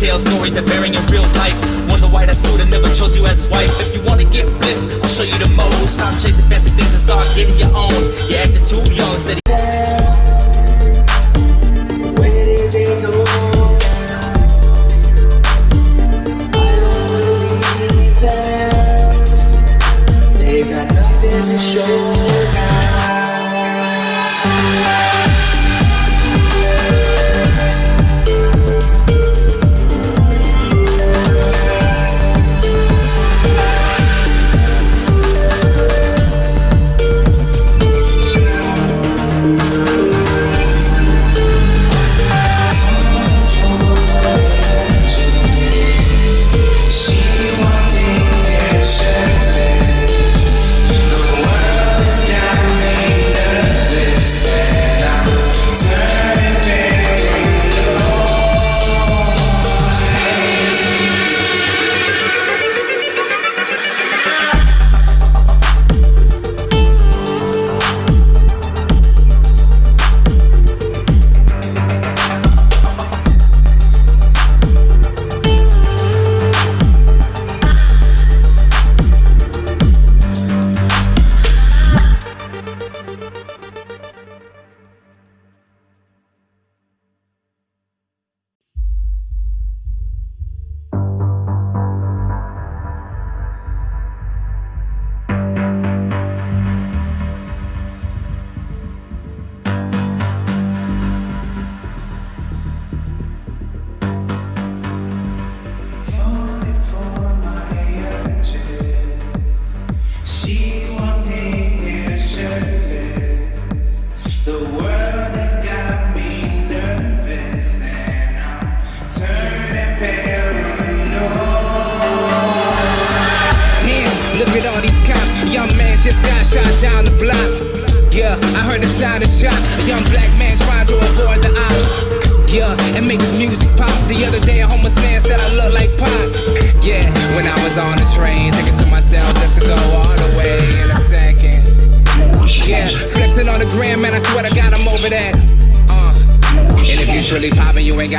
tell stories that bearing in real life. Wonder why that suitor never chose you as his wife. If you wanna get flipped, I'll show you the mode. Stop chasing fancy things and start getting your own. You acting too young, said he. Where did they go? They got nothing to show now.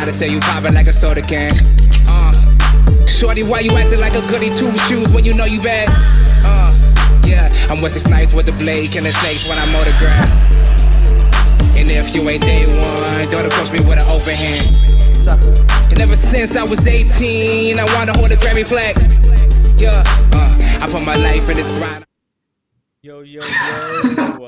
Say you poppin' like a soda can. Shorty, why you acting like a goody two shoes when you know you bad? Yeah, I'm Wesley Snipes with the blade, killing snakes when I mow the grass. And if you ain't day one, don't approach me with an open hand. Sucker. And ever since I was 18, I wanna hold a Grammy flag. Yeah, I put my life in this grind. Yo, yo, yo.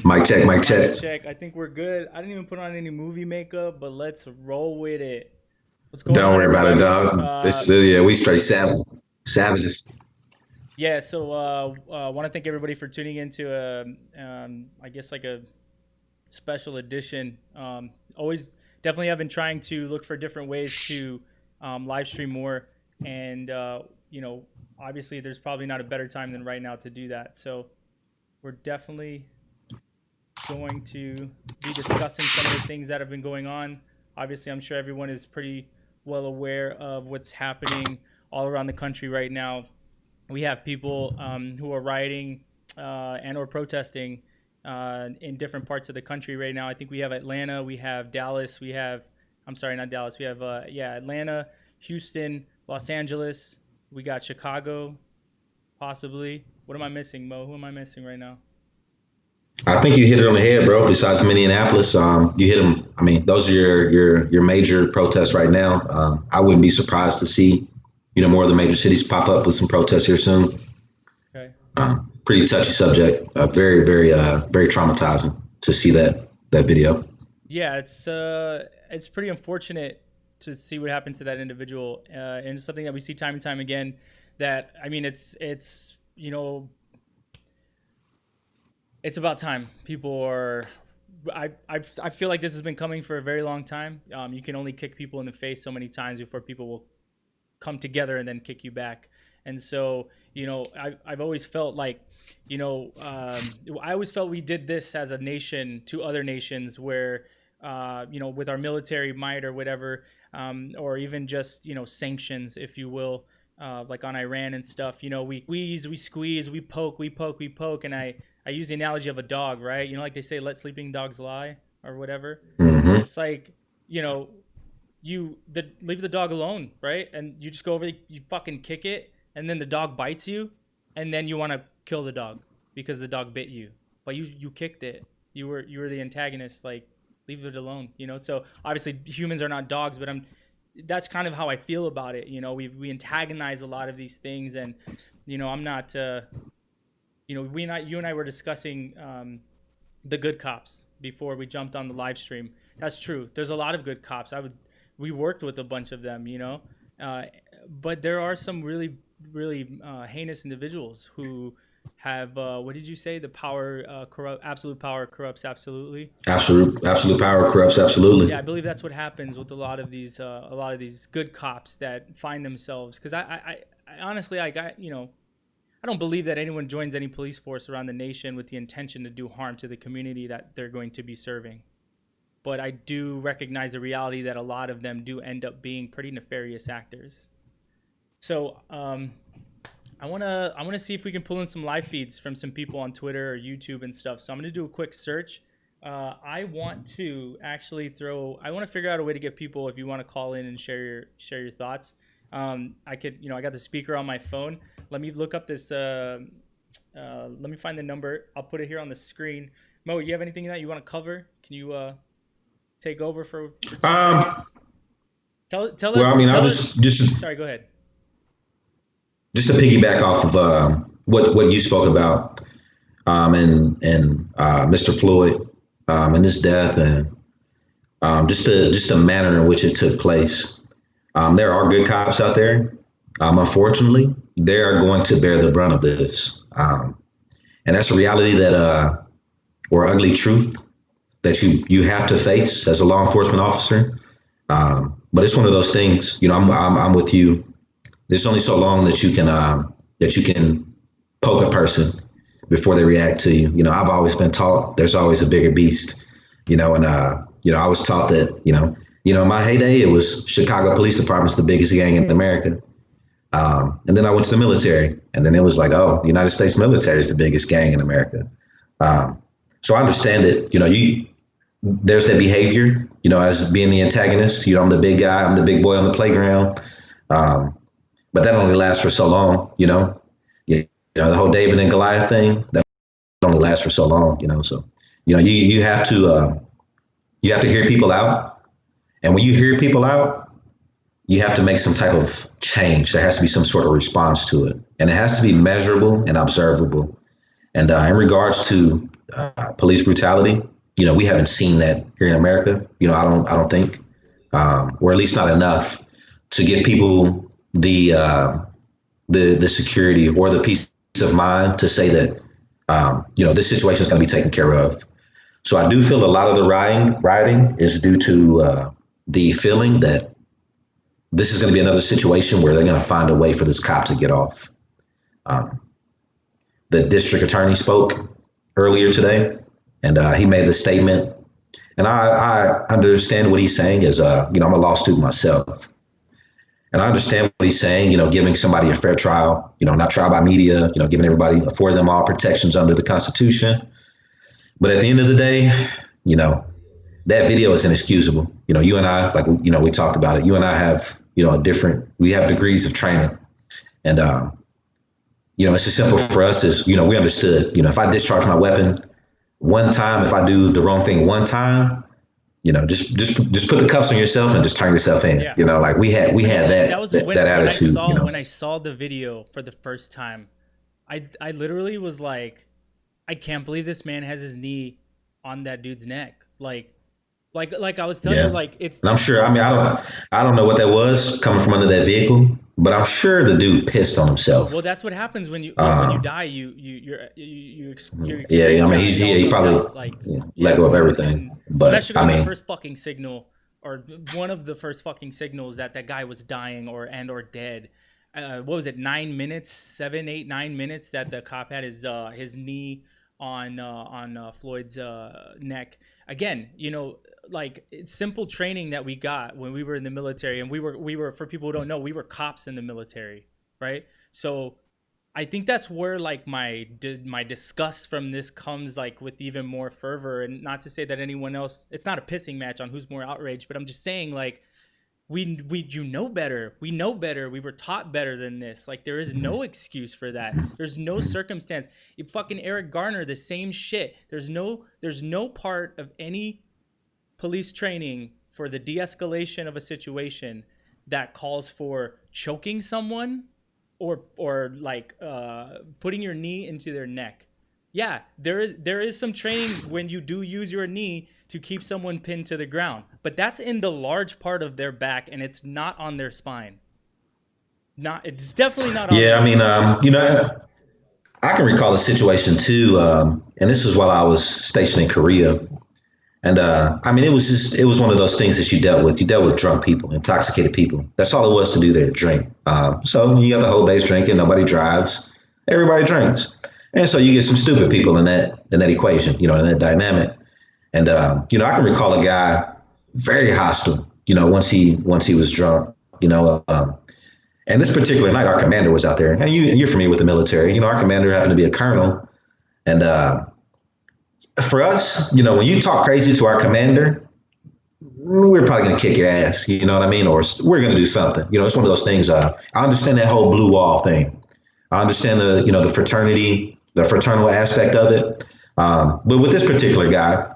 Mic check, mic check. Mic check. I think we're good. I didn't even put on any movie makeup, but let's roll with it. What's going on? Don't worry about it, dog. We straight savages. Yeah, so I want to thank everybody for tuning into I guess like a special edition. Always definitely have been trying to look for different ways to live stream more, and you know, obviously there's probably not a better time than right now to do that. So we're definitely going to be discussing some of the things that have been going on. Obviously, I'm sure everyone is pretty well aware of what's happening all around the country right now. We have people who are rioting and or protesting in different parts of the country right now. I think we have Atlanta, we have Dallas, we have, I'm sorry, not Dallas, we have Atlanta, Houston, Los Angeles, we got Chicago, possibly. What am I missing, Mo? Who am I missing right now? I think you hit it on the head, bro. Besides Minneapolis, you hit them. I mean, those are your major protests right now. I wouldn't be surprised to see, more of the major cities pop up with some protests here soon. Okay. Pretty touchy subject. Very, very, very traumatizing to see that video. Yeah, it's pretty unfortunate to see what happened to that individual, and it's something that we see time and time again. That, I mean, it's it's about time. People are. I feel like this has been coming for a very long time. You can only kick people in the face so many times before people will come together and then kick you back. And so, I've always felt like, I always felt we did this as a nation to other nations where, with our military might or whatever, or even just, sanctions, if you will, like on Iran and stuff, we squeeze, we poke. And I use the analogy of a dog, right? Like they say, let sleeping dogs lie or whatever. Mm-hmm. It's like, you leave the dog alone, right? And you just go over, you fucking kick it, and then the dog bites you, and then you want to kill the dog because the dog bit you, but you kicked it. You were the antagonist. Like, leave it alone, you know. So obviously humans are not dogs, but that's kind of how I feel about it. You know, we antagonize a lot of these things, and you know, I'm not. You know, you and I were discussing the good cops before we jumped on the live stream. That's true. There's a lot of good cops. We worked with a bunch of them, you know, but there are some really heinous individuals who have what did you say? The power absolute power corrupts absolutely. Absolute power corrupts absolutely. Yeah, I believe that's what happens with a lot of these good cops that find themselves. Because I honestly, I got, you know, I don't believe that anyone joins any police force around the nation with the intention to do harm to the community that they're going to be serving. But I do recognize the reality that a lot of them do end up being pretty nefarious actors. So I wanna see if we can pull in some live feeds from some people on Twitter or YouTube and stuff. So I'm gonna do a quick search. I want to actually figure out a way to get people, if you want to call in and share your thoughts. I could, you know, I got the speaker on my phone. Let me look up this. Let me find the number. I'll put it here on the screen. Mo, you have anything that you want to cover? Can you take over for 2 seconds? Tell us. Well, I mean, I'll just. Sorry, go ahead. Just to piggyback off of what you spoke about, and Mr. Floyd, and his death, and just the manner in which it took place. There are good cops out there. Unfortunately, they are going to bear the brunt of this, and that's a reality that, or ugly truth that you have to face as a law enforcement officer. But it's one of those things. You know, I'm with you. There's only so long that you can poke a person before they react to you. You know, I've always been taught there's always a bigger beast. You know, and you know, I was taught that. You know, in my heyday, it was Chicago Police Department's the biggest gang in America. And then I went to the military, and then it was like, oh, the United States military is the biggest gang in America. So I understand it. You know, there's that behavior. You know, as being the antagonist. You know, I'm the big guy. I'm the big boy on the playground. But that only lasts for so long, you know. You know, the whole David and Goliath thing, that only lasts for so long, you know. So, you know, you have to hear people out, and when you hear people out, you have to make some type of change. There has to be some sort of response to it, and it has to be measurable and observable. And in regards to police brutality, you know, we haven't seen that here in America. You know, I don't think, or at least not enough to give people the security or the peace of mind to say that, you know, this situation is going to be taken care of. So I do feel a lot of the rioting is due to the feeling that this is going to be another situation where they're going to find a way for this cop to get off. The district attorney spoke earlier today, and he made the statement, and I understand what he's saying is, you know, I'm a law student myself. And I understand what he's saying, you know, giving somebody a fair trial, you know, not trial by media, you know, giving everybody, affording them all protections under the Constitution. But at the end of the day, you know, that video is inexcusable. You know, you and I, like, you know, we talked about it. You and I have, you know, we have degrees of training. And, you know, it's as simple for us as, you know, we understood, you know, if I discharge my weapon one time, if I do the wrong thing one time, you know, just put the cuffs on yourself and just turn yourself in. Yeah. You know, like we had that attitude. When I saw the video for the first time, I literally was like, I can't believe this man has his knee on that dude's neck. Like I was telling you, like it's. And I'm sure. I mean, I don't know what that was coming from under that vehicle, but I'm sure the dude pissed on himself. Well, that's what happens when you die. You're yeah. I mean, he probably let go of everything. But so that should have been the first fucking signal, or one of the first fucking signals that guy was dying or dead. What was it? 9 minutes, 7, 8, 9 minutes that the cop had his knee on Floyd's neck. Again, you know, like it's simple training that we got when we were in the military, and we were for people who don't know, we were cops in the military, right? So I think that's where like my disgust from this comes, like with even more fervor. And not to say that anyone else, it's not a pissing match on who's more outraged, but I'm just saying, like, you know better. We know better. We were taught better than this. Like, there is no excuse for that. There's no circumstance. Fucking Eric Garner, the same shit. There's no part of any police training for the de-escalation of a situation that calls for choking someone or like putting your knee into their neck. Yeah, there is some training when you do use your knee to keep someone pinned to the ground, but that's in the large part of their back, and it's not on their spine. It's definitely not on. Yeah, I mean, I can recall a situation too, and this was while I was stationed in Korea. And I mean, it was one of those things that you dealt with. You dealt with drunk people, intoxicated people. That's all it was to do there, drink. So you got the whole base drinking. Nobody drives. Everybody drinks. And so you get some stupid people in that equation, in that dynamic. And I can recall a guy very hostile, once he was drunk, and this particular night, our commander was out there. And you're familiar with the military. Our commander happened to be a colonel. And for us, when you talk crazy to our commander, we're probably going to kick your ass, you know what I mean? Or we're going to do something. It's one of those things. I understand that whole blue wall thing. I understand the fraternity, the fraternal aspect of it. But with this particular guy,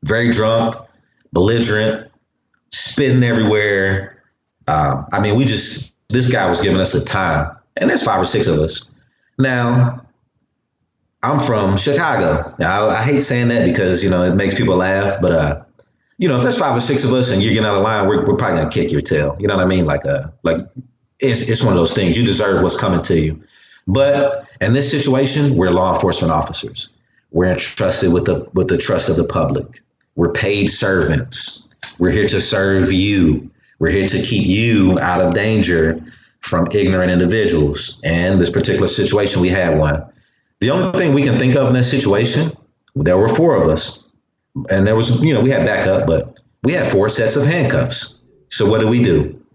very drunk, belligerent, spitting everywhere. I mean, this guy was giving us a time, and there's 5 or 6 of us. Now, I'm from Chicago. Now, I hate saying that because, it makes people laugh, but, if there's 5 or 6 of us and you're getting out of line, we're probably going to kick your tail. You know what I mean? Like it's one of those things. You deserve what's coming to you. But in this situation, we're law enforcement officers. We're entrusted with the trust of the public. We're paid servants. We're here to serve you. We're here to keep you out of danger from ignorant individuals. And this particular situation, we had one. The only thing we can think of in this situation, there were 4 of us. And there was, we had backup, but we had 4 sets of handcuffs. So what do?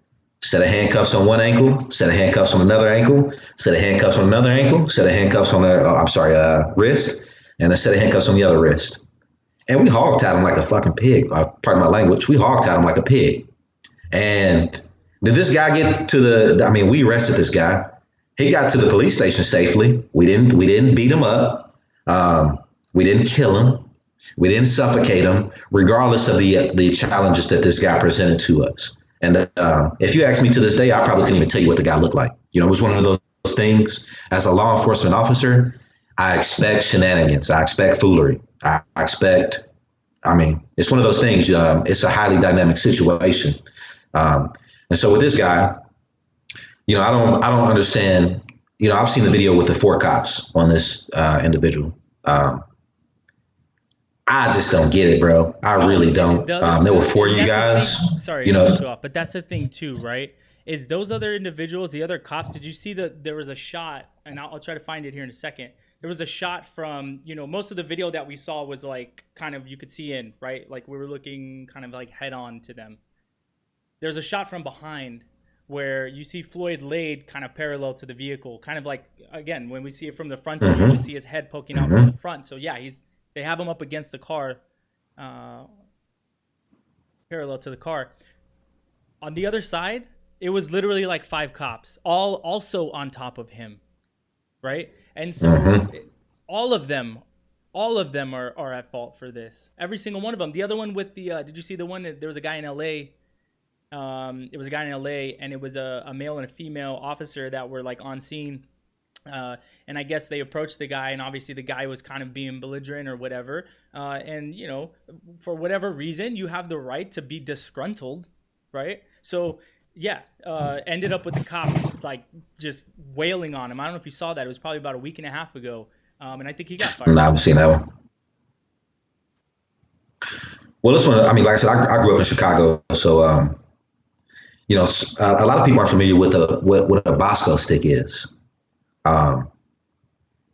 Set of handcuffs on one ankle, set of handcuffs on another ankle, set of handcuffs on another ankle, set of handcuffs on wrist, and a set of handcuffs on the other wrist. And we hog-tied him like a fucking pig. Pardon my language. We hog-tied him like a pig. And did this guy get to we arrested this guy. He got to the police station safely. We didn't beat him up. We didn't kill him. We didn't suffocate him, regardless of the challenges that this guy presented to us. And if you ask me to this day, I probably couldn't even tell you what the guy looked like. It was one of those things. As a law enforcement officer, I expect shenanigans. I expect foolery. I expect, it's one of those things. It's a highly dynamic situation. And so with this guy, I don't understand. I've seen the video with the 4 cops on this individual. I just don't get it, bro. I really don't. There were 4 of you guys. Sorry to cut you off, but that's the thing too, right? Is those other individuals, the other cops, did you see that there was a shot, and I'll try to find it here in a second. There was a shot from, most of the video that we saw was like kind of, you could see in, right? Like we were looking kind of like head on to them. There's a shot from behind where you see Floyd laid kind of parallel to the vehicle, kind of like, again, when we see it from the front, you just see his head poking out from the front. So yeah, they have him up against the car, parallel to the car. On the other side, it was literally like 5 cops, all also on top of him, right? And so all of them are at fault for this. Every single one of them. The other one with the, did you see the one that there was a guy in LA? It was a guy in LA, and it was a male and a female officer that were like on scene. And I guess they approached the guy, and obviously the guy was kind of being belligerent or whatever. And for whatever reason, you have the right to be disgruntled, right? So yeah, ended up with the cop like just wailing on him. I don't know if you saw that. It was probably about a week and a half ago, and I think he got fired. No, I haven't seen that one. Well, this one, like I said, I grew up in Chicago, so a lot of people aren't familiar with what a Bosco stick is. And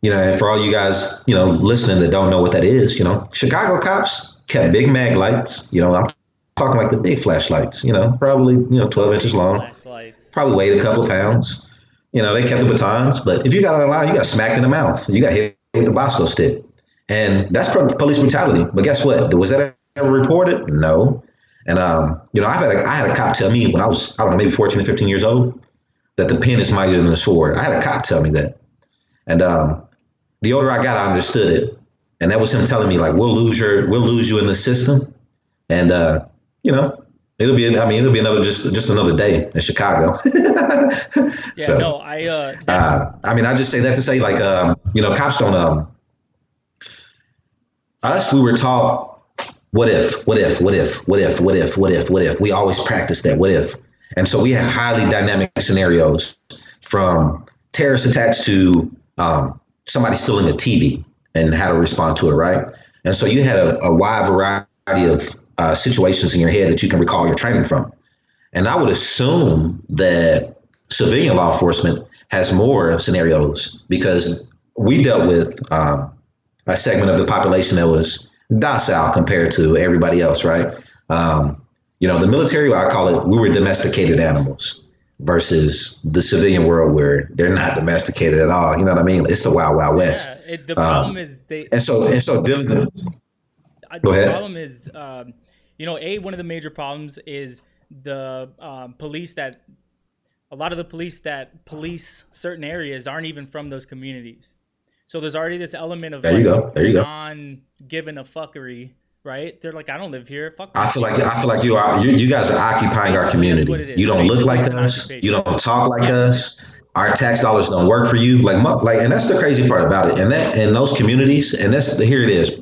for all you guys, listening that don't know what that is, Chicago cops kept Big Mag lights, I'm talking like the big flashlights, probably, 12 inches long, probably weighed a couple of pounds. They kept the batons, but if you got out of line, you got smacked in the mouth. You got hit with the Bosco stick. And that's police brutality. But guess what? Was that ever reported? No. And I had a cop tell me when I was, I don't know, maybe 14 or 15 years old, that the pen is mightier than the sword. I had a cop tell me that. And the older I got, I understood it. And that was him telling me, like, we'll lose you in the system. And it'll be another just another day in Chicago. I just say that to say, like, cops don't us, we were taught what if. We always practice that what if. And so we had highly dynamic scenarios, from terrorist attacks to somebody stealing a TV and how to respond to it, right? And so you had a wide variety of situations in your head that you can recall your training from. And I would assume that civilian law enforcement has more scenarios, because we dealt with a segment of the population that was docile compared to everybody else, right? The military, I call it, we were domesticated animals, versus the civilian world where they're not domesticated at all. You know what I mean? It's the wild, wild west. Yeah, the problem is Go ahead. Problem is, one of the major problems is the police that, a lot of the police that police certain areas aren't even from those communities. So there's already this element of non-giving a fuckery, right? They're like, I don't live here. Fuck. I feel like you guys are occupying our community. You don't look like us. You don't talk like us. Our tax dollars don't work for you. And that's the crazy part about it. And that in those communities, and here it is.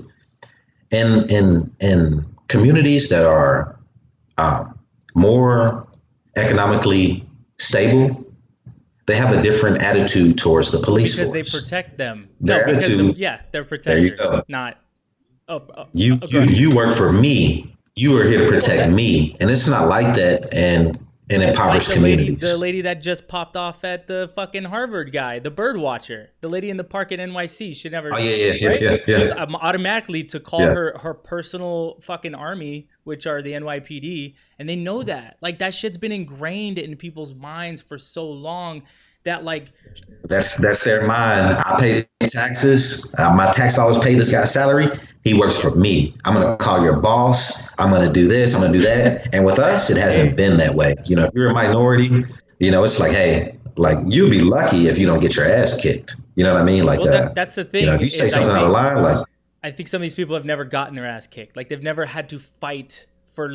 In communities that are more economically stable, they have a different attitude towards the police because force. They protect them. They're protectors. There you go. Not you work for me. You are here to protect me, and it's not like that. And in impoverished communities. The lady that just popped off at the fucking Harvard guy, the bird watcher, the lady in the park at NYC, should never. Oh yeah. She's automatically to call her personal fucking army, which are the NYPD, and they know that. Like, that shit's been ingrained in people's minds for so long that, like, that's their mind. I pay taxes. My tax dollars pay this guy's salary. He works for me. I'm going to call your boss. I'm going to do this. I'm going to do that. And with us, it hasn't been that way. If you're a minority, it's like, hey, like, you'll be lucky if you don't get your ass kicked. You know what I mean? Like, that's the thing. If you say something out of line, like, I think some of these people have never gotten their ass kicked. Like, they've never had to fight for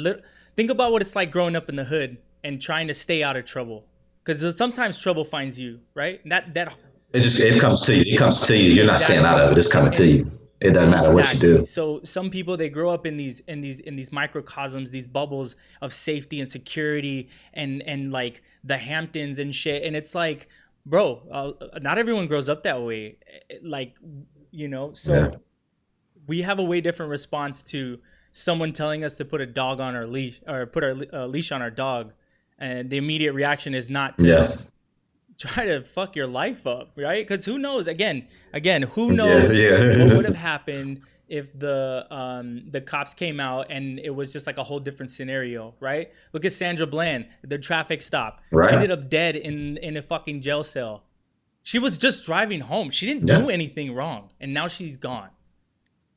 think about what it's like growing up in the hood and trying to stay out of trouble. Because sometimes trouble finds you, right? It comes to you. It comes to you. You're not staying out of it. It's coming to you. It doesn't matter what you do. So some people, they grow up in these microcosms, these bubbles of safety and security, and like the Hamptons and shit. And it's like, bro, not everyone grows up that way. We have a way different response to someone telling us to put a dog on our leash, or put a leash on our dog, and the immediate reaction is not to try to fuck your life up, right? Because who knows? Again, who knows what would have happened if the cops came out and it was just like a whole different scenario, right? Look at Sandra Bland, the traffic stop, ended up dead in a fucking jail cell. She was just driving home. She didn't do anything wrong, and now she's gone,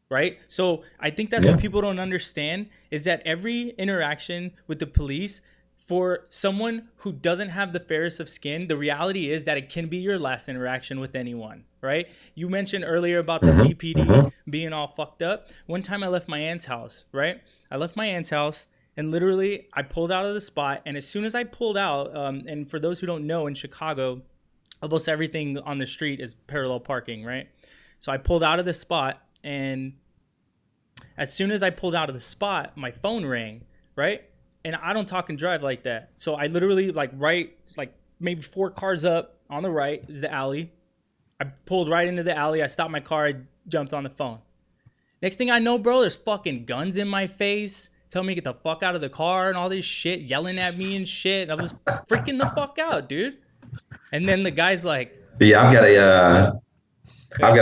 right? So I think that's what people don't understand, is that every interaction with the police, for someone who doesn't have the fairest of skin, the reality is that it can be your last interaction with anyone, right? You mentioned earlier about the CPD being all fucked up. One time I left my aunt's house, right? I left my aunt's house, and literally I pulled out of the spot. And as soon as I pulled out, and for those who don't know, in Chicago, almost everything on the street is parallel parking, right? So I pulled out of the spot, and as soon as I pulled out of the spot, my phone rang, right? And I don't talk and drive like that. So I literally, maybe 4 cars up on the right is the alley. I pulled right into the alley. I stopped my car. I jumped on the phone. Next thing I know, bro, there's fucking guns in my face, telling me to get the fuck out of the car and all this shit, yelling at me and shit. I was freaking the fuck out, dude. And then the guy's like, I've got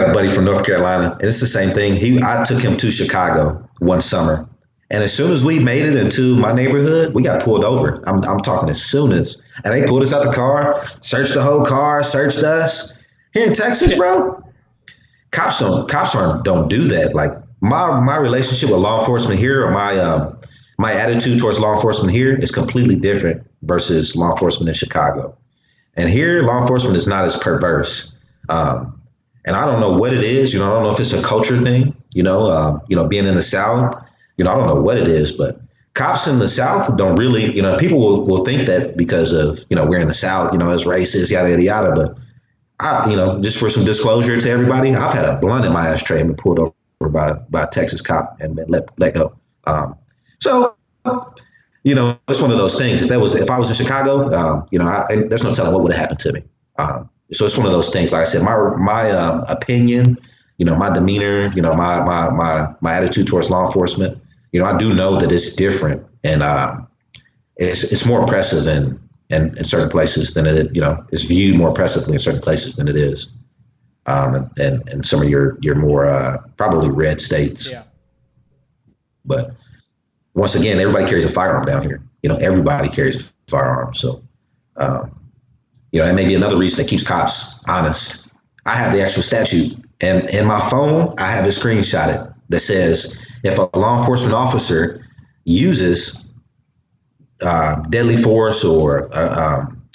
a buddy from North Carolina, and it's the same thing. I took him to Chicago one summer. And as soon as we made it into my neighborhood, we got pulled over. I'm talking as soon as. And they pulled us out the car, searched the whole car, searched us. Here in Texas, bro, cops don't do that. Like, my relationship with law enforcement here, or my my attitude towards law enforcement here is completely different versus law enforcement in Chicago. And here, law enforcement is not as perverse. And I don't know what it is. I don't know if it's a culture thing. Being in the South. I don't know what it is, but cops in the South don't really. People will think that because of we're in the South. As racist, yada yada yada. But just for some disclosure to everybody, I've had a blunt in my ashtray and been pulled over by a Texas cop and been let go. So it's one of those things. If I was in Chicago, there's no telling what would have happened to me. So it's one of those things. Like I said, my opinion, my demeanor, my attitude towards law enforcement, I do know that it's different, and it's more oppressive in certain places than it's viewed more oppressively in certain places than it is, and some of your more probably red states. Yeah. But once again, everybody carries a firearm down here. Everybody carries a firearm. So, that may be another reason that keeps cops honest. I have the actual statute, and in my phone, I have it screenshotted that says if a law enforcement officer uses deadly force or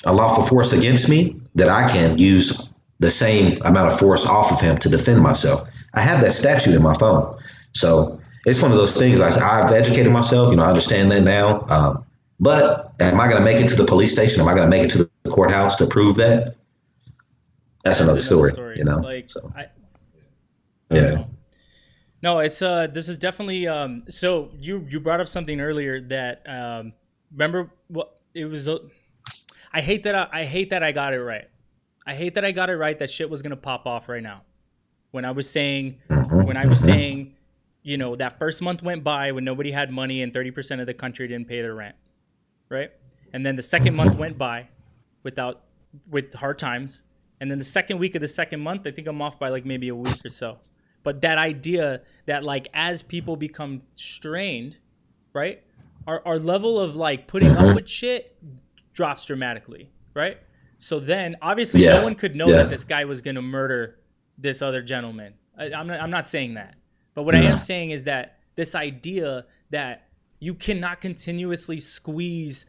a lawful force against me, that I can use the same amount of force off of him to defend myself. I have that statute in my phone. So it's one of those things. I've educated myself. I understand that now. But am I going to make it to the police station? Am I going to make it to the courthouse to prove that? That's another story. So, yeah. No, it's this is definitely so you brought up something earlier that remember what it was. I hate that I got it right. I hate that I got it right that shit was gonna pop off right now. When I was saying that first month went by when nobody had money and 30% of the country didn't pay their rent, right? And then the second month went by with hard times, and then the second week of the second month, I think I'm off by like maybe a week or so. But that idea that like as people become strained, right, our level of like putting up with shit drops dramatically, right? So then obviously no one could know that this guy was gonna murder this other gentleman. I'm not saying that, but what I am saying is that this idea that you cannot continuously squeeze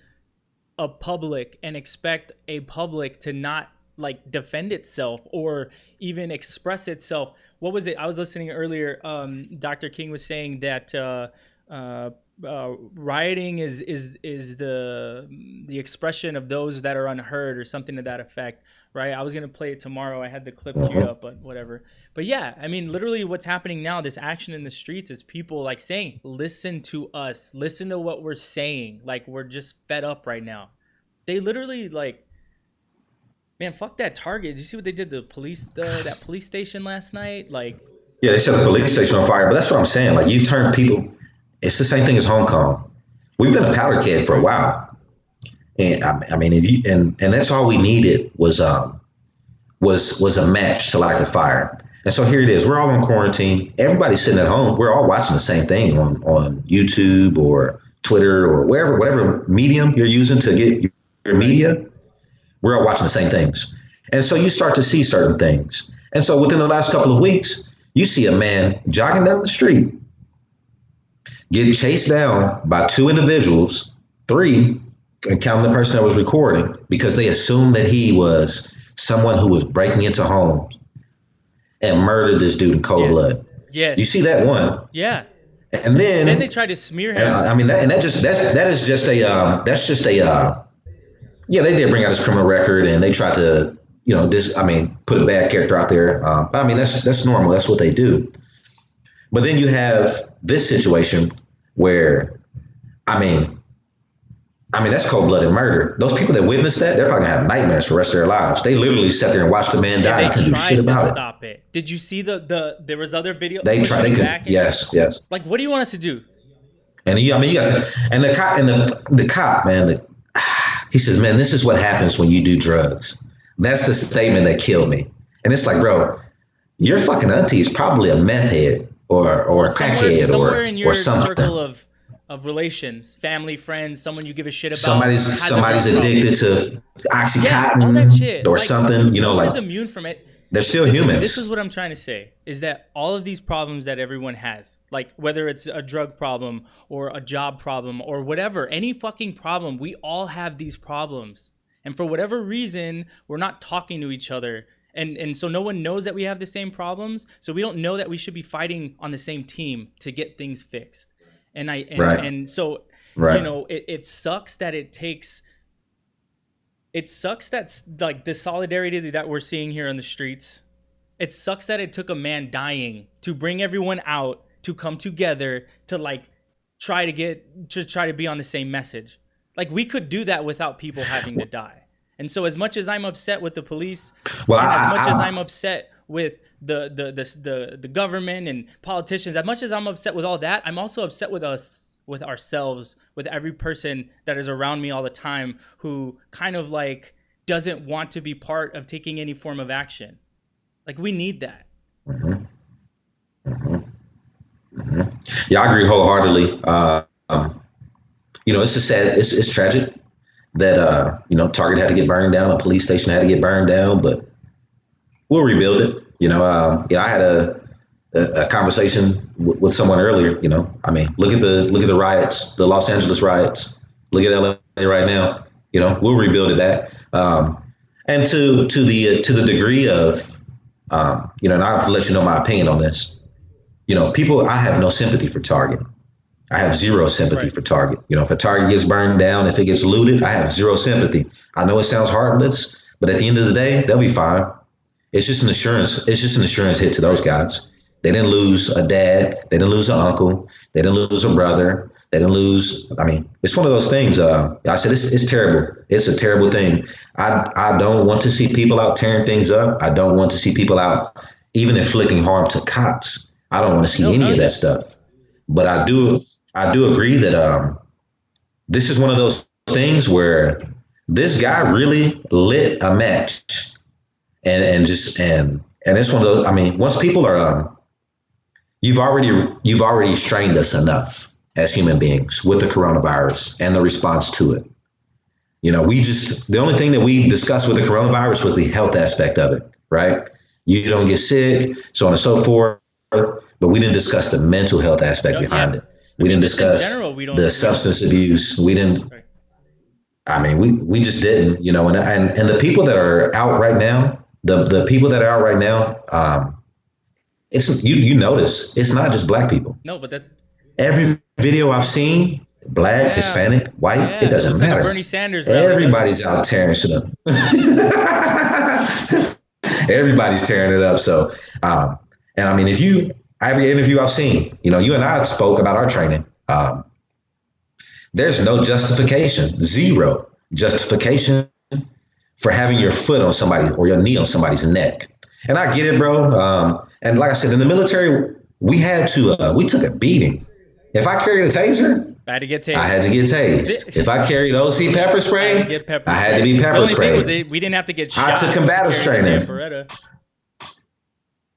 a public and expect a public to not like defend itself or even express itself. What was it? I was listening earlier. Dr. King was saying that rioting is the expression of those that are unheard or something to that effect, right? I was gonna play it tomorrow. I had the clip queued up, but whatever. But yeah, I mean, literally, what's happening now? This action in the streets is people like saying, "Listen to us. Listen to what we're saying. Like we're just fed up right now." They literally like. Man, fuck that Target. Did you see what they did to that police station last night? Like, yeah, they set the police station on fire. But that's what I'm saying. Like, you've turned people. It's the same thing as Hong Kong. We've been a powder keg for a while, and I mean, and that's all we needed was a match to light the fire. And so here it is. We're all on quarantine. Everybody's sitting at home. We're all watching the same thing on YouTube or Twitter or whatever medium you're using to get your media. We're all watching the same things. And so you start to see certain things. And so within the last couple of weeks, you see a man jogging down the street, getting chased down by two individuals, three, and counting the person that was recording, because they assumed that he was someone who was breaking into homes and murdered this dude in cold blood. Yes. You see that one. Yeah. And then they tried to smear him. Yeah, they did bring out his criminal record, and they tried to, put a bad character out there. But I mean, that's normal. That's what they do. But then you have this situation where, I mean, that's cold-blooded murder. Those people that witnessed that, they're probably gonna have nightmares for the rest of their lives. They literally sat there and watched the man die and couldn't do shit about it. Stop it. Did you see there was other video? They could. Yes. Like, what do you want us to do? And you got the cop, man. He says, man, this is what happens when you do drugs. That's the statement that killed me. And it's like, bro, your fucking auntie is probably a meth head or a crackhead somewhere in your or something. Circle of relations, family, friends, someone you give a shit about. Somebody's addicted to Oxycontin all that shit. or something, Dude, like immune from it. They're still Listen, humans. this is what I'm trying to say, is that all of these problems that everyone has, like whether it's a drug problem or a job problem or whatever, any fucking problem, we all have these problems. And for whatever reason, we're not talking to each other. And so no one knows that we have the same problems. So we don't know that we should be fighting on the same team to get things fixed. And so, you know, it sucks that it sucks that like the solidarity that we're seeing here on the streets. It sucks that it took a man dying to bring everyone out to come together to like try to be on the same message. Like we could do that without people having to die. And so as much as I'm upset with the police, and as much as I'm upset with the government and politicians, as much as I'm upset with all that, I'm also upset with us, with ourselves, with every person that is around me all the time who kind of like doesn't want to be part of taking any form of action. Like we need that. Yeah, I agree wholeheartedly. You know, it's tragic that you know, Target had to get burned down, a police station had to get burned down, but we'll rebuild it. You know, I had a conversation with someone earlier. You know, I mean, look at the riots, the Los Angeles riots. Look at LA right now. You know, we'll rebuild it that. And to the degree of, you know, and I'll let you know my opinion on this. You know, I have no sympathy for Target. I have zero sympathy for Target. You know, if a Target gets burned down, if it gets looted, I have zero sympathy. I know it sounds heartless, but at the end of the day, they'll be fine. It's just an insurance hit to those guys. They didn't lose a dad. They didn't lose an uncle. They didn't lose a brother. They didn't lose. I mean, it's one of those things. I said it's terrible. It's a terrible thing. I don't want to see people out tearing things up. I don't want to see people out even inflicting harm to cops. I don't want to see any of that stuff. But I do agree that this is one of those things where this guy really lit a match, and it's one of those. I mean, once people are, you've already strained us enough as human beings with the coronavirus and the response to it. You know, the only thing that we discussed with the coronavirus was the health aspect of it, right? You don't get sick, so on and so forth. But we didn't discuss the mental health aspect behind it. We didn't discuss the substance abuse. We didn't. I mean, we just didn't. You know, and the people that are out right now, the people that are out right now, it's you notice it's not just black people. No, but every video I've seen, black, Hispanic, white, it doesn't matter. Like Bernie Sanders. Everybody's out tearing shit up. Everybody's tearing it up. So, and I mean, every interview I've seen, you know, you and I spoke about our training. There's no justification, zero justification for having your foot on somebody or your knee on somebody's neck. And I get it, bro. And like I said, in the military, we took a beating. If I carried a taser, I had to get tased. I had to get tased. If I carried OC pepper spray, I had to be pepper sprayed. The only thing was we didn't have to get shot. I took combative training.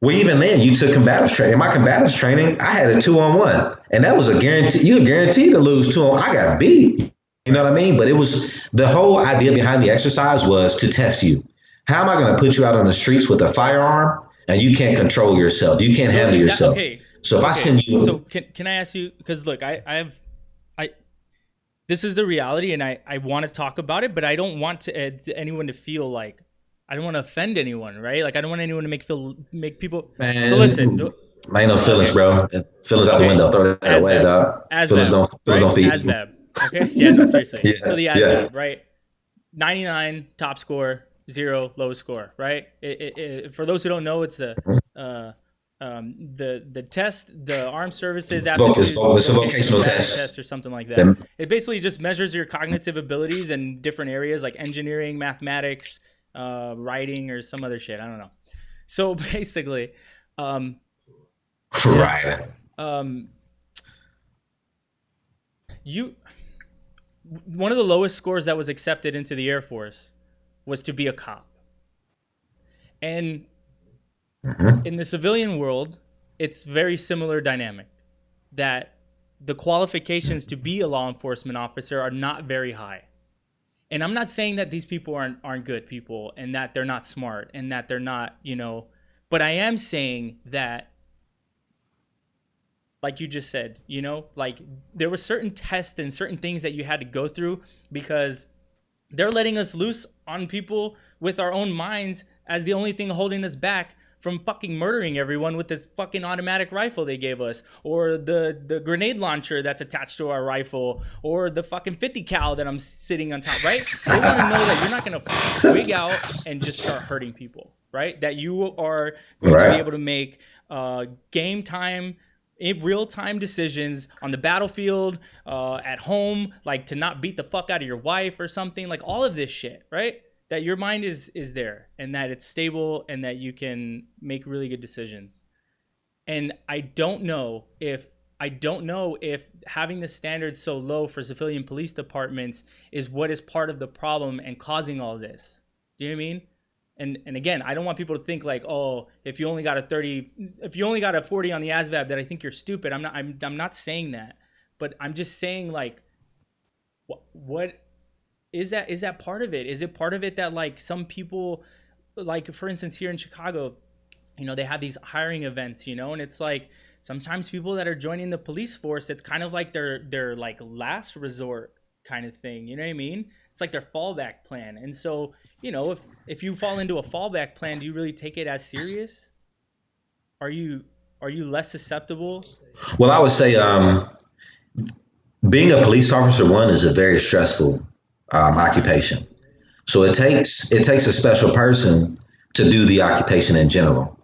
Well, even then, you took combative training. In my combative training, I had a 2-on-1, and that was a guarantee. You're guaranteed to lose 2-on-1. I got beat. You know what I mean? But it was the whole idea behind the exercise was to test you. How am I going to put you out on the streets with a firearm and you can't control yourself? You can't handle yourself. Okay. So if I send you, so can I ask you? Because look, this is the reality, and I want to talk about it, but I don't want anyone to feel like. I don't want to offend anyone, right? Like I don't want anyone to make people. Man, so listen, I ain't no feelings, bro. Feelings out the window. Throw that away, dog. Feelings don't feed. ASVAB. Okay. Yeah. No. Seriously. Yeah, so the ASVAB, right? 99 top score, 0 lowest score, right? For those who don't know, it's the test, the armed services aptitude. It's a vocational test or something like that. It basically just measures your cognitive abilities in different areas like engineering, mathematics, writing, or some other shit. I don't know. So basically, right. One of the lowest scores that was accepted into the Air Force was to be a cop. And in the civilian world, it's very similar dynamic, that the qualifications to be a law enforcement officer are not very high. And I'm not saying that these people aren't good people and that they're not smart and that they're not, but I am saying that, like you just said, like there were certain tests and certain things that you had to go through because they're letting us loose on people with our own minds as the only thing holding us back from fucking murdering everyone with this fucking automatic rifle they gave us, or the grenade launcher that's attached to our rifle, or the fucking 50 cal that I'm sitting on top, right? They want to know that you're not going to wig out and just start hurting people, right? That you are going to be able to make game time, real-time decisions on the battlefield, at home, like to not beat the fuck out of your wife or something, like all of this shit, right? That your mind is there and that it's stable and that you can make really good decisions. And I don't know if having the standards so low for civilian police departments is what is part of the problem and causing all this. Do you know what I mean? And again, I don't want people to think like, oh, if you only got a 40 on the ASVAB, that I think you're stupid. I'm not saying that, but I'm just saying like, what is that part of it? Is it part of it that like some people, like for instance here in Chicago, they have these hiring events, and it's like sometimes people that are joining the police force, it's kind of like their like last resort kind of thing. You know what I mean? It's like their fallback plan. And so, if you fall into a fallback plan, do you really take it as serious? Are you less susceptible? Well, I would say being a police officer, one, is a very stressful occupation. So it takes a special person to do the occupation in general.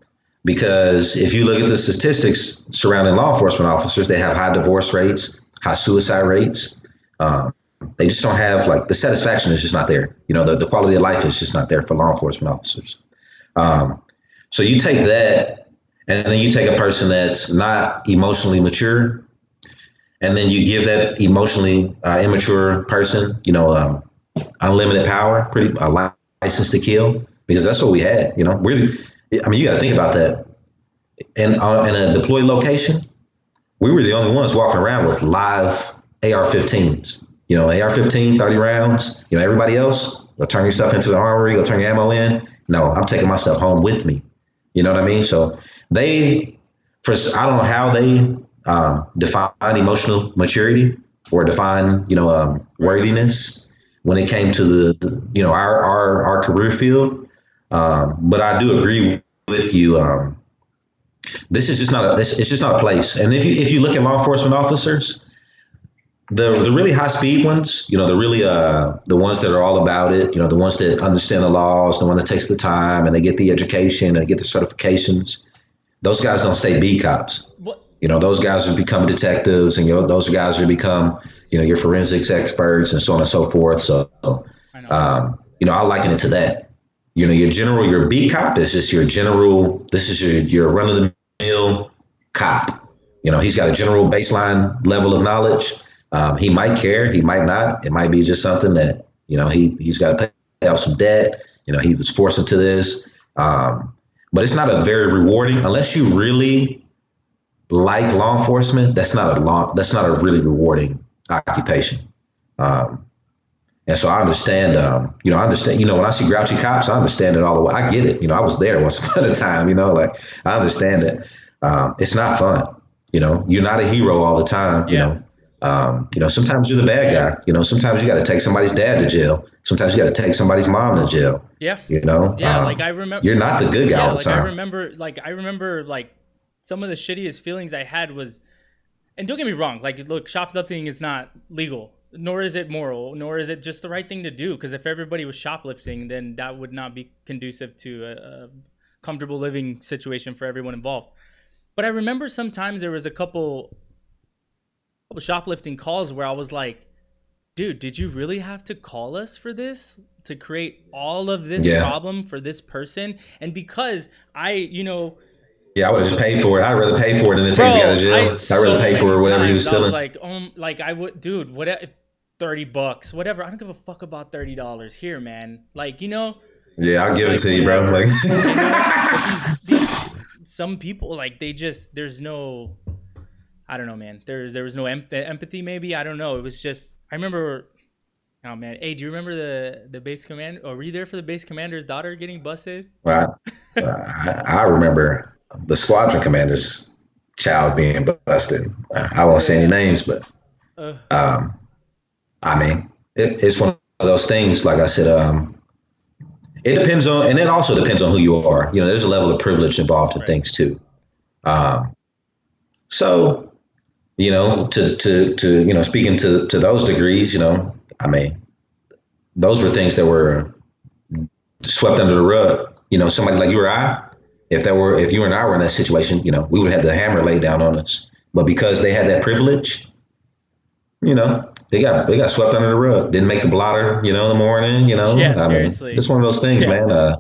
Because if you look at the statistics surrounding law enforcement officers, they have high divorce rates, high suicide rates. They just don't have, like, the satisfaction is just not there. The quality of life is just not there for law enforcement officers. So you take that, and then you take a person that's not emotionally mature, and then you give that emotionally immature person, unlimited power, a license to kill, because that's what we had. You got to think about that. And in a deployed location, we were the only ones walking around with live AR-15s. AR-15, 30 rounds. Everybody else, go turn your stuff into the armory, go turn your ammo in. No, I'm taking my stuff home with me. You know what I mean? So I don't know how they define emotional maturity or define, worthiness when it came to the our career field. But I do agree with you. This is just not it's just not a place. And if you look at law enforcement officers, the really high speed ones, the ones that are all about it, the ones that understand the laws, the one that takes the time and they get the education and they get the certifications, those guys don't stay beat cops. What? Those guys have become detectives, and those guys have become, your forensics experts and so on and so forth. So, I liken it to that. Your beat cop is just your general. This is your run of the mill cop. He's got a general baseline level of knowledge. He might care, he might not. It might be just something that he's got to pay off some debt. He was forced into this, but it's not a very rewarding unless you really like law enforcement. That's not a really rewarding occupation. And so I understand, when I see grouchy cops, I understand it all the way. I get it. I was there once upon a time, I understand it. It's not fun. You're not a hero all the time. Sometimes you're the bad guy. Sometimes you got to take somebody's dad to jail. Sometimes you got to take somebody's mom to jail. Yeah. Like I remember, you're not the good guy all the time. I remember some of the shittiest feelings I had was, and don't get me wrong, look, shoplifting is not legal, nor is it moral, nor is it just the right thing to do. Because if everybody was shoplifting, then that would not be conducive to a comfortable living situation for everyone involved. But I remember sometimes there was a couple shoplifting calls where I was like, dude, did you really have to call us for this, to create all of this problem for this person? And because I would have just paid for it. I'd rather pay for it than it takes you out of jail. I'd rather pay for whatever he was stealing. I was like, I would, dude, what, $30, whatever. I don't give a fuck about $30 here, man. Yeah, I'll give it to you, bro. Some people, there's no, I don't know, man. There was no empathy, maybe. I don't know. It was just, I remember Oh man, hey, do you remember the base command? Or were you there for the base commander's daughter getting busted? Well, I remember the squadron commander's child being busted. I won't say any Yeah. names, but Uh, um, I mean, it's one of those things. Like I said, it depends on, and it also depends on who you are. You know, there's a level of privilege involved in right. things too. Um, so, you know, to you know, speaking to those degrees, you know, I mean, those were things that were swept under the rug. You know, somebody like you or I, if you and I were in that situation, you know, we would have had the hammer laid down on us. But because they had that privilege, you know, they got swept under the rug. Didn't make the blotter, you know, in the morning. You know, Yeah, I mean, seriously. it's one of those things, Yeah. man.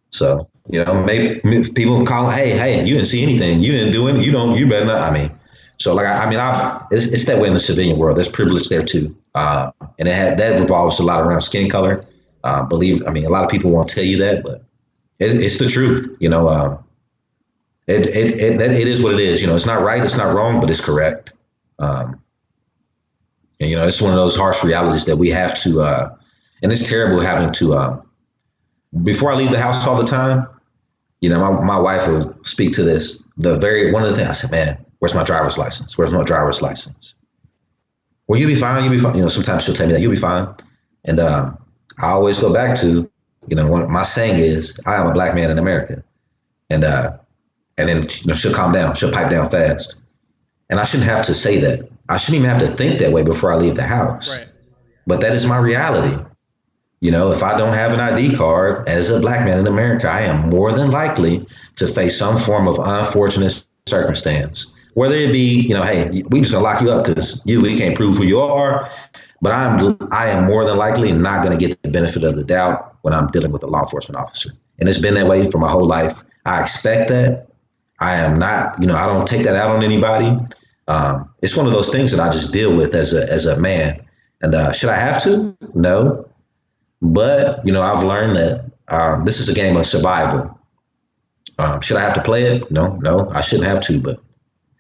So you know, maybe people call, hey, you didn't see anything, you didn't do anything, you better not. I mean, so like I mean, it's that way in the civilian world. There's privilege there too, and that revolves a lot around skin color. I mean, a lot of people won't tell you that, but it's the truth. You know, it is what it is. You know, it's not right, it's not wrong, but it's correct. Um, and you know, it's one of those harsh realities that we have to. And it's terrible having to. Before I leave the house all the time, you know, my wife will speak to this. One of the things I said, man, where's my driver's license? Where's my driver's license? Well, you'll be fine. You'll be fine. You know, sometimes she'll tell me that you'll be fine. And I always go back to, you know, my saying is, I am a black man in America. And then, you know, she'll calm down. She'll pipe down fast. And I shouldn't have to say that. I shouldn't even have to think that way before I leave the house. Right. But that is my reality. You know, if I don't have an ID card as a black man in America, I am more than likely to face some form of unfortunate circumstance. Whether it be, you know, hey, we just gonna lock you up because we can't prove who you are. But I am more than likely not gonna get the benefit of the doubt when I'm dealing with a law enforcement officer. And it's been that way for my whole life. I expect that. I am not, you know, I don't take that out on anybody. It's one of those things that I just deal with as a man. And should I have to? No. But, you know, I've learned that this is a game of survival. Should I have to play it? No, I shouldn't have to. But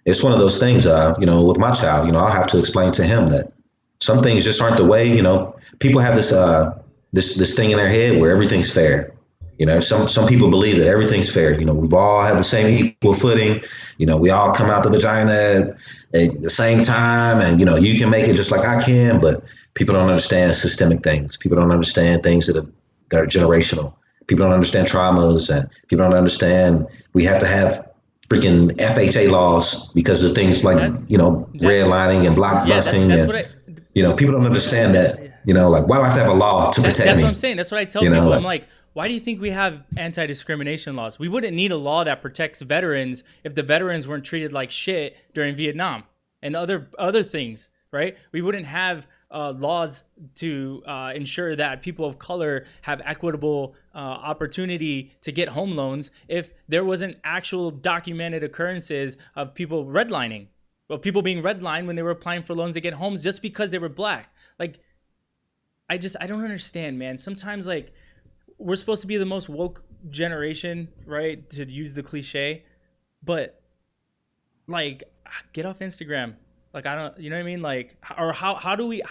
it's one of those things, you know, with my child, you know, I'll have to explain to him that some things just aren't the way. You know, people have this thing in their head where everything's fair. You know, some people believe that everything's fair. You know, we've all had the same equal footing. You know, we all come out the vagina at the same time, and you know, you can make it just like I can. But people don't understand systemic things. People don't understand things that are generational. People don't understand traumas, and people don't understand we have to have freaking FHA laws because of things like redlining and block busting. That's And what I. you know, people don't understand that. You know, like why do I have to have a law to protect That's me? what I'm saying. That's what I tell You know, people. I'm like, why do you think we have anti-discrimination laws? We wouldn't need a law that protects veterans if the veterans weren't treated like shit during Vietnam and other things, right? We wouldn't have laws to ensure that people of color have equitable opportunity to get home loans if there wasn't actual documented occurrences of people redlining, well, people being redlined when they were applying for loans to get homes just because they were black. Like, I don't understand, man. Sometimes, like, we're supposed to be the most woke generation, right? To use the cliche, but like, get off Instagram. Like, I don't, you know what I mean? Like, or how do we? You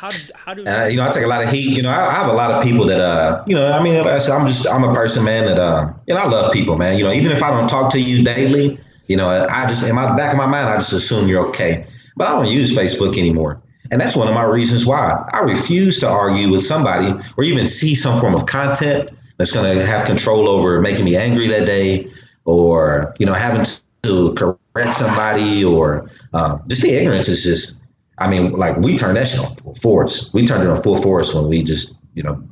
know, I take a lot of heat. You know, I have a lot of people that, you know, I mean, I'm a person, man, that, you know, I love people, man. You know, even if I don't talk to you daily, you know, I just, in my back of my mind, I just assume you're okay. But I don't use Facebook anymore. And that's one of my reasons why I refuse to argue with somebody or even see some form of content that's going to have control over making me angry that day, or, you know, having to correct somebody, or just the ignorance is just, I mean, like, we turned that shit on full force. We turned it on full force when we just, you know,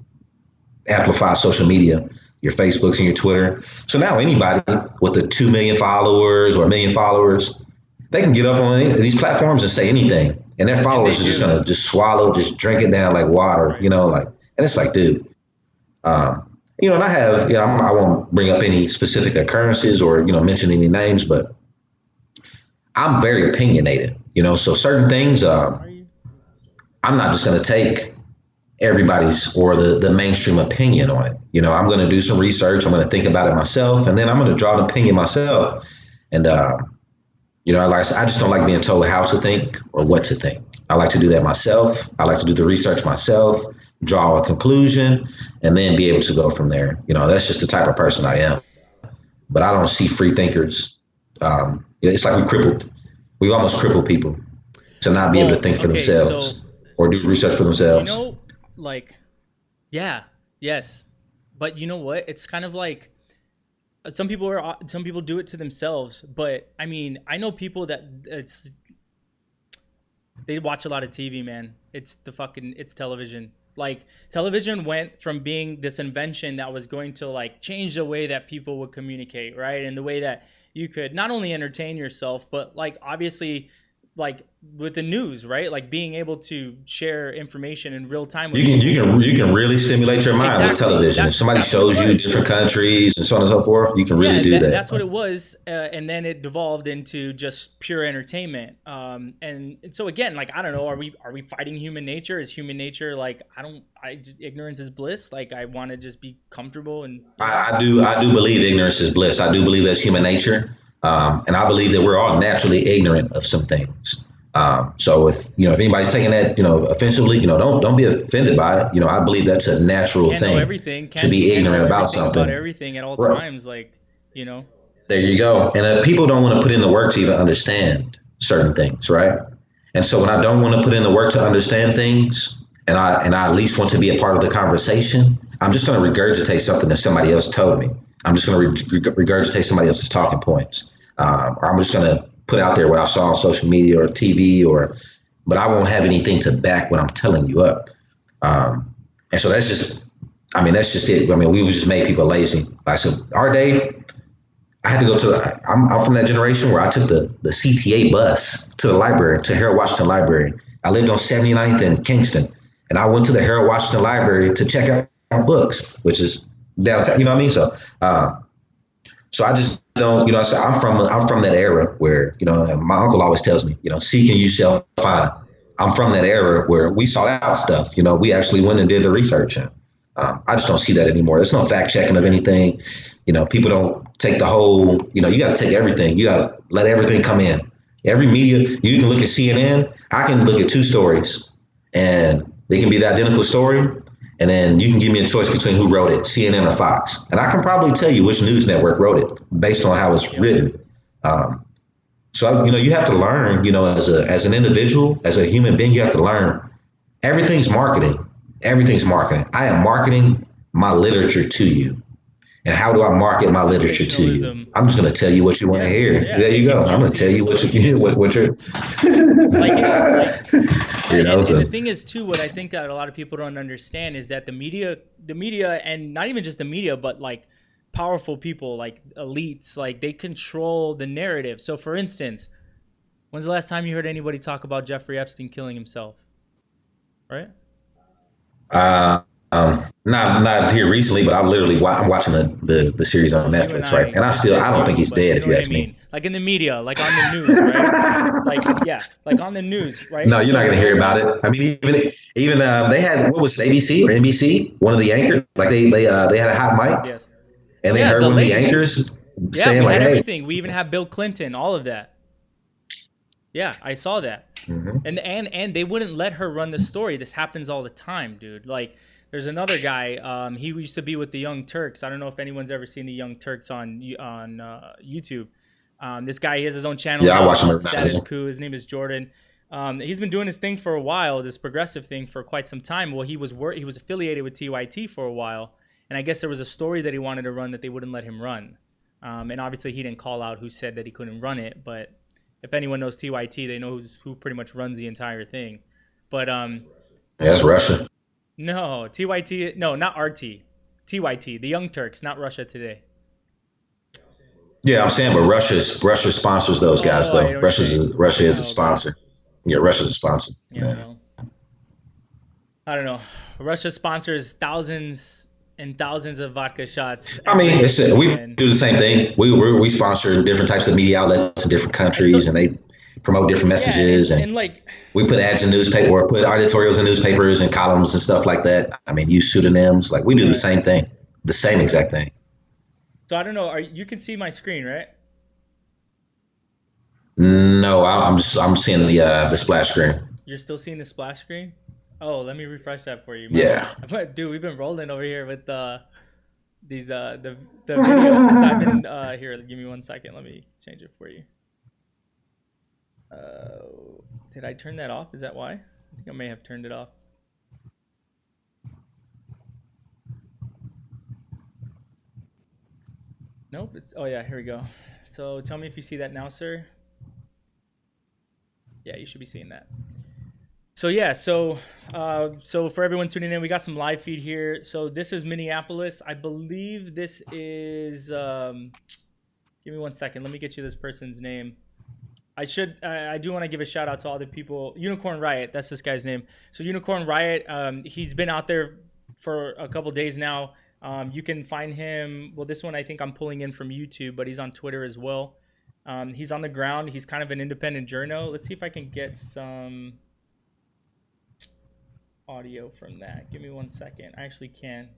amplify social media, your Facebooks and your Twitter. So now anybody with the 2 million followers or 1 million followers, they can get up on these platforms and say anything. And their followers are just going to just swallow, just drink it down like water, you know, like, and it's like, dude, you know, and I have, you know, I won't bring up any specific occurrences or, you know, mention any names, but I'm very opinionated, you know, so certain things, I'm not just going to take everybody's or the mainstream opinion on it. You know, I'm going to do some research. I'm going to think about it myself, and then I'm going to draw an opinion myself. And, you know, like I said, I just don't like being told how to think or what to think. I like to do that myself. I like to do the research myself. draw a conclusion, and then be able to go from there. That's just the type of person I am. But I don't see free thinkers. It's like we've almost crippled people to not be able to think for themselves or do research for themselves. Like, yeah, yes. But you know what? It's kind of like some people do it to themselves. But I mean, I know people that they watch a lot of TV, man. It's television. Like, television went from being this invention that was going to like change the way that people would communicate, right? And the way that you could not only entertain yourself, but like obviously like with the news, right? Like being able to share information in real time. You can really stimulate your mind with television. If somebody shows you different countries and so on and so forth, you can really do that. That's what it was, and then it devolved into just pure entertainment. And so again, like I don't know, are we fighting human nature? Is human nature like ignorance is bliss? Like I want to just be comfortable and. I do believe ignorance is bliss. I do believe that's human nature. And I believe that we're all naturally ignorant of some things. So if anybody's taking that, offensively, don't be offended by it. I believe that's a natural thing to be ignorant about something. About everything at all times, like, There you go. And people don't want to put in the work to even understand certain things, right? And so when I don't want to put in the work to understand things, and I at least want to be a part of the conversation, I'm just going to regurgitate something that somebody else told me. I'm just going to regurgitate somebody else's talking points. Or I'm just going to put out there what I saw on social media or TV, but I won't have anything to back what I'm telling you up. And so that's just it. I mean, we've just made people lazy. Like, so our day, I had to go to, I'm from that generation where I took the CTA bus to the library, to Harold Washington Library. I lived on 79th in Kingston, and I went to the Harold Washington Library to check out books, which is downtown, you know what I mean? So I just don't, so I'm from that era where, my uncle always tells me, seek and you shall find. I'm from that era where we sought out stuff, we actually went and did the research. And I just don't see that anymore. There's no fact checking of anything. People don't take the whole, you got to take everything. You got to let everything come in. Every media, you can look at CNN. I can look at two stories and they can be the identical story. And then you can give me a choice between who wrote it, CNN or Fox. And I can probably tell you which news network wrote it based on how it's written. So, you have to learn, as an individual, as a human being, you have to learn everything's marketing. Everything's marketing. I am marketing my literature to you. And how do I market my literature to you? I'm just going to tell you what you want to hear. Yeah, there you go. I'm going to tell you what you're. And the thing is too, what I think that a lot of people don't understand is that the media, and not even just the media, but like powerful people, like elites, like they control the narrative. So, for instance, when's the last time you heard anybody talk about Jeffrey Epstein killing himself? Right? Not here recently, but I'm watching the series on Netflix, right? And I don't think he's dead, if you ask me. Like in the media, like on the news, right? like on the news, right? No, you're not going to hear about it. I mean, even they had, what was it, ABC or NBC? One of the anchors, like they had a hot mic, yes. And they heard one of the anchors saying like, "Hey." Everything. We even have Bill Clinton, all of that. Yeah, I saw that, and they wouldn't let her run the story. This happens all the time, dude. Like. There's another guy. He used to be with the Young Turks. I don't know if anyone's ever seen the Young Turks on YouTube. This guy, he has his own channel. Yeah, I watch him. Status Coup. His name is Jordan. He's been doing his thing for a while, this progressive thing for quite some time. Well, he was affiliated with TYT for a while, and I guess there was a story that he wanted to run that they wouldn't let him run. And obviously, he didn't call out who said that he couldn't run it. But if anyone knows TYT, they know who pretty much runs the entire thing. But that's Russia. No, TYT. No, not RT. TYT, the Young Turks, not Russia Today. Yeah, I'm saying, but Russia sponsors those guys, though. Russia is a sponsor. Yeah, Russia's a sponsor. Yeah. Well, I don't know. Russia sponsors thousands and thousands of vodka shots. I mean, we do the same thing. We sponsor different types of media outlets in different countries, and they promote different messages, and like we put ads in newspaper or put editorials in newspapers and columns and stuff like that. I mean, use pseudonyms. Like we do the same thing, the same exact thing. So I don't know. You can see my screen, right? No, I'm seeing the splash screen. You're still seeing the splash screen? Oh, let me refresh that for you. Yeah. But dude, we've been rolling over here with these the videos. I've been here. Give me 1 second. Let me change it for you. Did I turn that off? Is that why? I think I may have turned it off. Nope. Oh yeah, here we go. So tell me if you see that now, sir. Yeah, you should be seeing that. So yeah, so for everyone tuning in, we got some live feed here. So this is Minneapolis. I believe this is. Give me 1 second. Let me get you this person's name. I do want to give a shout out to all the people. Unicorn Riot, that's this guy's name. So Unicorn Riot, he's been out there for a couple days now. You can find him. Well, this one I think I'm pulling in from YouTube, but he's on Twitter as well. He's on the ground. He's kind of an independent journo. Let's see if I can get some audio from that. Give me 1 second. I actually can.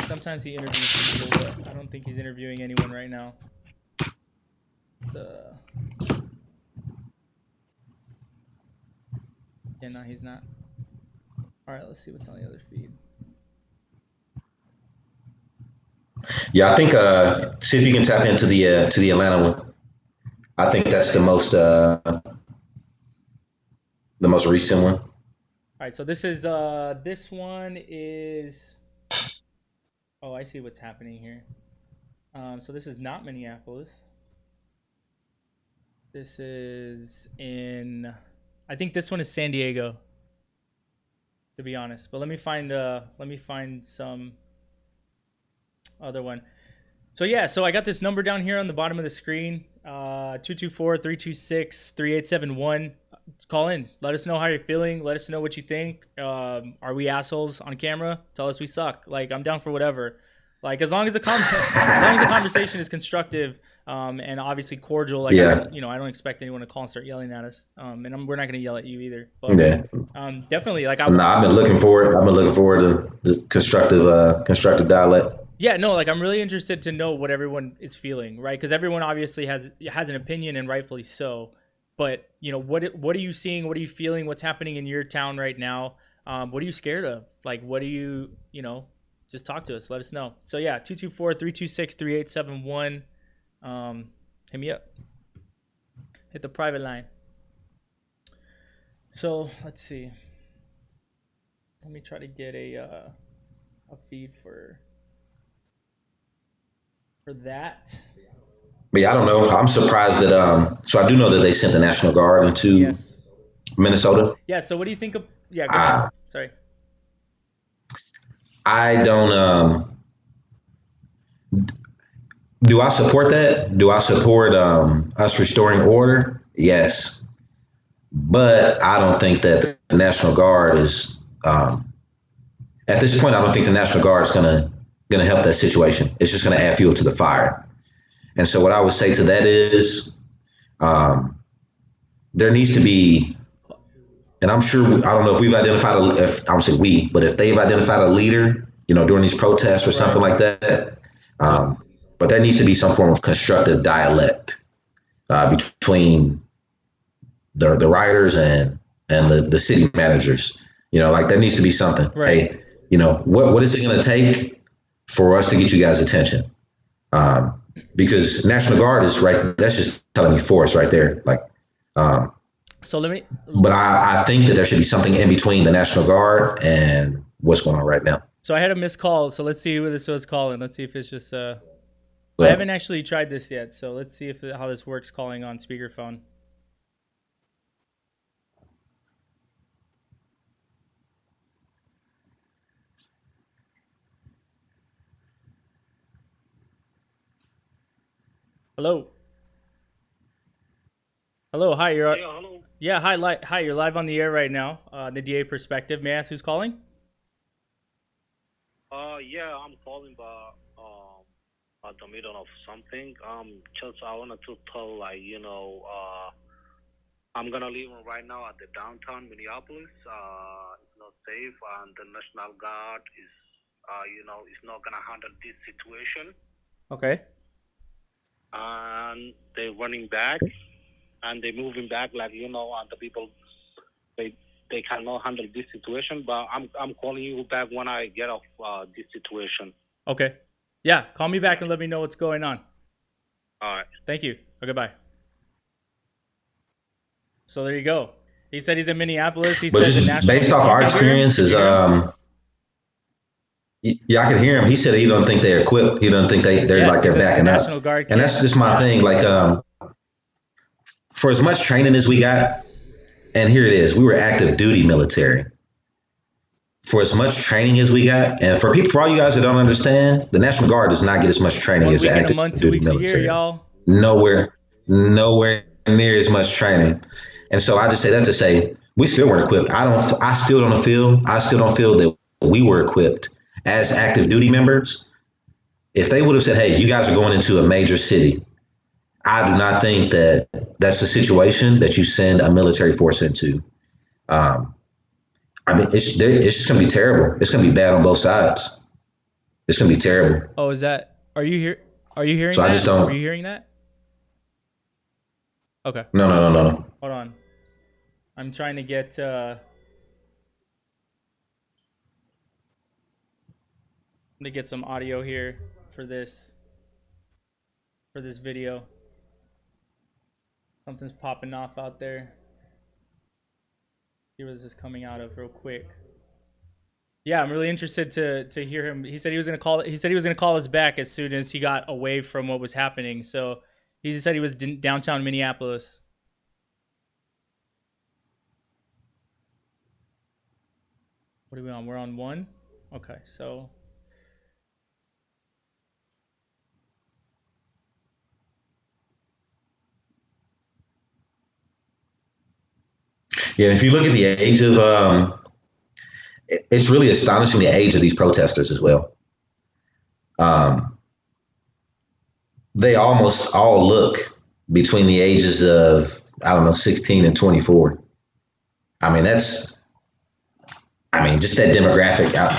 Sometimes he interviews people, but I don't think he's interviewing anyone right now. Yeah, no, he's not. All right, let's see what's on the other feed. Yeah, I think see if you can tap into the Atlanta one. I think that's the most recent one. All right, so this is this one is. Oh, I see what's happening here. So this is not Minneapolis. This is in. I think this one is San Diego. To be honest, but let me find some other one. So yeah, so I got this number down here on the bottom of the screen, 224-326-3871. Call in. Let us know how you're feeling. Let us know what you think. Are we assholes on camera? Tell us we suck. Like, I'm down for whatever. Like, as long as the conversation is constructive, and obviously cordial. Like, Yeah. I don't expect anyone to call and start yelling at us. And we're not going to yell at you either. But, Yeah. definitely. Like, I've been looking forward. to this constructive dialect. Yeah, no, like I'm really interested to know what everyone is feeling, right? Because everyone obviously has an opinion, and rightfully so. But what are you seeing? What are you feeling? What's happening in your town right now? What are you scared of? Like, what do you just talk to us. Let us know. So yeah, 224-326-3871. Hit me up. Hit the private line. So let's see. Let me try to get a feed for that. But yeah, I don't know. I'm surprised that so I do know that they sent the National Guard into Minnesota. Yeah, so what do you think of go ahead. Sorry. I don't do I support that? Do I support us restoring order? Yes. But I don't think that the National Guard is at this point I don't think the National Guard is gonna help that situation. It's just gonna add fuel to the fire. And so what I would say to that is there needs to be, and I'm sure, I don't know if we've identified, if I would say we, but if they've identified a leader, during these protests or something like that, but there needs to be some form of constructive dialect between the rioters and the city managers. Like there needs to be something. Right. Hey, what is it going to take for us to get you guys' attention? Because National Guard is right. That's just telling me force right there. Like, so let me. But I think that there should be something in between the National Guard and what's going on right now. So I had a missed call. So let's see who this was calling. Let's see if it's just. I haven't actually tried this yet. So let's see how this works calling on speakerphone. Hello. Hello. Hi. Hello. Yeah. Hi. Hi. You're live on the air right now. The DA perspective. May I ask who's calling? Yeah, I'm calling at the middle of something. Just I wanted to tell, I'm gonna leave right now at the downtown Minneapolis. It's not safe, and the National Guard is not gonna handle this situation. Okay. and they're running back, and they're moving back like, and the people, they cannot handle this situation. But I'm calling you back when I get off this situation. Okay. Yeah, call me back and let me know what's going on. All right. Thank you. Okay, bye. So there you go. He said he's in Minneapolis. He But said the just national. based off our experiences, yeah, I can hear him. He said he don't think they're equipped. He don't think they're like they're backing up. National Guard And that's just my thing. Like, for as much training as we got, and here it is, we were active duty military. For as much training as we got, and for all you guys that don't understand, the National Guard does not get as much training as the active duty military. Y'all. Nowhere near as much training. And so I just say that to say we still weren't equipped. I still don't feel that we were equipped as active duty members. If they would have said, "Hey, you guys are going into a major city," I do not think that that's a situation that you send a military force into. I mean, it's just going to be terrible. It's going to be bad on both sides. It's going to be terrible. Oh, is that? Are you here? Are you hearing so that? I just don't. Are you hearing that? Okay. No. Hold on. I'm trying to get. I'm gonna get some audio here for this video. Something's popping off out there. See where this is coming out of real quick. Yeah, I'm really interested to hear him. He said he was gonna call. He said he was gonna call us back as soon as he got away from what was happening. So he said he was downtown Minneapolis. What are we on? We're on 1. Okay, so. Yeah, if you look at the age of, it's really astonishing the age of these protesters as well. They almost all look between the ages of, 16 and 24. Just that demographic out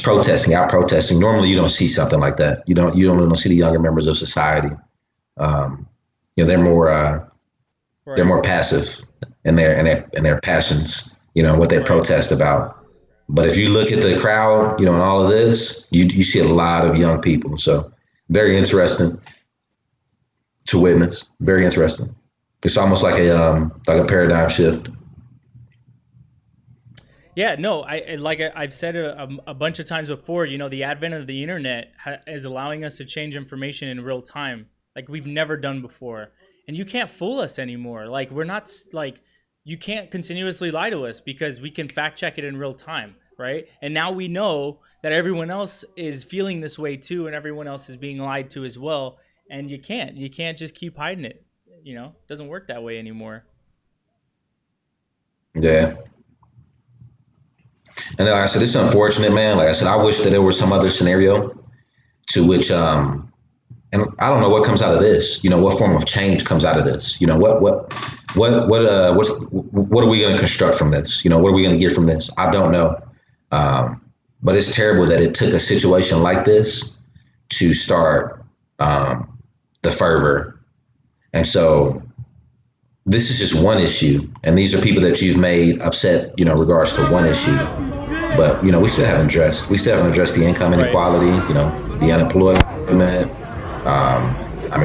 protesting. Normally you don't see something like that. You don't see the younger members of society. They're more passive in their passions, what they protest about. But if you look at the crowd, and all of this, you see a lot of young people. So very interesting to witness. Very interesting. It's almost like a paradigm shift. Yeah, no, I've said a bunch of times before, the advent of the internet is allowing us to change information in real time, like we've never done before. And you can't fool us anymore. Like, we're not, like, you can't continuously lie to us because we can fact check it in real time, right? And now we know that everyone else is feeling this way too, and everyone else is being lied to as well. And you can't just keep hiding it. It doesn't work that way anymore. Yeah. And like I said, it's unfortunate, man. Like I said, I wish that there was some other scenario to which, and I don't know what comes out of this. What form of change comes out of this? What are we going to construct from this? What are we going to get from this? I don't know. But it's terrible that it took a situation like this to start the fervor. And so this is just one issue, and these are people that you've made upset, regards to one issue. But we still haven't addressed the income inequality, the unemployment.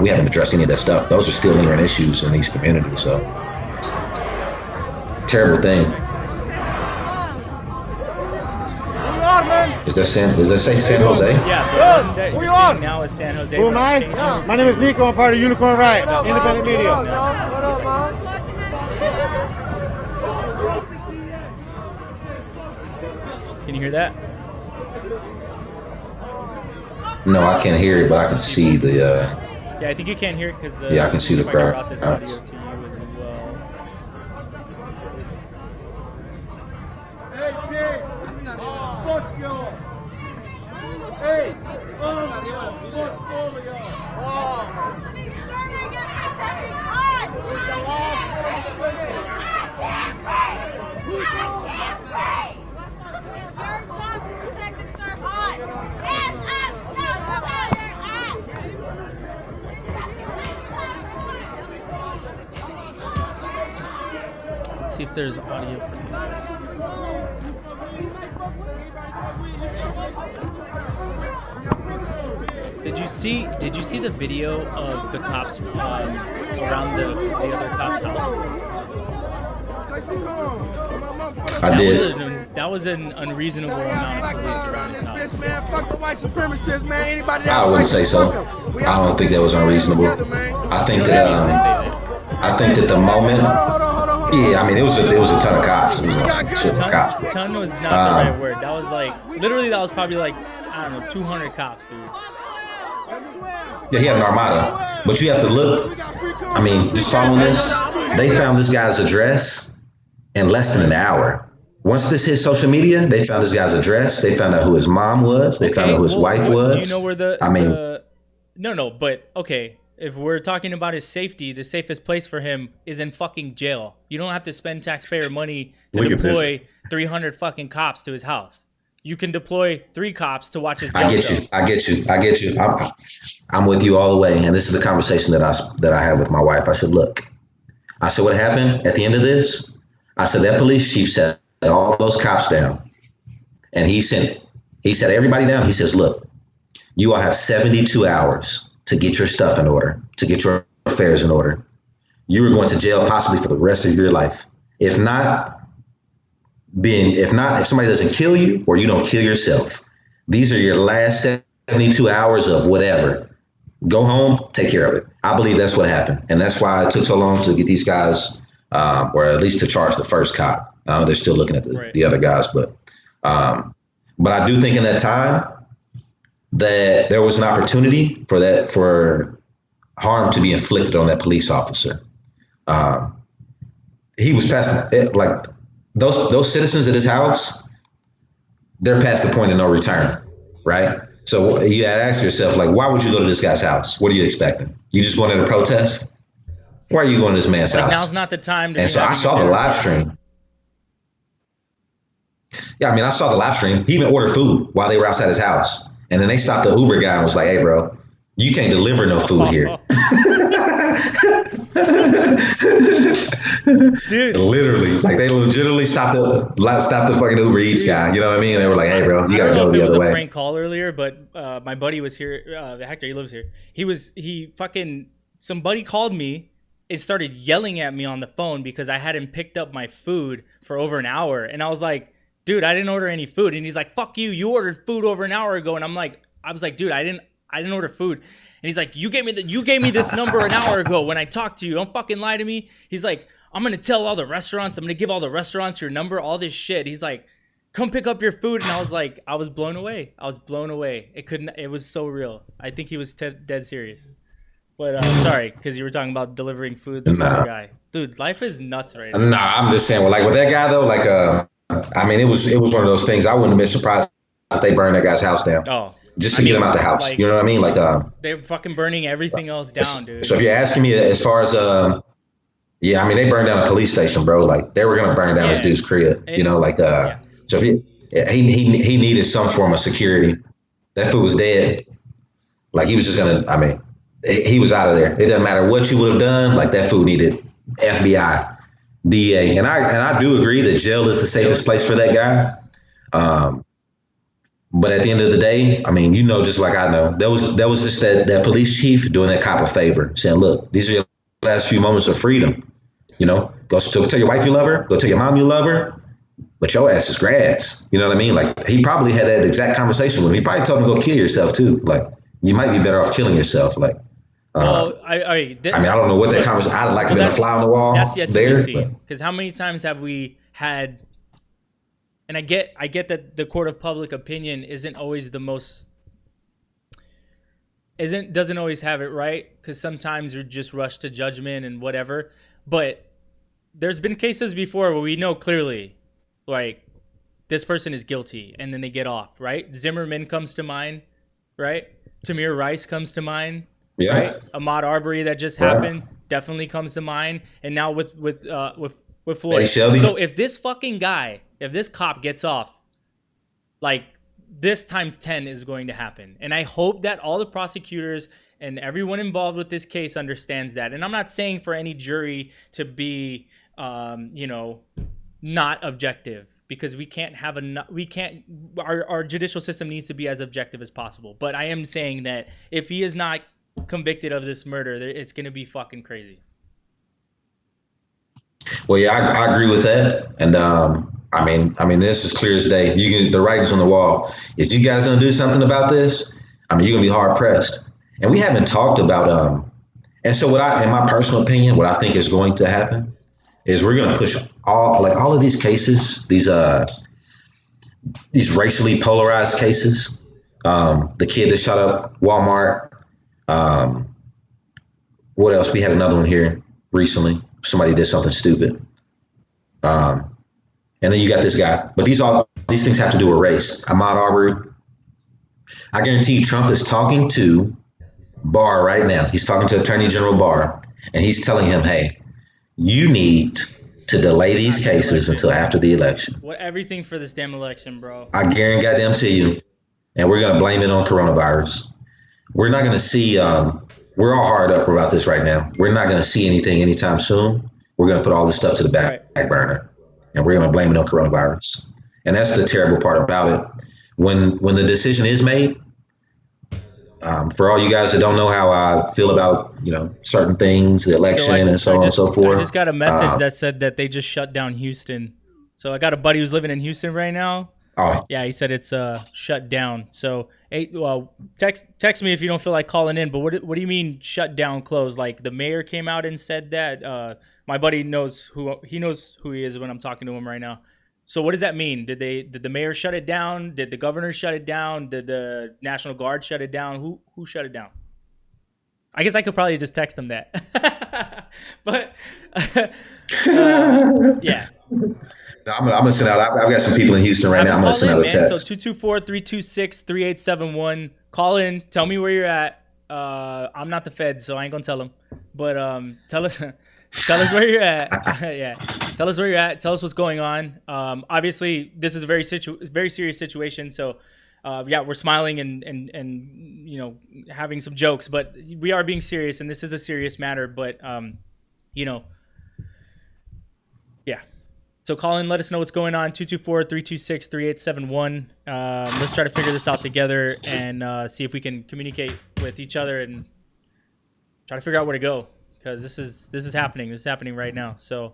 We haven't addressed any of that stuff. Those are still lingering issues in these communities. So terrible thing. Is that San Jose? Yeah, the one that you're seeing now is San Jose. Who am I? My name is Nico. I'm part of Unicorn Riot, independent media. What up, Mom? Can you hear that? No, I can't hear it, but I can see the. Yeah, I think you can't hear it because I can see the crowd. Brought this audio to you as well. Fuck you! Hey! Portfolio! if there's audio for that. Did you see the video of the cops around the other cop's house? I did. That was an unreasonable amount of police around his house. I wouldn't say so. I don't think that was unreasonable. I think that the moment. Yeah, I mean, it was a ton of cops. It was a shit ton of cops. Ton was not the right word. That was like literally. That was probably like, I don't know, 200 cops, dude. Yeah, he had an armada. But you have to look. I mean, just following this, they found this guy's address in less than an hour. Once this hit social media, they found this guy's address. They found out who his mom was. They found out who his wife was. Do you know where No, but okay. If we're talking about his safety, the safest place for him is in fucking jail. You don't have to spend taxpayer money to deploy 300 fucking cops to his house. You can deploy 3 cops to watch his jail cell. I get you. I'm with you all the way. And this is the conversation that I have with my wife. I said, look, what happened at the end of this? I said, that police chief set all those cops down. And he set everybody down. He says, look, you all have 72 hours to get your stuff in order, to get your affairs in order. You are going to jail possibly for the rest of your life. If somebody doesn't kill you or you don't kill yourself, these are your last 72 hours of whatever. Go home, take care of it. I believe that's what happened. And that's why it took so long to get these guys, or at least to charge the first cop. They're still looking at the other guys. But I do think in that time that there was an opportunity for harm to be inflicted on that police officer. He was past like those citizens at his house. They're past the point of no return, right? So you had to ask yourself, like, why would you go to this guy's house? What are you expecting? You just wanted to protest? Why are you going to this man's house? Now's not the time to. And so I saw the live stream. Yeah, I mean, I saw the live stream. He even ordered food while they were outside his house. And then they stopped the Uber guy and was like, hey, bro, you can't deliver no food here. Dude. Literally, like they legitimately stopped the fucking Uber Eats guy. You know what I mean? They were like, hey, bro, you got to go the other way. It was a prank call earlier, but my buddy was here. Hector, he lives here. Somebody called me and started yelling at me on the phone because I hadn't picked up my food for over an hour. And I was like, dude, I didn't order any food. And he's like, fuck you. You ordered food over an hour ago. And I was like, dude, I didn't order food. And he's like, you gave me this number an hour ago when I talked to you. Don't fucking lie to me. He's like, I'm going to tell all the restaurants. I'm going to give all the restaurants your number, all this shit. He's like, come pick up your food. And I was like, I was blown away. It was so real. I think he was dead serious. But sorry, because you were talking about delivering food. The other guy. Dude, life is nuts right now. Nah, I'm just saying, well, like with that guy though, like, I mean, it was one of those things. I wouldn't have been surprised if they burned that guy's house down. Oh, just to get him out the house. Like, you know what I mean? Like, they're fucking burning everything else down, dude. So if you're asking me as far as, yeah, I mean, they burned down a police station, bro. Like they were gonna burn down this dude's crib. You know, like, so if he needed some form of security. That fool was dead. Like he was just gonna. I mean, he was out of there. It doesn't matter what you would have done. Like that fool needed FBI, DA, and I do agree that jail is the safest place for that guy. But at the end of the day, I mean, you know, just like I know, that was just that police chief doing that cop a favor, saying, look, these are your last few moments of freedom. You know, go tell your wife you love her, go tell your mom you love her, but your ass is grass. You know what I mean? Like he probably had that exact conversation with him. He probably told him to go kill yourself too. Like you might be better off killing yourself. Like, I mean, I don't know what that conversation. I'd like to be a fly on the wall. That's yet to be seen. Because how many times have we had? And I get that the court of public opinion isn't always the most. Doesn't always have it right, because sometimes you're just rushed to judgment and whatever. But there's been cases before where we know clearly, like, this person is guilty, and then they get off, right? Zimmerman comes to mind, right? Tamir Rice comes to mind, right? Ahmaud Arbery that just happened definitely comes to mind, and now with Floyd. Hey, Shelby. So if this fucking guy, if this cop gets off, like, this times 10 is going to happen. And I hope that all the prosecutors and everyone involved with this case understands that. And I'm not saying for any jury to be you know, not objective, because we can't have our judicial system needs to be as objective as possible. But I am saying that if he is not convicted of this murder, it's going to be fucking crazy. Well, yeah, I agree with that. And I mean, this is clear as day. The writing's on the wall. If you guys don't do something about this, I mean, you're gonna be hard pressed. And we haven't talked about and so in my personal opinion, what I think is going to happen is we're gonna push all of these cases, these racially polarized cases. The kid that shot up Walmart. What else? We had another one here recently. Somebody did something stupid. And then you got this guy. But these things have to do with race. Ahmaud Arbery. I guarantee you Trump is talking to Barr right now. He's talking to Attorney General Barr, and he's telling him, hey, you need to delay these cases until after the election. Everything for this damn election, bro. I guarantee them to you. And we're going to blame it on coronavirus. We're not going to see, we're all hard up about this right now. We're not going to see anything anytime soon. We're going to put all this stuff to the back burner, and we're going to blame it on coronavirus. And that's the terrible part about it. When the decision is made, for all you guys that don't know how I feel about, you know, certain things, the election and so on and so forth. I just got a message that said that they just shut down Houston. So I got a buddy who's living in Houston right now. Oh. Yeah, he said it's shut down. So, text me if you don't feel like calling in. But what do you mean shut down, closed? Like the mayor came out and said that. My buddy knows who he is when I'm talking to him right now. So what does that mean? Did the mayor shut it down? Did the governor shut it down? Did the National Guard shut it down? Who shut it down? I guess I could probably just text him that. But yeah. No, I'm gonna send out. I've got some people in Houston right now. I'm gonna send out a text. So 224-326-3871. Call in. Tell me where you're at. I'm not the Fed, so I ain't gonna tell them. But tell us where you're at. Yeah, tell us where you're at. Tell us what's going on. Obviously, this is a very serious situation. So, yeah, we're smiling and you know, having some jokes, but we are being serious, and this is a serious matter. But you know, yeah. So call in, let us know what's going on. 224-326-3871. Let's try to figure this out together and see if we can communicate with each other and try to figure out where to go, because this is happening. This is happening right now. So.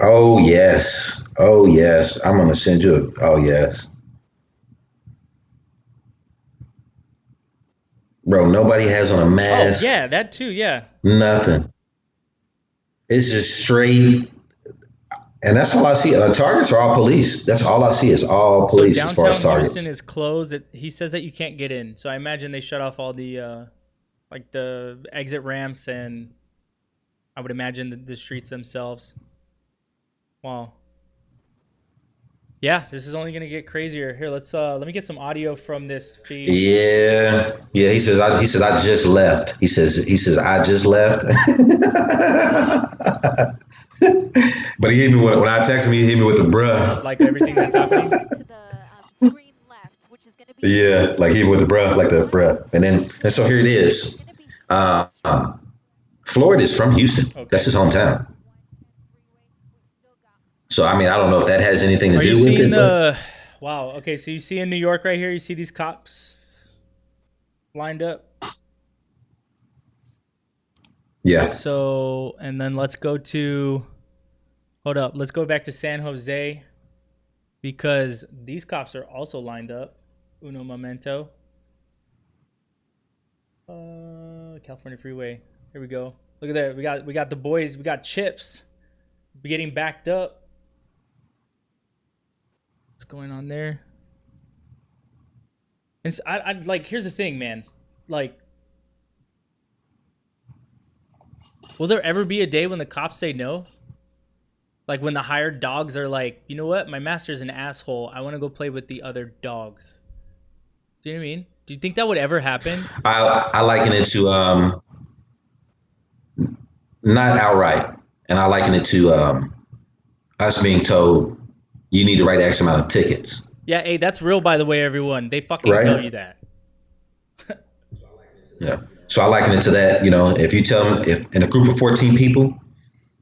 Oh yes. I'm gonna send you. Oh yes. Bro, nobody has on a mask. Oh yeah, that too. Yeah. Nothing. It's just straight. And that's all I see. The targets are all police. That's all I see is all police as far as targets. Houston is closed. He says that you can't get in. So I imagine they shut off all the like the exit ramps, and I would imagine the streets themselves. Wow. Yeah, this is only gonna get crazier. Here, let me get some audio from this feed. Yeah. He says I just left. He says I just left. But he hit me when I texted him. He hit me with the bruh. Like everything that's happening. Yeah, like he hit me with the bruh, like the bruh. And so here it is. Floyd is from Houston. Okay. That's his hometown. So I mean, I don't know if that has anything to do with it. Wow. Okay, so you see in New York right here, you see these cops lined up. Yeah. So, and then let's go back to San Jose, because these cops are also lined up. Uno momento. California Freeway. Here we go. Look at that. We got the boys. We got Chips getting backed up. What's going on there? And I like, here's the thing, man. Like, will there ever be a day when the cops say no? Like when the hired dogs are like, you know what? My master's an asshole. I want to go play with the other dogs. Do you know what I mean? Do you think that would ever happen? I liken it to not outright, and I liken it to us being told you need to write X amount of tickets. Yeah, hey, that's real, by the way, everyone. They fucking tell you that. Yeah. So I liken it to that. You know, if you tell them, if in a group of 14 people,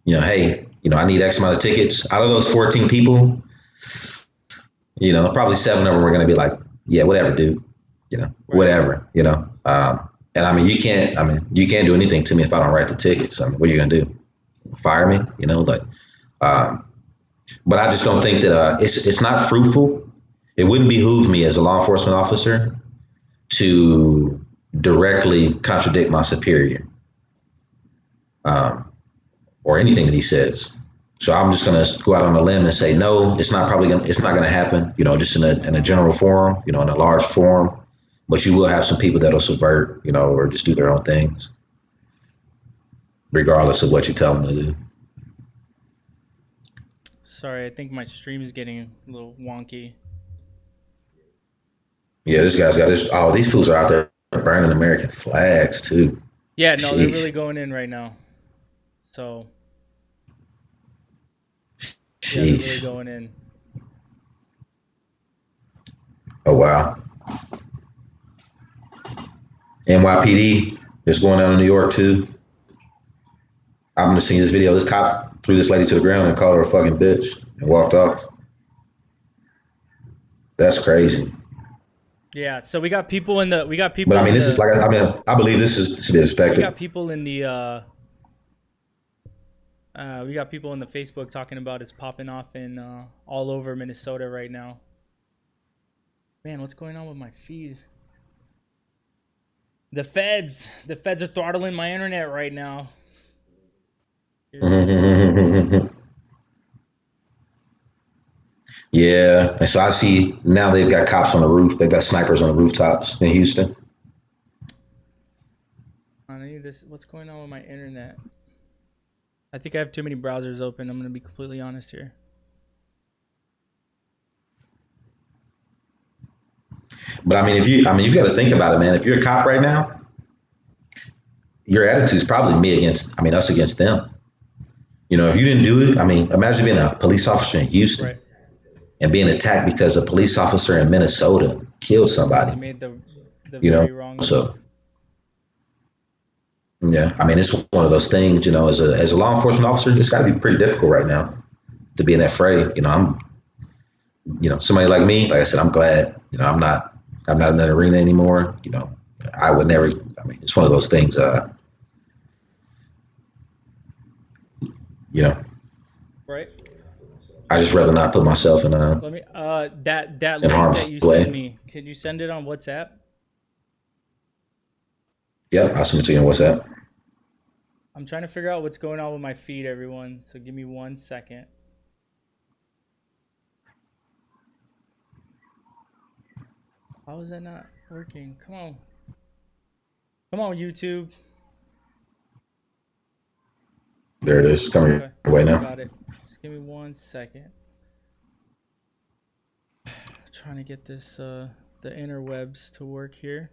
hey, I need X amount of tickets. Out of those 14 people, probably 7 of them were going to be like, yeah, whatever, dude, whatever, and you can't do anything to me if I don't write the tickets. I mean, what are you going to do? Fire me? Um, but I just don't think that it's not fruitful. It wouldn't behoove me as a law enforcement officer to directly contradict my superior, um, or anything that he says. So I'm just gonna go out on a limb and say no. It's not gonna happen. Just in a general forum. In a large forum. But you will have some people that'll subvert. Or just do their own things, regardless of what you tell them to do. Sorry, I think my stream is getting a little wonky. Yeah, this guy's got this. Oh, these fools are out there burning American flags too. Yeah, no, Sheesh. they're really going in right now. So. Sheesh. Yeah, they're really going in. Oh wow. NYPD is going down to New York too. I'm just seeing this video. This cop threw this lady to the ground and called her a fucking bitch and walked off. That's crazy. Yeah, so we got people in the But I mean, this is like I believe this is to be expected. We got people in the we got people in the Facebook talking about it's popping off in all over Minnesota right now. Man, what's going on with my feed? The feds are throttling my internet right now. Yeah, and so I see now they've got cops on the roof. They've got snipers on the rooftops in Houston. I need this. What's going on with my internet? I think I have too many browsers open. I'm gonna be completely honest here. But I mean, you've got to think about it, man. If you're a cop right now, your attitude is probably us against them. If you didn't do it, I mean, imagine being a police officer in Houston. Right. And being attacked because a police officer in Minnesota killed somebody. He made the very wrong move. So yeah, I mean, it's one of those things. As a law enforcement officer, it's got to be pretty difficult right now to be in that fray. I'm somebody like me. Like I said, I'm glad. I'm not in that arena anymore. I would never. I mean, it's one of those things. Right. I just rather not put myself in a. Let me that link that you way. sent me. Can you send it on WhatsApp? Yeah, I'll send it to you on WhatsApp. I'm trying to figure out what's going on with my feed, everyone. So give me 1 second. How is that not working? Come on. Come on, YouTube. There it is. Coming your way now. Got it. Just give me 1 second. Trying to get this the interwebs to work here.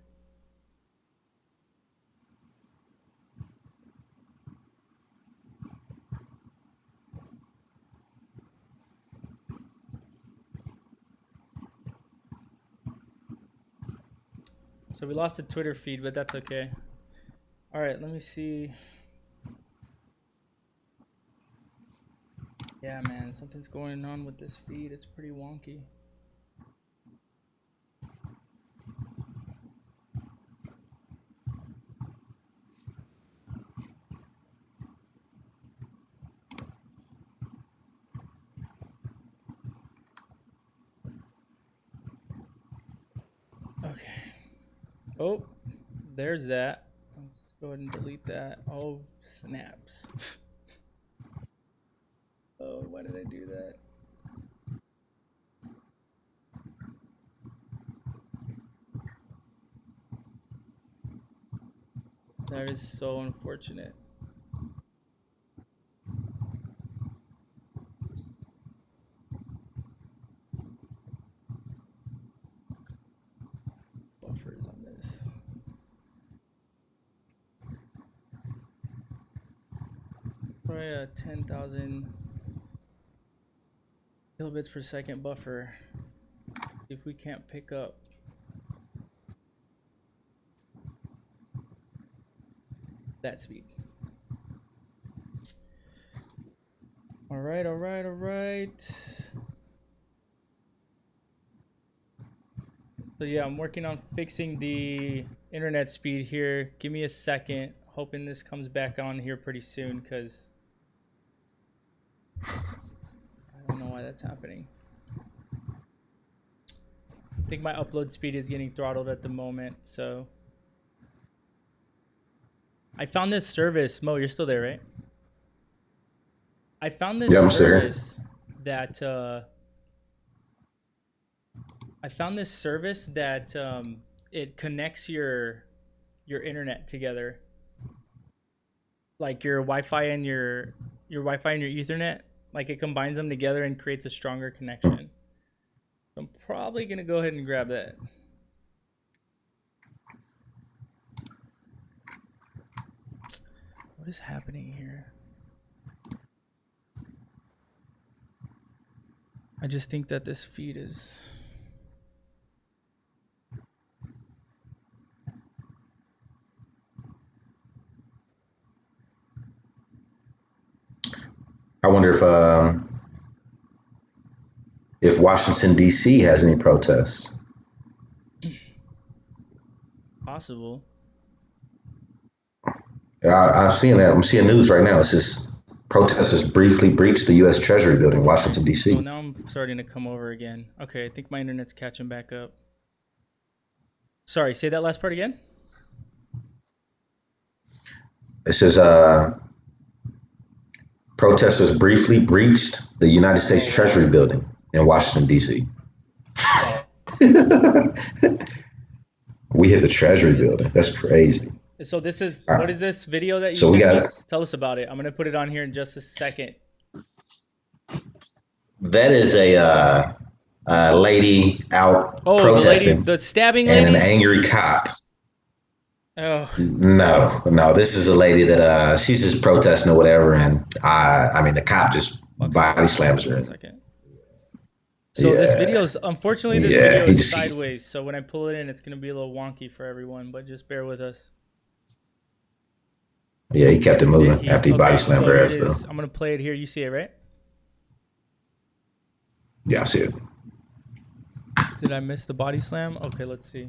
So we lost the Twitter feed, but that's okay. All right, let me see. Yeah, man, something's going on with this feed. It's pretty wonky. Okay. Oh, there's that. Let's go ahead and delete that. Oh, snaps. Oh, why did I do that? That is so unfortunate. Buffers on this. Probably a 10,000 kilobits per second buffer. If we can't pick up that speed. right, all right, all right. So yeah, I'm working on fixing the internet speed here. Give me a second. Hoping this comes back on here pretty soon because I don't know why that's happening. I think my upload speed is getting throttled at the moment, so. I found this service. Mo, you're still there, right? I found this service that it connects your internet together, like your Wi-Fi and your Wi-Fi and your Ethernet. Like it combines them together and creates a stronger connection. So I'm probably gonna go ahead and grab that. What is happening here? I just think that this feed is. I wonder if Washington D.C. has any protests. Possible. I've seen that. I'm seeing news right now. It says protesters briefly breached the U.S. Treasury building, Washington D.C. So now I'm starting to come over again. Okay, I think my internet's catching back up. Sorry, say that last part again. It says protesters briefly breached the United States Treasury building in Washington, D.C. We hit the Treasury building. That's crazy. So this is, what is this video that you So we sent me? got, Tell us about it. I'm going to put it on here in just a second. that is a lady out protesting. The stabbing and lady? an angry cop. Oh. No, this is a lady that she's just protesting or whatever, and I mean the cop just body slams her. So this video's, unfortunately this video is sideways, so when I pull it in it's going to be a little wonky for everyone, but just bear with us. Yeah, he kept it moving after he body slammed her ass though. I'm going to play it here. You see it, right? Yeah, I see it. Did I miss the body slam? Okay, let's see.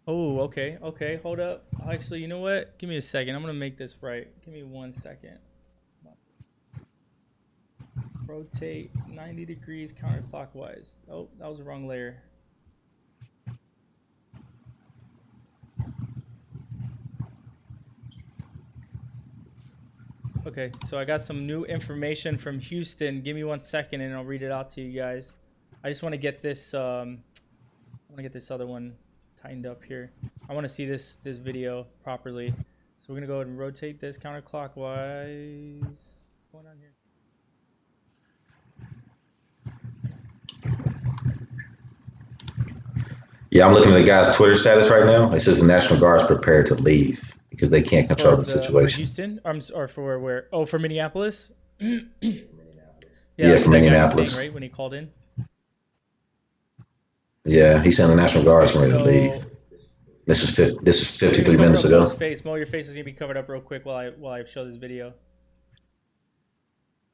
Oh, okay, hold up. Actually, you know what? Give me a second. I'm going to make this right. Give me 1 second. Rotate 90 degrees counterclockwise. Oh, that was the wrong layer. Okay, so I got some new information from Houston. Give me 1 second and I'll read it out to you guys. I just want to get this other one tightened up here. I want to see this video properly. So we're going to go ahead and rotate this counterclockwise. What's going on here? Yeah, I'm looking at the guy's Twitter status right now. It says the National Guard is prepared to leave because they can't control the situation. For Houston? Or for where? Oh, for Minneapolis? Yeah, for Minneapolis. Saying, right, when he called in? Yeah, he's saying the National Guard is ready to leave. This is 53 minutes ago. Mo, your face is going to be covered up real quick while I show this video.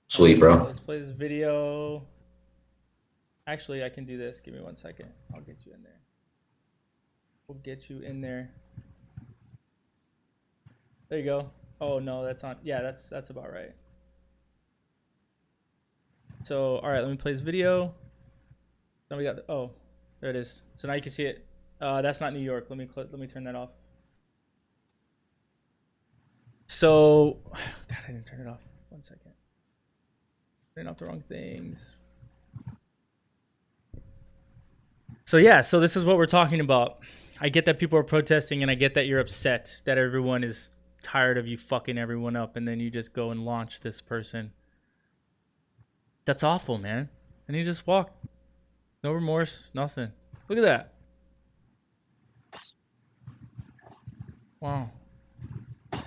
Sweet, bro. So let's play this video. Actually, I can do this. Give me 1 second. I'll get you in there. We'll get you in there. There you go. Oh no, that's not. Yeah, that's about right. So, all right, let me play this video. Then we got the, oh, there it is. So now you can see it. That's not New York. Let me turn that off. So, God, I didn't turn it off. 1 second. Turning off the wrong things. So yeah, so this is what we're talking about. I get that people are protesting and I get that you're upset that everyone is tired of you fucking everyone up and then you just go and launch this person. That's awful, man. And he just walked. No remorse, nothing. Look at that. Wow. All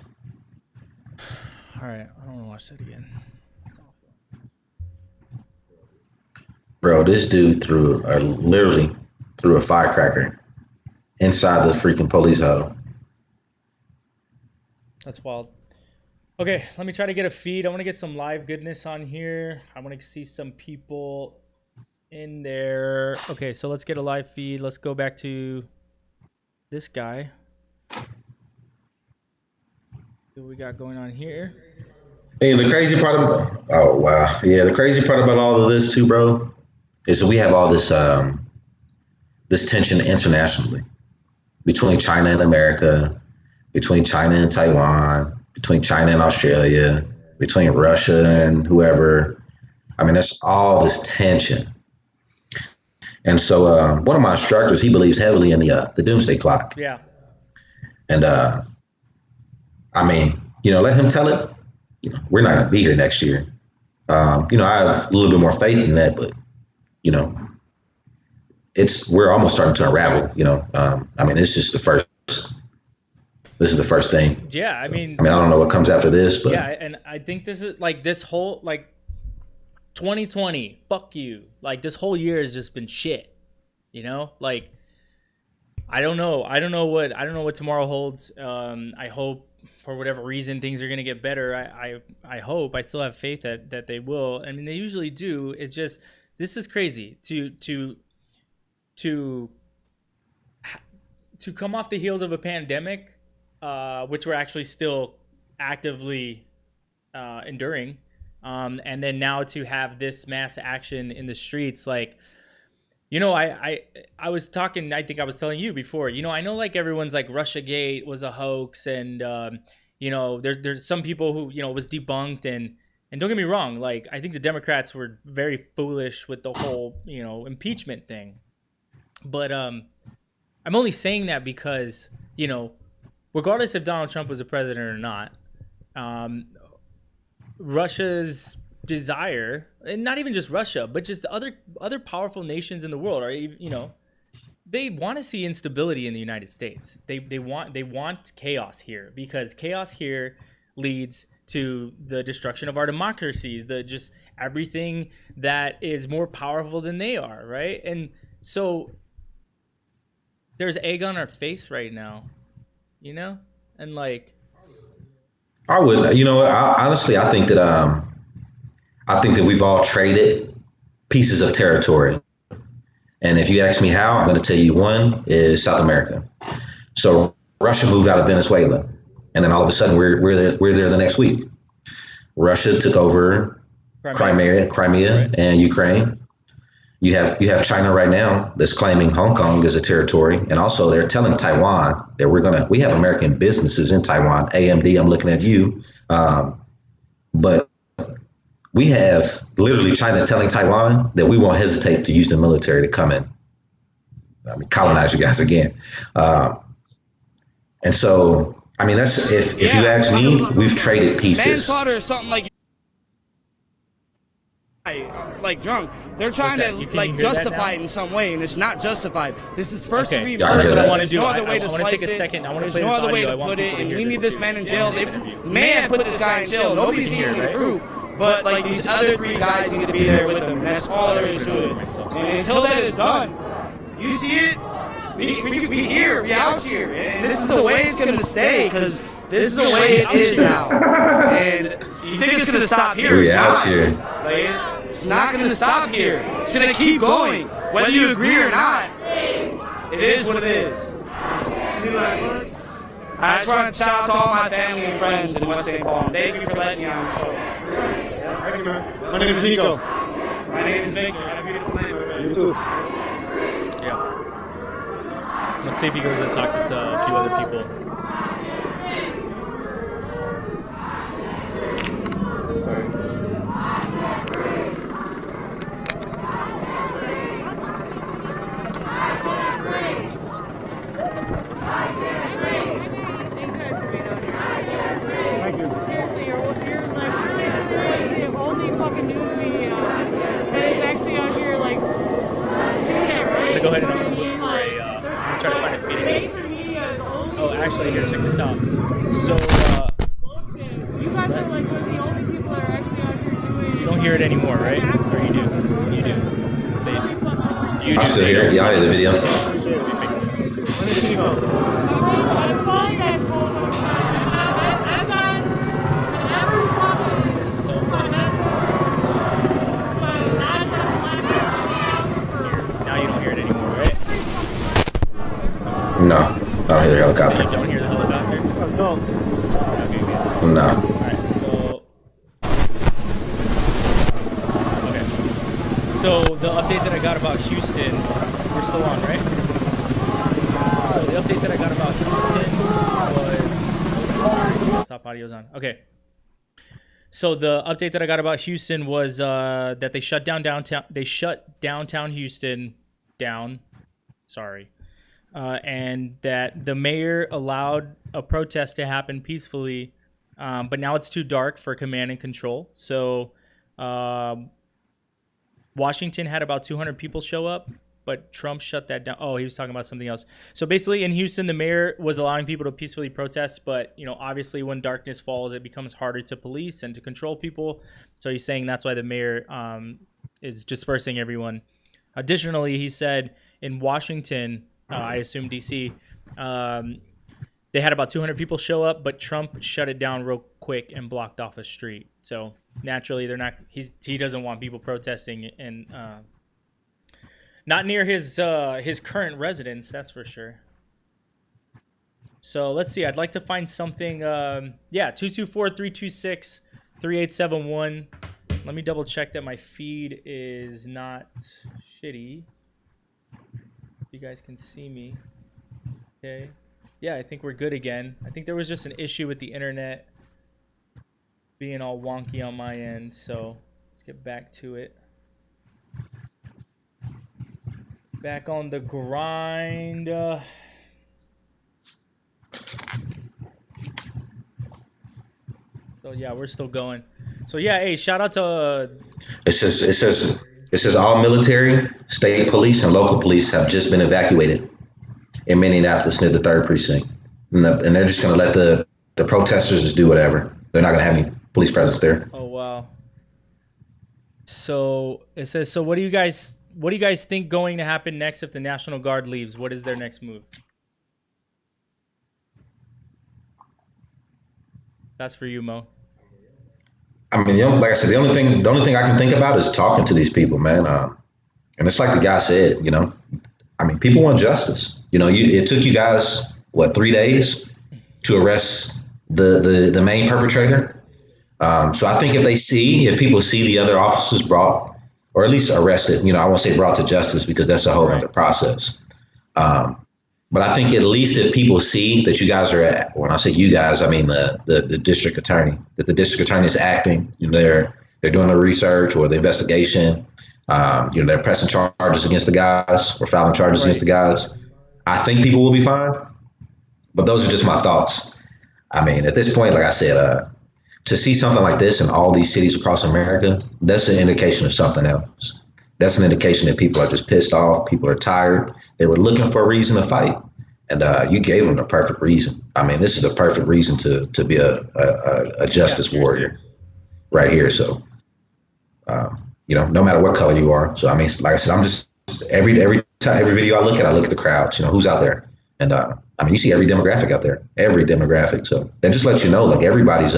right, I don't want to watch that again. That's awful. Bro, this dude literally threw a firecracker inside the freaking police huddle. That's wild. Okay, let me try to get a feed. I want to get some live goodness on here. I want to see some people in there. Okay, so let's get a live feed. Let's go back to this guy. What we got going on here? Hey, the crazy part about the crazy part about all of this too, bro, is that we have all this this tension internationally between China and America, between China and Taiwan, between China and Australia, between Russia and whoever. I mean, there's all this tension. And so one of my instructors, he believes heavily in the doomsday clock. Yeah. And I mean, let him tell it. We're not going to be here next year. I have a little bit more faith in that, but we're almost starting to unravel. I mean, this is the first. This is the first thing. Yeah, I mean, I don't know what comes after this, but yeah, and I think this is like this whole 2020. Fuck you. Like this whole year has just been shit. Like I don't know what tomorrow holds. I hope for whatever reason things are gonna get better. I hope. I still have faith that they will. I mean, they usually do. It's just this is crazy to come off the heels of a pandemic, which we're actually still actively enduring, and then now to have this mass action in the streets, like, I was talking, I think I was telling you before, I know like everyone's like Russiagate was a hoax, and there's some people who it was debunked, and don't get me wrong, like I think the Democrats were very foolish with the whole impeachment thing, but I'm only saying that because regardless if Donald Trump was a president or not, Russia's desire, and not even just Russia, but just the other powerful nations in the world are, they want to see instability in the United States. They want chaos here, because chaos here leads to the destruction of our democracy, just everything that is more powerful than they are, right? And so there's egg on our face right now. And like, I would, honestly, I think that we've all traded pieces of territory. And if you ask me how, I'm going to tell you one is South America. So Russia moved out of Venezuela, and then all of a sudden we're there the next week. Russia took over Crimea right, and Ukraine. You have China right now that's claiming Hong Kong as a territory, and also they're telling Taiwan that we have American businesses in Taiwan. AMD, I'm looking at you, but we have literally China telling Taiwan that we won't hesitate to use the military to come in, colonize you guys again. And so, I mean, that's if you ask me, we've traded pieces. Manslaughter is something like drunk. They're trying to justify it in some way, and it's not justified. This is first degree murder. That's what I want to do. No other way to I want to take a second. I want to play no this other way audio. to put it, and we need this man in jail. They may have put this guy in jail. Nobody's seen any proof. But like these other three guys need to be there with them, and that's all there is to it. And until that is done, you see it, we here, we out here, and this is the way it's gonna stay, because this is the way it is now. And you think it's gonna stop here? We out here. Like, it's not gonna stop here. It's gonna keep going, whether you agree or not. It is what it is. I just want to shout out to all my family and friends in West St. Paul. Thank you for letting me on the show. Thank you, man. My name is Nico. My name is Victor. Have a beautiful night, my friend. You too. Yeah. Let's see if he goes and talk to a few other people. Sorry. Thank you. Seriously, you're like really the only fucking news media that is actually out here like doing it right. I'm gonna go ahead and I'm gonna look for a. I'm gonna try to find a feeding host. Mainstream media is only. Oh, actually, here, check this out. So Bullshit. You guys are like one of the only people that are actually out here doing. you don't hear it anymore, right? Or you do? You do. You I do. still hear it. Y'all hear the video. Let me fix this. My name is Nico. I'm calling that bullshit. I'm on. No, I don't hear the So helicopter. you don't hear the helicopter? Let's go. Okay, good. No. Alright, okay. So the update that I got about Houston, we're still on, right? So the update that I got about Houston was stop audio's on. Okay. So the update that I got about Houston was that they shut down downtown. They shut downtown Houston down. Sorry. And that the mayor allowed a protest to happen peacefully, but now it's too dark for command and control. So Washington had about 200 people show up, but Trump shut that down. Oh, he was talking about something else. So basically in Houston, the mayor was allowing people to peacefully protest, but obviously when darkness falls, it becomes harder to police and to control people. So he's saying that's why the mayor is dispersing everyone. Additionally, he said in Washington, I assume DC, they had about 200 people show up, but Trump shut it down real quick and blocked off a street. So naturally, they're not. He doesn't want people protesting and not near his current residence. That's for sure. So let's see. I'd like to find something. 224-326-3871. Let me double check that my feed is not shitty. You guys can see me. Okay. Yeah, I think we're good again. I think there was just an issue with the internet being all wonky on my end, so let's get back to it. Back on the grind. So yeah, we're still going. So yeah, hey, shout out to It says all military, state police, and local police have just been evacuated in Minneapolis near the 3rd precinct, and they're just going to let the protesters just do whatever. They're not going to have any police presence there. Oh wow. So it says, so what do you guys think going to happen next if the National Guard leaves? What is their next move? That's for you, Mo. I mean, like I said, the only thing I can think about is talking to these people, man. And it's like the guy said, I mean, people want justice. It took you guys, 3 days to arrest the main perpetrator. So I think if people see the other officers brought, or at least arrested, I won't say brought to justice because that's a whole other process. But I think at least if people see that you guys are when I say you guys, I mean the district attorney, that the district attorney is acting, they're doing the research or the investigation, they're pressing charges against the guys or filing charges against the guys. I think people will be fine. But those are just my thoughts. I mean, at this point, like I said, to see something like this in all these cities across America, that's an indication of something else. That's an indication that people are just pissed off. People are tired. They were looking for a reason to fight. And you gave them the perfect reason. I mean, this is the perfect reason to be a justice warrior right here. So, no matter what color you are. So, I mean, like I said, I'm just every video I look at the crowds, who's out there. And I mean, you see every demographic out there, every demographic. So that just lets you know, like everybody's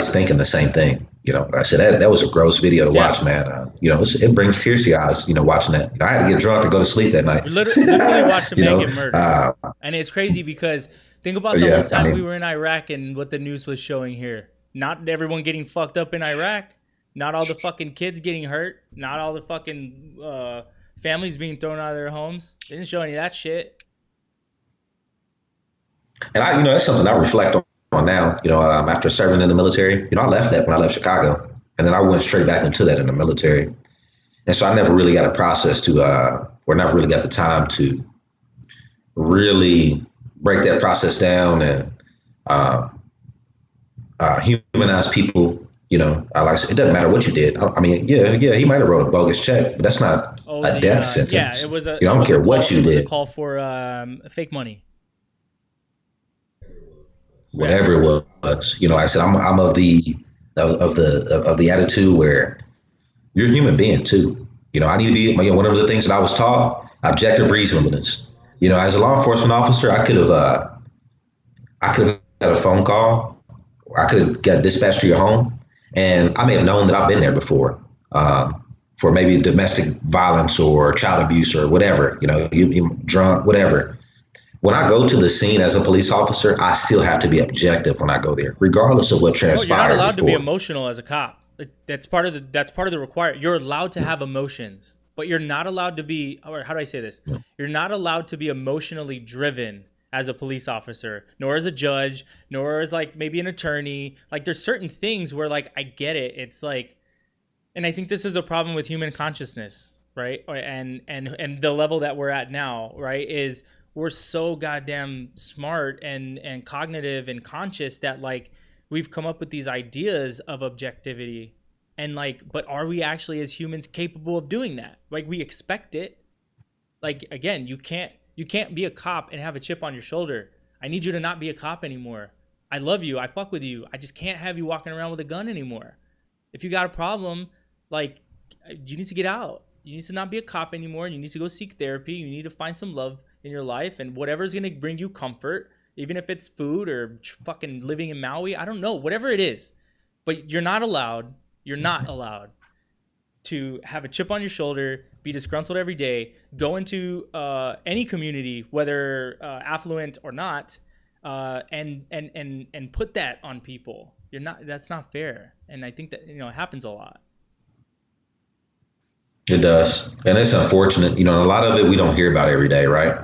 thinking the same thing. Like I said, that was a gross video to watch, man. It brings tears to your eyes, watching that. I had to get drunk to go to sleep that night. We literally watched a man get murdered. And it's crazy because think about the whole time we were in Iraq and what the news was showing here. Not everyone getting fucked up in Iraq. Not all the fucking kids getting hurt. Not all the fucking families being thrown out of their homes. They didn't show any of that shit. And that's something I reflect on now, after serving in the military. I left that when I left Chicago, and then I went straight back into that in the military. And so I never really got a process or never really got the time to really break that process down and humanize people. Like I said, it doesn't matter what you did. I mean, yeah, he might have wrote a bogus check, but that's not a death sentence. Yeah, it was I don't care what you did. It was a call for fake money. Whatever it was, like I said, I'm of the attitude where you're a human being too. I need to be, one of the things that I was taught, objective reasonableness. As a law enforcement officer, I could have had a phone call, or I could have got dispatched to your home, and I may have known that I've been there before. for maybe domestic violence or child abuse or whatever, you drunk, whatever. When I go to the scene as a police officer, I still have to be objective when I go there, regardless of what transpired. You're not allowed to be before. emotional as a cop. That's part of the requirement. You're allowed to have emotions, but you're not allowed to be, or how do I say this? You're not allowed to be emotionally driven as a police officer, nor as a judge, nor as like maybe an attorney. Like there's certain things where like I get it. It's like, and I think this is a problem with human consciousness, right? And the level that we're at now, right, is we're so goddamn smart and cognitive and conscious that like we've come up with these ideas of objectivity, and like, but are we actually as humans capable of doing that? Like we expect it. Like again, you can't be a cop and have a chip on your shoulder. I need you to not be a cop anymore. I love you. I fuck with you. I just can't have you walking around with a gun anymore. If you got a problem, like you need to get out. You need to not be a cop anymore. You need to go seek therapy. You need to find some love in your life, and whatever's going to bring you comfort, even if it's food or fucking living in Maui, I don't know, whatever it is. But you're not allowed to have a chip on your shoulder, be disgruntled every day, go into any community, whether affluent or not, and put that on people. That's not fair. And I think that, it happens a lot. It does. And it's unfortunate. A lot of it we don't hear about every day, right?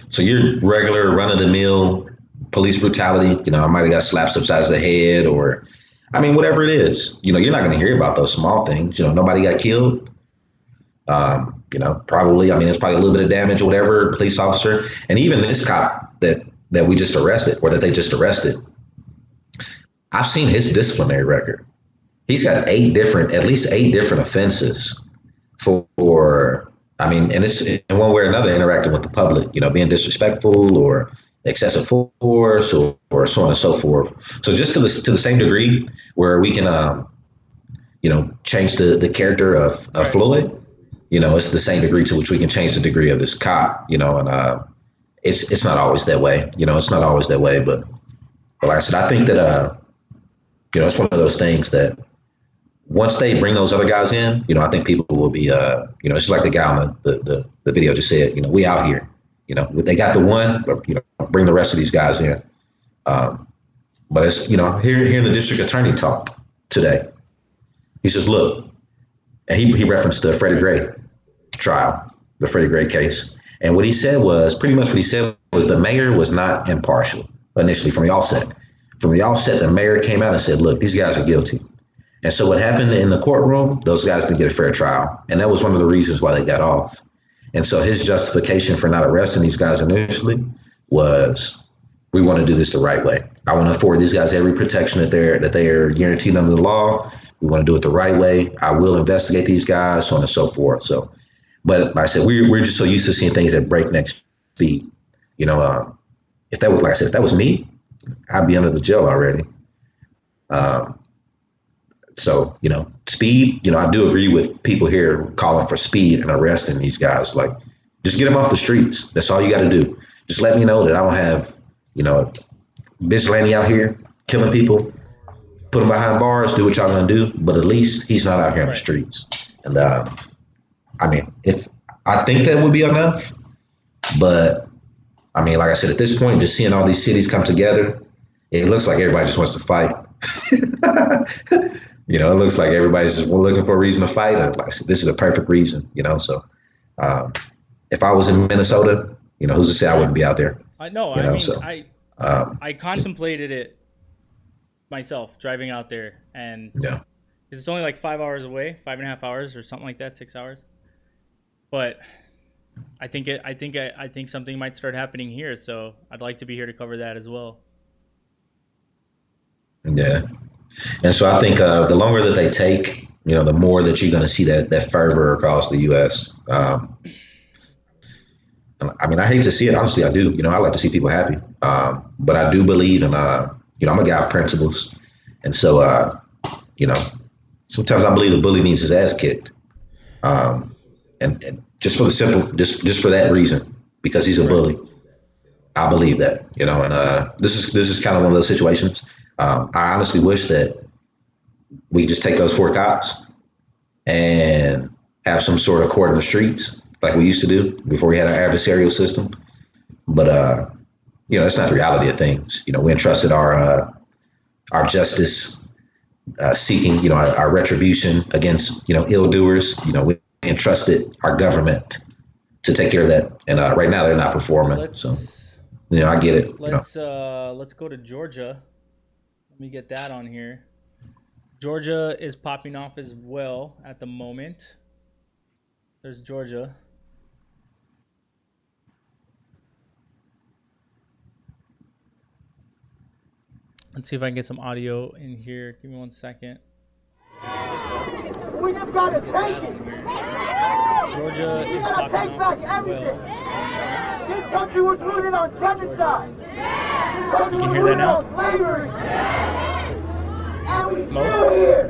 So your regular run-of-the-mill police brutality, I might have got slapped upside the head or, whatever it is. You're not going to hear about those small things. Nobody got killed. Probably, there's probably a little bit of damage or whatever, police officer. And even this cop that we just arrested, or that they just arrested, I've seen his disciplinary record. He's got at least eight different offenses for and it's in one way or another interacting with the public, being disrespectful or excessive force or so on and so forth. So just to the same degree where we can, change the character of Floyd, it's the same degree to which we can change the degree of this cop, and it's not always that way, it's not always that way. But like I said, I think that, it's one of those things that once they bring those other guys in, I think people will be, it's just like the guy on the video just said, we out here, they got the one, but, bring the rest of these guys in. But it's, hearing the district attorney talk today, he says, look, and he referenced the Freddie Gray trial, the Freddie Gray case. And what he said was, the mayor was not impartial initially from the offset. From the offset, the mayor came out and said, look, these guys are guilty. And so what happened in the courtroom, those guys didn't get a fair trial. And that was one of the reasons why they got off. And so his justification for not arresting these guys initially was, we want to do this the right way. I want to afford these guys every protection that they're guaranteed under the law. We want to do it the right way. I will investigate these guys, so on and so forth. So, but like I said, we're just so used to seeing things at breakneck speed. If that was, like I said, if that was me, I'd be under the jail already. So, speed, I do agree with people here calling for speed and arresting these guys. Like, just get them off the streets. That's all you got to do. Just let me know that I don't have, vigilante out here killing people, put them behind bars, do what y'all gonna do. But at least he's not out here on the streets. And if I think that would be enough, but like I said, at this point, just seeing all these cities come together, it looks like everybody just wants to fight. It looks like everybody's just looking for a reason to fight. And like I said, this is a perfect reason, So if I was in Minnesota, who's to say I wouldn't be out there? I know. I contemplated it myself driving out there, and it's only like 5 hours away, 5.5 hours or something like that, 6 hours. But I think something might start happening here, so I'd like to be here to cover that as well. Yeah. And so I think the longer that they take, the more that you're going to see that fervor across the U.S. I hate to see it. Honestly, I do. I like to see people happy. But I do believe in, I'm a guy of principles. And so, sometimes I believe the bully needs his ass kicked. And just for the simple, just for that reason, because he's a bully. I believe that, and this is kind of one of those situations. I honestly wish that we could just take those 4 cops and have some sort of court in the streets like we used to do before we had our adversarial system. But that's not the reality of things. We entrusted our justice seeking, our retribution against, ill-doers. We entrusted our government to take care of that. And right now they're not performing. So, I get it. Let's go to Georgia. Let me get that on here. Georgia is popping off as well at the moment. There's Georgia. Let's see if I can get some audio in here. Give me 1 second. We just gotta take it. Georgia is gotta popping take off back as everything. well. This country was rooted on genocide. This country You can was hear that rooted now? on slavery. And we Mo? still here.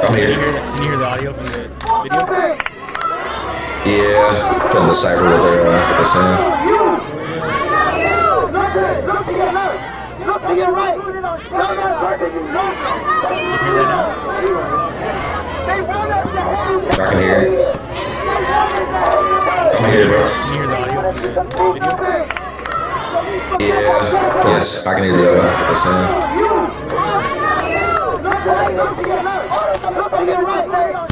I'm here. Can you hear the audio from the video? Yeah, trying to decipher what they're saying. Look to your left. Look to your right. Tell that person you love them. You hear that now? They want us to hate. I can hear it. I'm here, bro. Can you hear the audio from the video? Yeah, yes, I can hear what they're saying. Look to your left. Look to your right.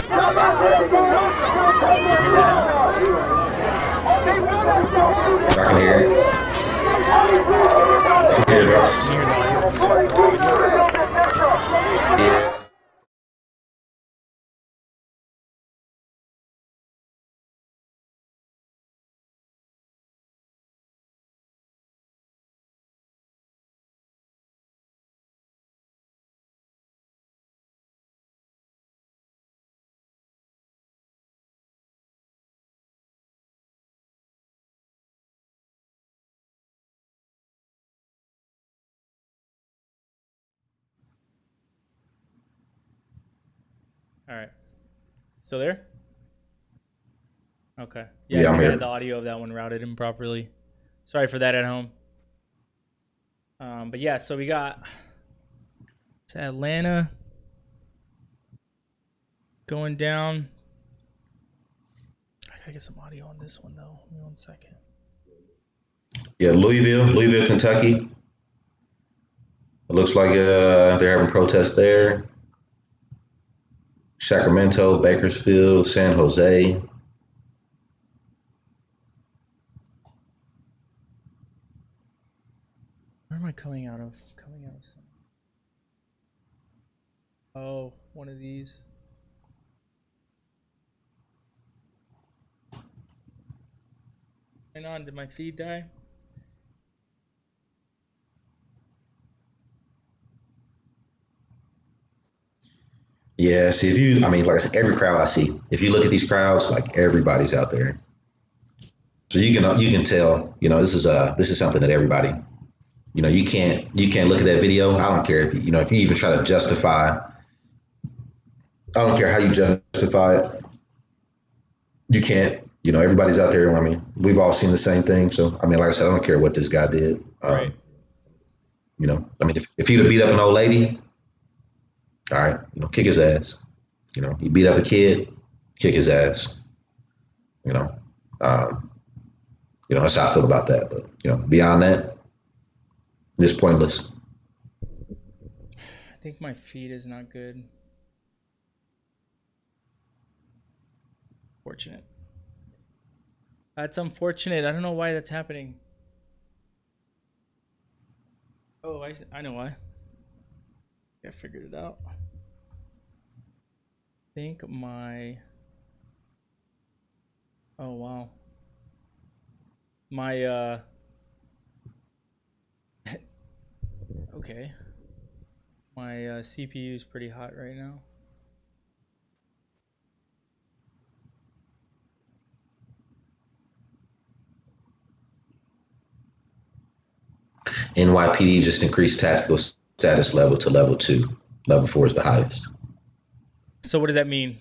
Tell that person you love them. They want us to hate. I can hear it. I'm here, bro. Can you hear the audio from the video? Yeah. All right. Still there? Okay. Yeah, I I'm think I here. had the audio of that one routed improperly. Sorry for that at home. But yeah, so we got Atlanta going down. I gotta get some audio on this one though. Give me 1 second. Yeah, Louisville, Kentucky. It looks like they're having protests there. Sacramento, Bakersfield, San Jose. Where am I coming out of? Coming out of some. Oh, one of these. Hang on, did my feed die? Yeah, see, like I said, every crowd I see, if you look at these crowds, like everybody's out there. So you can tell, this is something that everybody, you can't look at that video. I don't care if if you even try to justify. I don't care how you justify it. You can't. Everybody's out there. I mean, we've all seen the same thing. So like I said, I don't care what this guy did. Right. If he'd have beat up an old lady, all right, kick his ass. He beat up a kid, kick his ass. That's how I feel about that. But beyond that, it's pointless. I think my feed is not good. Fortunate. That's unfortunate. I don't know why that's happening. Oh, I know why. I figured it out. I think my... Oh, wow. My, okay. My CPU is pretty hot right now. NYPD just increased tactical status level to level 2. Level 4 is the highest. So what does that mean?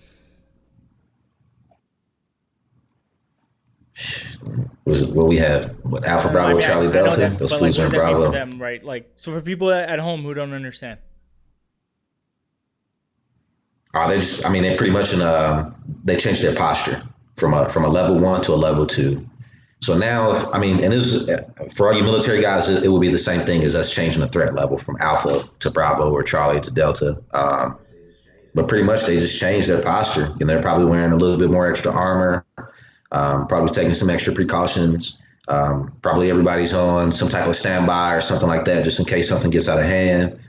What we have? What, Alpha Bravo, Charlie Delta? Those fools are in Bravo. For them, right? So for people at home who don't understand. They just, I mean, they pretty much they changed their posture from a level 1 to a level 2. So now, I mean, and this for all you military guys, it will be the same thing as us changing the threat level from Alpha to Bravo or Charlie to Delta. But pretty much they just changed their posture, and they're probably wearing a little bit more extra armor, probably taking some extra precautions. Probably everybody's on some type of standby or something like that, just in case something gets out of hand.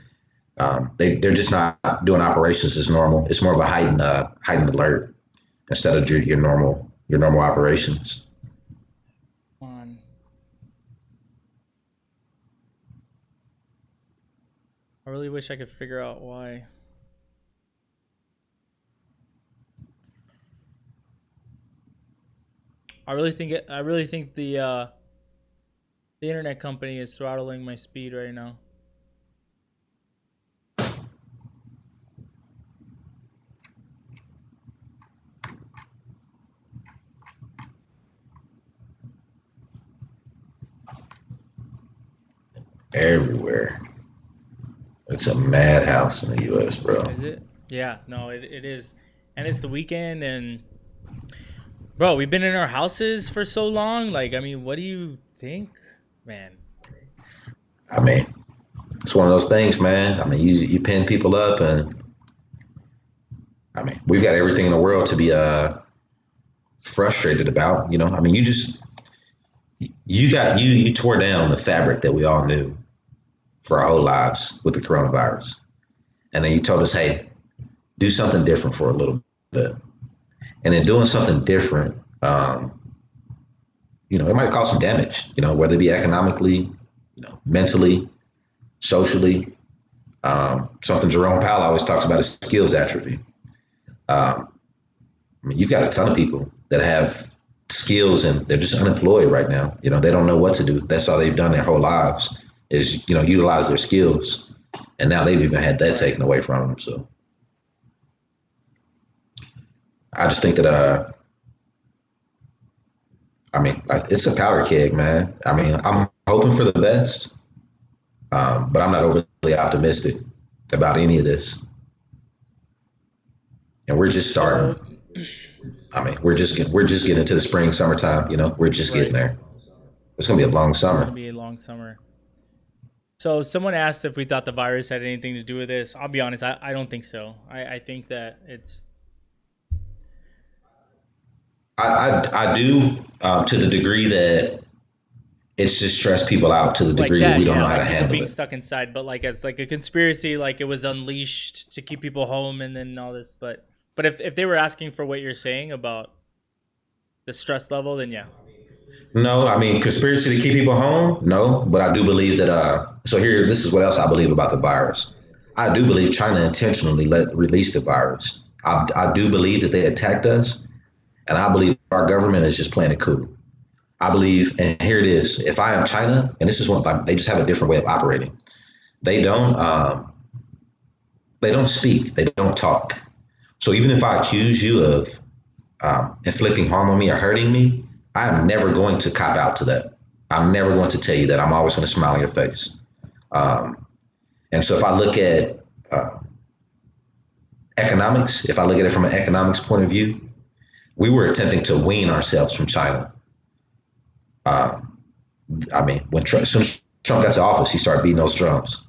They're just not doing operations as normal. It's more of a heightened alert instead of your normal operations. I really wish I could figure out why. I really think the internet company is throttling my speed right now. Everywhere. It's a madhouse in the U.S., bro. Is it? Yeah, no, it is. And it's the weekend, and bro, we've been in our houses for so long. Like, I mean, what do you think, man? I mean, it's one of those things, man. I mean, you pin people up, and I mean, we've got everything in the world to be frustrated about. You know, I mean, you tore down the fabric that we all knew for our whole lives with the coronavirus. And then you told us, hey, do something different for a little bit. And then doing something different, you know, it might cause some damage, you know, whether it be economically, you know, mentally, socially. Something Jerome Powell always talks about is skills atrophy. I mean, you've got a ton of people that have skills and they're just unemployed right now. You know, they don't know what to do. That's all they've done their whole lives is, you know, utilize their skills. And now they've even had that taken away from them. So I just think that, I mean, it's a powder keg, man. I mean, I'm hoping for the best, but I'm not overly optimistic about any of this. And we're just starting. I mean, we're just getting into the spring, summertime. You know, we're just getting there. It's gonna be a long summer. It's gonna be a long summer. So someone asked if we thought the virus had anything to do with this. I'll be honest, I don't think so. I think that it's. I do to the degree that it's just stressed people out to the degree that we don't know how to handle being it. Stuck inside, but like as like a conspiracy, like it was unleashed to keep people home and then all this. But if they were asking for what you're saying about the stress level, then yeah. No, I mean, conspiracy to keep people home? No, but I do believe that, this is what else I believe about the virus. I do believe China intentionally release the virus. I do believe that they attacked us, and I believe our government is just playing it cool. I believe, and here it is, if I am China, and this is they just have a different way of operating. They don't speak, they don't talk. So even if I accuse you of inflicting harm on me or hurting me, I am never going to cop out to that. I'm never going to tell you that. I'm always going to smile in your face. And so if I look at economics, if I look at it from an economics point of view, we were attempting to wean ourselves from China. I mean, when Trump got to office, he started beating those drums.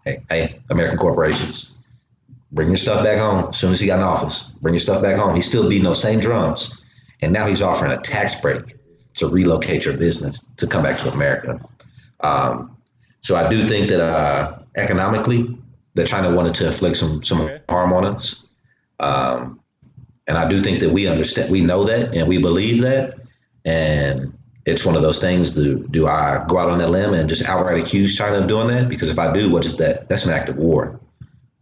Hey, American corporations, bring your stuff back home. As soon as he got in office, bring your stuff back home. He's still beating those same drums. And now he's offering a tax break to relocate your business to come back to America. So I do think that economically, that China wanted to inflict some harm on us. And I do think that we understand, we know that, and we believe that. And it's one of those things, do I go out on that limb and just outright accuse China of doing that? Because if I do, what is that? That's an act of war.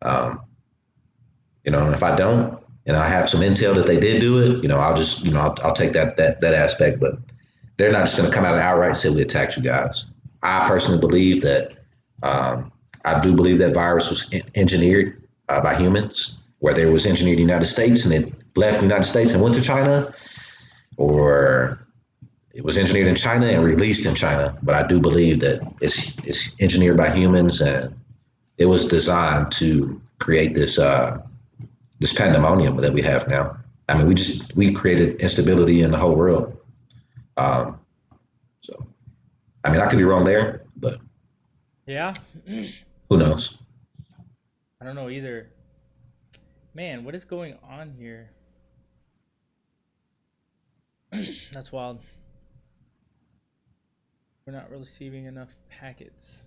You know, and if I don't, and I have some intel that they did do it, you know, I'll just, you know, I'll take that aspect, but they're not just going to come out and outright say we attacked you guys. I personally believe that, I do believe that virus was engineered by humans, whether it was engineered in the United States and it left the United States and went to China, or it was engineered in China and released in China. But I do believe that it's engineered by humans, and it was designed to create this this pandemonium that we have now. I mean, we created instability in the whole world. So, I mean, I could be wrong there, but Yeah. who knows? I don't know either. Man, what is going on here? That's wild. We're not receiving enough packets.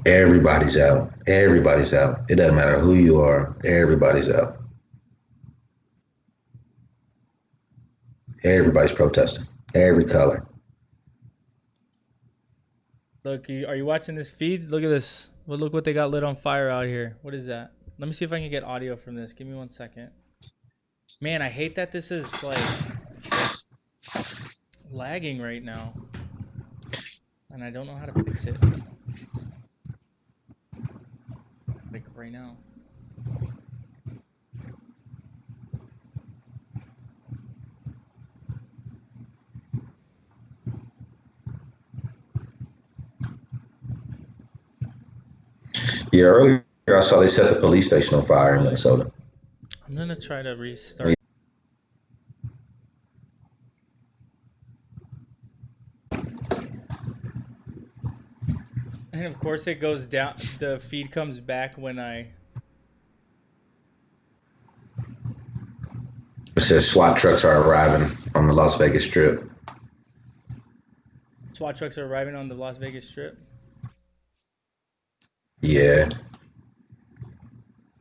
Everybody's out. Everybody's out. It doesn't matter who you are. Everybody's out. Everybody's protesting. Every color. Look, are you watching this feed? Look at this. Well, look what they got lit on fire out here. What is that? Let me see if I can get audio from this. Give me 1 second. Man, I hate that this is like lagging right now. And I don't know how to fix it. Like right now. Yeah, earlier I saw they set the police station on fire in Minnesota. I'm gonna try to restart. And of course it goes down, the feed comes back when I... It says SWAT trucks are arriving on the Las Vegas Strip. SWAT trucks are arriving on the Las Vegas Strip. Yeah.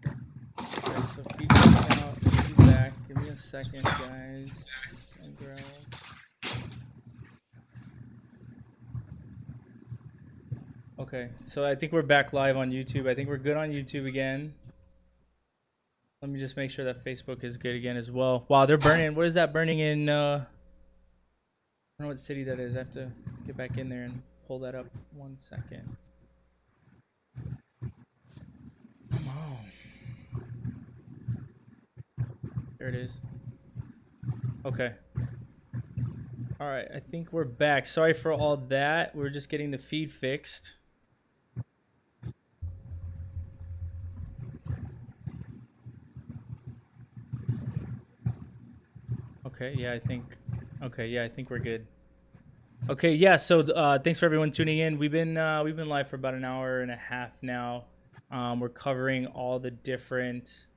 Okay, so feed coming out, feed back. Give me a second, guys. And grab. Okay, so I think we're back live on YouTube. I think we're good on YouTube again. Let me just make sure that Facebook is good again as well. Wow, they're burning. What is that burning in? I don't know what city that is. I have to get back in there and pull that up. 1 second. Come on. There it is. Okay. All right, I think we're back. Sorry for all that. We're just getting the feed fixed. Okay, yeah, I think we're good. Okay, yeah, so thanks for everyone tuning in. We've been live for about an hour and a half now. We're covering all the different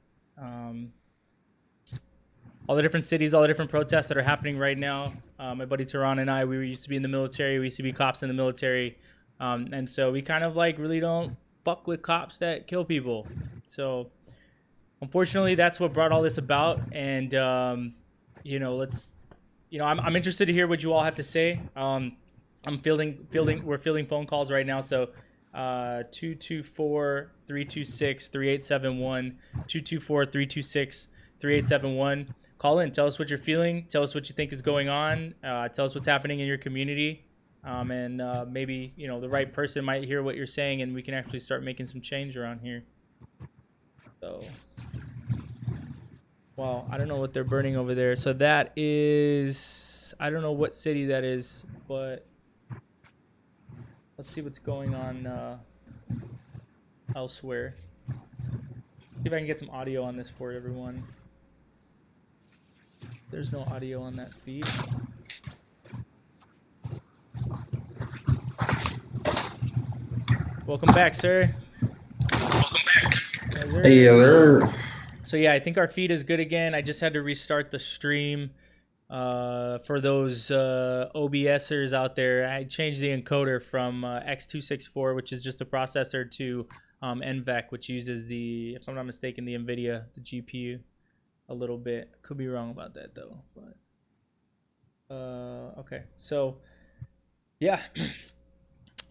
cities, all the different protests that are happening right now. My buddy Tehran and I, we used to be in the military. We used to be cops in the military. And so we kind of like really don't fuck with cops that kill people. So unfortunately, that's what brought all this about. And, I'm interested to hear what you all have to say. We're fielding phone calls right now. So 224-326-3871, 224-326-3871. Call in. Tell us what you're feeling. Tell us what you think is going on. Tell us what's happening in your community. And maybe, the right person might hear what you're saying and we can actually start making some change around here. So, wow, I don't know what they're burning over there. So that is, I don't know what city that is, but let's see what's going on elsewhere. See if I can get some audio on this for everyone. There's no audio on that feed. Welcome back, sir. Hey, sir. So yeah, I think our feed is good again. I just had to restart the stream. For those OBSers out there, I changed the encoder from X264, which is just a processor, to NVEC, which uses the, if I'm not mistaken, the NVIDIA, the GPU, a little bit. Could be wrong about that though. But okay, so yeah.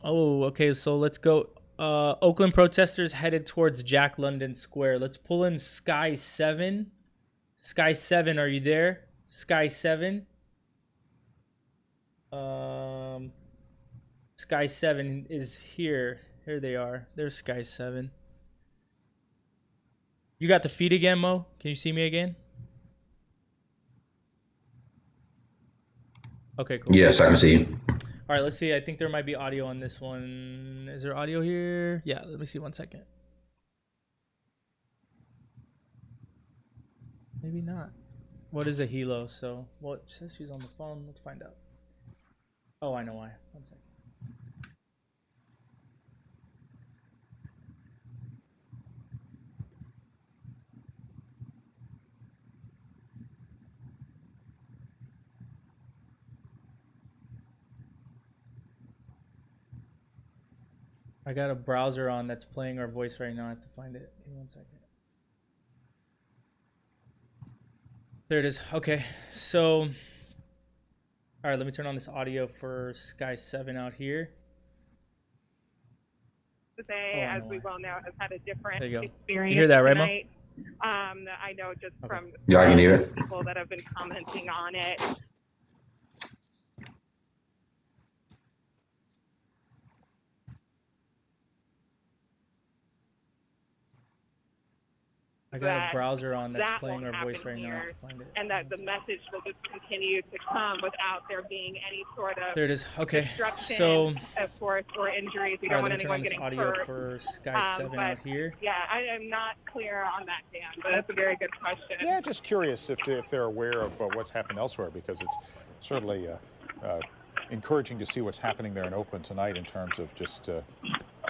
Oh, okay. So let's go. Oakland protesters headed towards Jack London Square. Let's pull in Sky 7. Sky 7, are you there? Sky 7. Sky 7 is here. Here they are. There's Sky 7. You got the feed again, Mo? Can you see me again? Okay, cool. Yes, I can see you. All right, let's see. I think there might be audio on this one. Is there audio here? Yeah, let me see 1 second. Maybe not. What is a helo? So, well, it says she's on the phone. Let's find out. Oh, I know why. 1 second. I got a browser on that's playing our voice right now. I have to find it. Give me 1 second. There it is. Okay, so, all right, let me turn on this audio for Sky 7 out here. Today, as we well know, has had a different experience. You hear that, right, Mo? I know just from Yeah, I can hear it. people that have been commenting on it. I got a browser on that's playing our voice right now. And that the message will just continue to come without there being any sort of there it is. Okay, destruction, so of course, or injuries. We don't want anyone getting audio hurt. for Sky 7 out here. Yeah, I am not clear on that, Dan, but that's a very good question. Yeah, just curious if they're aware of what's happened elsewhere, because it's certainly encouraging to see what's happening there in Oakland tonight in terms of just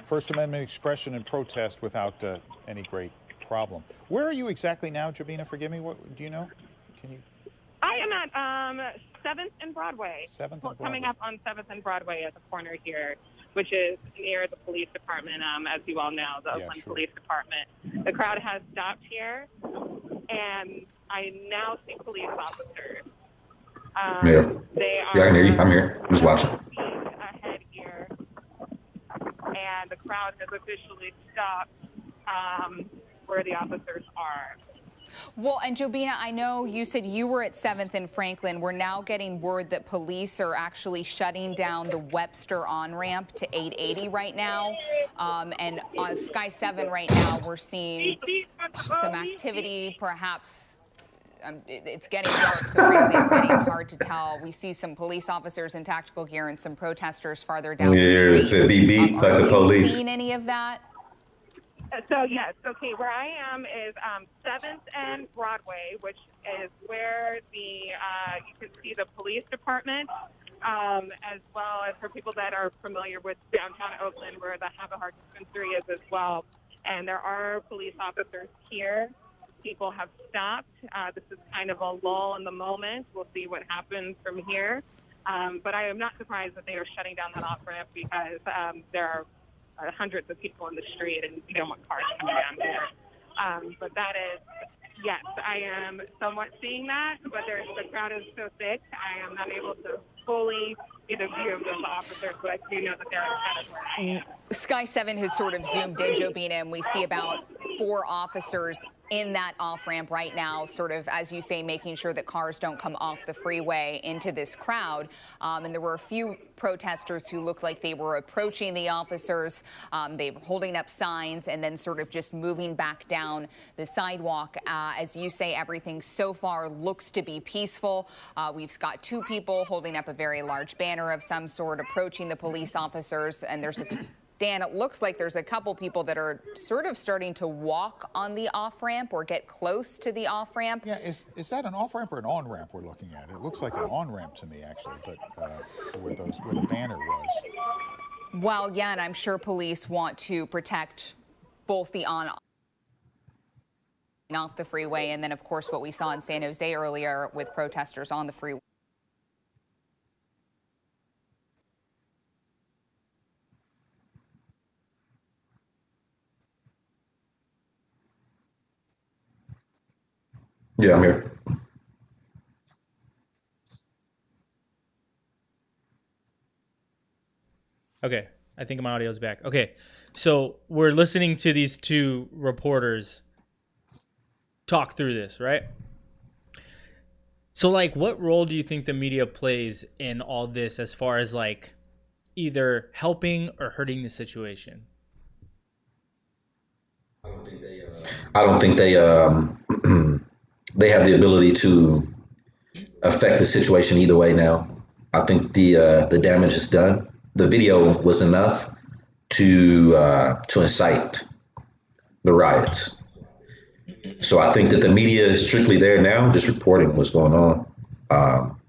First Amendment expression and protest without any great problem. Where are you exactly now, Jabina? Forgive me. What do you know? Can you? I am at 7th and Broadway. 7th and Broadway. Coming up on 7th and Broadway at the corner here, which is near the police department, as you all know, the Oakland Police Department. The crowd has stopped here, and I now see police officers. They are. Yeah, I can hear you. I'm here. I'm just watching. Ahead here, and the crowd has officially stopped where the officers are. Well, and Jobina, I know you said you were at 7th and Franklin. We're now getting word that police are actually shutting down the Webster on-ramp to 880 right now. And on Sky 7 right now, we're seeing some activity, perhaps. It's getting dark, so frankly, it's getting hard to tell. We see some police officers in tactical gear and some protesters farther down the street. It's a beep like the police. Have you seen any of that? So, yes. Okay, where I am is 7th and Broadway, which is where you can see the police department, as well as for people that are familiar with downtown Oakland, where the Have a Heart dispensary is as well. And there are police officers here. People have stopped. This is kind of a lull in the moment. We'll see what happens from here. But I am not surprised that they are shutting down that off-ramp because there are hundreds of people in the street, and you don't want cars coming down here. But that is, yes, I am somewhat seeing that, but the crowd is so thick, I am not able to fully get a view of those officers, but I do know that they're ahead of where I am. Sky 7 has sort of zoomed in, Jobina, and we see about 4 officers in that off-ramp right now, sort of, as you say, making sure that cars don't come off the freeway into this crowd. And there were a few protesters who looked like they were approaching the officers. They were holding up signs and then sort of just moving back down the sidewalk. As you say, everything so far looks to be peaceful. We've got 2 people holding up a very large banner of some sort, approaching the police officers, and there's Dan, it looks like there's a couple people that are sort of starting to walk on the off-ramp or get close to the off-ramp. Yeah, is that an off-ramp or an on-ramp we're looking at? It looks like an on-ramp to me, actually, but where the banner was. Well, yeah, and I'm sure police want to protect both the on and off the freeway, and then, of course, what we saw in San Jose earlier with protesters on the freeway. Yeah, I'm here. Okay, I think my audio's back. Okay, so we're listening to these 2 reporters talk through this, right? So, like, what role do you think the media plays in all this as far as, like, either helping or hurting the situation? I don't think they they have the ability to affect the situation either way now. I think the damage is done. The video was enough to incite the riots. So I think that the media is strictly there now, just reporting what's going on.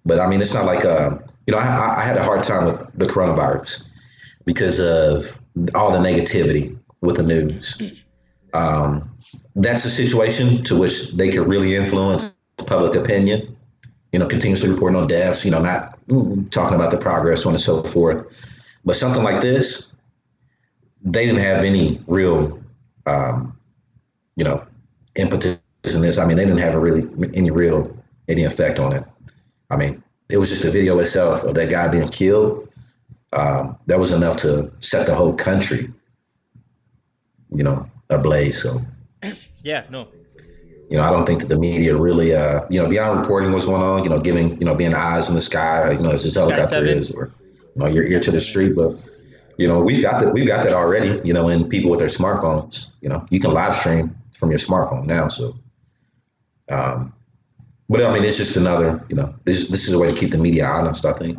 But I mean, it's not like I had a hard time with the coronavirus because of all the negativity with the news. That's a situation to which they could really influence public opinion. Continuously reporting on deaths. Not talking about the progress, so on and so forth. But something like this, they didn't have any real, impetus in this. I mean, they didn't have any effect on it. I mean, it was just the video itself of that guy being killed. That was enough to set the whole country, ablaze. So, yeah, no. I don't think that the media really, beyond reporting what's going on, giving, being eyes in the sky, as the helicopter is, or, your ear to the street. But, we've got that already, in people with their smartphones. You can live stream from your smartphone now. So, but I mean, it's just another, this is a way to keep the media honest, I think.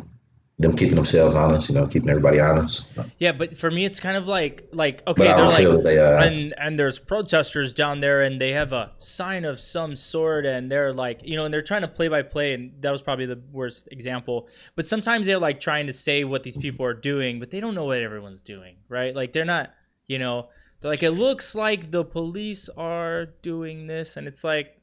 Them keeping themselves honest, keeping everybody honest. Yeah, but for me, it's kind of like okay, they're like, and there's protesters down there, and they have a sign of some sort, and they're like, and they're trying to play by play, and that was probably the worst example. But sometimes they're like trying to say what these people are doing, but they don't know what everyone's doing, right? Like they're not, they're like, it looks like the police are doing this, and it's like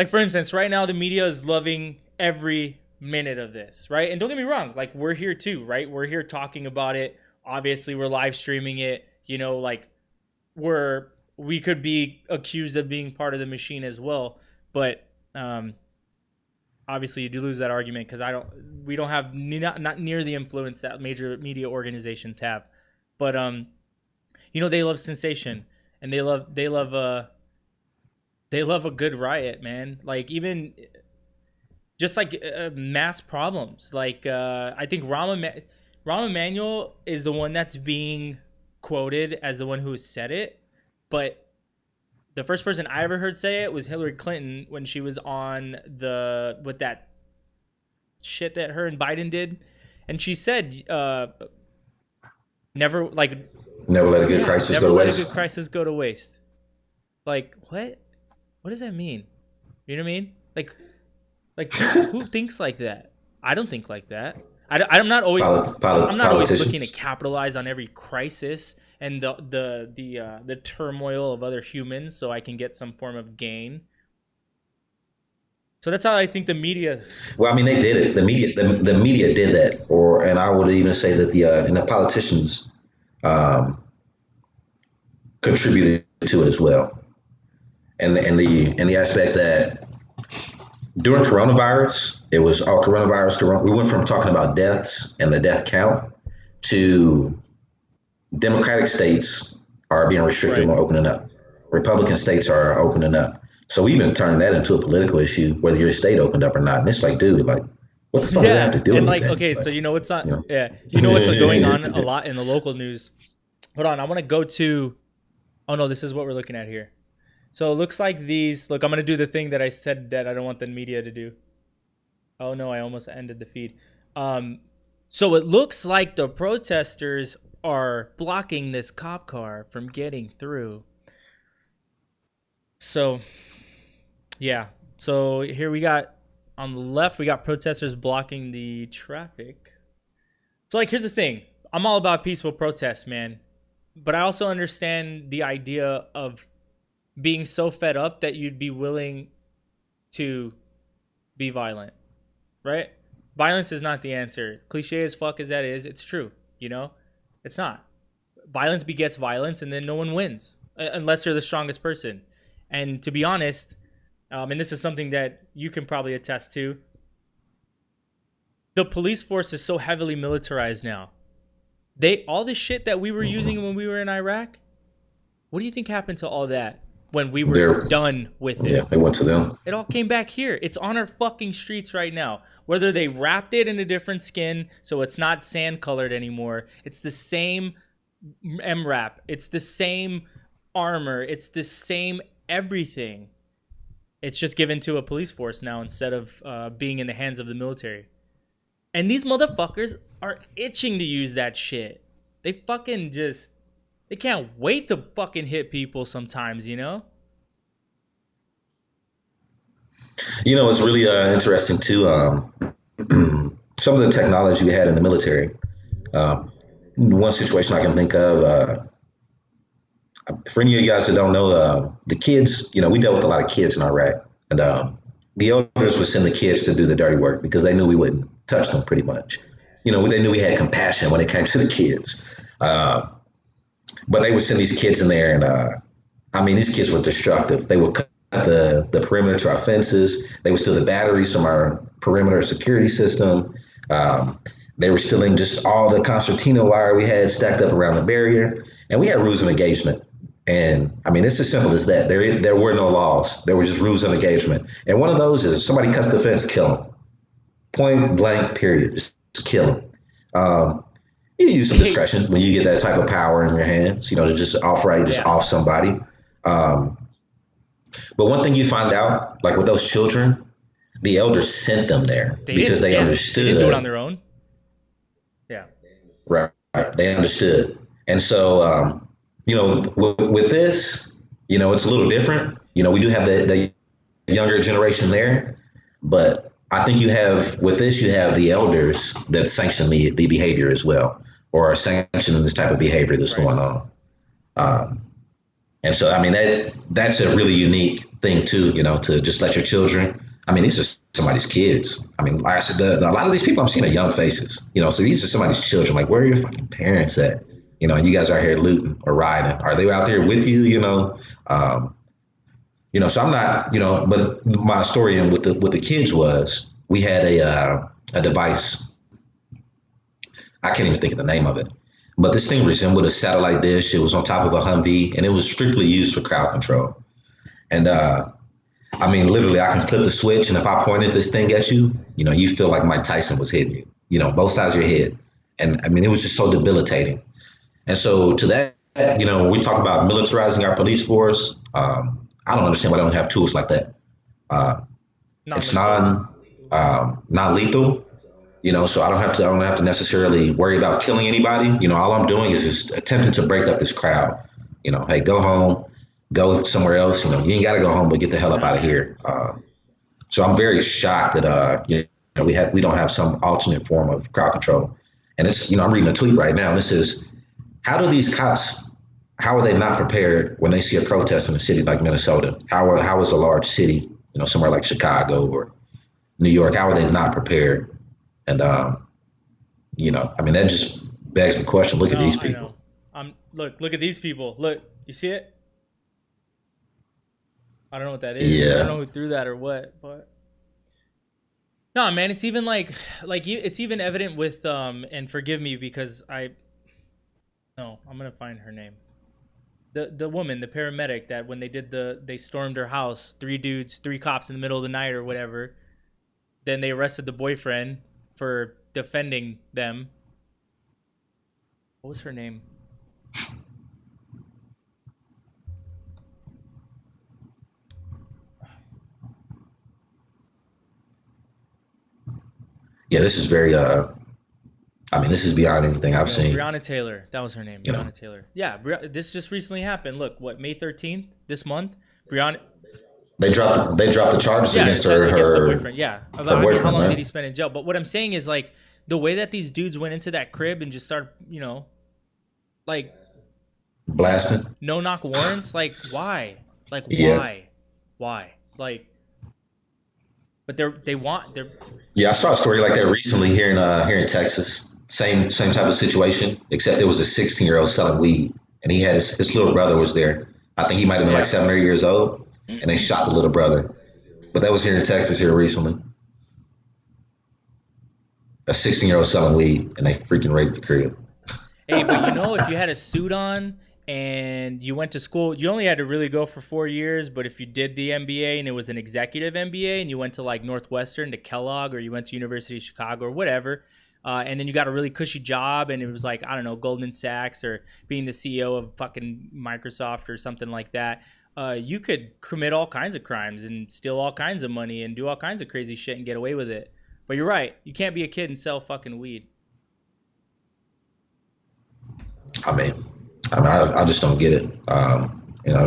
for instance, right now the media is loving every minute of this, right? And don't get me wrong, like we're here too, right? We're here talking about it. Obviously, we're live streaming it. Like we could be accused of being part of the machine as well. But obviously, you do lose that argument because we don't have not near the influence that major media organizations have. But they love sensation, and they love a good riot, man. Like even just like mass problems. Like I think Rahm Emanuel is the one that's being quoted as the one who said it, but the first person I ever heard say it was Hillary Clinton when she was on with that shit that her and Biden did, and she said never let a good crisis go to waste. Never let a good crisis go to waste. Like what does that mean? You know what I mean? Like who thinks like that? I don't think like that. I'm not always looking to capitalize on every crisis and the turmoil of other humans so I can get some form of gain. So that's how I think the media. Well, I mean, they did it. The media did that, and I would even say that the politicians contributed to it as well, and the aspect that. During coronavirus, it was all coronavirus. We went from talking about deaths and the death count to Democratic states are being restricted or opening up. Republican states are opening up. So we even turned that into a political issue, whether your state opened up or not. And it's like, dude, like, what the fuck do they have to do with it? Okay, so what's not? Yeah, what's going on a lot in the local news. Hold on, I want to go to. Oh no, this is what we're looking at here. So it looks like these. Look, I'm going to do the thing that I said that I don't want the media to do. Oh, no, I almost ended the feed. So it looks like the protesters are blocking this cop car from getting through. So, yeah. So here we got, on the left, we got protesters blocking the traffic. So, here's the thing. I'm all about peaceful protests, man. But I also understand the idea of being so fed up that you'd be willing to be violent, right? Violence is not the answer. Cliche as fuck as that is, it's true, It's not. Violence begets violence, and then no one wins, unless you're the strongest person. And to be honest, and this is something that you can probably attest to, the police force is so heavily militarized now. All the shit that we were using when we were in Iraq, what do you think happened to all that? When we were done with it. Yeah, it went to them. It all came back here. It's on our fucking streets right now. Whether they wrapped it in a different skin so it's not sand colored anymore, it's the same MRAP. It's the same armor. It's the same everything. It's just given to a police force now instead of being in the hands of the military. And these motherfuckers are itching to use that shit. They fucking just, they can't wait to fucking hit people sometimes, you know? You know, it's really interesting too. Some of the technology we had in the military. One situation I can think of, for any of you guys that don't know, the kids, you know, we dealt with a lot of kids in Iraq, and the elders would send the kids to do the dirty work because they knew we wouldn't touch them pretty much. You know, they knew we had compassion when it came to the kids. But they would send these kids in there, and I mean, these kids were destructive. They would cut the perimeter to our fences. They would steal the batteries from our perimeter security system. They were stealing just all the concertina wire we had stacked up around the barrier. And we had rules of engagement. And I mean, it's as simple as that. There were no laws. There were just rules of engagement. And one of those is if somebody cuts the fence, kill them. Point blank, period. Just kill them. You use some discretion when you get that type of power in your hands, you know, to just outright just off somebody. But one thing you find out, like with those children, the elders sent them there because they understood. They didn't do it on their own. Yeah. Right. They understood. And so, you know, with this, you know, it's a little different. You know, we do have the younger generation there, but I think you have, with this, you have the elders that sanction the behavior as well, or are sanctioning this type of behavior that's going on. And so, I mean, that's a really unique thing too, you know, to just let your children, I mean, these are somebody's kids. I mean, like I said, a lot of these people I'm seeing are young faces, you know, so these are somebody's children. Like, where are your fucking parents at? You know, and you guys are here looting or riding. Are they out there with you, you know? You know, so I'm not, you know, but my story with the kids was we had a device. I can't even think of the name of it, but this thing resembled a satellite dish. It was on top of a Humvee, and it was strictly used for crowd control. And I mean, literally, I can flip the switch, and if I pointed this thing at you, you know, you feel like Mike Tyson was hitting you, you know, both sides of your head. And I mean, it was just so debilitating. And so to that, you know, when we talk about militarizing our police force, I don't understand why they don't have tools like that. It's non-lethal, you know, so I don't have to necessarily worry about killing anybody. You know, all I'm doing is just attempting to break up this crowd. You know, hey, go home, go somewhere else. You know, you ain't got to go home, but get the hell up out of here. So I'm very shocked that you know, we don't have some alternate form of crowd control. And it's, you know, I'm reading a tweet right now. This is, how do these cops, how are they not prepared when they see a protest in a city like Minnesota? How is a large city, you know, somewhere like Chicago or New York, how are they not prepared? And, you know, I mean, that just begs the question. Look at these people. Look at these people. Look, you see it? I don't know what that is. Yeah. I don't know who threw that or what, but no, man, it's even like it's even evident with and forgive me because I'm gonna find her name. The woman, the paramedic that when they stormed her house, 3 cops in the middle of the night or whatever, then they arrested the boyfriend for defending them. What was her name? Yeah, this is very, I mean, this is beyond anything I've seen. Breonna Taylor. That was her name. You Breonna know. Taylor. Yeah, this just recently happened. Look, what, May 13th, this month? Breonna. They dropped the charges against her her boyfriend. Yeah. Her boyfriend, how long right? did he spend in jail? But what I'm saying is, like, the way that these dudes went into that crib and just started, you know, like, blasting. No knock warrants. Like, why? Like, Yeah. Why? Like, but they're. Yeah, I saw a story like that recently here in Texas. Same type of situation, except there was a 16-year-old selling weed, and he had his little brother was there. I think he might have been like 7 or 8 years old, and they shot the little brother. But that was here in Texas here recently. A 16-year-old selling weed, and they freaking raided the crib. Hey, but you know, if you had a suit on and you went to school, you only had to really go for 4 years. But if you did the MBA and it was an executive MBA and you went to like Northwestern to Kellogg or you went to University of Chicago or whatever, and then you got a really cushy job and it was like, I don't know, Goldman Sachs or being the CEO of fucking Microsoft or something like that, you could commit all kinds of crimes and steal all kinds of money and do all kinds of crazy shit and get away with it. But you're right. You can't be a kid and sell fucking weed. I just don't get it.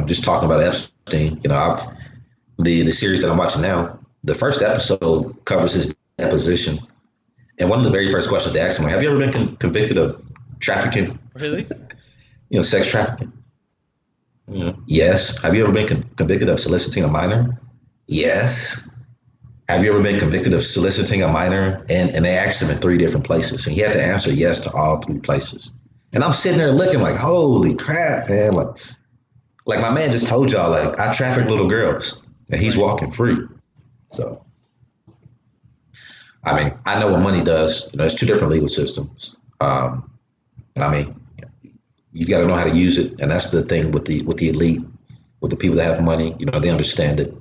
Just talking about Epstein, the series that I'm watching now, the first episode covers his deposition. And one of the very first questions they asked him, have you ever been convicted of trafficking? Really? Sex trafficking? Yes. Have you ever been convicted of soliciting a minor? Yes. Have you ever been convicted of soliciting a minor? And they asked him in 3 different places. And he had to answer yes to all 3 places. And I'm sitting there looking like, holy crap, man. Like my man just told y'all, like, I traffic little girls and he's walking free. So, I know what money does. It's 2 different legal systems. You got to know how to use it. And that's the thing with the elite, with the people that have money, they understand it.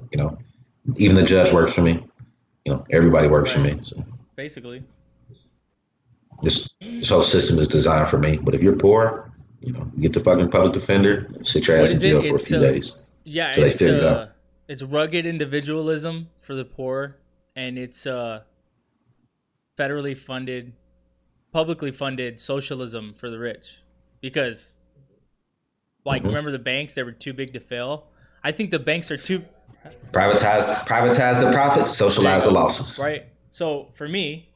Even the judge works for me. Everybody works for me. So. Basically. This whole system is designed for me. But if you're poor, you get the fucking public defender, sit your ass in jail for a few days. Yeah, till they figure it out. It's rugged individualism for the poor, and it's federally funded, publicly funded socialism for the rich. Because, remember the banks? They were too big to fail. I think the banks are too... Privatize the profits, socialize the losses. Right. So, for me...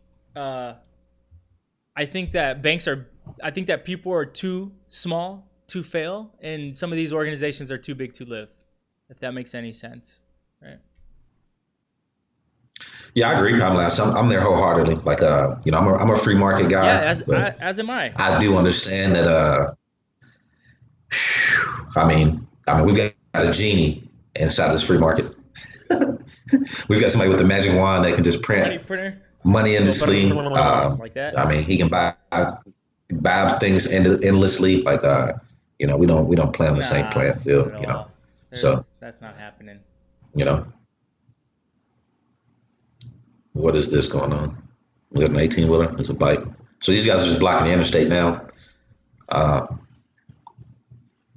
I think that people are too small to fail, and some of these organizations are too big to live, if that makes any sense, right? Yeah, I agree. I'm there wholeheartedly. I'm a free market guy. Yeah, as am I. I do understand that. We've got a genie inside this free market. We've got somebody with a magic wand that can just print money endlessly. Like that. He can buy things endlessly. We don't play on the same playing field. So that's not happening. What is this going on? We got an 18-wheeler. It's a bike. So these guys are just blocking the interstate now. They're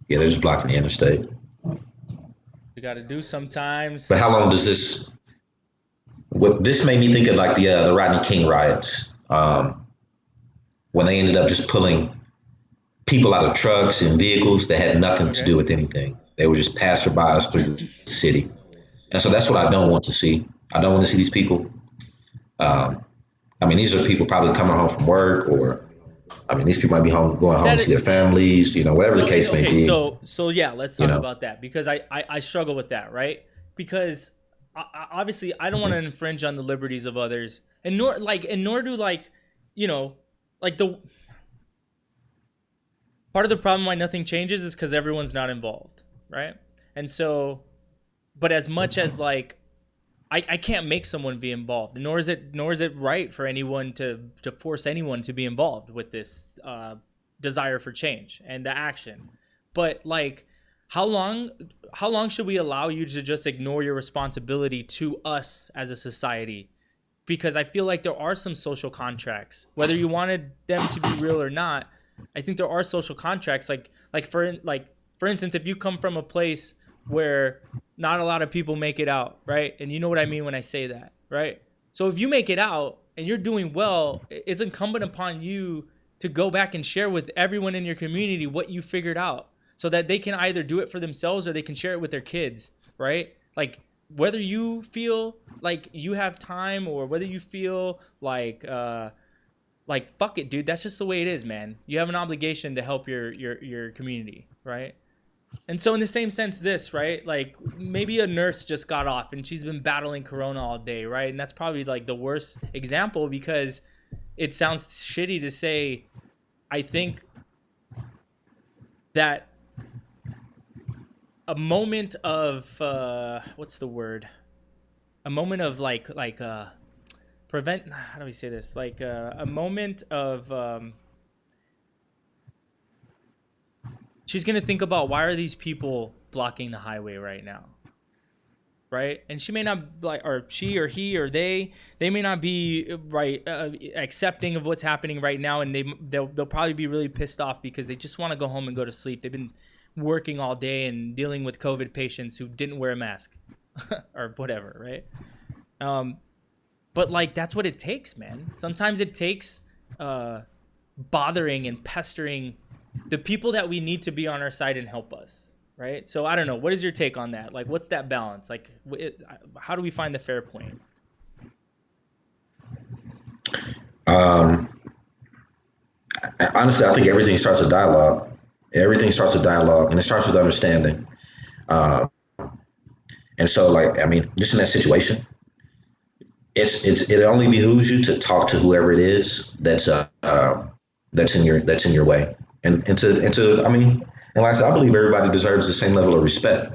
just blocking the interstate. We got to do sometimes. But how long does this? This made me think of the Rodney King riots, when they ended up just pulling people out of trucks and vehicles that had nothing to do with anything. They were just passerbys through the city. And so that's what I don't want to see. I don't want to see these people. These are people probably coming home from work, or these people might be going home to see their families, whatever the case may be. So yeah, let's talk about that, because I struggle with that, right? Because obviously I don't want to infringe on the liberties of others, and nor do the part of the problem why nothing changes is because everyone's not involved, right? And so, but as much as I can't make someone be involved, nor is it right for anyone to force anyone to be involved with this desire for change and the action. But how long should we allow you to just ignore your responsibility to us as a society? Because I feel like there are some social contracts, whether you wanted them to be real or not. I think there are social contracts, for instance, if you come from a place where not a lot of people make it out, right? And you know what I mean when I say that, right? So if you make it out and you're doing well, it's incumbent upon you to go back and share with everyone in your community what you figured out, so that they can either do it for themselves or they can share it with their kids, right? Whether you feel like you have time, or whether you feel fuck it, dude, that's just the way it is, man. You have an obligation to help your community, right? And so in the same sense, right? Maybe a nurse just got off and she's been battling corona all day, right? And that's probably the worst example, because it sounds shitty to say. I think that a moment of what's the word? A moment of prevent. How do we say this? A moment of. She's gonna think about, why are these people blocking the highway right now, right? And she may not or she or he or they may not be accepting of what's happening right now, and they'll probably be really pissed off because they just want to go home and go to sleep. They've been working all day and dealing with COVID patients who didn't wear a mask or whatever, right? But like, that's what it takes, man. Sometimes it takes bothering and pestering the people that we need to be on our side and help us, right? So I don't know. What is your take on that? Like, what's that balance? Like, how do we find the fair point? Honestly, I think everything starts with dialogue. Everything starts with dialogue, and it starts with understanding. Uh, and so, like, I mean, just in that situation, it only behooves you to talk to whoever it is that's in your way, and I mean, and like I said, I believe everybody deserves the same level of respect.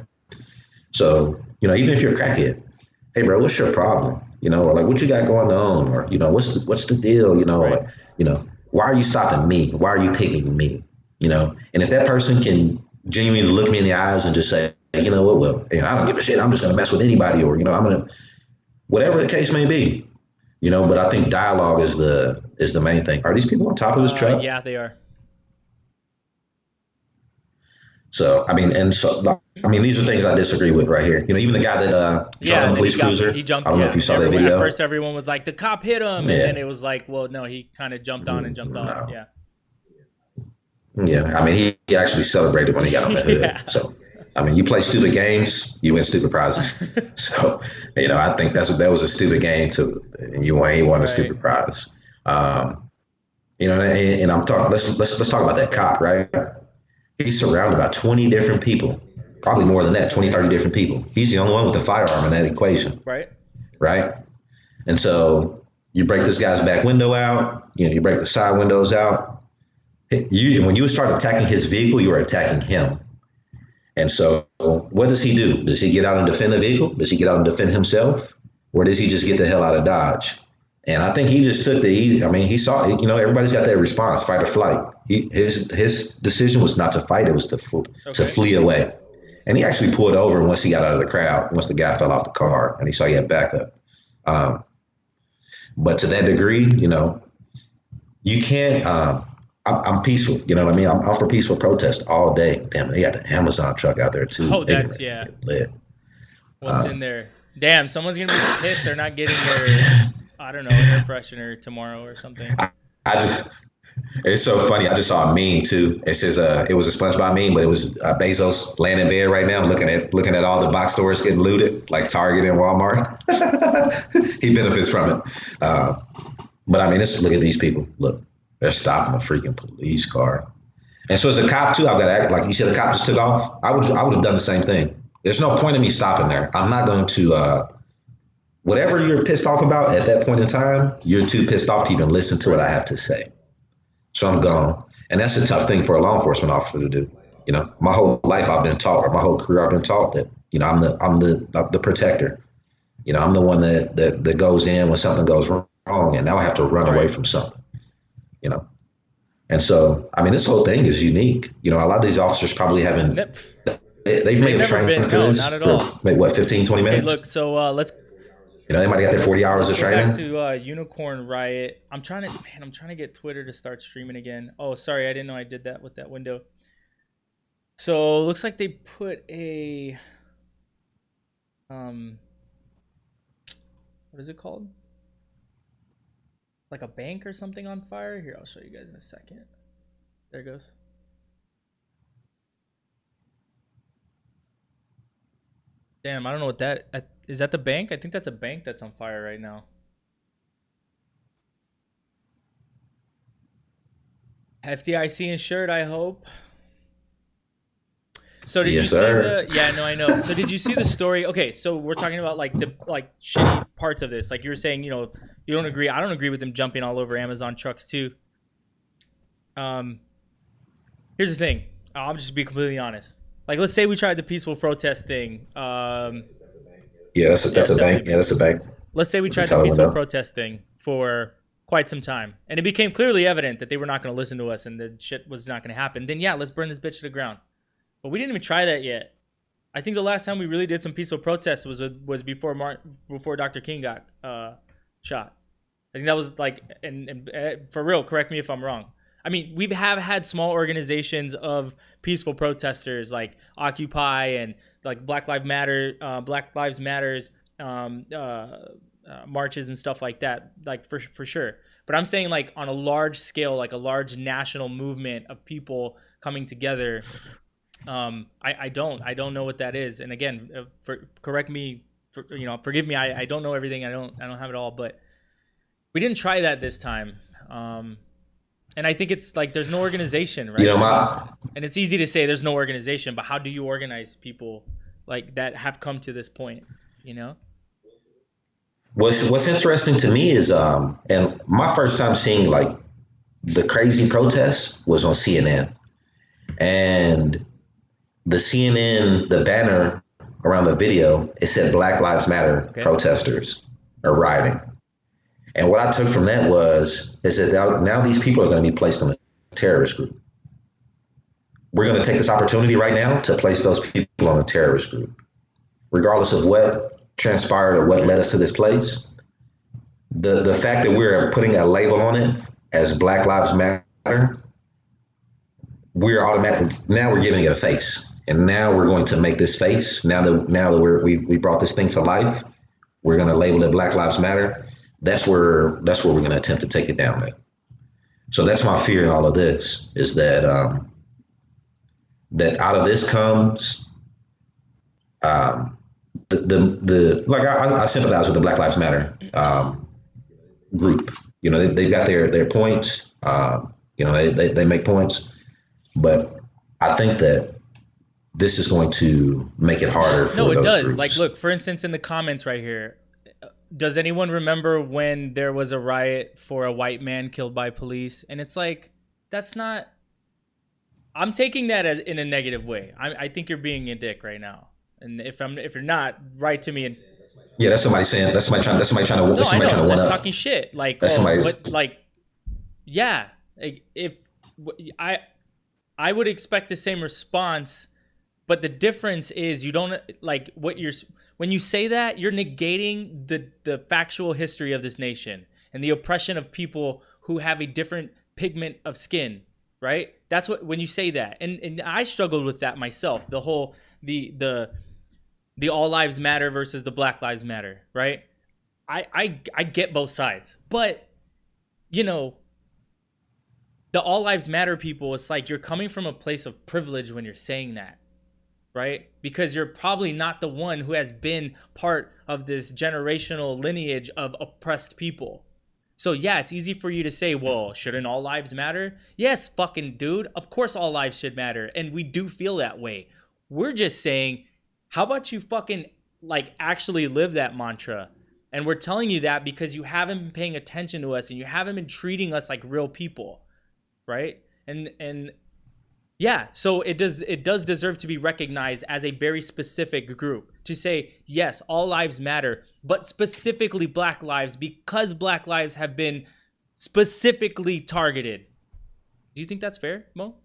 So, even if you're a crackhead, hey, bro, what's your problem? Or like, what you got going on? Or, what's the deal? Right. Like, why are you stopping me? Why are you picking me? And if that person can genuinely look me in the eyes and just say, you know what, well, I don't give a shit. I'm just going to mess with anybody, or, I'm going to, whatever the case may be, but I think dialogue is the main thing. Are these people on top of this truck? Yeah, they are. So, I mean, these are things I disagree with right here. Even the guy that jumped on the police cruiser. He jumped. I don't know if you saw that video. At first, everyone was like, the cop hit him. And then it was like, well, no, he kind of jumped on and jumped off. Yeah. Yeah. I mean, he actually celebrated when he got on the hood. Yeah. So, I mean, you play stupid games, you win stupid prizes. So, I think that was a stupid game too. And he won a stupid prize. And I'm talking, let's talk about that cop, right? He's surrounded by 20 different people, probably more than that, 20, 30 different people. He's the only one with a firearm in that equation. Right. Right. And so you break this guy's back window out, you break the side windows out. When you start attacking his vehicle, you are attacking him. And so what does he do? Does he get out and defend the vehicle? Does he get out and defend himself? Or does he just get the hell out of Dodge? And I think he just took the easy. I mean, he saw, everybody's got that response, fight or flight. His decision was not to fight; it was to flee away. And he actually pulled over once he got out of the crowd, once the guy fell off the car, and he saw he had backup. But to that degree, you can't. I'm peaceful. You know what I mean? I'm for peaceful protest all day. Damn, they got the Amazon truck out there too. Oh, that's lit. What's in there? Damn, someone's gonna be pissed. They're not getting their, I don't know, air freshener tomorrow or something. It's so funny. I just saw a meme too. It says it was a SpongeBob meme, but it was Bezos laying in bed right now, looking at all the box stores getting looted, like Target and Walmart. He benefits from it. But I mean, look at these people. Look, they're stopping a freaking police car. And so as a cop too, I've got to act like you said. The cop just took off. I would have done the same thing. There's no point in me stopping there. I'm not going to. Whatever you're pissed off about at that point in time, you're too pissed off to even listen to what I have to say. So I'm gone. And that's a tough thing for a law enforcement officer to do. My whole life I've been taught, or my whole career I've been taught that, I'm the protector. I'm the one that goes in when something goes wrong, and now I have to run away from something. And so, I mean, this whole thing is unique. A lot of these officers probably haven't, they've made a training for this not at all. For, what, 15, 20 minutes? Okay, look, so let's. They might have got their 40 hours of training. Back to Unicorn Riot. I'm trying to get Twitter to start streaming again. Oh, sorry, I didn't know I did that with that window. So looks like they put a what is it called? Like a bank or something on fire. Here, I'll show you guys in a second. There it goes. Damn, I don't know what that is. That the bank? I think that's a bank that's on fire right now. FDIC insured, I hope. So did you see the? Yeah, no, I know. So did you see the story? Okay, so we're talking about like the shitty parts of this. Like you were saying, you don't agree. I don't agree with them jumping all over Amazon trucks too. Here's the thing. I'll just be completely honest. Like, let's say we tried the peaceful protest thing. Yeah, that's a bank. Yeah, that's a bank. Let's say we tried the peaceful protest thing for quite some time, and it became clearly evident that they were not going to listen to us and the shit was not going to happen. Then yeah, let's burn this bitch to the ground. But we didn't even try that yet. I think the last time we really did some peaceful protests was before Dr. King got shot. I think that was like, and for real, correct me if I'm wrong. I mean, we have had small organizations of peaceful protesters like Occupy and like Black Lives Matters, marches and stuff like that, like for sure. But I'm saying like on a large scale, like a large national movement of people coming together. I don't know what that is. And again, correct me, forgive me. I don't know everything. I don't have it all, but we didn't try that this time. And I think it's like there's no organization, right? And it's easy to say there's no organization, but how do you organize people like that have come to this point? What's interesting to me is, and my first time seeing like the crazy protests was on CNN, and the banner around the video, it said Black Lives Matter protesters are rioting. And what I took from that is that now these people are going to be placed on a terrorist group. We're going to take this opportunity right now to place those people on a terrorist group. Regardless of what transpired or what led us to this place, the fact that we're putting a label on it as Black Lives Matter, we're giving it a face. And now we're going to make this face. Now that we brought this thing to life, we're going to label it Black Lives Matter. That's where we're going to attempt to take it down at. So that's my fear in all of this, is that that out of this comes I sympathize with the Black Lives Matter group. They've got their points. They make points, but I think that this is going to make it harder for those does. groups. Like, look, for instance, in the comments right here, does anyone remember when there was a riot for a white man killed by police? And it's like, that's not. I'm taking that as in a negative way. I think you're being a dick right now. And if you're not, write to me and. Yeah, that's somebody saying. That's somebody trying to. No, I know. Trying to just talking shit. Like, that's somebody. But like, yeah, if I would expect the same response, but the difference is you don't like when you say that, you're negating the factual history of this nation and the oppression of people who have a different pigment of skin, right? That's when you say that. And I struggled with that myself. The whole the all lives matter versus the Black Lives Matter, right? I get both sides. But the all lives matter people, it's like you're coming from a place of privilege when you're saying that. Right? Because you're probably not the one who has been part of this generational lineage of oppressed people. So yeah, it's easy for you to say, well, shouldn't all lives matter? Yes, fucking dude. Of course all lives should matter. And we do feel that way. We're just saying, how about you fucking like actually live that mantra? And we're telling you that because you haven't been paying attention to us and you haven't been treating us like real people. Right? And yeah, so it does deserve to be recognized as a very specific group to say, yes, all lives matter, but specifically Black lives, because Black lives have been specifically targeted. Do you think that's fair, Mo?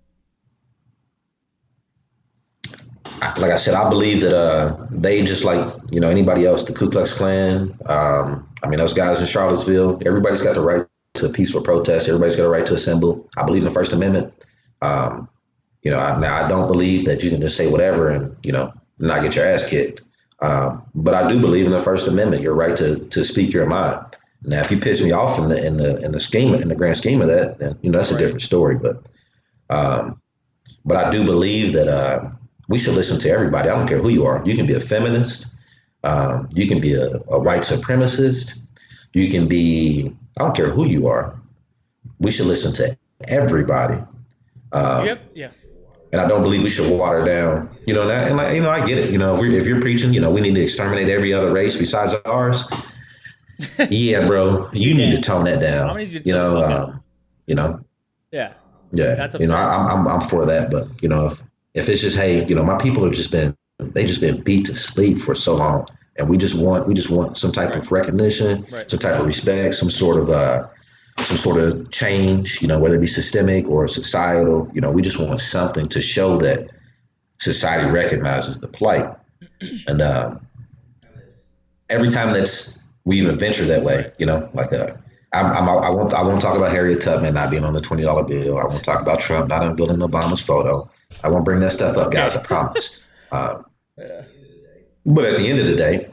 Like I said, I believe that they just like anybody else, the Ku Klux Klan. Those guys in Charlottesville. Everybody's got the right to peaceful protest. Everybody's got a right to assemble. I believe in the First Amendment. I don't believe that you can just say whatever and, not get your ass kicked. But I do believe in the First Amendment, your right to speak your mind. Now, if you piss me off in the grand scheme of that, then, that's a different story. But I do believe that we should listen to everybody. I don't care who you are. You can be a feminist. You can be a white supremacist. You can be, I don't care who you are. We should listen to everybody. Yeah. And I don't believe we should water down, I get it. If you're preaching, we need to exterminate every other race besides ours. Yeah, bro, you need to tone that down. Yeah. Yeah. That's I'm for that. But, if it's just, hey, my people have just been beat to sleep for so long. And we just want some type of recognition, some type of respect, some sort of change, whether it be systemic or societal. We just want something to show that society recognizes the plight. And every time we even venture that way, I won't talk about Harriet Tubman not being on the $20 bill. I won't talk about Trump not unveiling Obama's photo. I won't bring that stuff up, guys. I promise. But at the end of the day,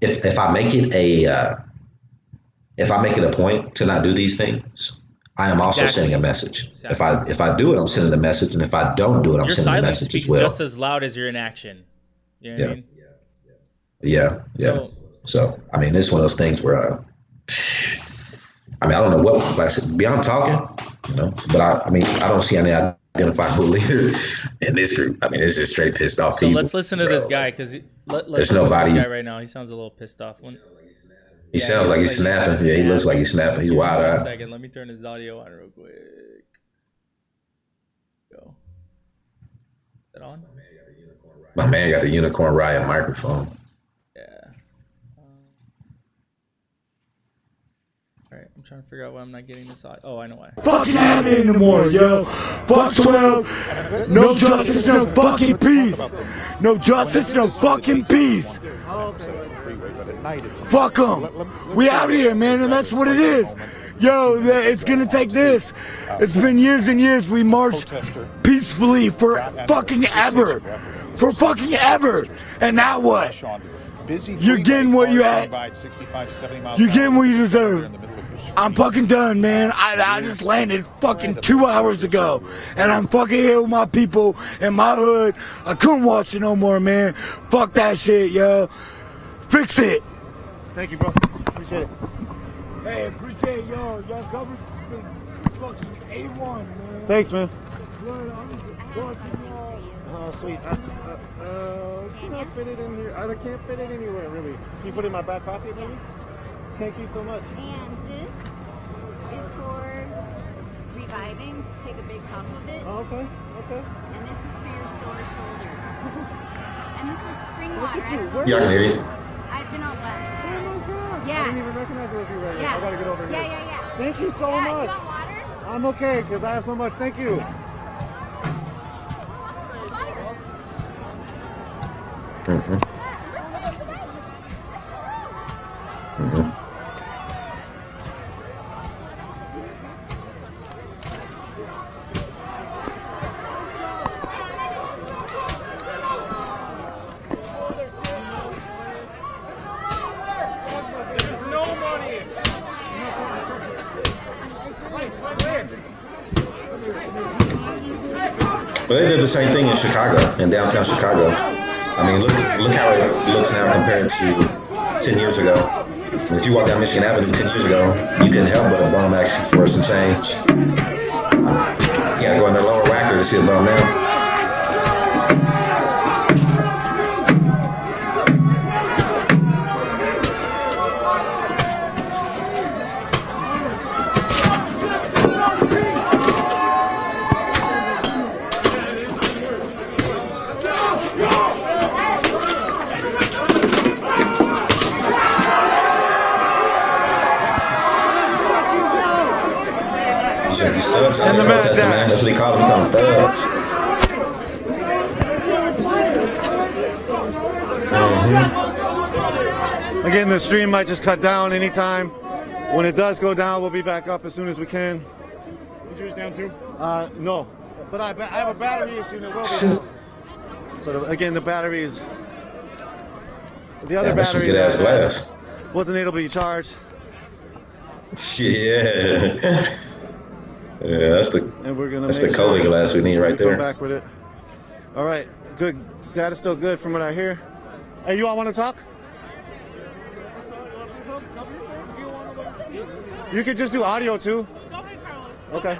if I make it a if I make it a point to not do these things, I am also sending a message. Exactly. If I do it, I'm sending a message, and if I don't do it, I'm Your sending a silence message speaks as well. just as loud as your inaction. You know what I mean? Yeah. So I mean, it's one of those things where I mean, I don't know what, like I said, beyond talking, you know, but I mean, I don't see any identifiable leader in this group. I mean, it's just straight pissed off So people. let's listen to this guy, because let's There's listen nobody. to this guy right now. He sounds a little pissed off. He sounds like he's snapping. Yeah, he looks like he's snapping. He's wild One eyed. second, let me turn his audio on real quick. Go. Is it on? My man got the Unicorn Riot microphone. Yeah. All right, I'm trying to figure out why I'm not getting this audio. Oh, I know why. Fucking have it anymore, yo. Fuck 12. No justice, no fucking peace. No justice, no fucking peace. Fuck them. We out here, man, and that's what it is. Yo, it's gonna take this. It's been years and years. We marched peacefully for fucking ever. For fucking ever. And now what? You're getting what you had. You're getting what you deserve. I'm fucking done, man. I just landed fucking 2 hours ago. And I'm fucking here with my people in my hood. I couldn't watch it no more, man. Fuck that shit, yo. Fix it. Thank you, bro. Appreciate it. Hey, appreciate y'all. Y'all government fucking A1, man. Thanks, man. Oh, sweet. Can't fit it in here. I can't fit it anywhere, really. Can you put it in my back pocket, maybe? Thank you so much. And this is for reviving. Just take a big puff of it. Oh, okay. And this is for your sore shoulder. And this is spring Look water. at you. Yeah, I can hear you. I've been out west. Oh my God. Yeah. I didn't even recognize it was you right here. I gotta get over here. Yeah. Thank you so much. Do you want water? I'm okay, because I have so much. Thank you. Mm-hmm. Mm-hmm. But they did the same thing in Chicago, in downtown Chicago. I mean, look how it looks now compared to 10 years ago. If you walk down Michigan Avenue 10 years ago, you couldn't help but a bum actually for some change. You gotta go in the lower Wacker to see a bum now. Thugs out here protesting, man. That's what they call them, thugs. Again, the stream might just cut down anytime. When it does go down, we'll be back up as soon as we can. Is yours down too? No. But I have a battery issue and it will be down. So again, the battery is... The other battery good-ass glass. Wasn't able to be charged. Yeah. Yeah, that's the COVID glass we need right there. Come back with it. All right, good. Data's still good from what I hear. Hey, you all want to talk? You could just do audio too. Okay.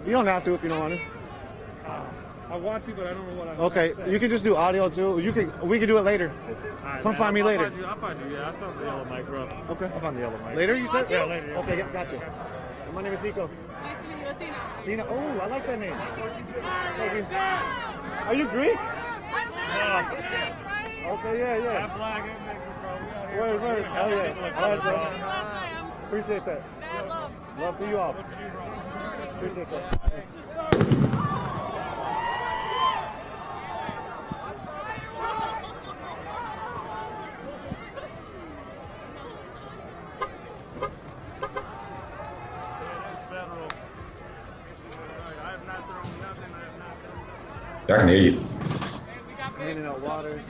You don't have to if you don't want to. I want to, but I don't know what I'm Okay, you can just do audio too. We can do it later. Right, Come find me later. I'll find you. Yeah, I found the yellow mic, bro. Okay. I found the yellow mic. Later, you said? Yeah, later. Yeah. Okay, gotcha. My name is Nico. Nice to meet you, Athena. Dina. Oh, I like that name. Thank you. Are you Greek? Okay, yeah. I'm black and Mexican, bro. Word. Oh, yeah. All right, bro. Appreciate that. Love to you all. Appreciate that. I can hear you. Handing out waters.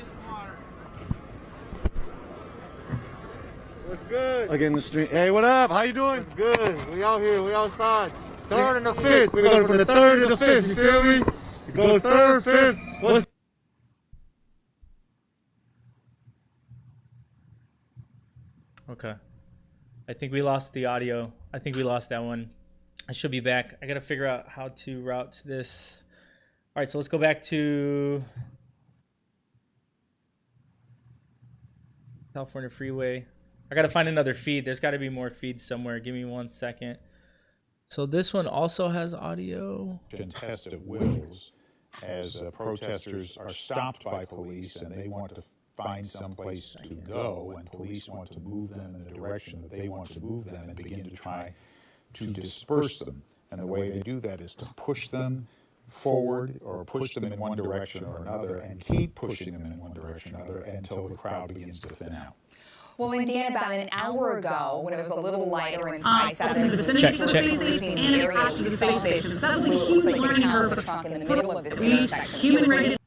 What's good? Again, the street. Hey, what up? How you doing? What's good? We out here. We outside. Third and the fifth. We're going from the third to the fifth. You feel me? It goes third, fifth. What's Okay. I think we lost the audio. I think we lost that one. I should be back. I got to figure out how to route this. All right, so let's go back to California Freeway. I got to find another feed. There's got to be more feeds somewhere. Give me 1 second. So this one also has audio. Test of wills as protesters are stopped by police and they want to find some place to go, and police want to move them in the direction that they want to move them and begin to try to disperse them. And the way they do that is to push them forward or push them in one direction or another and keep pushing them in one direction or another until the crowd begins to thin out. Well, and Dan, about an hour ago, when it was a little lighter inside in the vicinity of the space station and attached to the space station. So that was a huge learning curve for truck in the middle of this we intersection. human-rated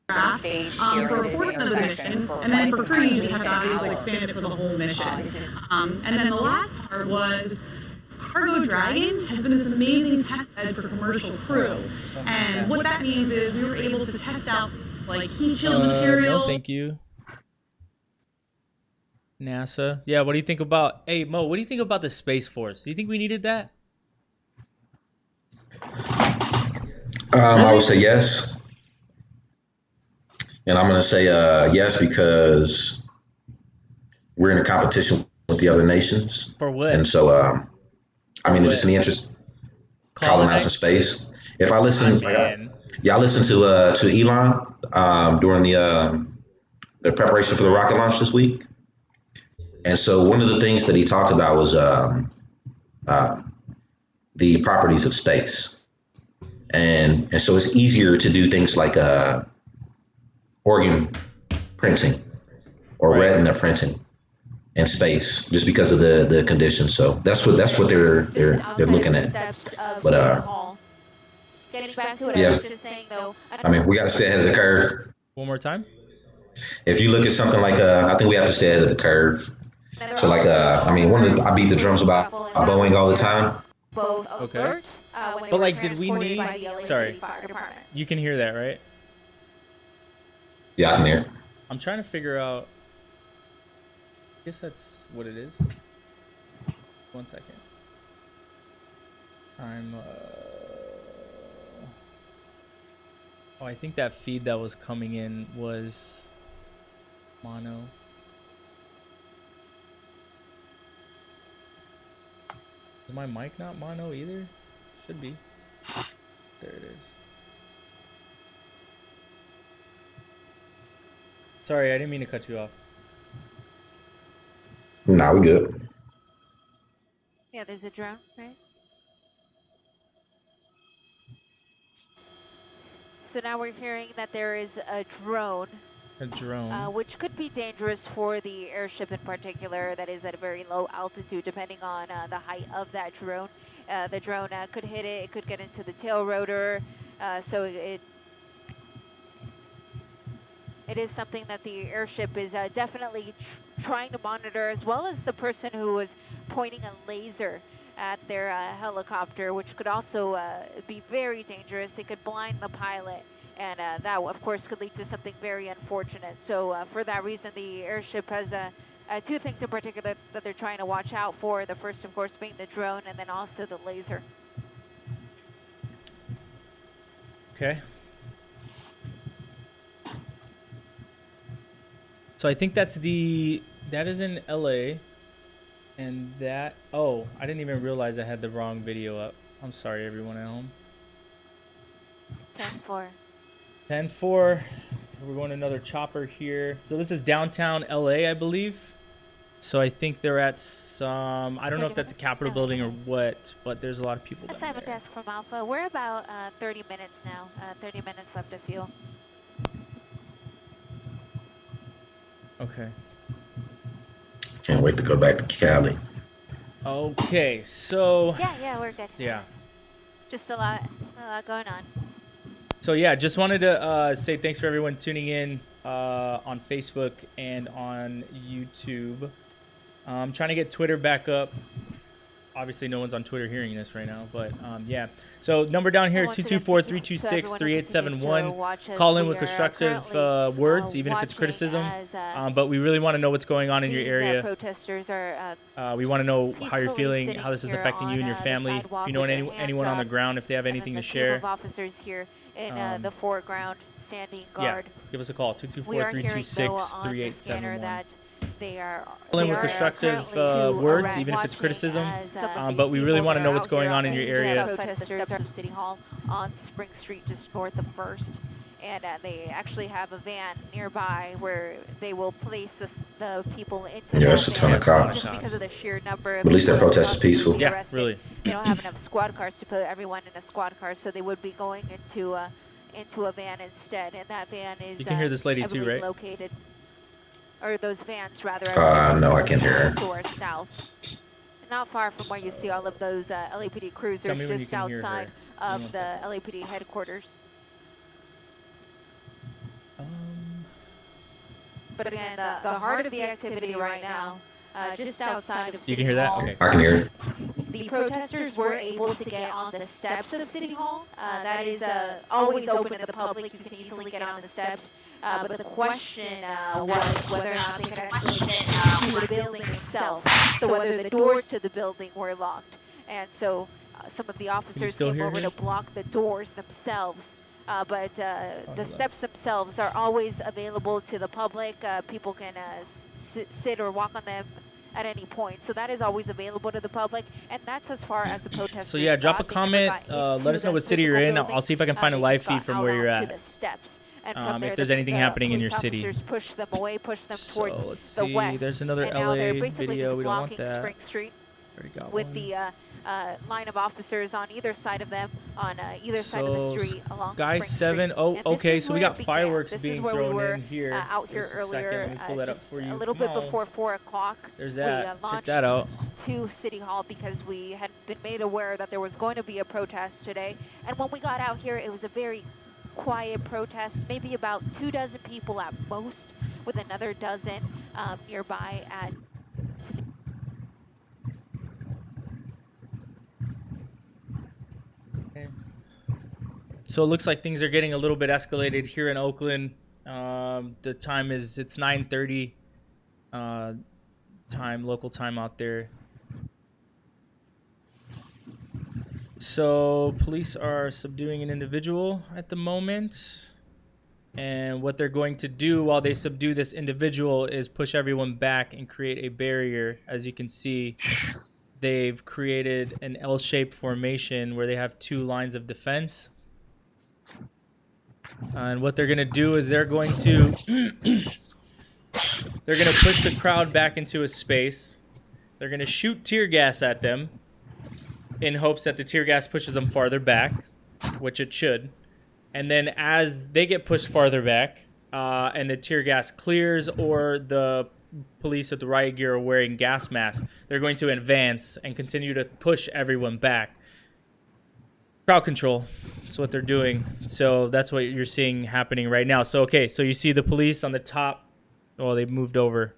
craft for a portion of the mission, and then for crew, you just have to obviously expand it for the whole mission. And then the last part was Cargo Dragon has been this amazing test bed for commercial crew. And what that means is we were able to test out like heat shield material. No, thank you. NASA. Yeah, what do you think about, hey Mo, what do you think about the Space Force? Do you think we needed that? I would say yes. And I'm going to say yes because we're in a competition with the other nations. For what? And so, I mean, it's just in the interest colonizing space. If I listen, I listened to Elon during the preparation for the rocket launch this week. And so one of the things that he talked about was the properties of space. And so it's easier to do things like organ printing or retina printing in space just because of the conditions. So that's what they're looking at. But Getting back to what yeah. I was just saying, though. I mean, we got to stay ahead of the curve. One more time. If you look at something like I think we have to stay ahead of the curve. So like I mean, I beat the drums about Boeing all the time. Okay. But like, did we need? Sorry, you can hear that, right? Yeah, I can hear it. I'm trying to figure out. I guess that's what it is. 1 second. Oh, I think that feed that was coming in was mono. Is my mic not mono either? Should be. There it is. Sorry, I didn't mean to cut you off. Nah, we good. Yeah, there's a drone, right? So now we're hearing that there is a drone. A drone. Which could be dangerous for the airship in particular that is at a very low altitude, depending on the height of that drone. The drone could hit it, it could get into the tail rotor, so it is something that the airship is definitely trying to monitor, as well as the person who was pointing a laser at their helicopter, which could also be very dangerous. It could blind the pilot, and that, of course, could lead to something very unfortunate. So for that reason, the airship has two things in particular that they're trying to watch out for. The first, of course, being the drone, and then also the laser. Okay. So I think that is in LA. And that, oh, I didn't even realize I had the wrong video up. I'm sorry, everyone at home. 10-4. 10-4. We're going to another chopper here. So this is downtown LA, I believe. So I think they're at some, I don't know if that's a Capitol building or what, but there's a lot of people down there. Assignment desk from Alpha. We're about 30 minutes now. 30 minutes left of fuel. Okay. Can't wait to go back to Cali. Okay, so. Yeah, we're good. Yeah. Just a lot going on. So yeah, just wanted to say thanks for everyone tuning in on Facebook and on YouTube. I'm trying to get Twitter back up. Obviously, no one's on Twitter hearing this right now, but yeah. So number down here, 224-326-3871. Call in with constructive words, even if it's criticism. But we really want to know what's going on in your area. Protesters are we want to know how you're feeling, sitting how this is affecting you and your the family. If sidewalk you know with their anyone hands on the up, ground, if they have and anything then to the team share. of officers here in the foreground standing Yeah, guard. give us a call, We are hearing, though, on the scanner 224-326-3871. that they are Constructive currently words, even if it's criticism. But we really want to know what's going on in your area. Outside the steps of City Hall on Spring Street, just north of First. And they actually have a van nearby where they will place the people into Yeah, it's a ton of cops. just because of the sheer number of At least that people protest is peaceful. possibly Yeah, arrested. really. They don't have enough squad cars to put everyone in a squad car, so they would be going into a van instead. And that van is You can hear this lady I too, believe, right? located, or those vans rather. No, I can't hear her. To our south. Not far from where you see all of those LAPD cruisers, Tell me when you just can hear outside her. of the LAPD headquarters. But again, the heart of the activity right now, just outside of City You can hear that? Hall, Okay. I can hear it. the protesters were able to get on the steps of City Hall. That is always open to the public. You can easily get on the steps. But the question was whether or not they could actually get to the building itself. So whether the doors to the building were locked. And so some of the officers still came hear over her? to block the doors themselves. But the steps themselves are always available to the public. People can sit or walk on them at any point. So that is always available to the public, and that's as far as the protesters. So yeah, drop a got. They comment. never got into Let us know the what city you're physical in. building. I'll see if I can find a They live just got feed from out where you're onto at. the steps. And from there, If there's the anything happening in your police city. officers pushed them away, pushed them towards So let's the see. west. There's another And now they're LA basically video. just We don't want blocking that. Spring Street Already got with one. the line of officers on either side of them, on either side of the street along Guy Spring 7. Street. Oh, And this okay. is So we where got it began. fireworks This is being where we thrown were in here. out here Just a second. earlier, Let me pull that up just for you. a little bit Come on. before 4 o'clock. There's We that. Check launched that out. to City Hall because we had been made aware that there was going to be a protest today. And when we got out here, it was a very quiet protest, maybe about 24 people at most, with another dozen nearby at. So it looks like things are getting a little bit escalated here in Oakland. The time is, it's 9:30 time, local time out there. So police are subduing an individual at the moment. And what they're going to do while they subdue this individual is push everyone back and create a barrier. As you can see, they've created an L-shaped formation where they have 2 lines of defense. And what they're going to do is they're going to push the crowd back into a space. They're going to shoot tear gas at them in hopes that the tear gas pushes them farther back, which it should. And then as they get pushed farther back and the tear gas clears, or the police with the riot gear are wearing gas masks, they're going to advance and continue to push everyone back. Crowd control. That's what they're doing. So that's what you're seeing happening right now. So, okay, so you see the police on the top. Oh, they moved over.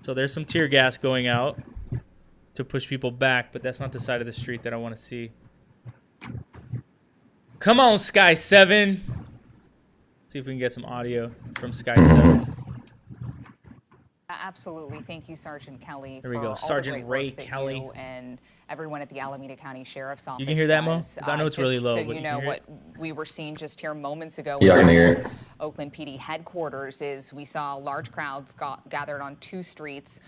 So there's some tear gas going out to push people back, but that's not the side of the street that I want to see. Come on, Sky 7. See if we can get some audio from Sky 7. Absolutely. Thank you, Sergeant Kelly. There we go. for all the Sergeant great Ray work that Kelly. you and everyone at the Alameda County Sheriff's Office. You can hear that, Mo? does. I know it's really Just low, So but you you know can hear what we were seeing just here moments ago. Yeah, I can in hear it. Oakland PD headquarters is we saw large crowds gathered on 2 streets.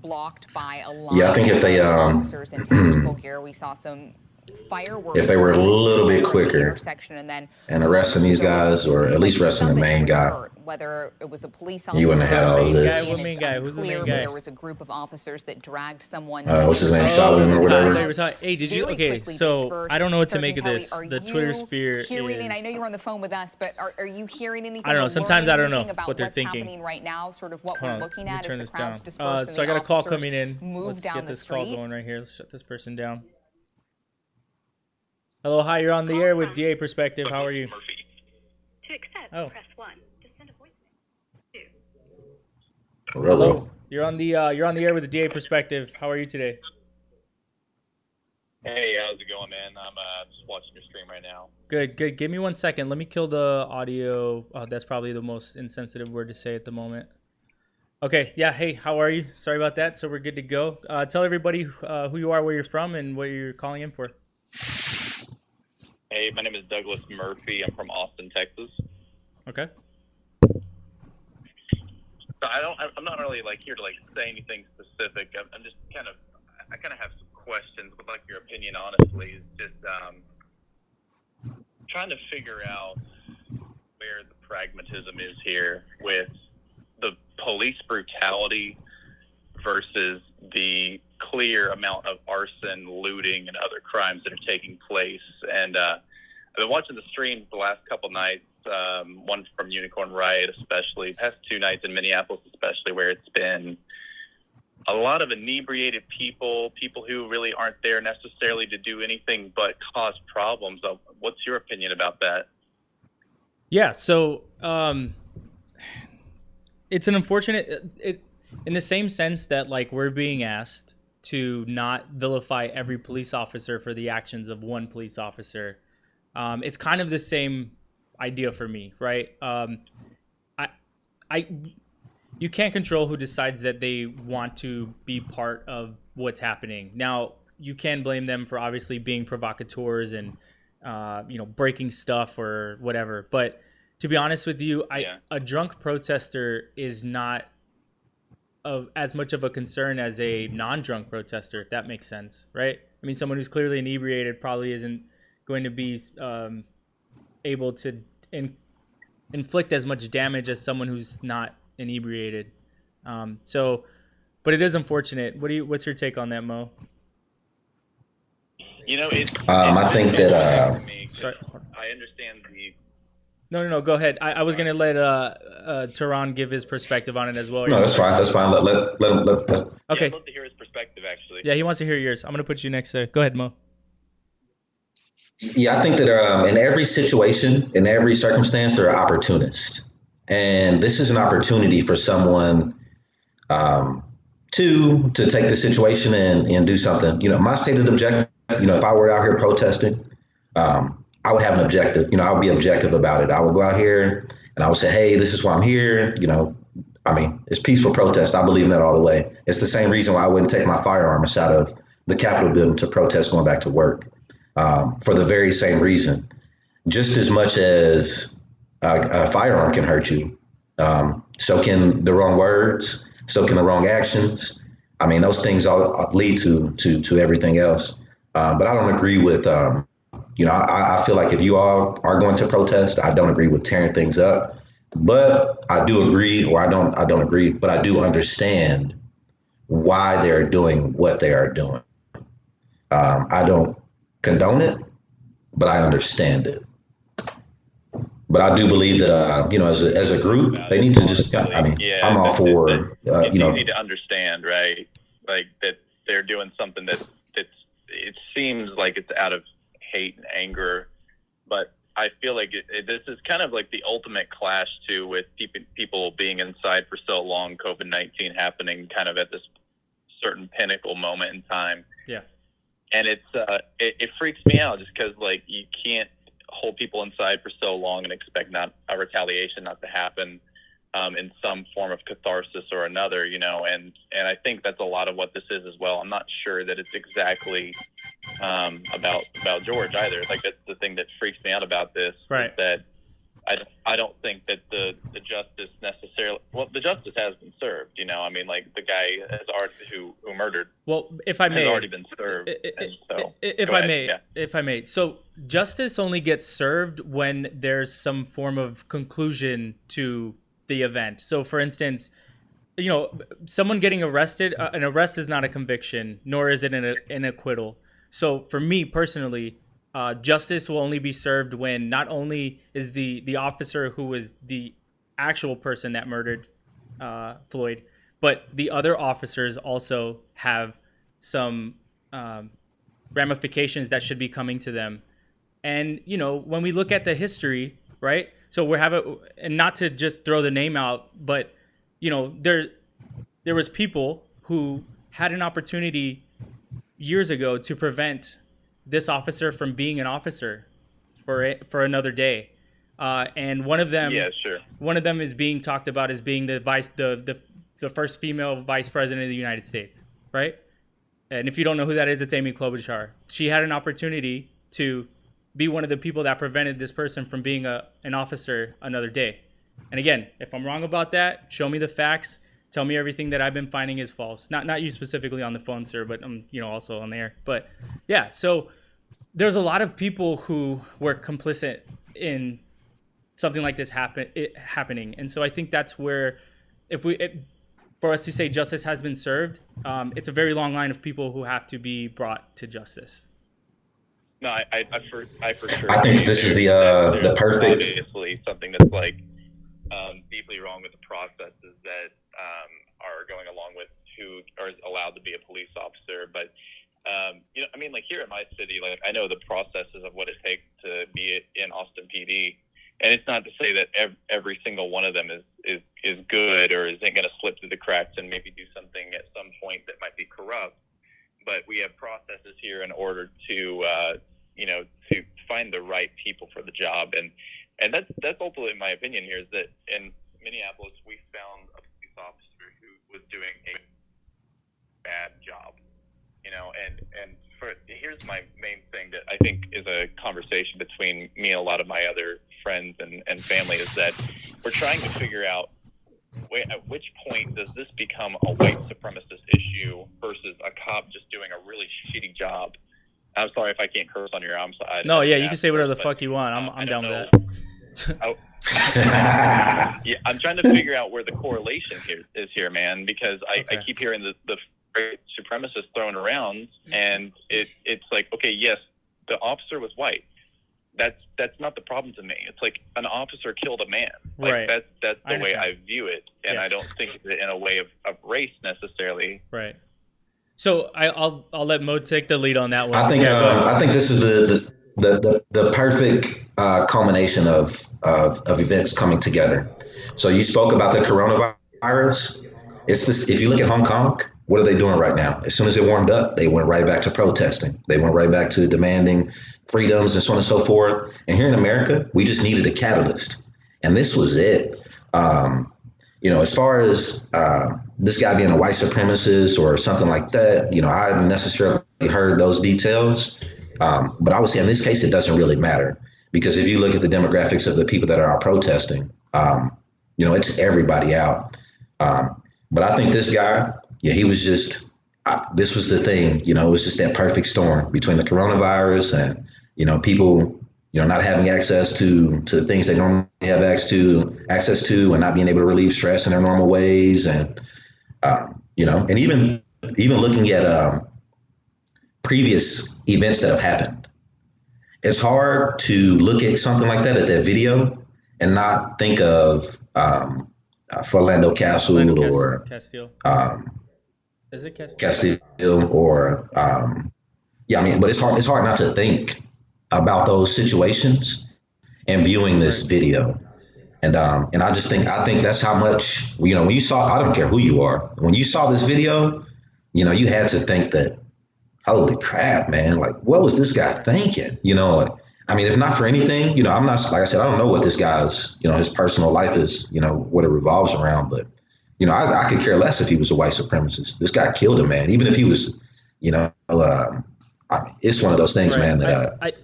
Blocked by a line Yeah, I think if they, of officers in tactical gear. We saw some fireworks. If they were a little bit quicker intersection and arresting these guys, or at least arresting the main guy, whether it was a police you wouldn't have had all of this. What main guy? Who's the main guy? There was a group of officers that dragged someone. What's his name? Chauvin or whatever. Hey, did you? Okay, so I don't know what to make of this. The Twitter sphere is. And I know you're on the phone with us, but are you hearing anything? I don't know. Sometimes I don't know about what they're what's thinking. happening right now. Sort of what Hold we're on, looking let me at turn as this the crowds down. disperse. So I got a call coming in. Move Let's down get the this call street. going right here. Let's shut this person down. Hello, hi. You're on the air with DA Perspective. How are you? To accept, press 1. To send a voicemail, 2. Hello. You're on the air with the DA Perspective. How are you today? Hey, how's it going, man? I'm just watching your stream right now. Good. Give me 1 second. Let me kill the audio. That's probably the most insensitive word to say at the moment. Okay. Yeah. Hey, how are you? Sorry about that. So we're good to go. Tell everybody who you are, where you're from, and what you're calling in for. Hey, my name is Douglas Murphy. I'm from Austin, Texas. Okay. So I'm not really here to say anything specific. I'm just I kind of have some questions. Would like your opinion, honestly. Is just trying to figure out where the pragmatism is here with the police brutality versus the clear amount of arson, looting, and other crimes that are taking place. And I've been watching the streams the last couple nights. One from Unicorn Riot, especially past 2 nights in Minneapolis, especially, where it's been a lot of inebriated people who really aren't there necessarily to do anything but cause problems. What's your opinion about that? Yeah. So it's an unfortunate. In the same sense that we're being asked to not vilify every police officer for the actions of one police officer. It's kind of the same idea for me, right? You can't control who decides that they want to be part of what's happening. Now, you can blame them for obviously being provocateurs and breaking stuff or whatever. But to be honest with you, a drunk protester is not as much of a concern as a non-drunk protester, if that makes sense, right? I mean, someone who's clearly inebriated probably isn't going to be able to inflict as much damage as someone who's not inebriated. But it is unfortunate. What's your take on that, Mo? I think that Sorry. I understand the. No. Go ahead. I was gonna let Tehran give his perspective on it as well. No, that's fine. That's fine. Let him. Okay. I'd love to hear his perspective, actually. Yeah, he wants to hear yours. I'm gonna put you next there. Go ahead, Mo. Yeah, I think that in every situation, in every circumstance, there are opportunists. And this is an opportunity for someone to take the situation and do something. My stated objective, if I were out here protesting, I would have an objective. I would be objective about it. I would go out here and I would say, hey, this is why I'm here. It's peaceful protest. I believe in that all the way. It's the same reason why I wouldn't take my firearms out of the Capitol building to protest going back to work. For the very same reason, just as much as a firearm can hurt you, so can the wrong words, so can the wrong actions. Those things all lead to everything else. But I don't agree with, I feel like if you all are going to protest, I don't agree with tearing things up. But I do agree, or I don't agree, but I do understand why they're doing what they are doing. I don't condone it, but I understand it. But I do believe that, as a group, they need to just, I'm all for, it's easy to understand, right? That they're doing something that it seems like it's out of hate and anger. But I feel like this is kind of like the ultimate clash, too, with people being inside for so long, COVID-19 happening kind of at this certain pinnacle moment in time. Yeah. And it freaks me out just because you can't hold people inside for so long and expect not a retaliation not to happen in some form of catharsis or another, and I think that's a lot of what this is as well. I'm not sure that it's exactly about George either. That's the thing that freaks me out about this. Right. That I don't think that the justice necessarily. Well, the justice has been served. The guy has already who murdered. Well, if I may, has already been served. If I may, so justice only gets served when there's some form of conclusion to the event. So, for instance, someone getting arrested, an arrest is not a conviction, nor is it an acquittal. So, for me personally, justice will only be served when not only is the officer who was the actual person that murdered Floyd, but the other officers also have some ramifications that should be coming to them. And, when we look at the history, right? So we're having, and not to just throw the name out, but, there was people who had an opportunity years ago to prevent this officer from being an officer for another day, and one of them, one of them is being talked about as being the first female vice president of the United States, right? And if you don't know who that is, it's Amy Klobuchar. She had an opportunity to be one of the people that prevented this person from being an officer another day. And again, if I'm wrong about that, show me the facts. Tell me everything that I've been finding is false. Not you specifically on the phone, sir, but I'm also on the air. But yeah, so there's a lot of people who were complicit in something like this happening. And so I think that's where, for us to say justice has been served, it's a very long line of people who have to be brought to justice. No, I for sure. I think this is the perfect. Obviously, something that's like deeply wrong with the processes that are going along with who are allowed to be a police officer. But I mean, like here in my city, like I know the processes of what it takes to be in Austin PD, and it's not to say that every single one of them is good or isn't going to slip through the cracks and maybe do something at some point that might be corrupt. But we have processes here in order to to find the right people for the job, and that's ultimately my opinion here, is that in Minneapolis we found a police officer who was doing a bad job, and here's my main thing that I think is a conversation between me and a lot of my other friends and family, is that we're trying to figure out at which point does this become a white supremacist issue versus a cop just doing a really shitty job. I'm sorry if I can't curse on your side. No, yeah, you can say whatever the fuck you want. I'm down with that. Yeah, I'm trying to figure out where the correlation is here, man, because I keep hearing the supremacist thrown around, and it's like, okay, yes, the officer was white. That's not the problem to me. It's like an officer killed a man. Like right. That's the way I view it, and I don't think it in a way of race necessarily. Right. So I'll let Mo take the lead on that one. I think this is the perfect culmination of events coming together. So you spoke about the coronavirus. It's this. If you look at Hong Kong, what are they doing right now? As soon as it warmed up, they went right back to protesting. They went right back to demanding freedoms and so on and so forth. And here in America, we just needed a catalyst, and this was it. As far as this guy being a white supremacist or something like that, I haven't necessarily heard those details. But I would say in this case, it doesn't really matter, because if you look at the demographics of the people that are out protesting, it's everybody out. But I think this guy, he was just, this was the thing, it was just that perfect storm between the coronavirus and, people, not having access to things they normally have access to and not being able to relieve stress in their normal ways. And, and even looking at previous events that have happened, it's hard to look at something like that, at that video, and not think of Philando Castile or Castile. Is it Castile? Castile or but it's hard not to think about those situations and viewing this video. And I think that's how much, when you saw, I don't care who you are, when you saw this video, you had to think that, holy crap, man, like, what was this guy thinking? If not for anything, I'm not, like I said, I don't know what this guy's, his personal life is, what it revolves around, but, I could care less if he was a white supremacist. This guy killed a man, even if he was, it's one of those things, man, that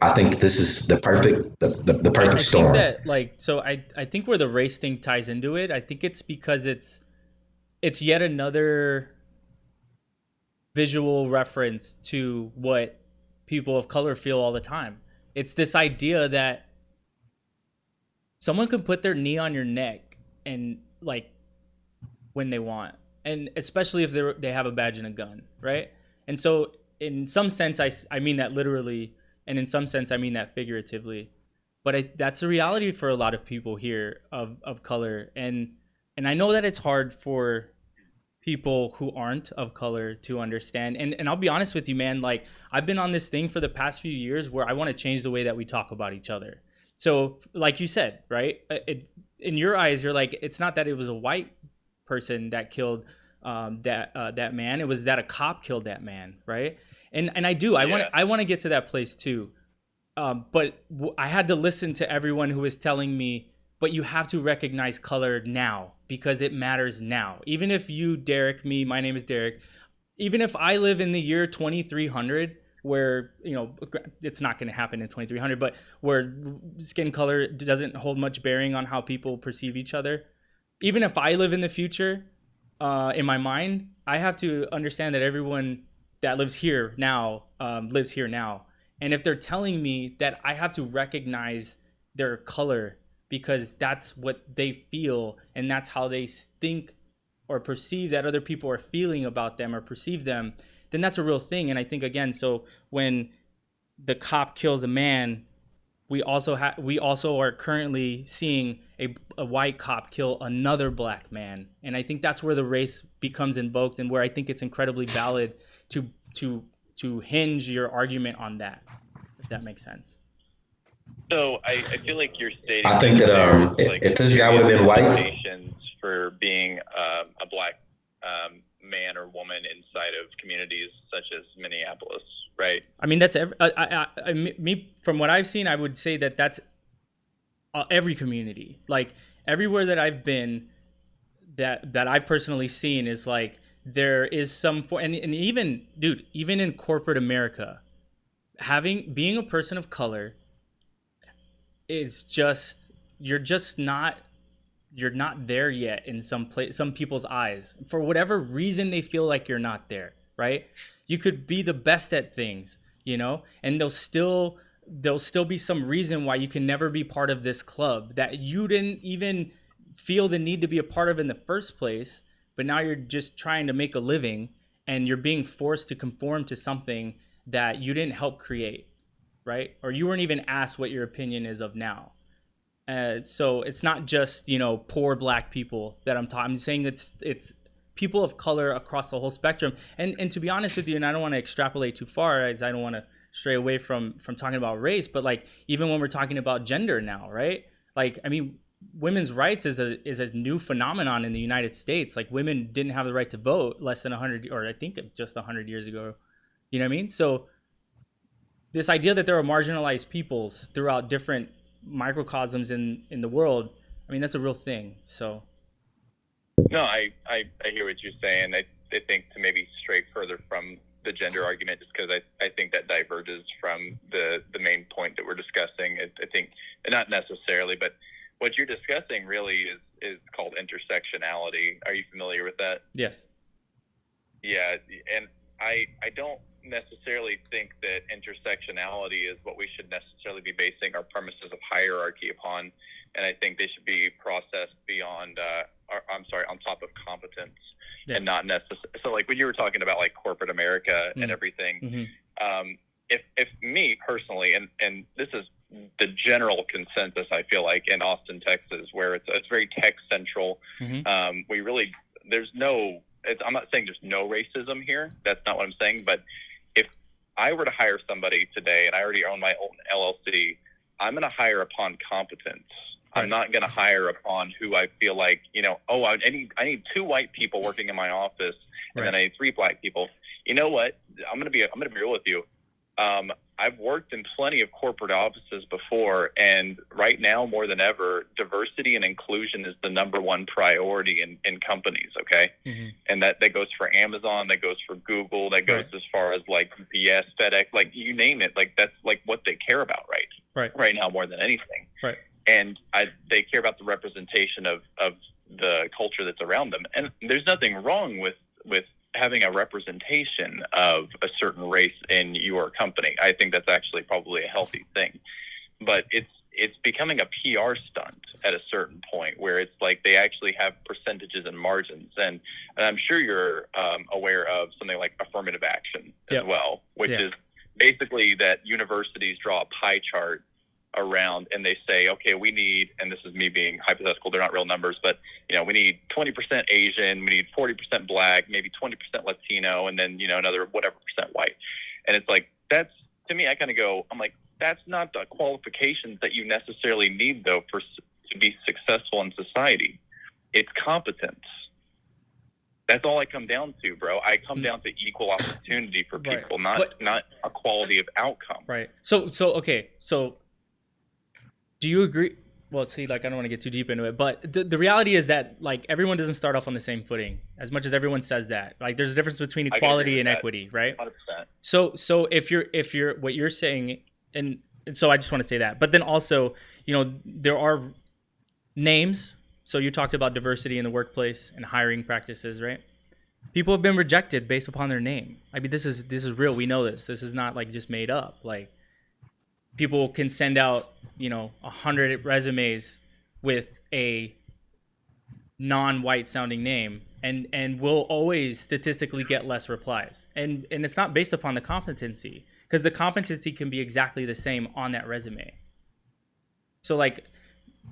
I think this is the perfect, the perfect storm. I think that, I think where the race thing ties into it, I think it's because it's yet another visual reference to what people of color feel all the time. It's this idea that someone could put their knee on your neck and when they want, and especially if they have a badge and a gun, right? And so in some sense, I mean that literally, and in some sense I mean that figuratively, but that's the reality for a lot of people here of color, and I know that it's hard for people who aren't of color to understand. And I'll be honest with you, man, I've been on this thing for the past few years where I want to change the way that we talk about each other. So like you said, right, in your eyes, you're like, it's not that it was a white person that killed that man. It was that a cop killed that man, right? And I want to get to that place too. But I had to listen to everyone who was telling me, but you have to recognize color now because it matters now. Even if you, Derek, my name is Derek. Even if I live in the year 2300, where, you know, it's not going to happen in 2300, but where skin color doesn't hold much bearing on how people perceive each other. Even if I live in the future, in my mind, I have to understand that everyone that lives here now lives here now. And if they're telling me that I have to recognize their color because that's what they feel and that's how they think or perceive that other people are feeling about them or perceive them, then that's a real thing. And I think, again, so when the cop kills a man, we also are currently seeing a white cop kill another black man. And I think that's where the race becomes invoked and where I think it's incredibly valid to hinge your argument on that, if that makes sense. So I feel like you're stating. I think that if this guy would have been white, for being a black man or woman inside of communities such as Minneapolis, right? I mean, that's me from what I've seen. I would say that that's every community. Like everywhere that I've been, that I've personally seen is like there is some and even, dude, even in corporate America, being a person of color is just you're not there yet in some people's eyes. For whatever reason, they feel like you're not there, right? You could be the best at things, you know, and there'll still be some reason why you can never be part of this club that you didn't even feel the need to be a part of in the first place, but now you're just trying to make a living and you're being forced to conform to something that you didn't help create, right? Or you weren't even asked what your opinion is of now. So it's not just, you know, poor black people that I'm saying it's people of color across the whole spectrum. And to be honest with you, and I don't want to extrapolate too far, as I don't want to stray away from talking about race, but like even when we're talking about gender now, right? Like, I mean, women's rights is a new phenomenon in the United States. Like women didn't have the right to vote less than 100, or I think just 100 years ago. You know what I mean? So this idea that there are marginalized peoples throughout different microcosms in the world, I mean, that's a real thing. So no, I hear what you're saying. I think to maybe stray further from the gender argument, just because I think that diverges from the main point that we're discussing. I think not necessarily, but what you're discussing really is called intersectionality. Are you familiar with that? Yes. Yeah, and I don't necessarily think that intersectionality is what we should necessarily be basing our premises of hierarchy upon, and I think they should be processed beyond on top of competence, and not necessarily. So like when you were talking about like corporate America and everything, if me personally, and this is the general consensus, I feel like in Austin, Texas, where it's very tech central, we really I'm not saying there's no racism here. That's not what I'm saying. But if I were to hire somebody today and I already own my own LLC, I'm going to hire upon competence. Right. I'm not going to hire upon who I feel like, you know, I need 2 white people working in my office, and then I need 3 black people. You know what? I'm going to be real with you. I've worked in plenty of corporate offices before, and right now more than ever, diversity and inclusion is the #1 priority in companies. Okay. And that goes for Amazon, that goes for Google, that goes as far as like UPS, FedEx, like you name it. Like that's like what they care about right now more than anything. Right. And they care about the representation of the culture that's around them. And there's nothing wrong with having a representation of a certain race in your company. I think that's actually probably a healthy thing. But it's becoming a PR stunt at a certain point where it's like they actually have percentages and margins. And I'm sure you're aware of something like affirmative action as well, which is basically that universities draw a pie chart around and they say, okay, we need, and this is me being hypothetical, they're not real numbers, but you know, we need 20% Asian, we need 40% black, maybe 20% Latino, and then, you know, another whatever percent white. And it's like, that's, to me, I kind of go, I'm like, that's not the qualifications that you necessarily need though to be successful in society. It's competence. That's all I come down to, bro. I come down to equal opportunity for people, not equality of outcome. Right. So okay. So do you agree? Well, see, like, I don't want to get too deep into it, but the reality is that, like, everyone doesn't start off on the same footing, as much as everyone says that. Like, there's a difference between equality and equity, right? 100%. So if you're what you're saying, and so I just want to say that. But then also, you know, there are names. So you talked about diversity in the workplace and hiring practices, right? People have been rejected based upon their name. I mean, this is real. We know this. This is not like just made up. Like, people can send out, you know, 100 resumes with a non-white sounding name, and will always statistically get less replies. And it's not based upon the competency, because the competency can be exactly the same on that resume. So, like,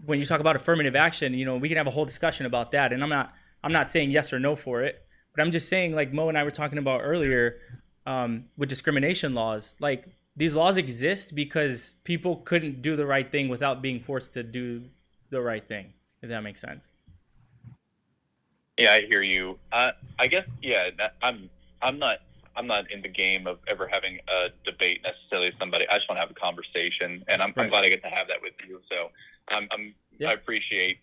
when you talk about affirmative action, you know, we can have a whole discussion about that. And I'm not saying yes or no for it, but I'm just saying, like Mo and I were talking about earlier, with discrimination laws, like, these laws exist because people couldn't do the right thing without being forced to do the right thing, if that makes sense. Yeah, I hear you. I guess, yeah, I'm not in the game of ever having a debate necessarily with somebody. I just want to have a conversation, and I'm glad I get to have that with you. So I appreciate,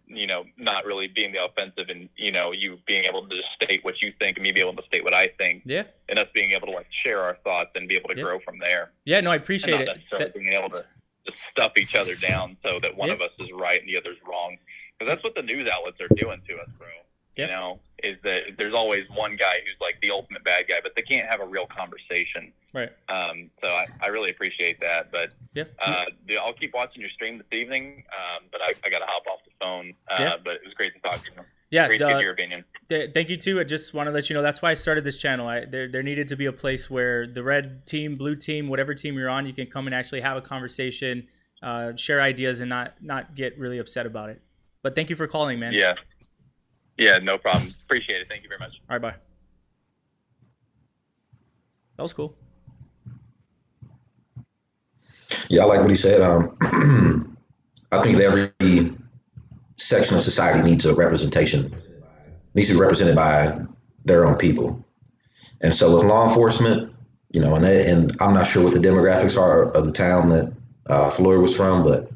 you know, not really being the offensive, and, you know, you being able to just state what you think and me being able to state what I think. Yeah. And us being able to, like, share our thoughts and be able to grow from there. Yeah, no, I appreciate and it. not necessarily being able to just stuff each other down so that one of us is right and the other's wrong. Because that's what the news outlets are doing to us, bro. You know, is that there's always one guy who's like the ultimate bad guy, but they can't have a real conversation. Right. So I really appreciate that. But I'll keep watching your stream this evening. But I got to hop off the phone. But it was great to talk to you. Yeah. Great to get your opinion. Thank you too. I just want to let you know that's why I started this channel. There needed to be a place where the red team, blue team, whatever team you're on, you can come and actually have a conversation, share ideas, and not get really upset about it. But thank you for calling, man. Yeah. Yeah, no problem. Appreciate it. Thank you very much. All right, bye. That was cool. Yeah, I like what he said. I think that every section of society needs a representation, needs to be represented by their own people. And so with law enforcement, you know, and I'm not sure what the demographics are of the town that Floyd was from, but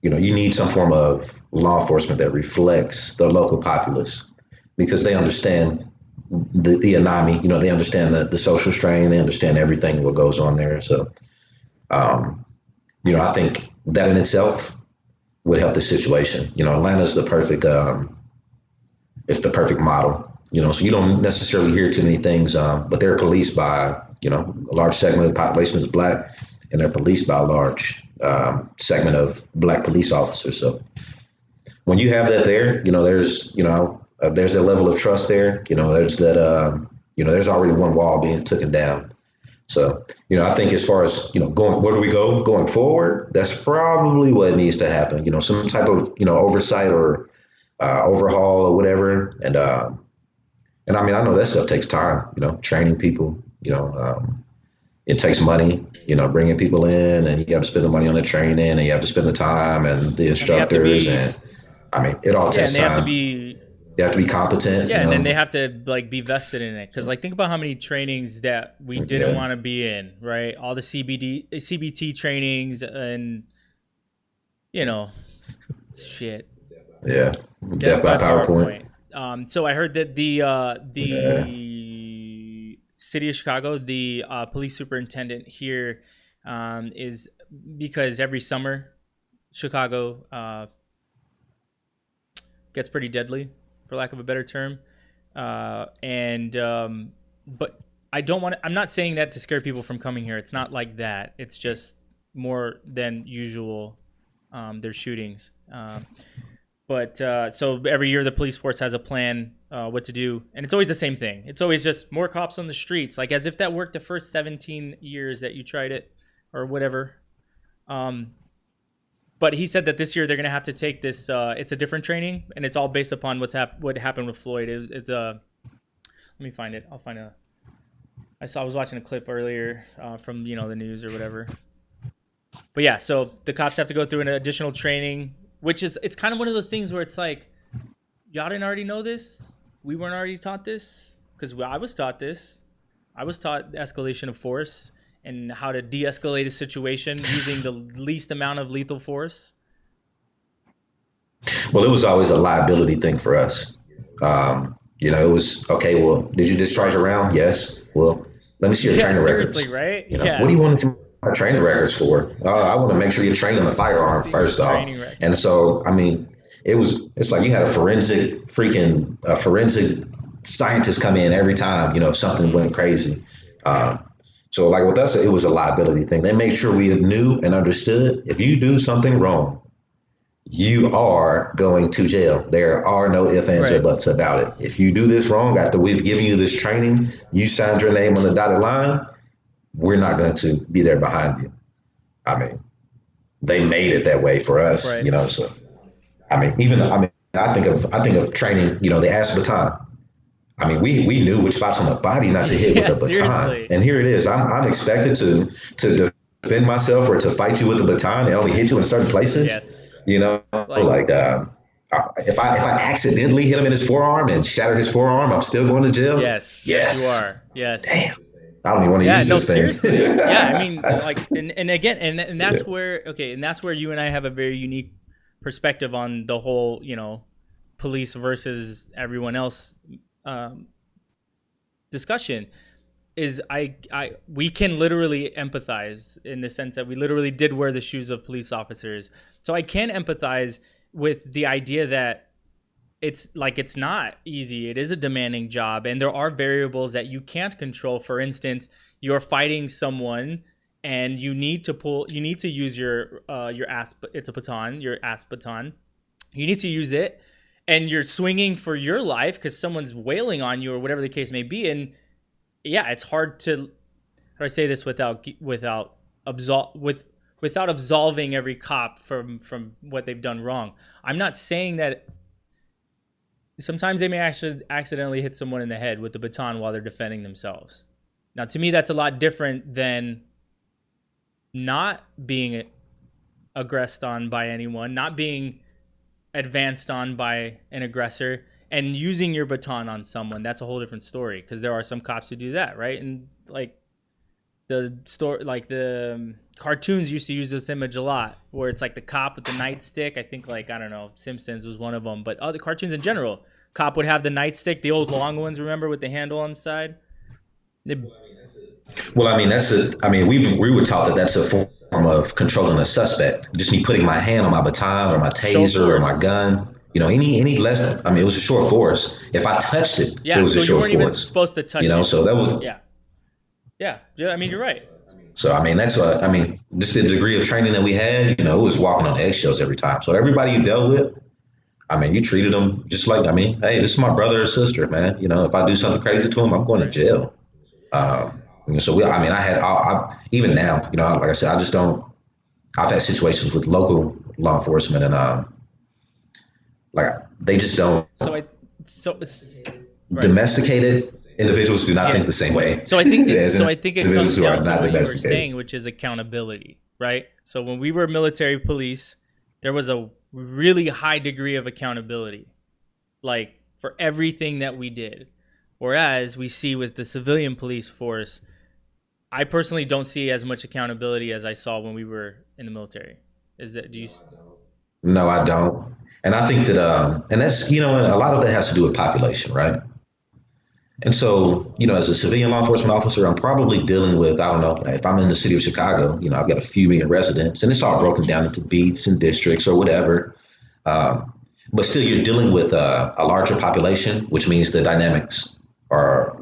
you know, you need some form of law enforcement that reflects the local populace, because they understand the anami, you know, they understand the social strain, they understand everything what goes on there. So, you know, I think that in itself would help the situation. You know, Atlanta's the perfect, it's the perfect model, you know, so you don't necessarily hear too many things, but they're policed by, you know, a large segment of the population is Black, and they're policed by a large segment of Black police officers. So when you have that there, you know, there's a level of trust there. You know, there's that, you know, there's already one wall being taken down. So, you know, I think as far as, you know, where do we go going forward? That's probably what needs to happen. You know, some type of, you know, oversight or overhaul or whatever. And I mean, I know that stuff takes time, you know, training people, you know, it takes money, you know, bringing people in, and you have to spend the money on the training, and you have to spend the time and the instructors, and I mean, it all takes time. They have to be competent. Yeah, and then they have to, like, be vested in it, because, like, think about how many trainings that we didn't want to be in, right? All the CBT trainings, and you know, shit. Yeah, death by PowerPoint. So I heard that the City of Chicago, the police superintendent here, is, because every summer Chicago gets pretty deadly, for lack of a better term, but I don't want to, I'm not saying that to scare people from coming here. It's not like that. It's just more than usual, there's shootings. But so every year the police force has a plan what to do, and it's always the same thing. It's always just more cops on the streets, like as if that worked the first 17 years that you tried it or whatever. But he said that this year they're gonna have to take this. It's a different training, and it's all based upon what happened with Floyd. It's let me find it. I'll find I was watching a clip earlier from, you know, the news or whatever. But yeah, so the cops have to go through an additional training, which is, it's kind of one of those things where it's like, y'all didn't already know this? we weren't already taught this? Because I was taught this. I was taught escalation of force and how to de-escalate a situation using the least amount of lethal force. Well, it was always a liability thing for us. It was, okay, well, did you discharge a round? Yes. Well, let me see your training records. Seriously, right? What do you want to see my training records for? I want to make sure you're trained on the firearm first off. And so, it's like you had a forensic scientist come in every time, if something went crazy. So like with us, it was a liability thing. They made sure we knew and understood if you do something wrong, you are going to jail. There are no ifs, ands, or buts about it. If you do this wrong after we've given you this training, you signed your name on the dotted line, we're not going to be there behind you. They made it that way for us, so I think of training, the ass baton. We knew which spots on the body not to hit with the baton. Seriously. And here it is. I'm expected to defend myself or to fight you with a baton and only hit you in certain places. Yes. If I accidentally hit him in his forearm and shatter his forearm, I'm still going to jail. Yes, you are. Yes. Damn. I don't even want to use this thing. Seriously. And that's where that's where you and I have a very unique perspective on the whole, police versus everyone else discussion. Is we can literally empathize in the sense that we literally did wear the shoes of police officers. So I can empathize with the idea that it's not easy. It is a demanding job, and there are variables that you can't control. For instance, you're fighting someone and you need to use your it's a baton, your ass baton. You need to use it, and you're swinging for your life because someone's wailing on you or whatever the case may be. And yeah, it's hard to, how do I say this without absolving every cop from what they've done wrong. I'm not saying that sometimes they may actually accidentally hit someone in the head with the baton while they're defending themselves. Now, to me, that's a lot different than not being aggressed on by anyone, not being advanced on by an aggressor, and using your baton on someone. That's a whole different story, because there are some cops who do that, right? And the cartoons used to use this image a lot, where it's like the cop with the nightstick. I think Simpsons was one of them, but other cartoons in general, cop would have the nightstick, the old long ones, remember, with the handle on the side. We were taught that that's a form of controlling a suspect. Just me putting my hand on my baton or my taser or my gun. Any less, it was a short force. If I touched it, it was a short force. So you weren't even supposed to touch it. So that was. Yeah. You're right. So, that's just the degree of training that we had, it was walking on eggshells every time. So everybody you dealt with, you treated them just like, hey, this is my brother or sister, man. If I do something crazy to him, I'm going to jail. Even now, like I said, I've had situations with local law enforcement and, they just don't. Domesticated individuals do not think the same way. So I think it comes down to what you were saying, which is accountability, right? So when we were military police, there was a really high degree of accountability, for everything that we did. Whereas we see with the civilian police force, I personally don't see as much accountability as I saw when we were in the military. No, I don't. And I think that, and that's, and a lot of that has to do with population, right? And so, as a civilian law enforcement officer, I'm probably dealing with, I don't know, if I'm in the city of Chicago, I've got a few million residents, and it's all broken down into beats and districts or whatever. But still, you're dealing with a larger population, which means the dynamics are,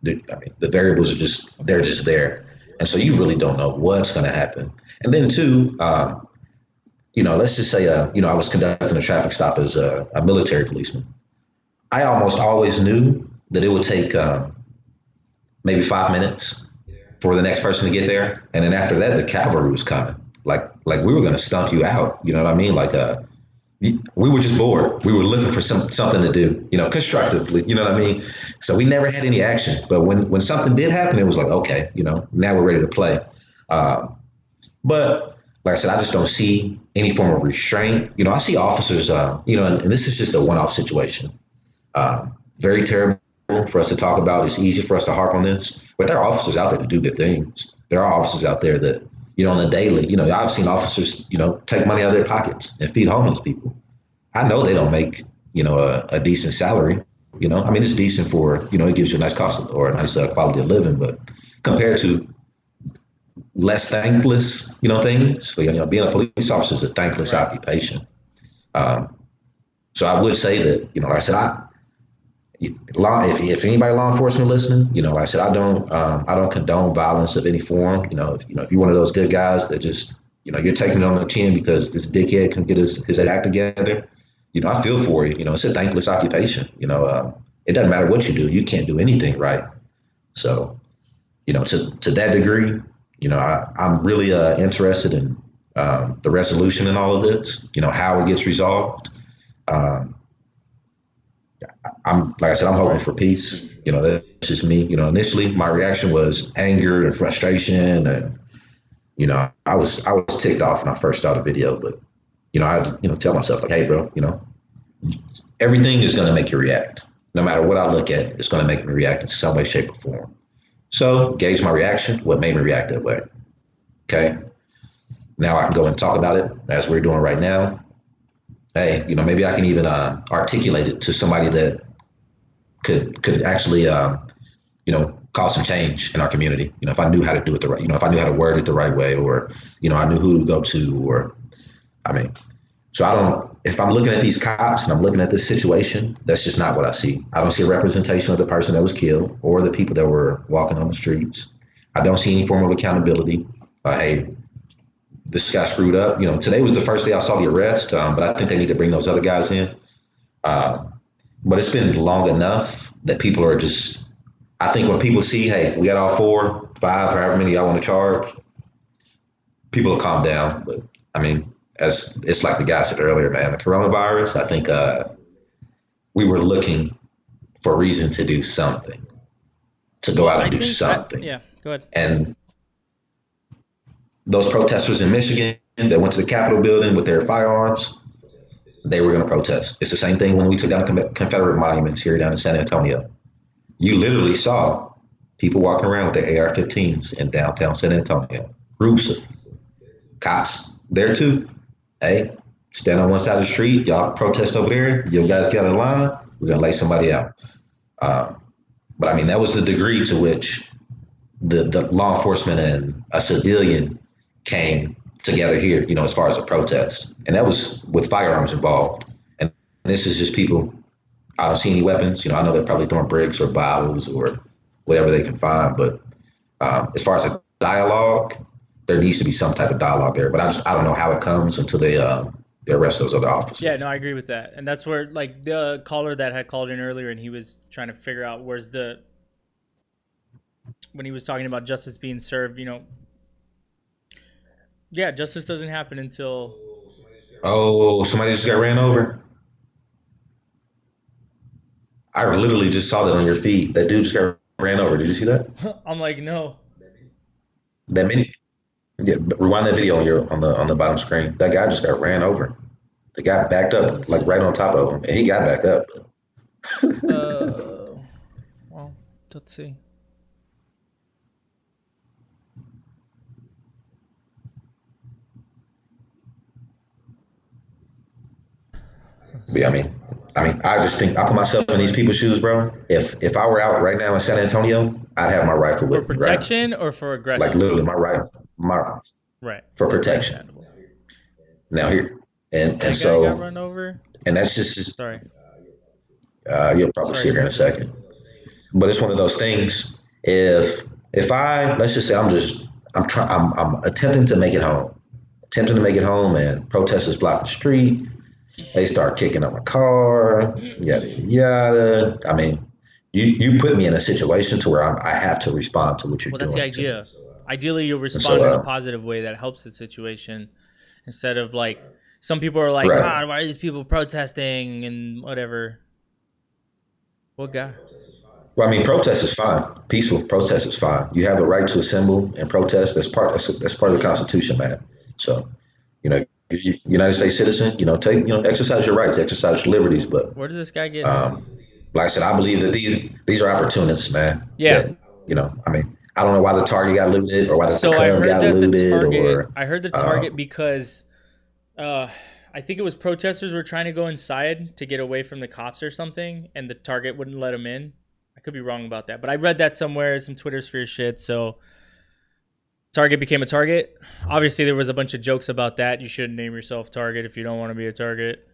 the variables are they're just there. And so you really don't know what's going to happen. And then too, let's just say, I was conducting a traffic stop as a military policeman. I almost always knew that it would take maybe 5 minutes for the next person to get there. And then after that, the cavalry was coming. Like we were going to stump you out. You know what I mean? We were just bored. We were looking for something to do, constructively, you know what I mean? So we never had any action. But when something did happen, it was like, okay, now we're ready to play. But like I said, I just don't see any form of restraint. I see officers, and this is just a one-off situation. very terrible for us to talk about. It's easy for us to harp on this, but there are officers out there to do good things. There are officers out there that, on a daily, I've seen officers, take money out of their pockets and feed homeless people. I know they don't make, a decent salary. It's decent for, it gives you a nice cost or a nice quality of living, but compared to less thankless, things, being a police officer is a thankless occupation. So I would say that, like I said, if anybody law enforcement listening, like I said, I don't condone violence of any form. If you're one of those good guys that just, you're taking it on the chin because this dickhead can get his act together, I feel for you. It's a thankless occupation. It doesn't matter what you do, you can't do anything right. So, to that degree, I'm really interested in the resolution in all of this. How it gets resolved. Like I said, I'm hoping for peace. That's just me. Initially my reaction was anger and frustration, and I was ticked off when I first saw the video. But I had to tell myself, like, hey, bro, everything is going to make you react. No matter what I look at, it's going to make me react in some way, shape, or form. So gauge my reaction. What made me react that way? Okay. Now I can go and talk about it as we're doing right now. Hey, maybe I can even articulate it to somebody that could actually, cause some change in our community. If I knew how to do it the right, if I knew how to word it the right way, or, I knew who to go to, or, so if I'm looking at these cops and I'm looking at this situation, that's just not what I see. I don't see a representation of the person that was killed or the people that were walking on the streets. I don't see any form of accountability. Hey, this guy screwed up. Today was the first day I saw the arrest, but I think they need to bring those other guys in. But it's been long enough that people are just, I think when people see, hey, we got all 4, 5, however many y'all want to charge, people will calm down. But as it's like the guy said earlier, man, the coronavirus, I think we were looking for a reason to do something, to go out and do something. Yeah, go ahead. And those protesters in Michigan that went to the Capitol building with their firearms, they were going to protest. It's the same thing when we took down Confederate monuments here down in San Antonio. You literally saw people walking around with their AR-15s in downtown San Antonio. Groups of cops there too. Hey, stand on one side of the street. Y'all protest over there. You guys get in line. We're going to lay somebody out. But that was the degree to which the law enforcement and a civilian came together here, as far as a protest. And that was with firearms involved. And this is just people, I don't see any weapons. I know they're probably throwing bricks or bottles or whatever they can find. But as far as a dialogue, there needs to be some type of dialogue there. But I don't know how it comes until they arrest those other officers. Yeah, no, I agree with that. And that's where, like, the caller that had called in earlier and he was trying to figure out when he was talking about justice being served, yeah, justice doesn't happen until. Oh, somebody just got ran over. I literally just saw that on your feed. That dude just got ran over. Did you see that? I'm like, no. That many. Yeah, rewind that video on the bottom screen. That guy just got ran over. The guy backed up, like right on top of him, and he got back up. Well, let's see. Yeah, I just think I put myself in these people's shoes, bro. If I were out right now in San Antonio, I'd have my rifle with me. For protection or for aggression? Like literally my right for protection. Now here and so got run over. And that's just sorry. You'll probably see it here in a second. But it's one of those things. If let's just say I'm attempting to make it home, and protesters block the street. They start kicking up my car, yada yada. You put me in a situation to where I have to respond to what you're doing. Well, that's the idea. Ideally, you'll respond in a positive way that helps the situation, instead of like some people are like, God, why are these people protesting and whatever. What guy? Well, protest is fine. Peaceful protest is fine. You have the right to assemble and protest. That's part of the Constitution, man. So, United States citizen, exercise your rights, exercise your liberties. But where does this guy get? like I said, I believe that these are opportunists, man. Yeah. That, I mean, I don't know why the Target got looted or why the So Cub got looted I heard the Target because I think it was protesters were trying to go inside to get away from the cops or something, and the Target wouldn't let them in. I could be wrong about that, but I read that somewhere, some Twitter sphere shit. So Target became a Target. Obviously, there was a bunch of jokes about that. You shouldn't name yourself Target if you don't want to be a Target.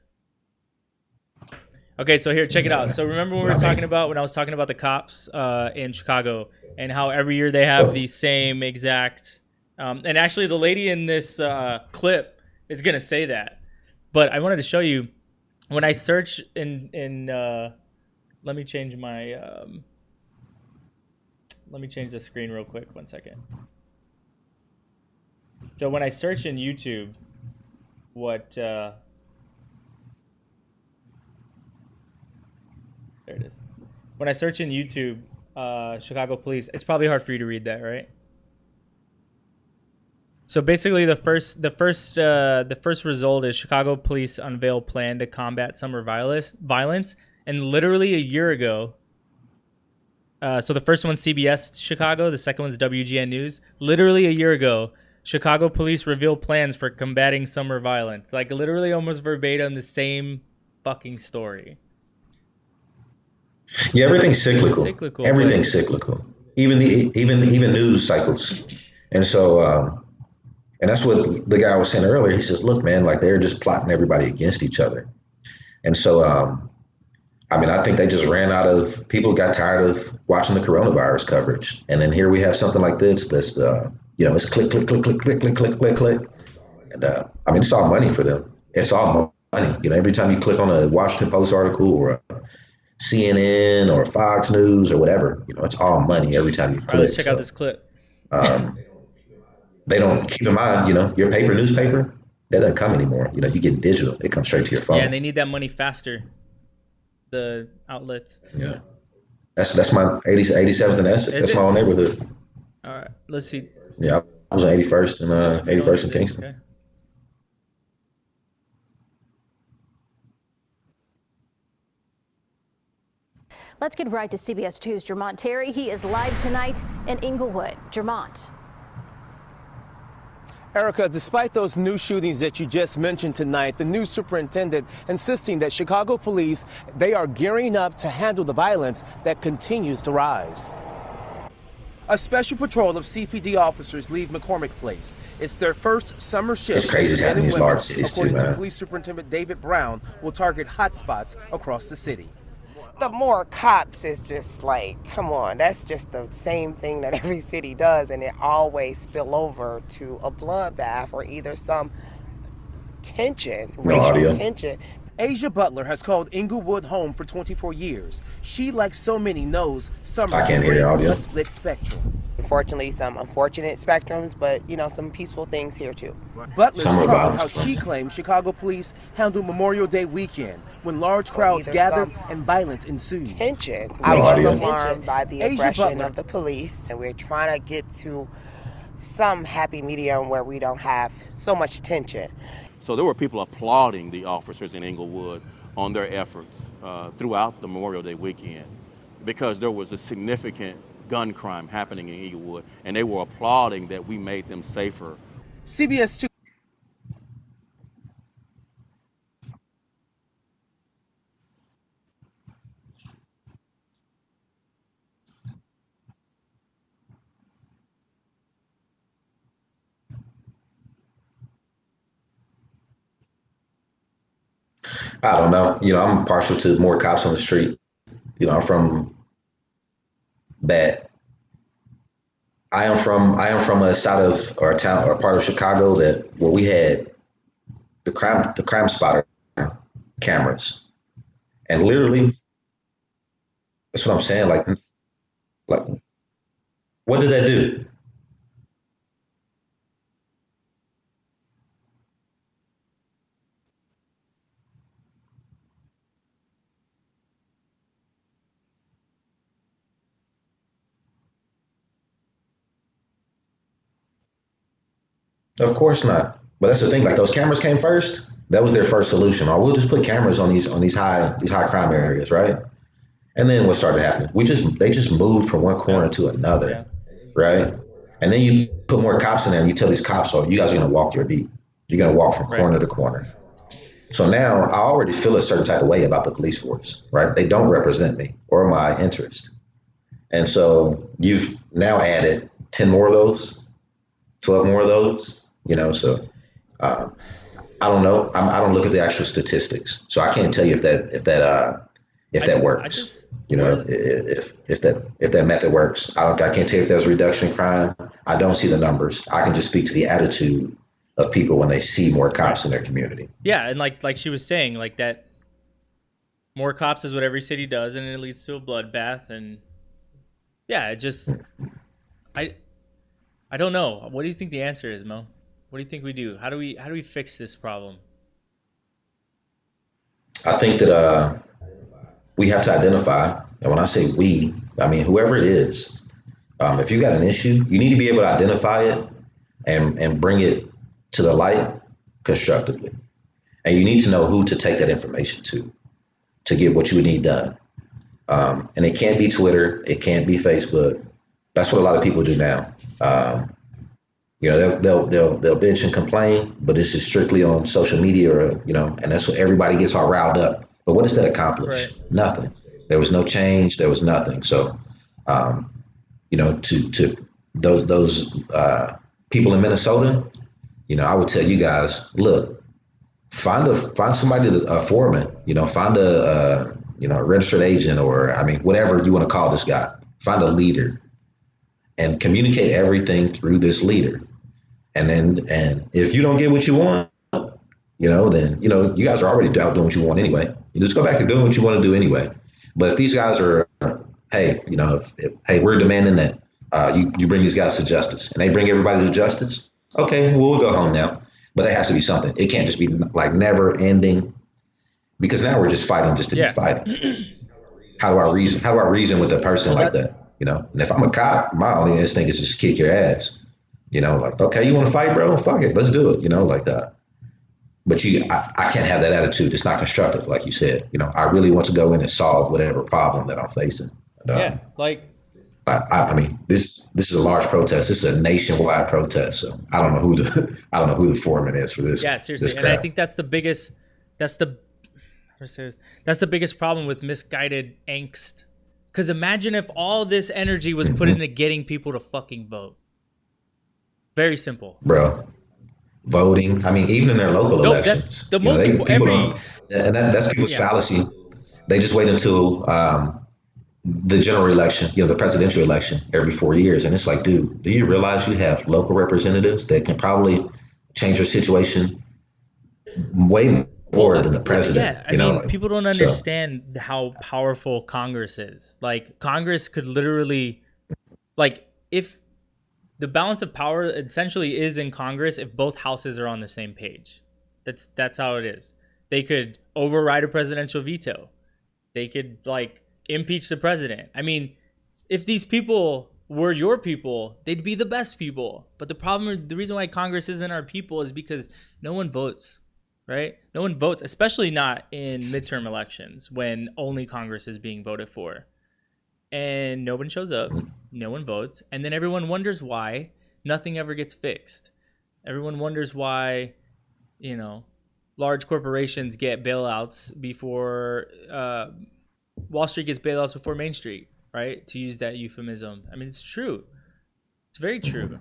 Okay, so here, check it out. So remember when I was talking about the cops in Chicago and how every year they have the same exact, and actually the lady in this clip is gonna say that, but I wanted to show you when I search in let me change the screen real quick. 1 second. So when I search in YouTube, there it is. When I search in YouTube, Chicago police, it's probably hard for you to read that, right? So basically, the first result is Chicago police unveil plan to combat summer violence, and literally a year ago. So the first one's CBS Chicago, the second one's WGN News. Literally a year ago, Chicago police reveal plans for combating summer violence. Like literally, almost verbatim, the same fucking story. Yeah, everything's cyclical. Everything's cyclical. Even news cycles. And so and that's what the guy was saying earlier. He says, look, man, like they're just plotting everybody against each other. And so I mean, I think they just people got tired of watching the coronavirus coverage. And then here we have something like this that's it's click, click, click, click, click, click, click, click, click. And I mean, it's all money for them. It's all money. Every time you click on a Washington Post article or CNN or Fox News or whatever, it's all money every time you click. Let's check out this clip. They don't keep in mind, your newspaper, that doesn't come anymore. You get digital. It comes straight to your phone. Yeah, and they need that money faster. The outlets. Yeah. That's my 87th and Essex. That's my own neighborhood. All right, let's see. Yeah, I was on 81st and 81st and Kingston. Okay. Let's get right to CBS 2's Jermont Terry. He is live tonight in Inglewood. Jermont. Erica, despite those new shootings that you just mentioned tonight, the new superintendent insisting that Chicago police, they are gearing up to handle the violence that continues to rise. A special patrol of CPD officers leave McCormick Place. It's their first summer shift. It's crazy having these large cities too, man. According to Police Superintendent David Brown, will target hotspots across the city. The more cops is just like, come on, that's just the same thing that every city does, and it always spill over to a bloodbath or either some tension, racial tension. Asia Butler has called Inglewood home for 24 years. She, like so many, knows summer I can't hear audio. A split spectrum. Unfortunately, some unfortunate spectrums, but some peaceful things here too. Butler's troubled how she claims Chicago police handled Memorial Day weekend when large crowds gathered and violence ensued. Tension. I was alarmed by the aggression of the police, and we're trying to get to some happy medium where we don't have so much tension. So there were people applauding the officers in Inglewood on their efforts throughout the Memorial Day weekend because there was a significant gun crime happening in Inglewood, and they were applauding that we made them safer. CBS 2. I don't know. I'm partial to more cops on the street. I'm from Bat. I am from a side of or a town or a part of Chicago where we had the crime spotter cameras, and literally, that's what I'm saying. Like, what did that do? Of course not. But that's the thing. Like those cameras came first. That was their first solution. Or we'll just put cameras on these high crime areas, right? And then what started happening? They just moved from one corner to another, right? And then you put more cops in there, and you tell these cops, "Oh, you guys are gonna walk your beat. You're gonna walk from corner to corner." So now I already feel a certain type of way about the police force, right? They don't represent me or my interest. And so you've now added 10 more of those, 12 more of those, so I don't know. I don't look at the actual statistics. So I can't tell you if that works. If that method works. I can't tell you if there's a reduction in crime. I don't see the numbers. I can just speak to the attitude of people when they see more cops in their community. Yeah, and like she was saying, like that more cops is what every city does, and it leads to a bloodbath. And yeah, it just I don't know. What do you think the answer is, Mo? What do you think we do? How do we fix this problem? I think that we have to identify, and when I say we, I mean whoever it is. If you got an issue, you need to be able to identify it and bring it to the light constructively. And you need to know who to take that information to get what you need done. And it can't be Twitter, it can't be Facebook. That's what a lot of people do now. They'll bitch and complain, but this is strictly on social media, and that's what everybody gets all riled up. But what does that accomplish? Right. Nothing. There was no change. There was nothing. So, to those people in Minnesota, I would tell you guys, look, find somebody, a foreman, find a registered agent, or whatever you want to call this guy. Find a leader and communicate everything through this leader. And if you don't get what you want, then you guys are already out doing what you want anyway. You just go back and doing what you want to do anyway. But if these guys are, hey, hey, we're demanding that you bring these guys to justice, and they bring everybody to justice, okay, well, we'll go home now. But there has to be something. It can't just be like never ending, because now we're just fighting just to be fighting. How do I reason? How do I reason with a person like that? And if I'm a cop, my only instinct is just kick your ass. Like, okay, you want to fight, bro? Fuck it, let's do it. Like that. But I can't have that attitude. It's not constructive, like you said. I really want to go in and solve whatever problem that I'm facing. Yeah, like. This is a large protest. This is a nationwide protest. So I don't know who the foreman is for this. Yeah, seriously, and I think that's the biggest. That's the biggest problem with misguided angst. Because imagine if all this energy was put into getting people to fucking vote. Very simple, bro. Voting. Even in their local elections. That's the most important. That's people's fallacy. They just wait until the general election, the presidential election every 4 years. And it's like, dude, do you realize you have local representatives that can probably change your situation way more than the president? Yeah, people don't understand how powerful Congress is. Like, Congress could literally, like, if the balance of power essentially is in Congress, if both houses are on the same page. That's how it is. They could override a presidential veto. They could, like, impeach the president. If these people were your people, they'd be the best people. But the reason why Congress isn't our people is because no one votes, right? No one votes, especially not in midterm elections when only Congress is being voted for. And no one shows up, no one votes, and then everyone wonders why nothing ever gets fixed. Everyone wonders why, large corporations get bailouts before Wall Street gets bailouts before Main Street, right? To use that euphemism. It's true. It's very true.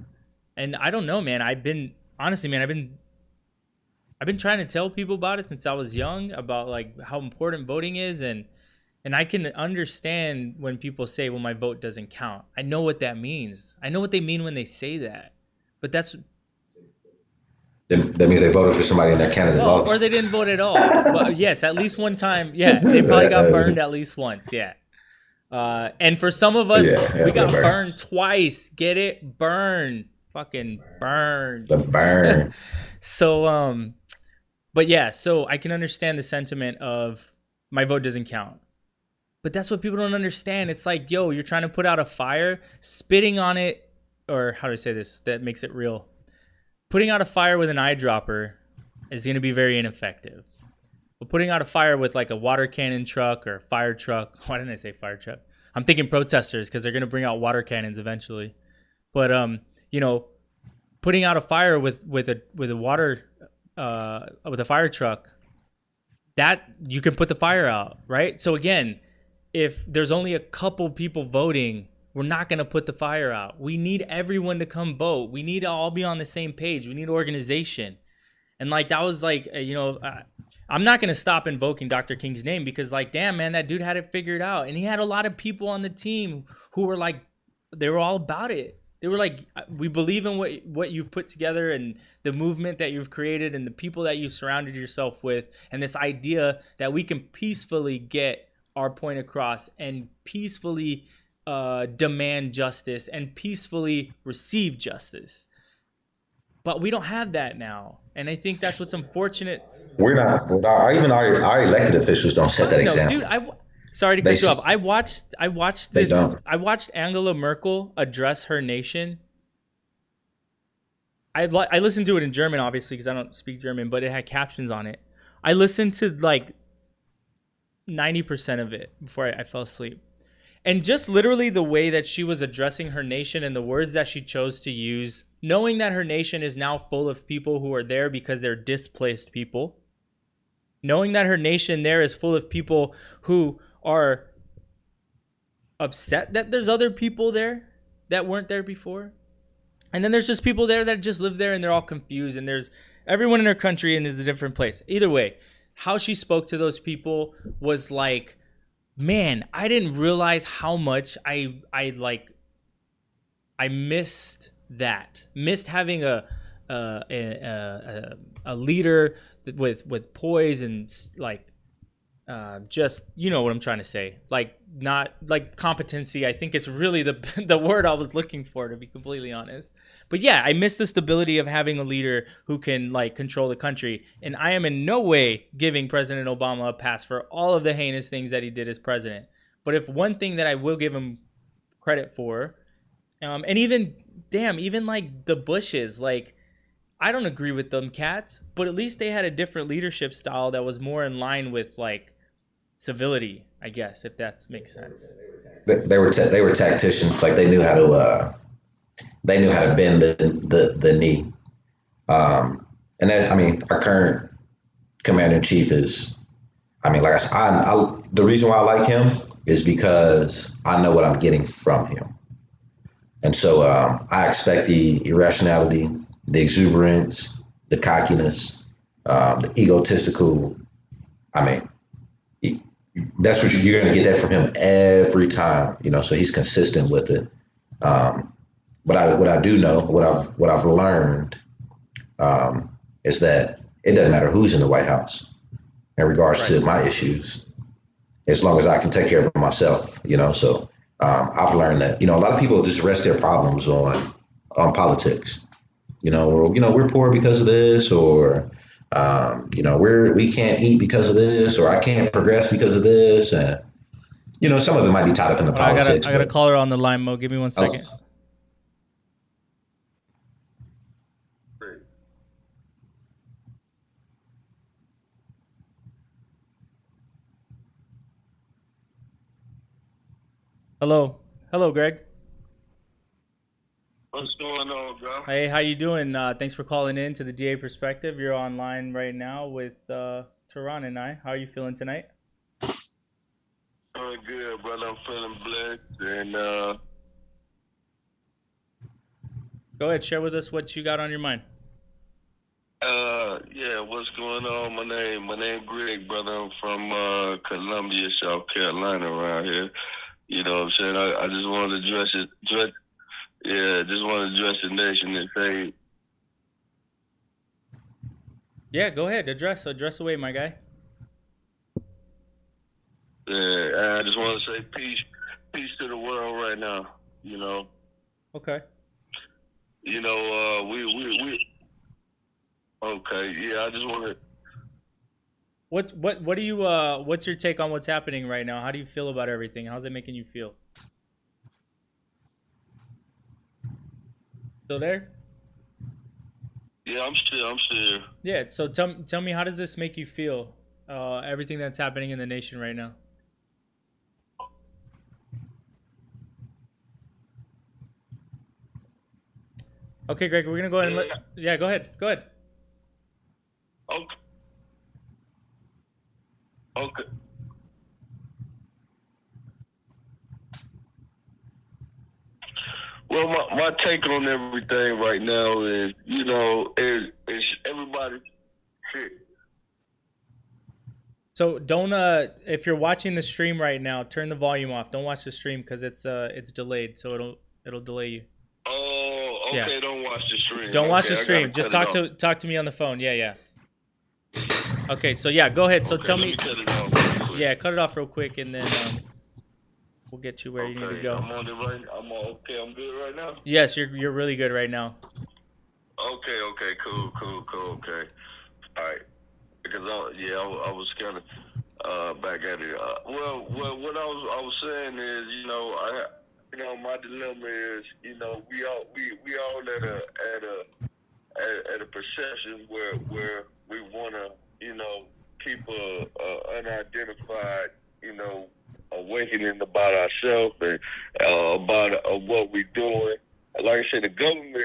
And I don't know, man. I've been trying to tell people about it since I was young, about like how important voting is, and I can understand when people say, well, my vote doesn't count. I know what that means. I know what they mean when they say that. But that means they voted for somebody and that candidate lost. Or they didn't vote at all. Well, yes, at least one time. Yeah, they probably got burned at least once. Yeah. And for some of us, we got burned twice. Get it? Burn. Fucking burn. The burn. So, but yeah, so I can understand the sentiment of my vote doesn't count. But that's what people don't understand. It's like, yo, you're trying to put out a fire, spitting on it, or how do I say this? That makes it real. Putting out a fire with an eyedropper is going to be very ineffective. But putting out a fire with like a water cannon truck or a fire truck. Why didn't I say fire truck? I'm thinking protesters because they're going to bring out water cannons eventually. But, you know, putting out a fire with a fire truck, that you can put the fire out, right? So again, if there's only a couple people voting, we're not going to put the fire out. We need everyone to come vote. We need to all be on the same page. We need organization. And like, that was like, you know, I'm not going to stop invoking Dr. King's name because like, damn, man, that dude had it figured out. And he had a lot of people on the team who were like, they were all about it. They were like, we believe in what you've put together and the movement that you've created and the people that you surrounded yourself with. And this idea that we can peacefully get our point across and peacefully demand justice and peacefully receive justice. But we don't have that now. And I think that's what's unfortunate. We're not, even our elected officials don't set that example. Dude, sorry to cut you off. I watched this. I watched Angela Merkel address her nation. I listened to it in German, obviously, because I don't speak German, but it had captions on it. I listened to like 90% of it before I fell asleep. And just literally the way that she was addressing her nation and the words that she chose to use, knowing that her nation is now full of people who are there because they're displaced people, knowing that her nation there is full of people who are upset that there's other people there that weren't there before. And then there's just people there that just live there and they're all confused, and there's everyone in her country and is a different place. Either way, how she spoke to those people was like, man, I didn't realize how much I missed that. Missed having a leader with poise and like just, you know what I'm trying to say, like not like competency. I think it's really the word I was looking for, to be completely honest. But yeah, I miss the stability of having a leader who can like control the country. And I am in no way giving President Obama a pass for all of the heinous things that he did as president. But if one thing that I will give him credit for, and even like the Bushes, like I don't agree with them cats, but at least they had a different leadership style that was more in line with like civility, I guess, if that makes sense. They were tacticians. Like they knew how to bend the knee. And that, I mean, our current commander in chief is, I mean, like I said, the reason why I like him is because I know what I'm getting from him. And so I expect the irrationality, the exuberance, the cockiness, the egotistical. I mean, that's what you're going to get that from him every time, you know, so he's consistent with it. But what I do know, what I've learned is that it doesn't matter who's in the White House in regards to my issues, as long as I can take care of myself, you know. So I've learned that, you know, a lot of people just rest their problems on politics. You know, we're poor because of this, or you know, we can't eat because of this, or I can't progress because of this, and you know, some of it might be tied up in the politics. I got a caller on the line, Mo. Give me 1 second. Hello, Greg. What's going on, bro? Hey, how you doing? Thanks for calling in to the DA Perspective. You're online right now with Tehran and I. How are you feeling tonight? Doing good, brother. I'm feeling blessed. And go ahead, share with us what you got on your mind. yeah, what's going on? My name Greg, brother. I'm from Columbia, South Carolina, around here. You know what I'm saying? I just wanted to address it. Just want to address the nation and say. Yeah, go ahead. Address away, my guy. Yeah, I just want to say peace to the world right now. You know. Okay. You know, we. Okay, yeah, I just want to. What do you what's your take on what's happening right now? How do you feel about everything? How's it making you feel? Still there? Yeah, I'm still. Yeah, so tell me, how does this make you feel? everything that's happening in the nation right now. Okay, Greg, we're gonna go ahead and yeah, go ahead. Go ahead. Okay. Okay. Well, my take on everything right now is, is everybody shit. So don't if you're watching the stream right now, turn the volume off. Don't watch the stream because it's delayed, so it'll delay you. Oh, okay. Yeah. Don't watch the stream. Don't watch the stream. Just talk to me on the phone. Yeah. Okay, so yeah, go ahead. So tell me. Cut it off yeah, cut it off real quick, and then we'll get you where you need to go. I'm on it right. Okay. I'm good right now. Yes, you're really good right now. Okay. Cool. Okay. All right. Because I was kind of back at it. Well, what I was saying is, my dilemma is, we all at a perception where we want to, keep a unidentified, awakening about ourselves and about what we're doing. Like I said, the government,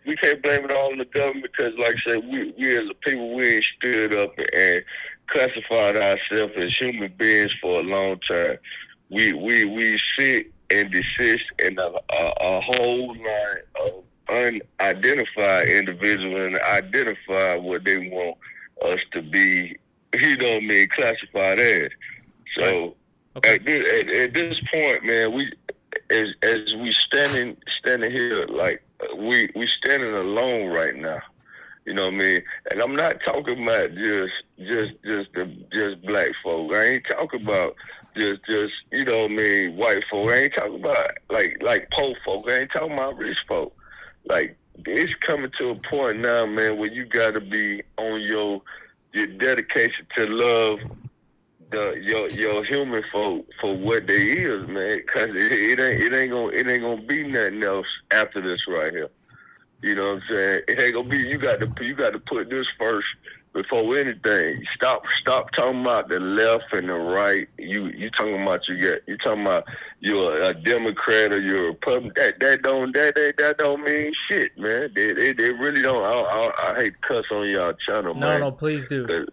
we can't blame it all on the government because, like I said, we as a people, we ain't stood up and classified ourselves as human beings for a long time. We sit and desist in a whole line of unidentified individuals and identify what they want us to be, classified as. So at this point, man, as we standing here, like we standing alone right now. You know what I mean? And I'm not talking about just black folk. I ain't talking about just white folk. I ain't talking about like poor folk. I ain't talking about rich folk. Like, it's coming to a point now, man, where you gotta be on your dedication to love your human folk for what they is, man. Cause it ain't gonna be nothing else after this right here. You know what I'm saying? It ain't gonna be. You got to put this first before anything. Stop talking about the left and the right. You talking about you talking about you're a Democrat or you're a Republican. That don't mean shit, man. They really don't. I hate to cuss on y'all channel, man. No, please do.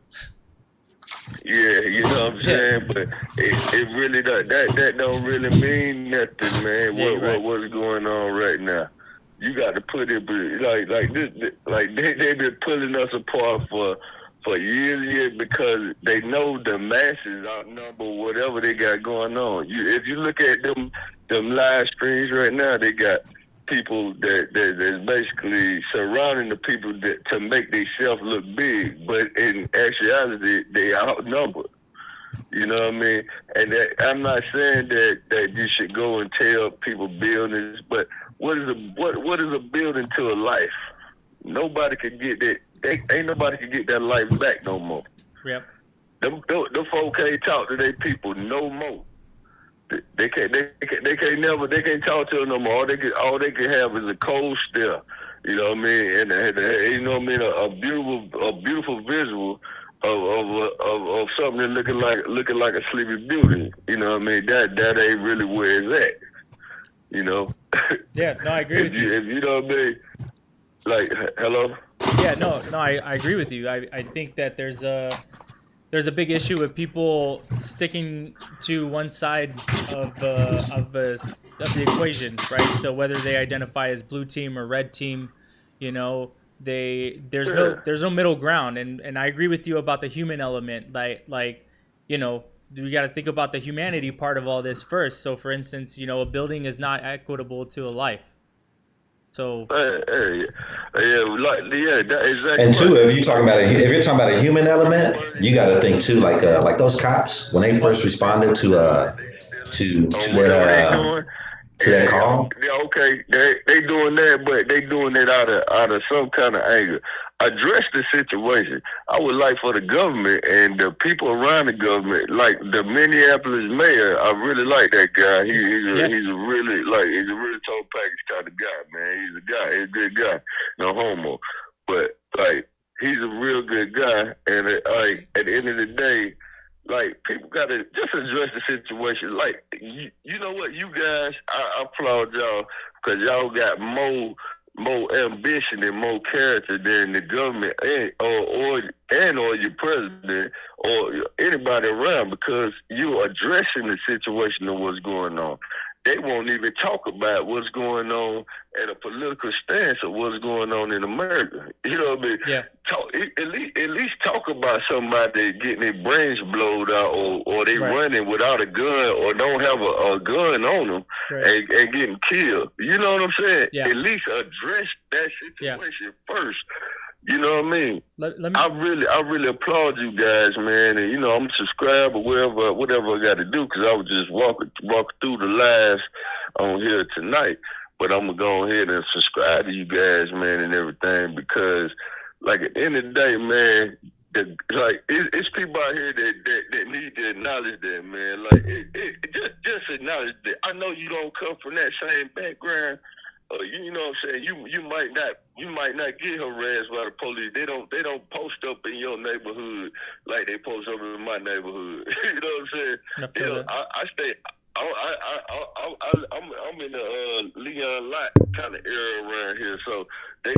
Yeah, you know what I'm saying, but it really that don't really mean nothing, man. What's going on right now? You got to put it like this, like they've been pulling us apart for years because they know the masses outnumber whatever they got going on. If you look at them live streams right now, they got people that's basically surrounding the people to make themselves look big, but in actuality, they outnumber. You know what I mean? And I'm not saying that you should go and tell people buildings, but what is a building to a life? Nobody could get that. Ain't nobody can get that life back no more. Yep. Them folk can't talk to their people no more. They can't talk to them no more. All they can have is a cold stare. You know what I mean? And you know what I mean? A beautiful visual of something looking like a sleepy beauty. You know what I mean? That ain't really where it's at. You know? Yeah, no, I agree with you. If you know what I mean? Like, hello? Yeah, no, I agree with you. I think that there's a big issue with people sticking to one side of the equation, right? So whether they identify as blue team or red team, there's no middle ground. And I agree with you about the human element. Like we got to think about the humanity part of all this first. So for instance, a building is not equitable to a life. So exactly. And two, if you're talking about a human element, you got to think too, like those cops when they first responded to that call. Okay, they doing that, but they doing it out of some kind of anger. Address the situation. I would like for the government and the people around the government, like the Minneapolis mayor. I really like that guy. He's a really total package kind of guy, man. He's a good guy, no homo. But like he's a real good guy, and like at the end of the day, like people gotta just address the situation. Like you know what, you guys, I applaud y'all because y'all got more ambition and more character than the government or your president or anybody around, because you're addressing the situation of what's going on. They won't even talk about what's going on at a political stance of what's going on in America. You know what I mean? Yeah. Talk, at least talk about somebody getting their brains blowed out, or they running without a gun, or don't have a gun on them and getting killed. You know what I'm saying? Yeah. At least address that situation first. You know what I mean? I really applaud you guys, man. And I'm subscribed or whatever I got to do, because I was just walking through the lives on here tonight. But I'm gonna go ahead and subscribe to you guys, man, and everything, because, like, at the end of the day, man, it's people out here that need to acknowledge that, man. Like, just acknowledge that. I know you don't come from that same background. You know what I'm saying? You might not get harassed by the police. They don't post up in your neighborhood like they post up in my neighborhood. You know what I'm saying? I stay. I'm in the Leon Lott kind of area around here, so they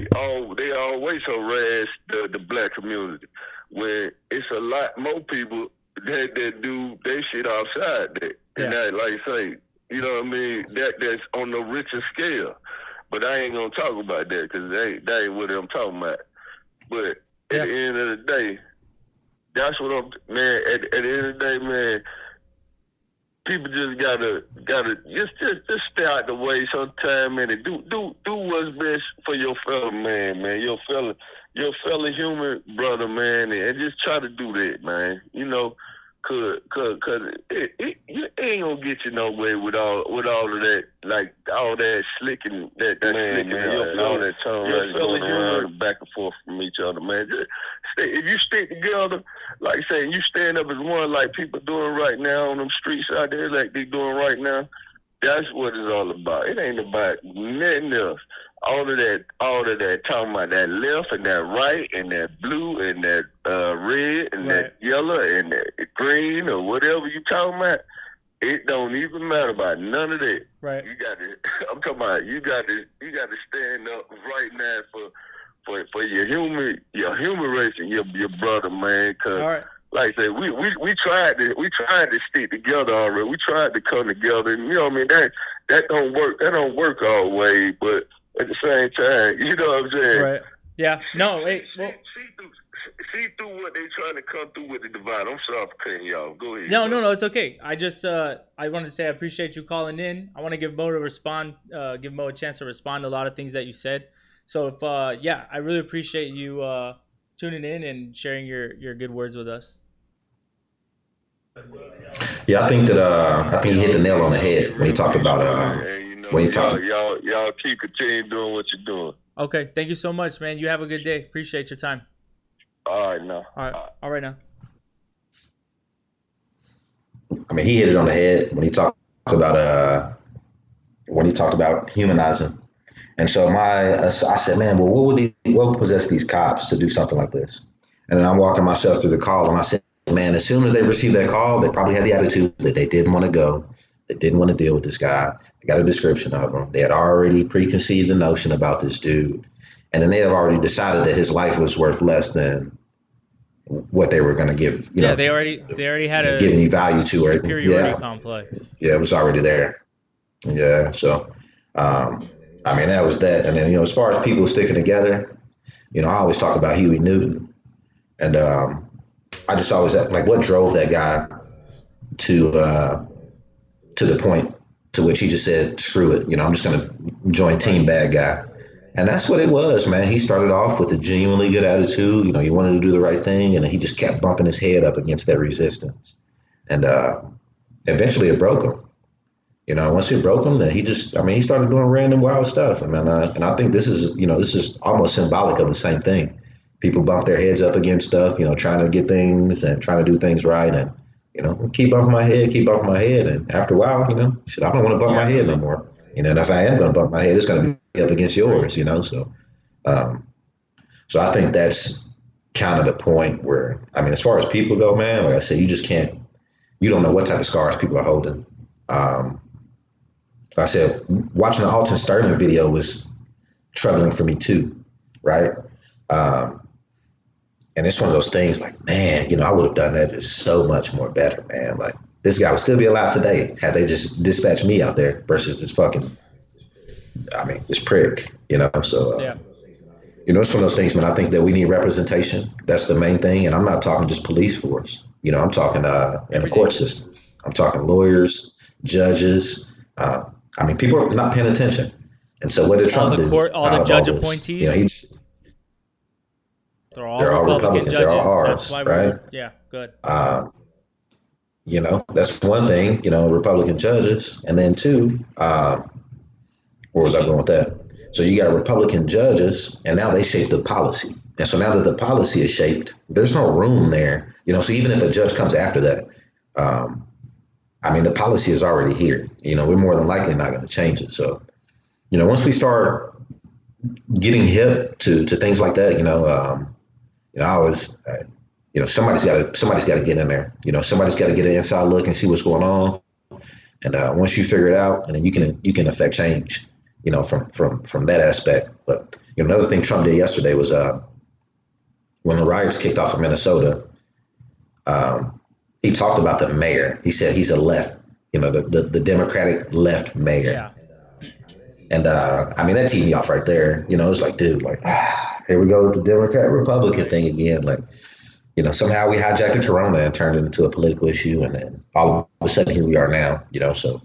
always harass the black community, where it's a lot more people that do they shit outside that, and that, like I say, you know what I mean, that's on the richer scale. But I ain't gonna talk about that, because that ain't what I'm talking about. But at the end of the day, that's what man. At the end of the day, man, people just gotta just stay out the way sometime, and do what's best for your fellow man, your fellow human brother, man, and just try to do that, man. Cause it ain't gonna get you nowhere with all of that, like all that slicking, that slicking, and all that tongue going around back and forth from each other, man. Just if you stick together, like I say, you stand up as one, like people doing right now on them streets out there, like they doing right now. That's what it's all about. It ain't about nothing else. All of that talking about that left and that right and that blue and that red and that yellow and that green or whatever you talking about, it don't even matter about none of that. Right. You got to. I'm talking about you got to stand up right now for your human race and your brother, man. Cause like I said, we tried to stick together already. We tried to come together, and you know what I mean. That don't work. That don't work all the way, but at the same time, you know what I'm saying? Right. Yeah. No. Wait. Well, see through what they trying to come through with the divide. I'm sorry for cutting y'all. Go ahead. No. It's okay. I just I wanted to say I appreciate you calling in. I want to give Mo a chance to respond to a lot of things that you said. So if I really appreciate you tuning in and sharing your good words with us. Yeah, I think he hit the nail on the head when he talked about y'all keep continuing doing what you're doing. Okay, thank you so much, man. You have a good day. Appreciate your time. All right, now. All right now. I mean, he hit it on the head when he talked about humanizing. And so I said, man, well, what possessed these cops to do something like this? And then I'm walking myself through the call, and I said, man, as soon as they received that call, they probably had the attitude that they didn't want to go. They didn't want to deal with this guy. They got a description of him. They had already preconceived the notion about this dude. And then they had already decided that his life was worth less than what they were going to give. They already had a giving you value to it. Superiority complex. Yeah, it was already there. Yeah, so I mean, that was that. And then, as far as people sticking together, I always talk about Huey Newton. And I just always like, what drove that guy to the point to which he just said, screw it. I'm just going to join team bad guy. And that's what it was, man. He started off with a genuinely good attitude. He wanted to do the right thing. And then he just kept bumping his head up against that resistance. And eventually it broke him. Once it broke him, then he started doing random wild stuff. And I think this is almost symbolic of the same thing. People bump their heads up against stuff, trying to get things and trying to do things right. And, keep bumping my head. And after a while, I don't want to bump my head no more. And if I am going to bump my head, it's going to be up against yours, So I think that's kind of the point where, I mean, as far as people go, man, like I said, you just can't, you don't know what type of scars people are holding. Like I said, watching the Alton Sterling video was troubling for me too, right? And it's one of those things like, man, you know, I would have done that just so much more better, man. Like, this guy would still be alive today had they just dispatched me out there versus this fucking, I mean, this prick, you know? So, you know, it's one of those things, man. I think that we need representation. That's the main thing. And I'm not talking just police force. You know, I'm talking in the court system. I'm talking lawyers, judges. I mean, people are not paying attention. And so what did Trump do? All the judge appointees. You know, they're all Republicans. They're all ours, right? Yeah, good. You know, that's one thing, you know, Republican judges. And then two, where was I going with that? So you got Republican judges, and now they shape the policy. And so now that the policy is shaped, there's no room there. You know, so even if a judge comes after that, I mean, the policy is already here. You know, we're more than likely not going to change it. So, you know, once we start getting hip to things like that, I always, you know, somebody's got to get in there. You know, somebody's got to get an inside look and see what's going on. And once you figure it out, and then you can affect change, you know, from that aspect. But you know, another thing Trump did yesterday was when the riots kicked off in Minnesota, he talked about the mayor. He said he's a left, you know, the Democratic left mayor. Yeah. And I mean, that teed me off right there. You know, it's like, dude, like, here we go with the Democrat Republican thing again. Like, you know, somehow we hijacked the corona and turned it into a political issue, and then all of a sudden here we are now. You know, so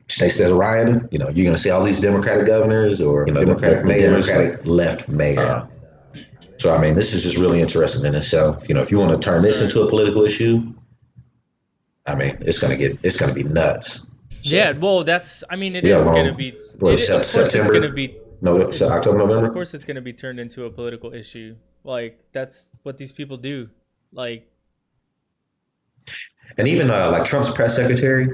states that are rioting, you know, you're going to see all these Democratic governors or, you know, Democratic left mayor. So, I mean, this is just really interesting in itself. You know, if you want to turn this into a political issue, I mean, it's going to be nuts. So, yeah, well, I mean, it is going to be, of course it's going to be, October, November? Of course it's going to be turned into a political issue. Like, that's what these people do. Like, and even like Trump's press secretary,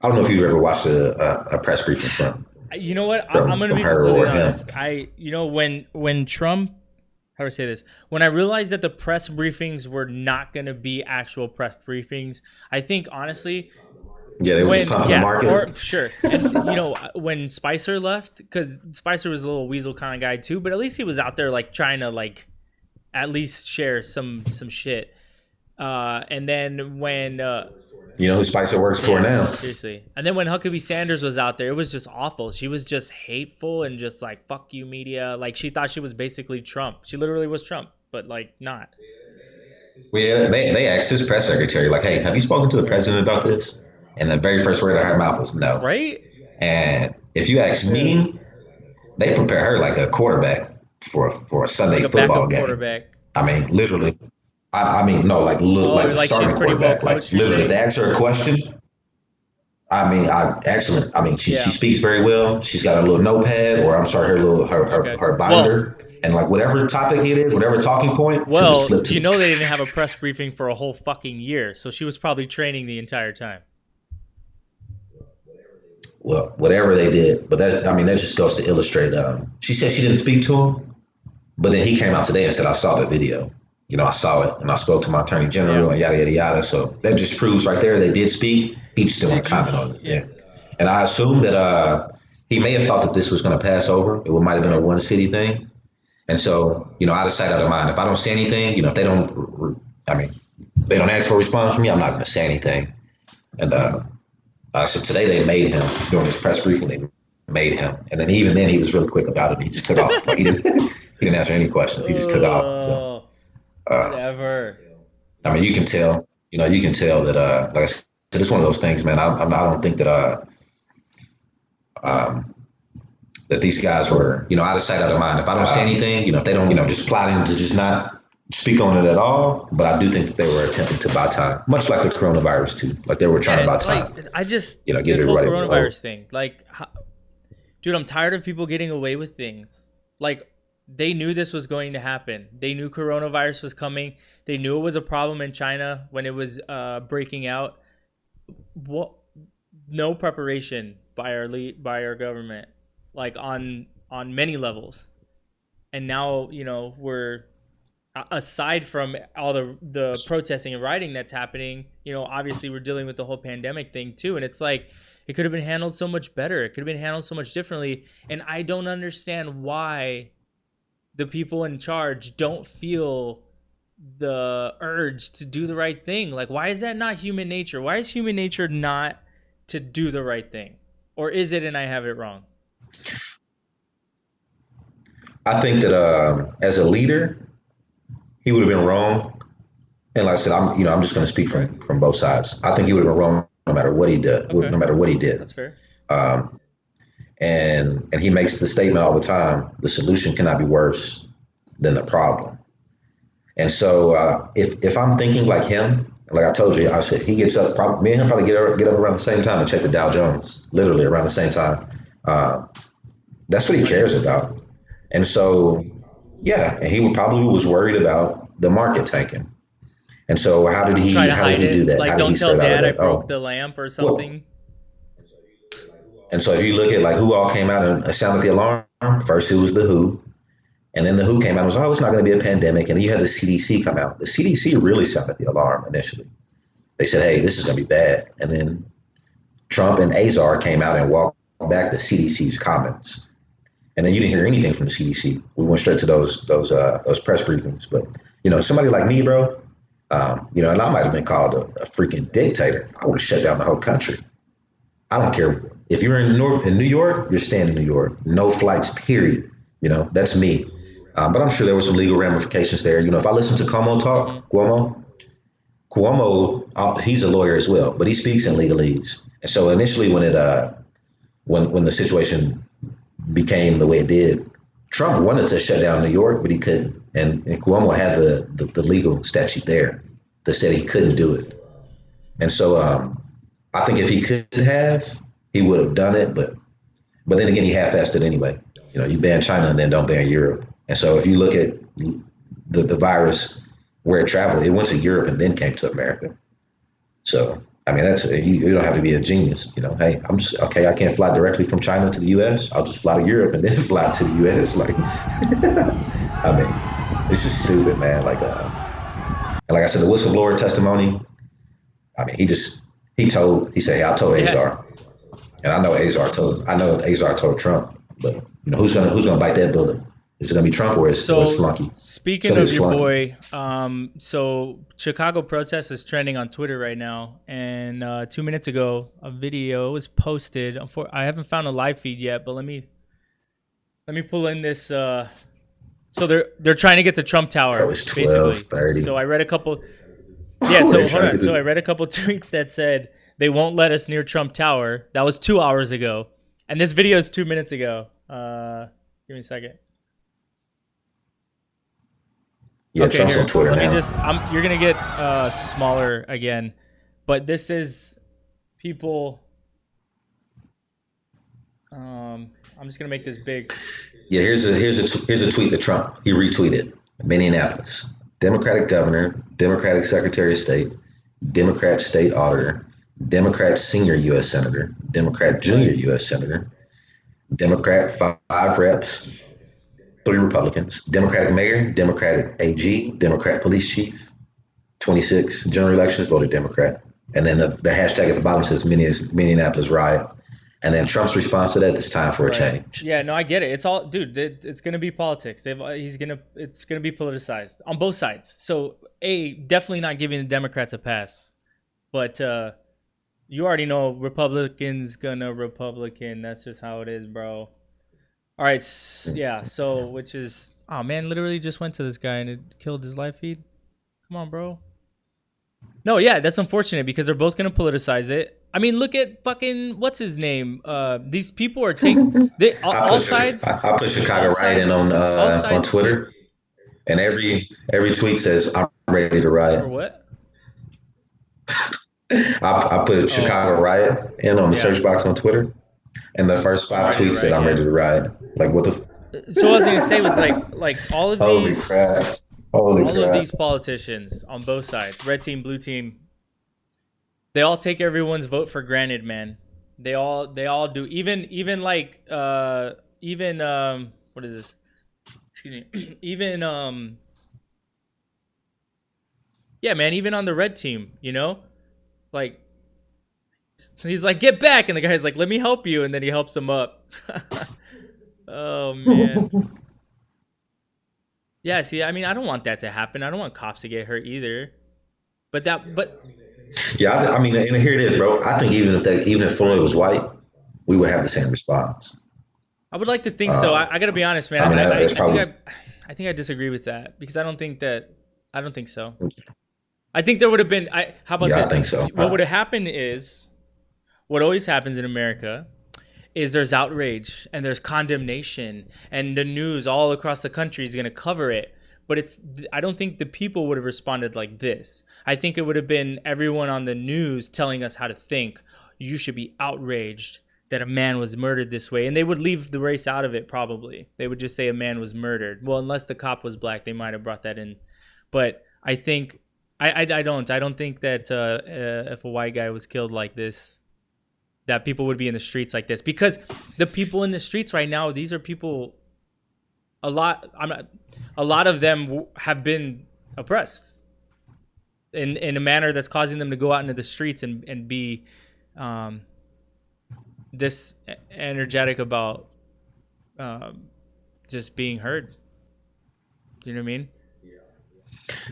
I don't know if you've ever watched a press briefing from. You know what? I'm going to be completely honest. When Trump, how do I say this? When I realized that the press briefings were not going to be actual press briefings, I think honestly, yeah, they were just pumping the market. Sure. And, you know, when Spicer left, because Spicer was a little weasel kind of guy too, but at least he was out there like trying to like at least share some shit. And then when you know who Spicer works for now. Seriously. And then when Huckabee Sanders was out there, it was just awful. She was just hateful and just like, fuck you, media. Like, she thought she was basically Trump. She literally was Trump, but like not. Well, yeah, they asked his press secretary, like, hey, have you spoken to the president about this? And the very first word out of her mouth was no. Right? And if you ask me, they prepare her like a quarterback for a Sunday like a football game. Quarterback. I mean, literally. I mean, no, like like the starting quarterback. Like, literally, if they ask her a question, I mean, excellent. I mean, she speaks very well. She's got a little notepad, or I'm sorry, her binder, and like whatever topic it is, whatever talking point. Well, you know, they didn't have a press briefing for a whole fucking year, so she was probably training the entire time. Well, whatever they did, but that just goes to illustrate. She said she didn't speak to him, but then he came out today and said, I saw the video. You know, I saw it, and I spoke to my attorney general, and yada, yada, yada. So that just proves right there they did speak. He just didn't want to comment on it. Yeah. And I assume that he may have thought that this was going to pass over. It might have been a one city thing. And so, you know, out of sight, out of mind. If I don't say anything, you know, if they don't ask for a response from me, I'm not going to say anything. And so today they made him, during this press briefing, they made him. And then even then, he was really quick about it. He just took off. Like, he didn't answer any questions. He just took off. So. Whatever. I mean, you can tell that, like I said, it's one of those things, man. I don't think that that these guys were, you know, out of sight, out of mind. If I don't say anything, you know, if they don't, you know, just plotting to just not speak on it at all. But I do think that they were attempting to buy time, much like the coronavirus too. Like they were trying to buy time. Like, I just, you know, get this whole everybody coronavirus thing. Like, dude, I'm tired of people getting away with things. Like, they knew this was going to happen. They knew coronavirus was coming. They knew it was a problem in China when it was breaking out. What? No preparation by our government, like on many levels. And now, you know, aside from all the protesting and rioting that's happening, you know, obviously we're dealing with the whole pandemic thing too. And it's like, it could have been handled so much better. It could have been handled so much differently. And I don't understand why the people in charge don't feel the urge to do the right thing. Like, why is that not human nature? Why is human nature not to do the right thing? Or is it and I have it wrong? I think that as a leader, he would have been wrong. And like I said, I'm just going to speak from both sides. I think he would have been wrong no matter what he did. Okay. No matter what he did. That's fair. And he makes the statement all the time: the solution cannot be worse than the problem. And so if I'm thinking like him, like I told you, I said he gets up. Me and him probably get up around the same time and check the Dow Jones, literally around the same time. That's what he cares about. And so, yeah, and he probably was worried about the market tanking. And so how did he do that? Like, don't tell dad I broke the lamp or something. Well, and so if you look at like who all came out and sounded the alarm, first it was the WHO. And then the WHO came out and was, oh, it's not going to be a pandemic. And then you had the CDC come out. The CDC really sounded the alarm initially. They said, hey, this is going to be bad. And then Trump and Azar came out and walked back the CDC's comments. And then you didn't hear anything from the CDC. We went straight to those press briefings. But, you know, somebody like me, bro, you know, and I might have been called a freaking dictator. I would have shut down the whole country. I don't care. If you're in New York, you're staying in New York. No flights, period. You know, that's me. But I'm sure there were some legal ramifications there. You know, if I listen to Cuomo, he's a lawyer as well, but he speaks in legalese. And so initially when the situation became the way it did, Trump wanted to shut down New York, but he couldn't. And Cuomo had the legal statute there that said he couldn't do it. And so I think if he could have, he would have done it. But then again, he half-assed it anyway. You know, you ban China and then don't ban Europe. And so if you look at the virus, where it traveled, it went to Europe and then came to America. So, I mean, that's you don't have to be a genius. You know, hey, I can't fly directly from China to the U.S. I'll just fly to Europe and then fly to the U.S. Like, I mean, it's just stupid, man. Like, and like I said, the whistleblower testimony, I mean, he said, hey, I told Azar. And I know Azar told Trump, but you know, who's gonna bite that bullet? Is it gonna be Trump or is Flunky? Speaking of your boy, so Chicago protest is trending on Twitter right now, and 2 minutes ago, a video was posted. I haven't found a live feed yet, but let me pull in this. So they're trying to get to Trump Tower. It was 12:30. So I read a couple. Yeah. So hold on. So I read a couple tweets that said they won't let us near Trump Tower. That was 2 hours ago, and this video is 2 minutes ago. Give me a second. Yeah, okay, Trump's here, on Twitter now. You're gonna get smaller again, but this is people. I'm just gonna make this big. Yeah, here's a tweet that Trump he retweeted. Minneapolis, Democratic governor, Democratic Secretary of State, Democrat state auditor, Democrat senior U.S. senator, Democrat junior U.S. senator, Democrat 5 reps. 3 Republicans, Democratic mayor, Democratic AG, Democrat police chief, 26 general elections voted Democrat. And then the hashtag at the bottom says Minneapolis riot. And then Trump's response to that, it's time for a change. Yeah, no, I get it. It's all, dude, it's going to be politics. It's going to be politicized on both sides. So definitely not giving the Democrats a pass, but you already know Republicans gonna Republican. That's just how it is, bro. All right, yeah, so, which is, oh, man, literally just went to this guy and it killed his live feed. Come on, bro. No, yeah, that's unfortunate because they're both going to politicize it. I mean, look at fucking, what's his name? These people are taking, all sides. I put Chicago riot in on Twitter, and every tweet says, I'm ready to riot. Or what? I put Chicago riot in on the search box on Twitter. And the first 5 tweets said, I'm ready to ride. Like, what the So what I was going to say was, like all of Holy these... crap. Of these politicians on both sides, red team, blue team, they all take everyone's vote for granted, man. They all do. Even what is this? Excuse me. Even Yeah, man, even on the red team, you know? Like, he's like, get back. And the guy's like, let me help you. And then he helps him up. Oh, man. Yeah, see, I mean, I don't want that to happen. I don't want cops to get hurt either. But yeah, I mean, and here it is, bro. I think even if Floyd was white, we would have the same response. I would like to think so. I got to be honest, man. I think I disagree with that because I don't think so. I think there would have been. How about that? I think so. What would have happened is, what always happens in America is there's outrage and there's condemnation and the news all across the country is going to cover it. But I don't think the people would have responded like this. I think it would have been everyone on the news telling us how to think. You should be outraged that a man was murdered this way. And they would leave the race out of it probably. They would just say a man was murdered. Well, unless the cop was black, they might have brought that in. But I think, I don't think that if a white guy was killed like this, that people would be in the streets like this. Because the people in the streets right now, these are people, a lot of them have been oppressed in a manner that's causing them to go out into the streets and be this energetic about just being heard. Do you know what I mean?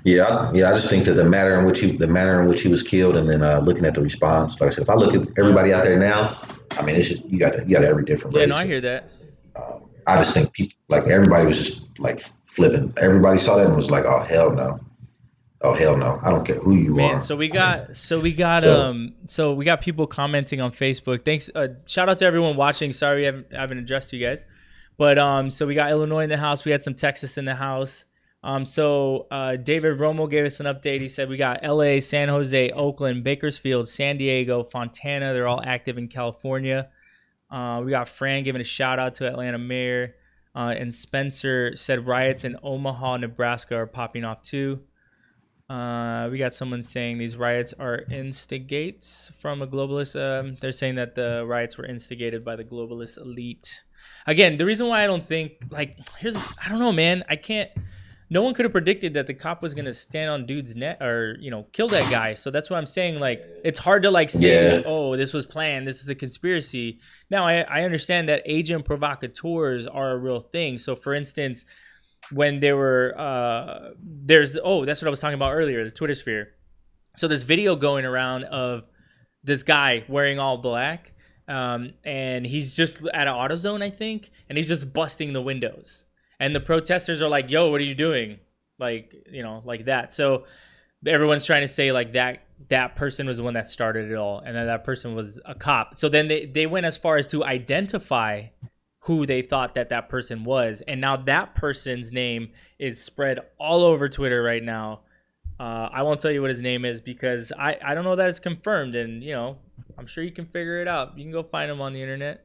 Yeah. I just think that the manner in which he was killed, and then looking at the response. Like I said, if I look at everybody out there now, I mean, it's just, you got every different race. Yeah, no, I hear that. I just think people, like, everybody was just like flipping. Everybody saw that and was like, "Oh hell no, oh hell no! I don't care who you are." So we got people commenting on Facebook. Thanks, shout out to everyone watching. Sorry, I haven't addressed you guys, but so we got Illinois in the house. We had some Texas in the house. David Romo gave us an update. He said we got LA, San Jose, Oakland, Bakersfield, San Diego, Fontana. They're all active in California. We got Fran giving a shout out to Atlanta mayor, and Spencer said riots in Omaha, Nebraska are popping off too. We got someone saying these riots are instigates from a globalist. They're saying that the riots were instigated by the globalist elite. Again, the reason why I don't think, like, I don't know, man. No one could have predicted that the cop was gonna stand on dude's neck or, kill that guy. So that's what I'm saying. Like, it's hard to say, oh, this was planned, this is a conspiracy. Now I understand that agent provocateurs are a real thing. So for instance, when there were that's what I was talking about earlier, the Twitter sphere. So this video going around of this guy wearing all black, and he's just at an AutoZone, I think, and he's just busting the windows. And the protesters are like, yo, what are you doing? Like, like that. So everyone's trying to say like that person was the one that started it all. And then that person was a cop. So then they went as far as to identify who they thought that person was. And now that person's name is spread all over Twitter right now. I won't tell you what his name is because I don't know that it's confirmed. And, I'm sure you can figure it out. You can go find him on the internet.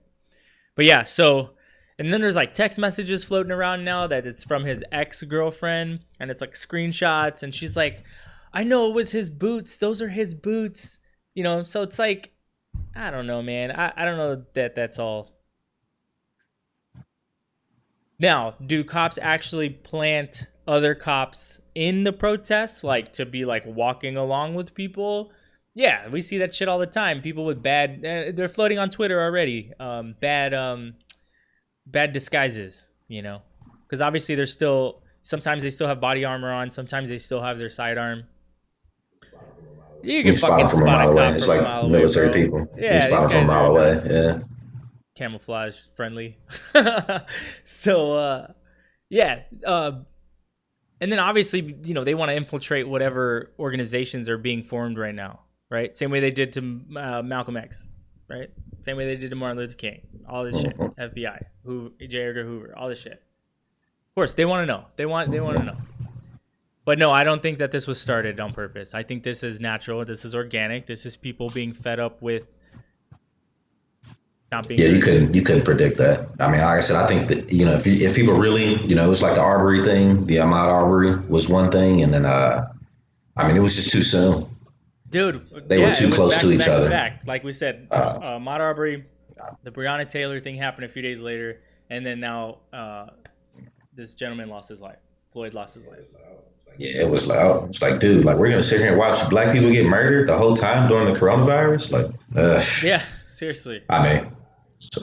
But yeah, so... And then there's like text messages floating around now that it's from his ex-girlfriend, and it's like screenshots, and she's like, I know it was his boots. Those are his boots. So it's like, I don't know, man. I don't know that that's all. Now, do cops actually plant other cops in the protests, like to be like walking along with people? Yeah, we see that shit all the time. People with they're floating on Twitter already. Bad disguises, because obviously sometimes they still have body armor on, sometimes they still have their sidearm. You can fucking spot a cop from it's like a mile military away, people. Yeah, you spot them from a mile away. Yeah, camouflage friendly. So and then obviously they want to infiltrate whatever organizations are being formed right now, right? Same way they did to Malcolm X, right? Same way they did to Martin Luther King. All this shit. FBI, J. Edgar Hoover, all this shit. Of course, they want to know. They want to know. But no, I don't think that this was started on purpose. I think this is natural. This is organic. This is people being fed up with not being. Yeah, you couldn't predict that. I mean, like I said, I think that if people really, it was like the Arbery thing. The Ahmaud Arbery was one thing, and then it was just too soon. Dude, they were too close to each other. Like we said, Ahmaud Arbery, the Breonna Taylor thing happened a few days later, and then now this gentleman lost his life. Floyd lost his life. Yeah, it was like, oh, it's like, dude, like we're gonna sit here and watch black people get murdered the whole time during the coronavirus. Like, yeah, seriously. I mean,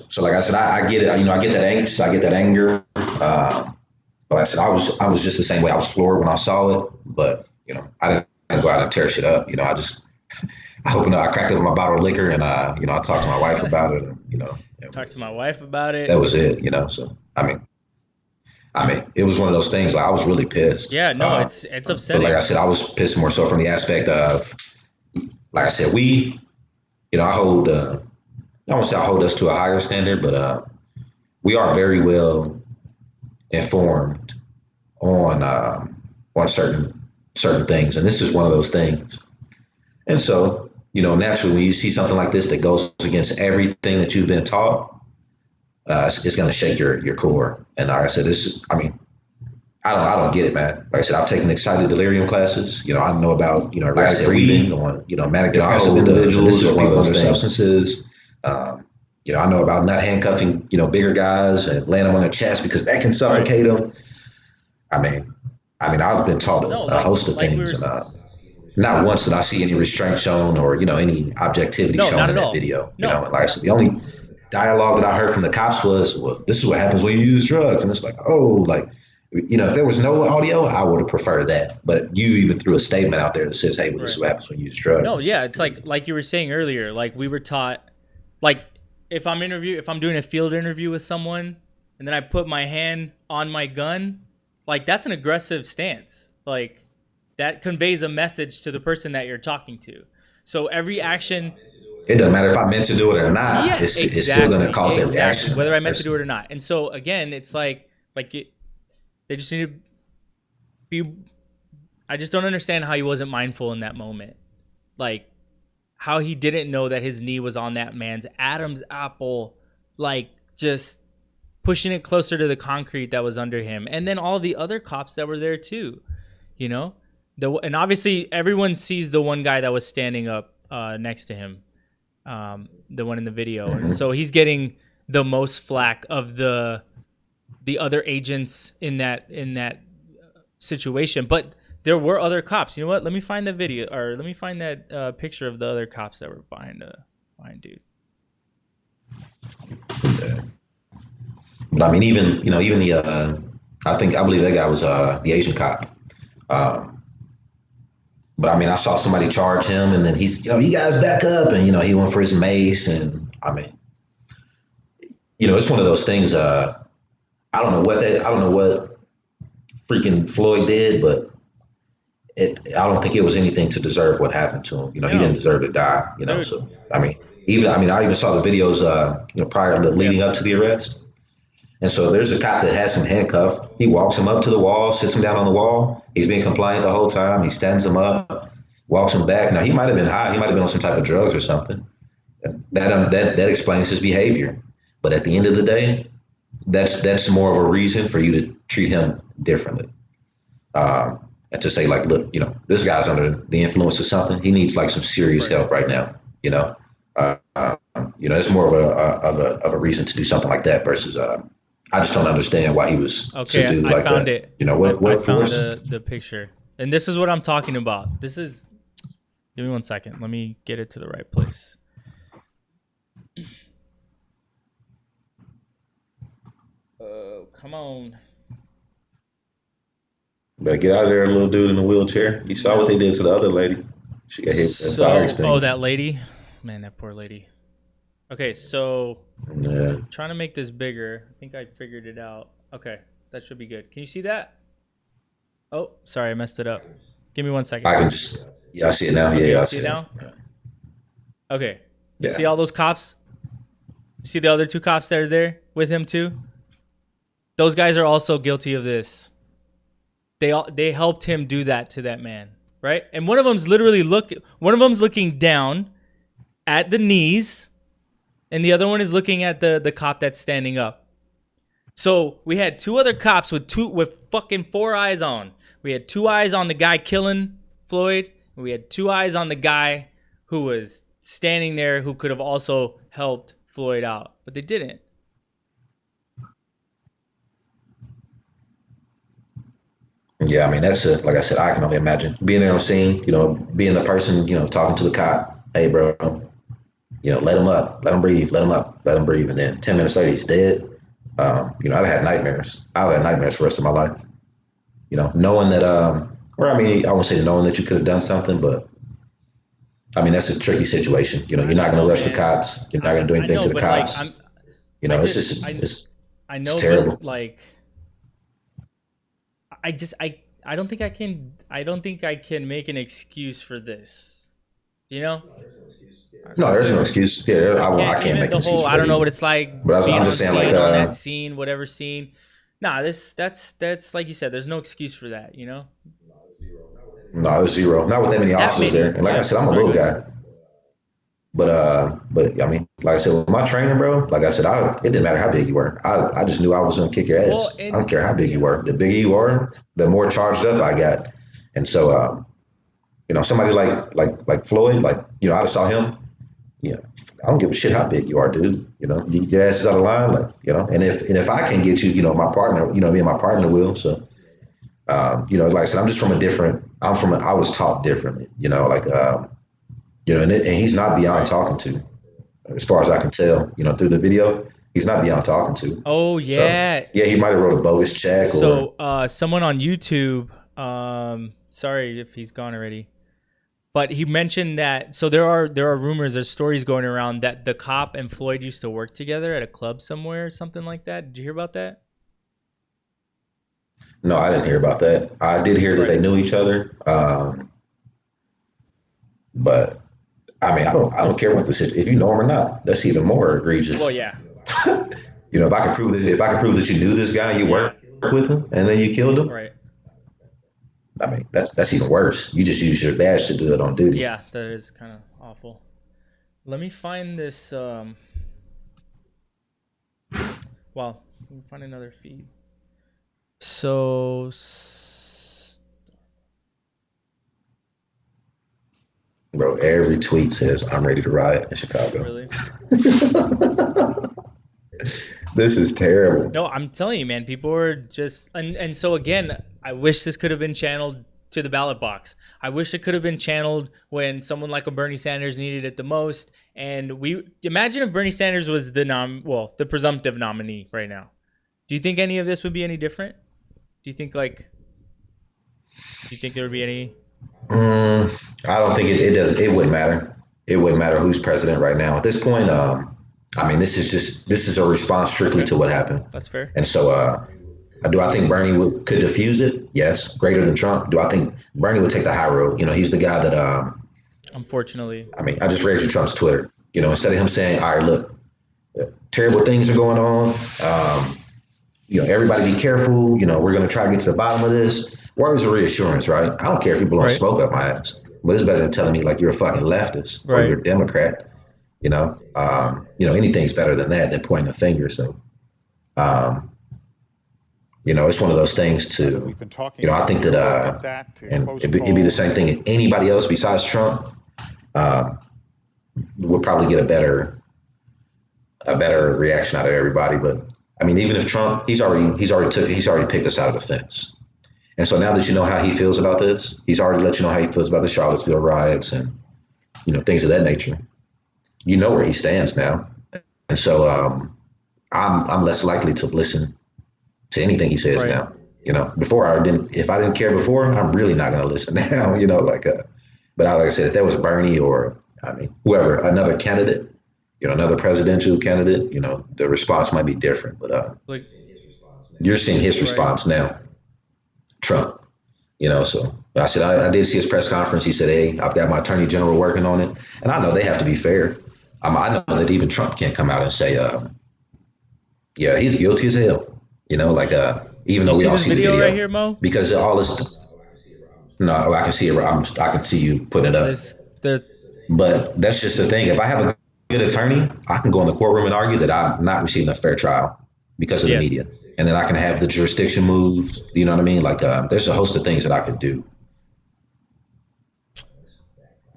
so like I said, I get it. You know, I get that angst, I get that anger. But like I said, I was just the same way. I was floored when I saw it, but you know, I didn't go out and tear shit up. You know, I opened up, I cracked open my bottle of liquor, and you know, I talked to my wife about it. And, you know, talked to my wife about it. That was it. You know, so I mean, it was one of those things. Like I was really pissed. Yeah, no, it's upsetting. But like I said, I was pissed more so from the aspect of, like I said, you know, I hold. I don't want to say I hold us to a higher standard, but we are very well informed on certain things, and this is one of those things. And so, you know, naturally, when you see something like this that goes against everything that you've been taught, it's going to shake your core. And like I said, I don't get it, man. Like I said, I've taken excited delirium classes. You know, I know about, you know, erratic breathing on, you know, manic depressive individuals or people under substances. You know, I know about not handcuffing, you know, bigger guys and laying them on their chest because that can suffocate them. I mean, I've been taught a host of things. Not once did I see any restraint shown or, you know, any objectivity shown in that video. You know, like I said, the only dialogue that I heard from the cops was, well, this is what happens when you use drugs. And it's like, oh, like, you know, if there was no audio, I would have preferred that. But you even threw a statement out there that says, hey, well, this is what happens when you use drugs. No, yeah, it's like you were saying earlier, like we were taught, like if I'm doing a field interview with someone and then I put my hand on my gun, like that's an aggressive stance. Like that conveys a message to the person that you're talking to. So every action, it doesn't matter if I meant to do it or not. Yeah, it's still going to cause a reaction. Whether I meant to do it or not. And so again, it's they just need to be. I just don't understand how he wasn't mindful in that moment, like how he didn't know that his knee was on that man's Adam's apple, like just pushing it closer to the concrete that was under him, and then all the other cops that were there too, you know. And obviously everyone sees the one guy that was standing up next to him, the one in the video. And so he's getting the most flack of the other agents in that situation. But there were other cops. You know what? Let me find the video, or let me find that picture of the other cops that were behind dude. But I mean, even the I believe that guy was the Asian cop. But I mean, I saw somebody charge him, and then he's, you know, you guys back up, and you know, he went for his mace, and I mean, you know, it's one of those things. I don't know what freaking Floyd did, but I don't think it was anything to deserve what happened to him. You know, he didn't deserve to die. You know, so I even saw the videos, you know, prior to leading up to the arrest. And so there's a cop that has him handcuffed. He walks him up to the wall, sits him down on the wall. He's being compliant the whole time. He stands him up, walks him back. Now, he might have been high. He might have been on some type of drugs or something. That explains his behavior. But at the end of the day, that's more of a reason for you to treat him differently. And to say, like, look, you know, this guy's under the influence of something. He needs, like, some serious help right now, you know. You know, it's more of a reason to do something like that versus I just don't understand why he was subdued like that. I found it. You know, what I found the picture. And this is what I'm talking about. Give me 1 second. Let me get it to the right place. Come on. Better get out of there, little dude in the wheelchair. You saw what they did to the other lady. She got hit with fire extinguisher. Oh, that lady? Man, that poor lady. Okay, so I'm trying to make this bigger. I think I figured it out. Okay, that should be good. Can you see that? Oh, sorry, I messed it up. Give me 1 second. I see it now. Okay, yeah, I see it now. Okay, you see all those cops? You see the other two cops that are there with him too? Those guys are also guilty of this. They helped him do that to that man, right? And one of them's looking down at the knees, and the other one is looking at the cop that's standing up. So we had two other cops with fucking 4 eyes on. We had 2 eyes on the guy killing Floyd, and we had 2 eyes on the guy who was standing there who could have also helped Floyd out, but they didn't. Yeah, I mean, like I said, I can only imagine being there on the scene, being the person, talking to the cop. Hey, bro, let him up, let him breathe, let him up, let him breathe. And then 10 minutes later, he's dead. I've had nightmares. I've had nightmares for the rest of my life, knowing that, or I mean, I won't say knowing that you could have done something, but I mean, that's a tricky situation. You're not going to rush the cops. You're not going to do anything to the cops. I know, terrible. But like, I don't think I can make an excuse for this. No, there's no excuse. Yeah, I can't make an excuse. I don't know what it's like but being I'm on just saying, scene, like, on that scene, whatever scene. Nah, that's like you said. There's no excuse for that. No, there's zero. Not with that many officers there. And like I said, I'm a little guy. But I mean, like I said, with my training, bro, like I said, it didn't matter how big you were. I just knew I was gonna kick your ass. Well, I don't care how big you were. The bigger you are, the more charged up I got. And so, somebody like Floyd, like, I just saw him. I don't give a shit how big you are, dude. Your ass is out of line, like, And if I can get you, my partner, me and my partner will. So, like I said, I'm just from a different. I was taught differently. And he's not beyond talking to, as far as I can tell. Through the video, he's not beyond talking to. Oh yeah. So, yeah, he might have wrote a bogus check. So, someone on YouTube, sorry if he's gone already, but he mentioned that. So there are rumors, there's stories going around that the cop and Floyd used to work together at a club somewhere or something like that. Did you hear about that? No, I didn't hear about that. I did hear that they knew each other, but. I mean, I don't care what the situation. If you know him or not, that's even more egregious. Well, yeah. If I could prove that you knew this guy, you worked with him, and then you killed him. Right. I mean, that's even worse. You just use your badge to do it on duty. Yeah, that is kind of awful. Let me find this. Well, let me find another feed. So. Bro, every tweet says, I'm ready to riot in Chicago. Really? This is terrible. No, I'm telling you, man, people are just, and so again, I wish this could have been channeled to the ballot box. I wish it could have been channeled when someone like a Bernie Sanders needed it the most. And imagine if Bernie Sanders was the presumptive nominee right now. Do you think any of this would be any different? Do you think there would be any? I don't think it does. It wouldn't matter. It wouldn't matter who's president right now. At this point, I mean, this is a response strictly to what happened. That's fair. And so, do I think Bernie could diffuse it? Yes. Greater than Trump? Do I think Bernie would take the high road? He's the guy that, unfortunately. I mean, I just read Trump's Twitter. Instead of him saying, all right, look, terrible things are going on. Everybody be careful. We're going to try to get to the bottom of this. Words of reassurance, right? I don't care if people don't smoke up my ass, but it's better than telling me like you're a fucking leftist or you're a Democrat. Anything's better than that than pointing a finger. So, it's one of those things to, I think that, and it'd be the same thing if anybody else besides Trump would probably get a better reaction out of everybody. But I mean, even if Trump, he's already picked us out of the fence. And so now that you know how he feels about this, he's already let you know how he feels about the Charlottesville riots and, things of that nature. You know where he stands now. And so I'm less likely to listen to anything he says now. Before if I didn't care before, I'm really not going to listen now, but like I said, if that was Bernie or, I mean, whoever, another candidate, another presidential candidate, the response might be different. But you're seeing his response now. Trump, so I said, I did see his press conference. He said, hey, I've got my attorney general working on it. And I know they have to be fair. I know that even Trump can't come out and say, yeah, he's guilty as hell. Even though we all see the video right here, Mo? Because all this, no, I can see it. I can see you putting it up. But that's just the thing. If I have a good attorney, I can go in the courtroom and argue that I'm not receiving a fair trial because of the media. And then I can have the jurisdiction moved. You know what I mean? There's a host of things that I could do.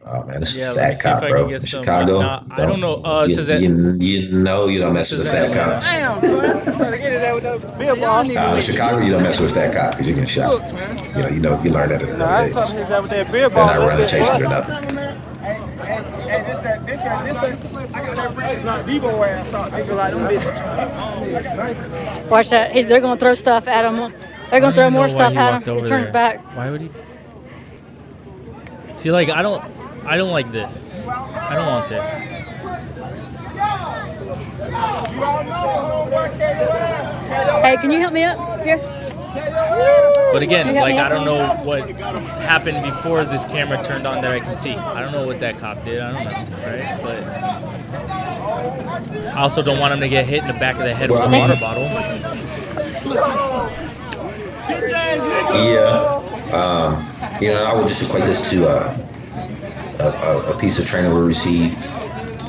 Oh man, this is Yeah, a let me fat see if cop, I bro. can get In some. Chicago, I don't know. It you, says that. you know you don't mess with the fat cops. Damn, son. I'm trying to get his ass with that bill ball. In Chicago, you don't mess with a fat cop because you get shot. Looks, man. You learn that at an Nah, I early ain't trying age. to hit his ass with that bill They're ball. not That running, bit chasing you or bust. nothing. Hey, this that. I got that red knock Debo ass out. I feel like them bitches. Watch that. They're going to throw stuff at him. They're going to throw more stuff at him. He turns back. Why would he? See, like I don't like this. I don't want this. Hey, can you help me up here? But again, Can you help like me I up? don't know what happened before this camera turned on that I can see. I don't know what that cop did. I don't know, right? But I also don't want him to get hit in the back of the head with a water bottle. Yeah. I would just equate this to a piece of training we received.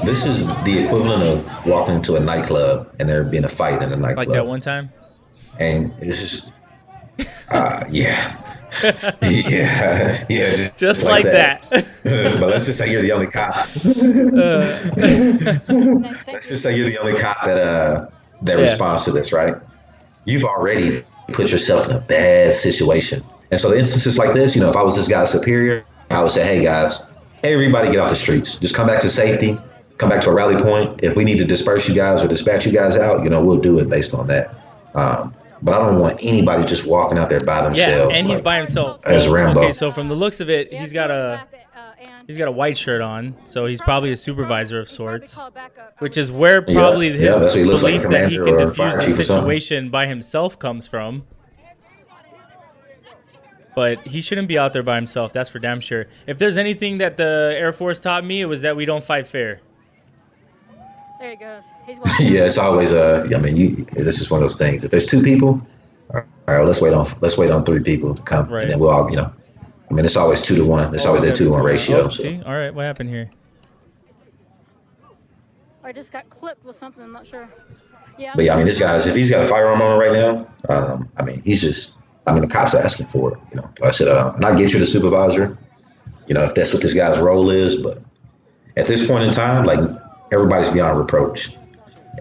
This is the equivalent of walking into a nightclub and there being a fight in a nightclub. Like that one time? And it's just, yeah. Yeah. Just like that. But let's just say you're the only cop. Let's just say you're the only cop that responds to this, right? You've already put yourself in a bad situation. And so the instances like this, if I was this guy's superior, I would say, hey guys, everybody get off the streets. Just come back to safety, come back to a rally point. If we need to disperse you guys or dispatch you guys out, we'll do it based on that. But I don't want anybody just walking out there by themselves. Yeah, and he's by himself. As Rambo. Okay, so from the looks of it, he's got a white shirt on, so he's probably a supervisor of sorts, which is where probably his belief that he can defuse the situation by himself comes from. But he shouldn't be out there by himself, that's for damn sure. If there's anything that the Air Force taught me, it was that we don't fight fair. There he goes. Yeah, it's always this is one of those things. If there's two people, all right, let's wait on three people to come, and then we'll all, it's always 2 to 1. It's always that 2 to 1 ratio. Oh, see, all right, what happened here? I just got clipped with something. I'm not sure. Yeah. But yeah, this guy's, if he's got a firearm on right now, he's just, the cops are asking for it. Like I said, and I get you the supervisor, if that's what this guy's role is, but at this point in time, like, everybody's beyond reproach.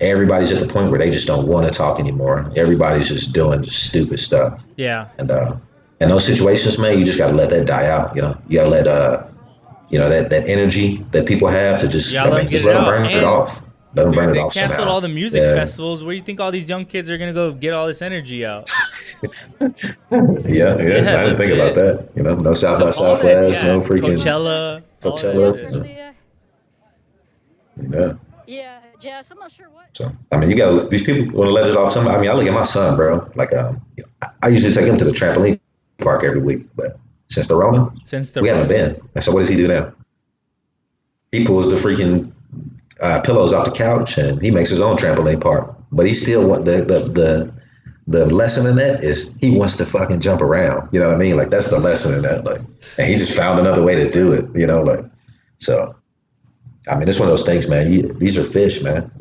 Everybody's at the point where they just don't want to talk anymore. Everybody's just doing just stupid stuff. Yeah. And in those situations, man, you just got to let that die out. You got to let that energy that people have to just just let them burn it off. Let them burn it off somehow. They canceled all the music festivals. Where do you think all these young kids are gonna go get all this energy out? Yeah, I didn't think about that. No South by Southwest, no freaking Coachella. Yeah, Jess, I'm not sure what. So you got these people want to let it off. I look at my son, bro. Like I usually take him to the trampoline park every week, but since the Rona, we haven't been. And so what does he do now? He pulls the freaking pillows off the couch and he makes his own trampoline park. But he still want the lesson in that is he wants to fucking jump around. You know what I mean? Like that's the lesson in that. Like, and he just found another way to do it. So. It's one of those things, man. These are fish, man.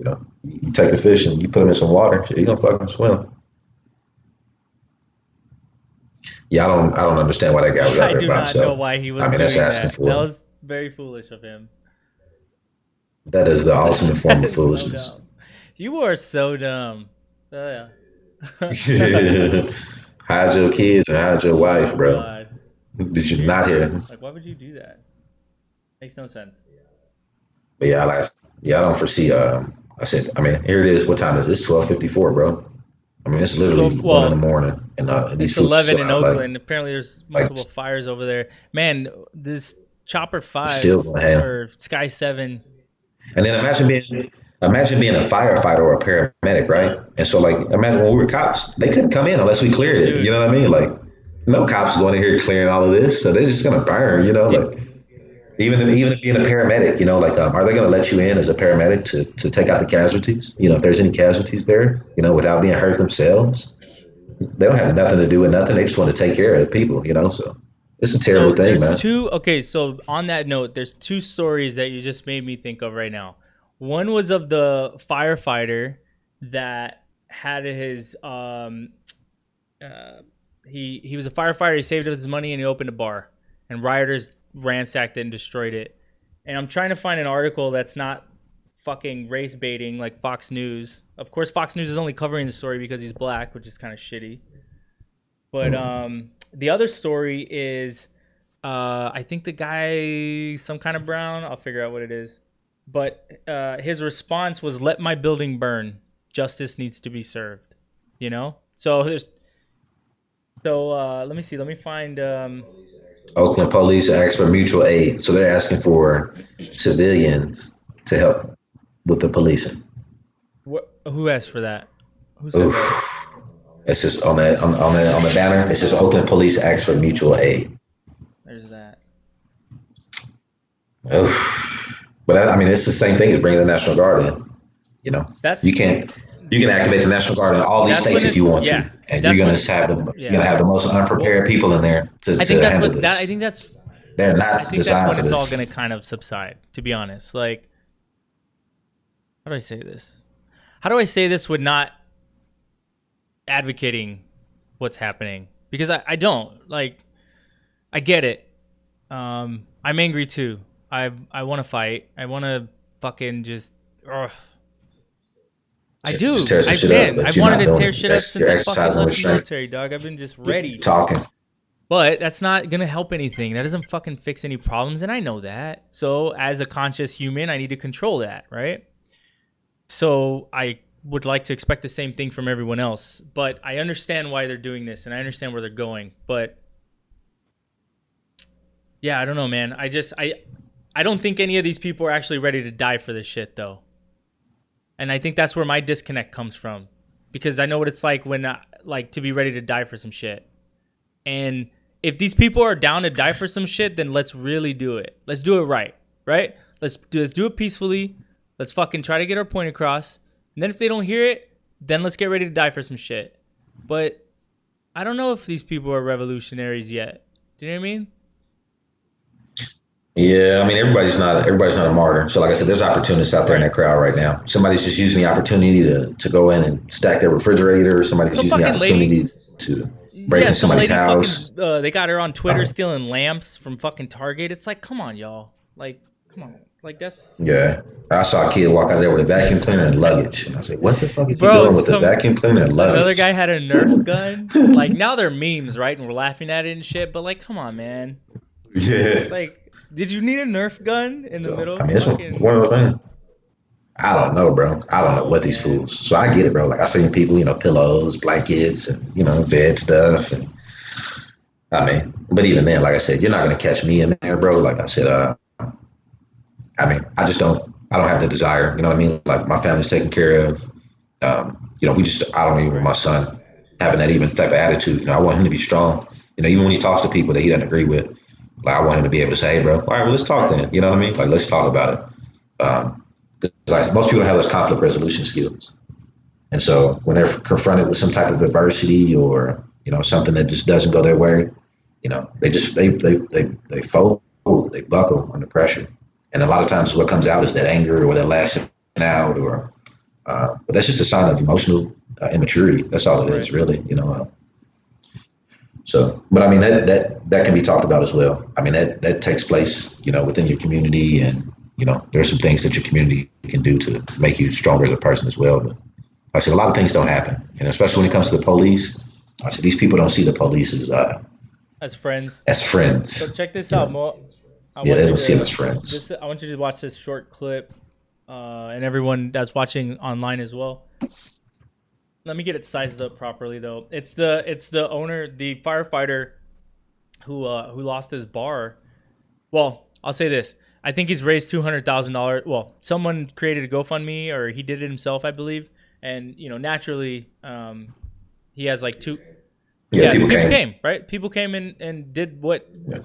You take the fish and you put them in some water, you're gonna fucking swim. Yeah, I don't understand why that guy was out there by himself. I do not know why he was doing that's asking that. for That it. was very foolish of him. That is the ultimate form of foolishness. So you are so dumb. Oh, yeah. Hide your kids and hide your wife, bro. God. Did you not hear? Like, why would you do that? Makes no sense. But yeah, I don't foresee. I said, here it is. What time is it? It's 12:54, bro. It's literally 1 in the morning, and it's 11 in Oakland. Apparently, there's multiple fires over there. Man, this Chopper 5 or Sky 7. And then imagine being a firefighter or a paramedic, right? And so, imagine when we were cops, they couldn't come in unless we cleared it. You know what I mean? Like, no cops going in here clearing all of this, so they're just gonna burn. Even if being a paramedic, are they going to let you in as a paramedic to take out the casualties? If there's any casualties there, without being hurt themselves, they don't have nothing to do with nothing. They just want to take care of the people, So it's a terrible thing, man. So on that note, there's 2 stories that you just made me think of right now. One was of the firefighter that had his he was a firefighter. He saved up his money and he opened a bar, and rioters ransacked it and destroyed it. And I'm trying to find an article that's not fucking race baiting like Fox News. Of course, Fox News is only covering the story because he's black, which is kind of shitty. But the other story is, I think the guy, some kind of brown. I'll figure out what it is. But his response was, "Let my building burn. Justice needs to be served." You know. So there's. So let me see. Let me find. Oakland police asked for mutual aid, so they're asking for civilians to help with the policing. Who asked for that? Who said that? It's just on the banner. It says Oakland police asked for mutual aid. There's that. Oof. But I mean, it's the same thing as bringing the National Guard in. You know, you can activate the National Guard in all these states if you want to, and you're gonna have the most unprepared people in there to handle this. I think that's. They're not I think designed that's when for it's this. all gonna kind of subside. To be honest, like, how do I say this? How do I say this with not advocating what's happening? Because I don't like. I get it. I'm angry too. I want to fight. I want to fucking just. Ugh. I do. I wanted to tear shit up since I fucking left the military, dog. I've been just ready. Talking. But that's not going to help anything. That doesn't fucking fix any problems, and I know that. So as a conscious human, I need to control that, right? So I would like to expect the same thing from everyone else. But I understand why they're doing this, and I understand where they're going. But yeah, I don't know, man. I don't think any of these people are actually ready to die for this shit, though. And I think that's where my disconnect comes from, because I know what it's like when, to be ready to die for some shit. And if these people are down to die for some shit, then let's really do it. Let's do it right? Let's do it peacefully. Let's fucking try to get our point across. And then if they don't hear it, then let's get ready to die for some shit. But I don't know if these people are revolutionaries yet. Do you know what I mean? Yeah, I mean everybody's not a martyr. So like I said, there's opportunists out there in that crowd right now. Somebody's just using the opportunity to go in and stack their refrigerator. Somebody's using the opportunity to break into somebody's house. Fucking, they got her on Twitter stealing lamps from fucking Target. It's like, come on, y'all. Like, come on. Like that's. Yeah, I saw a kid walk out of there with a vacuum cleaner and luggage, and I was like, "What the fuck are you doing with a vacuum cleaner and luggage?" Another guy had a Nerf gun. Like now they're memes, right? And we're laughing at it and shit. But like, come on, man. Yeah. It's like. Did you need a Nerf gun in the middle? I mean, it's one of those things. I don't know, bro. I don't know what these fools. So I get it, bro. Like I seen people, pillows, blankets, and bed stuff. And I mean, but even then, like I said, you're not gonna catch me in there, bro. Like I said, I mean, I don't have the desire. You know what I mean? Like my family's taken care of. I don't even want my son having that even type of attitude. I want him to be strong. Even when he talks to people that he doesn't agree with. Like I want him to be able to say, "Hey, bro, all right, well, let's talk then." You know what I mean? Like, let's talk about it. Like most people don't have those conflict resolution skills, and so when they're confronted with some type of adversity or something that just doesn't go their way, they fold, they buckle under pressure, and a lot of times what comes out is that anger or that lashing out, or but that's just a sign of emotional immaturity. That's all it is, really. So, but I mean that can be talked about as well. I mean that takes place, within your community, and there's some things that your community can do to make you stronger as a person as well. But like I said, a lot of things don't happen, especially when it comes to the police. I said these people don't see the police as friends. As friends. So check this out, Mo. They don't see them as friends. I want you to watch this short clip, and everyone that's watching online as well. Let me get it sized up properly though. It's the owner, the firefighter who lost his bar. Well, I'll say this. I think he's raised $200,000. Well, someone created a GoFundMe, or he did it himself, I believe. And Naturally, he has like two. Yeah, people came, right? People came and did what. Yeah.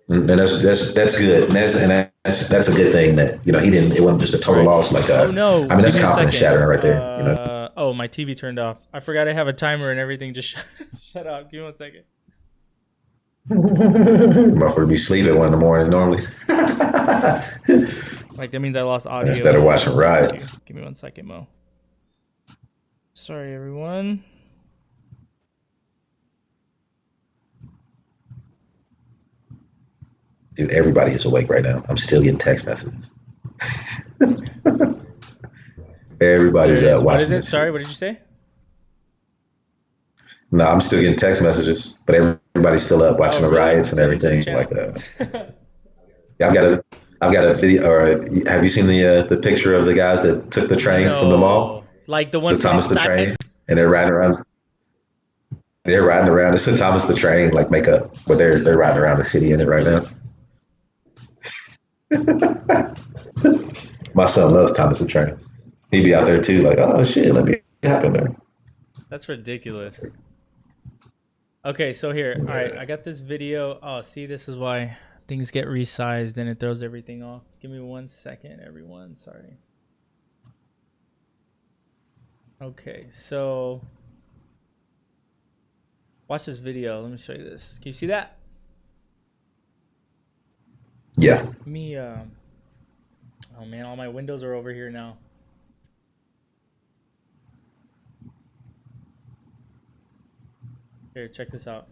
And that's good. And that's a good thing that he didn't. It wasn't just a total loss. Like oh no! I mean, that's confidence shattering right there. Oh, my TV turned off. I forgot I have a timer and everything. Just shut up. Give me 1 second. Motherfucker be sleeping at 1 a.m. normally. Like that means I lost audio. Instead of watching Riots. Give me 1 second, Mo. Sorry, everyone. Dude, everybody is awake right now. I'm still getting text messages. Everybody's What watching is it? this Sorry, shit. what did you say? No, I'm still getting text messages, but everybody's still up watching the really? riots and Send them to the everything. Like, channel. yeah, I've got a video. Or have you seen the picture of the guys that took the train from the mall, Like the one the from Thomas the inside? Train, and they're riding around? They're riding around. It's the Thomas the Train, like makeup, but they're riding around the city in it right now. My son loves Thomas the Train. He'd be out there too, like, oh shit, let me happen there. That's ridiculous. Okay, so here, all right, I got this video. Oh, see, this is why things get resized and it throws everything off. Give me 1 second, everyone. Sorry. Okay, so watch this video. Let me show you this. Can you see that? Yeah. Let me, oh man, all my windows are over here now. Here, check this out.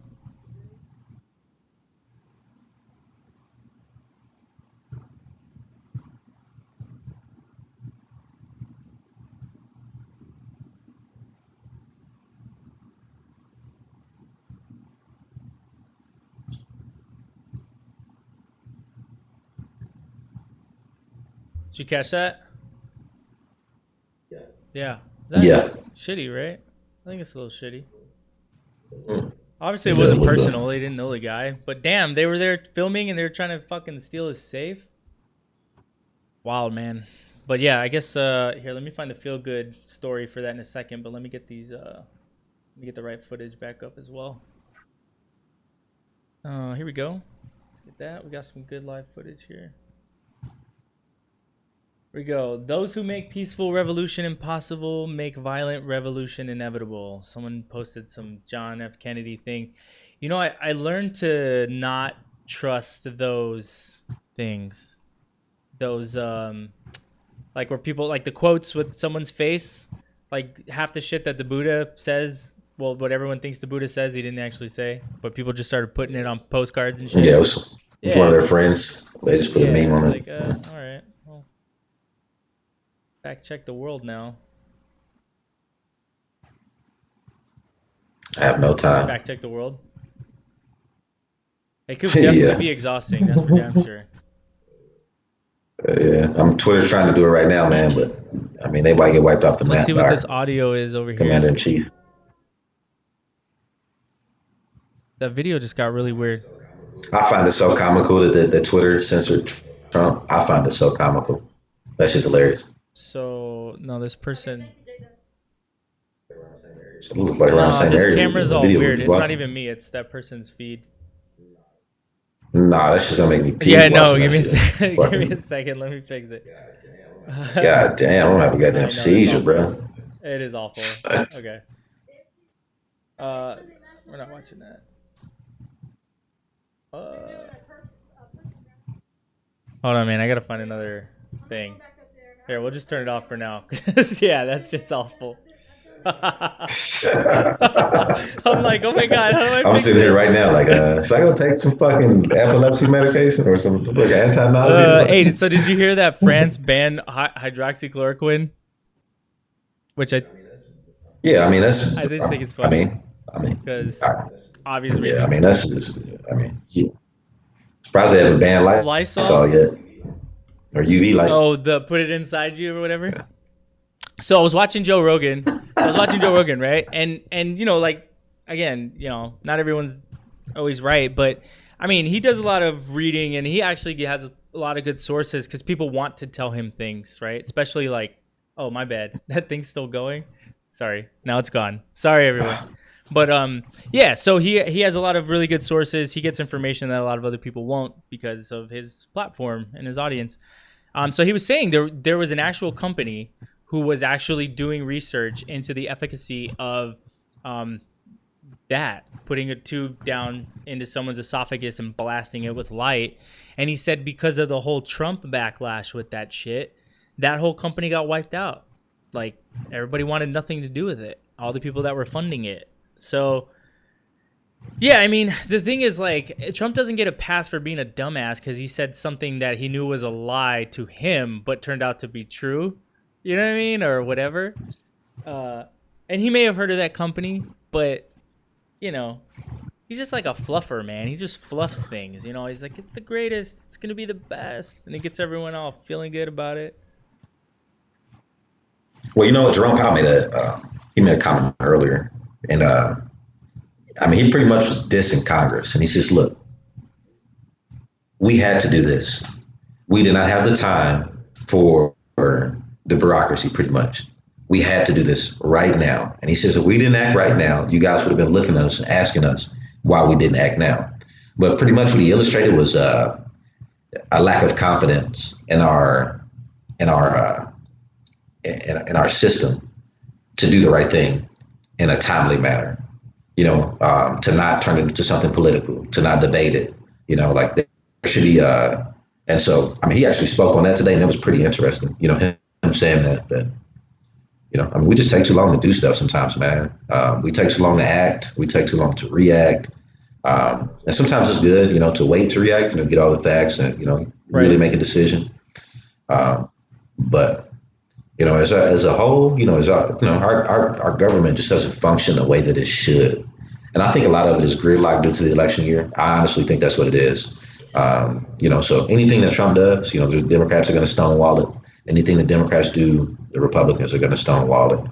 Did you catch that? Yeah. Yeah. Shitty, right? I think it's a little shitty. Obviously, it wasn't personal. They didn't know the guy. But damn, they were there filming and they were trying to fucking steal his safe. Wild, man. But yeah, I guess, here, let me find the feel-good story for that in a second. But let me get these, let me get the right footage back up as well. Here we go. Let's get that. We got some good live footage here. Here we go. Those who make peaceful revolution impossible make violent revolution inevitable. Someone posted some John F. Kennedy thing. You know, I learned to not trust those things. Those, like where people, like the quotes with someone's face, like half the shit that the Buddha says, well, what everyone thinks the Buddha says, he didn't actually say, but people just started putting it on postcards and shit. Yeah, it was one of their friends. They just put a meme on it. Like, all right, well, fact check the world now. I have no time. Fact check the world. It could definitely be exhausting. That's for damn sure. Yeah, Twitter's trying to do it right now, man. But I mean, they might get wiped off the map. Let's see what this audio is over here. Commander in Chief. That video just got really weird. I find it so comical that Twitter censored Trump. I find it so comical. That's just hilarious. So no, this person. So it looks like around the same this area. camera's all weird. It's not even me. It's that person's feed. Nah, that's just gonna make me pee. Yeah, no. Give me a second. Give me a second. Let me fix it. God damn, I'm gonna have a goddamn seizure, bro. It is awful. Okay. We're not watching that. Hold on, man. I gotta find another thing. Here, we'll just turn it off for now. Yeah, that's just awful. I'm like, oh my god, how do I? I'm sitting here right now, like, should I go take some fucking epilepsy medication or some like anti-nausea? Hey, so did you hear that France banned hydroxychloroquine? Which I. Yeah, I mean that's. I just think it's funny. I mean, because obvious reasons. Yeah, I mean that's. I mean, surprised they haven't banned Lysol yet, or UV lights. Oh, the put it inside you or whatever. Yeah. So I was watching Joe Rogan. Right? And you know, like, again, you know, not everyone's always right, but I mean, he does a lot of reading and he actually has a lot of good sources because people want to tell him things, right? Especially like, oh, my bad, that thing's still going. Sorry, now it's gone. Sorry, everyone. But yeah, so he has a lot of really good sources. He gets information that a lot of other people won't because of his platform and his audience. So he was saying there was an actual company who was actually doing research into the efficacy of that, putting a tube down into someone's esophagus and blasting it with light. And he said because of the whole Trump backlash with that shit, that whole company got wiped out. Like, everybody wanted nothing to do with it. All the people that were funding it. So, Yeah, I mean, the thing is, like, Trump doesn't get a pass for being a dumbass because he said something that he knew was a lie to him, but turned out to be true. You know what I mean, or whatever. And he may have heard of that company, but you know, he's just like a fluffer, man. He just fluffs things. You know, he's like, it's the greatest. It's gonna be the best, and it gets everyone all feeling good about it. Well, you know what, Jerome Powell he made a comment earlier, and I mean, he pretty much was dissing Congress, and he says, "Look, we had to do this. We did not have the time for the bureaucracy, pretty much. We had to do this right now." And he says, if we didn't act right now, you guys would have been looking at us and asking us why we didn't act now. But pretty much what he illustrated was a lack of confidence in our system to do the right thing in a timely manner. You know, to not turn it into something political, to not debate it. You know, like there should be. And so, I mean, he actually spoke on that today, and it was pretty interesting. You know, him saying that you know, I mean, we just take too long to do stuff sometimes, man. We take too long to act. We take too long to react. And sometimes it's good, you know, to wait to react, you know, get all the facts and, you know, really make a decision. But, you know, as a whole, you know, our government just doesn't function the way that it should. And I think a lot of it is gridlock due to the election year. I honestly think that's what it is. You know, so anything that Trump does, you know, the Democrats are going to stonewall it. Anything the Democrats do, the Republicans are going to stonewall it.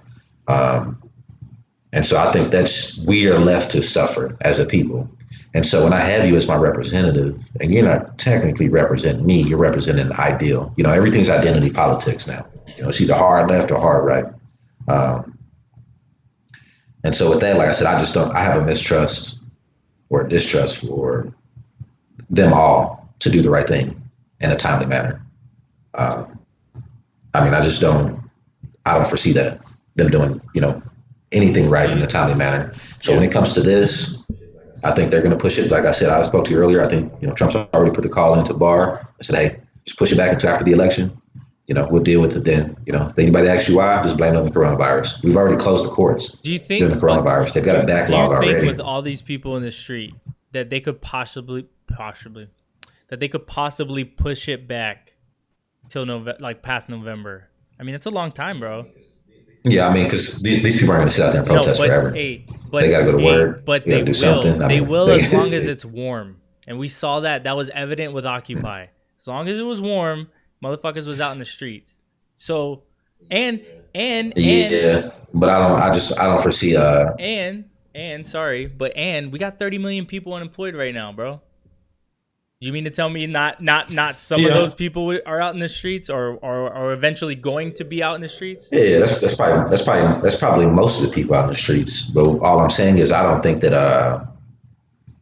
And so I think we are left to suffer as a people. And so when I have you as my representative, and you're not technically representing me, you're representing the ideal. You know, everything's identity politics now. You know, it's either hard left or hard right. And so with that, like I said, I have a mistrust or a distrust for them all to do the right thing in a timely manner. I mean, I don't foresee them doing, you know, anything right in a timely manner. So when it comes to this, I think they're going to push it. Like I said, I spoke to you earlier. I think, you know, Trump's already put the call into Barr. I said, hey, just push it back until after the election. You know, we'll deal with it then. You know, if anybody asks you why, just blame it on the coronavirus. We've already closed the courts. Do you think during the coronavirus? They've got a backlog already. Do you think with all these people in the street that they could possibly push it back till past November? I mean, it's a long time, bro. Yeah, I mean, because these people aren't going to sit out there and protest forever. They got to go to work. But they will. They will as long as it's warm. And we saw that. That was evident with Occupy. As long as it was warm, motherfuckers was out in the streets. So, and but I don't foresee. And we got 30 million people unemployed right now, bro. You mean to tell me not some of those people are out in the streets or eventually going to be out in the streets? Yeah, that's probably most of the people out in the streets. But all I'm saying is I don't think that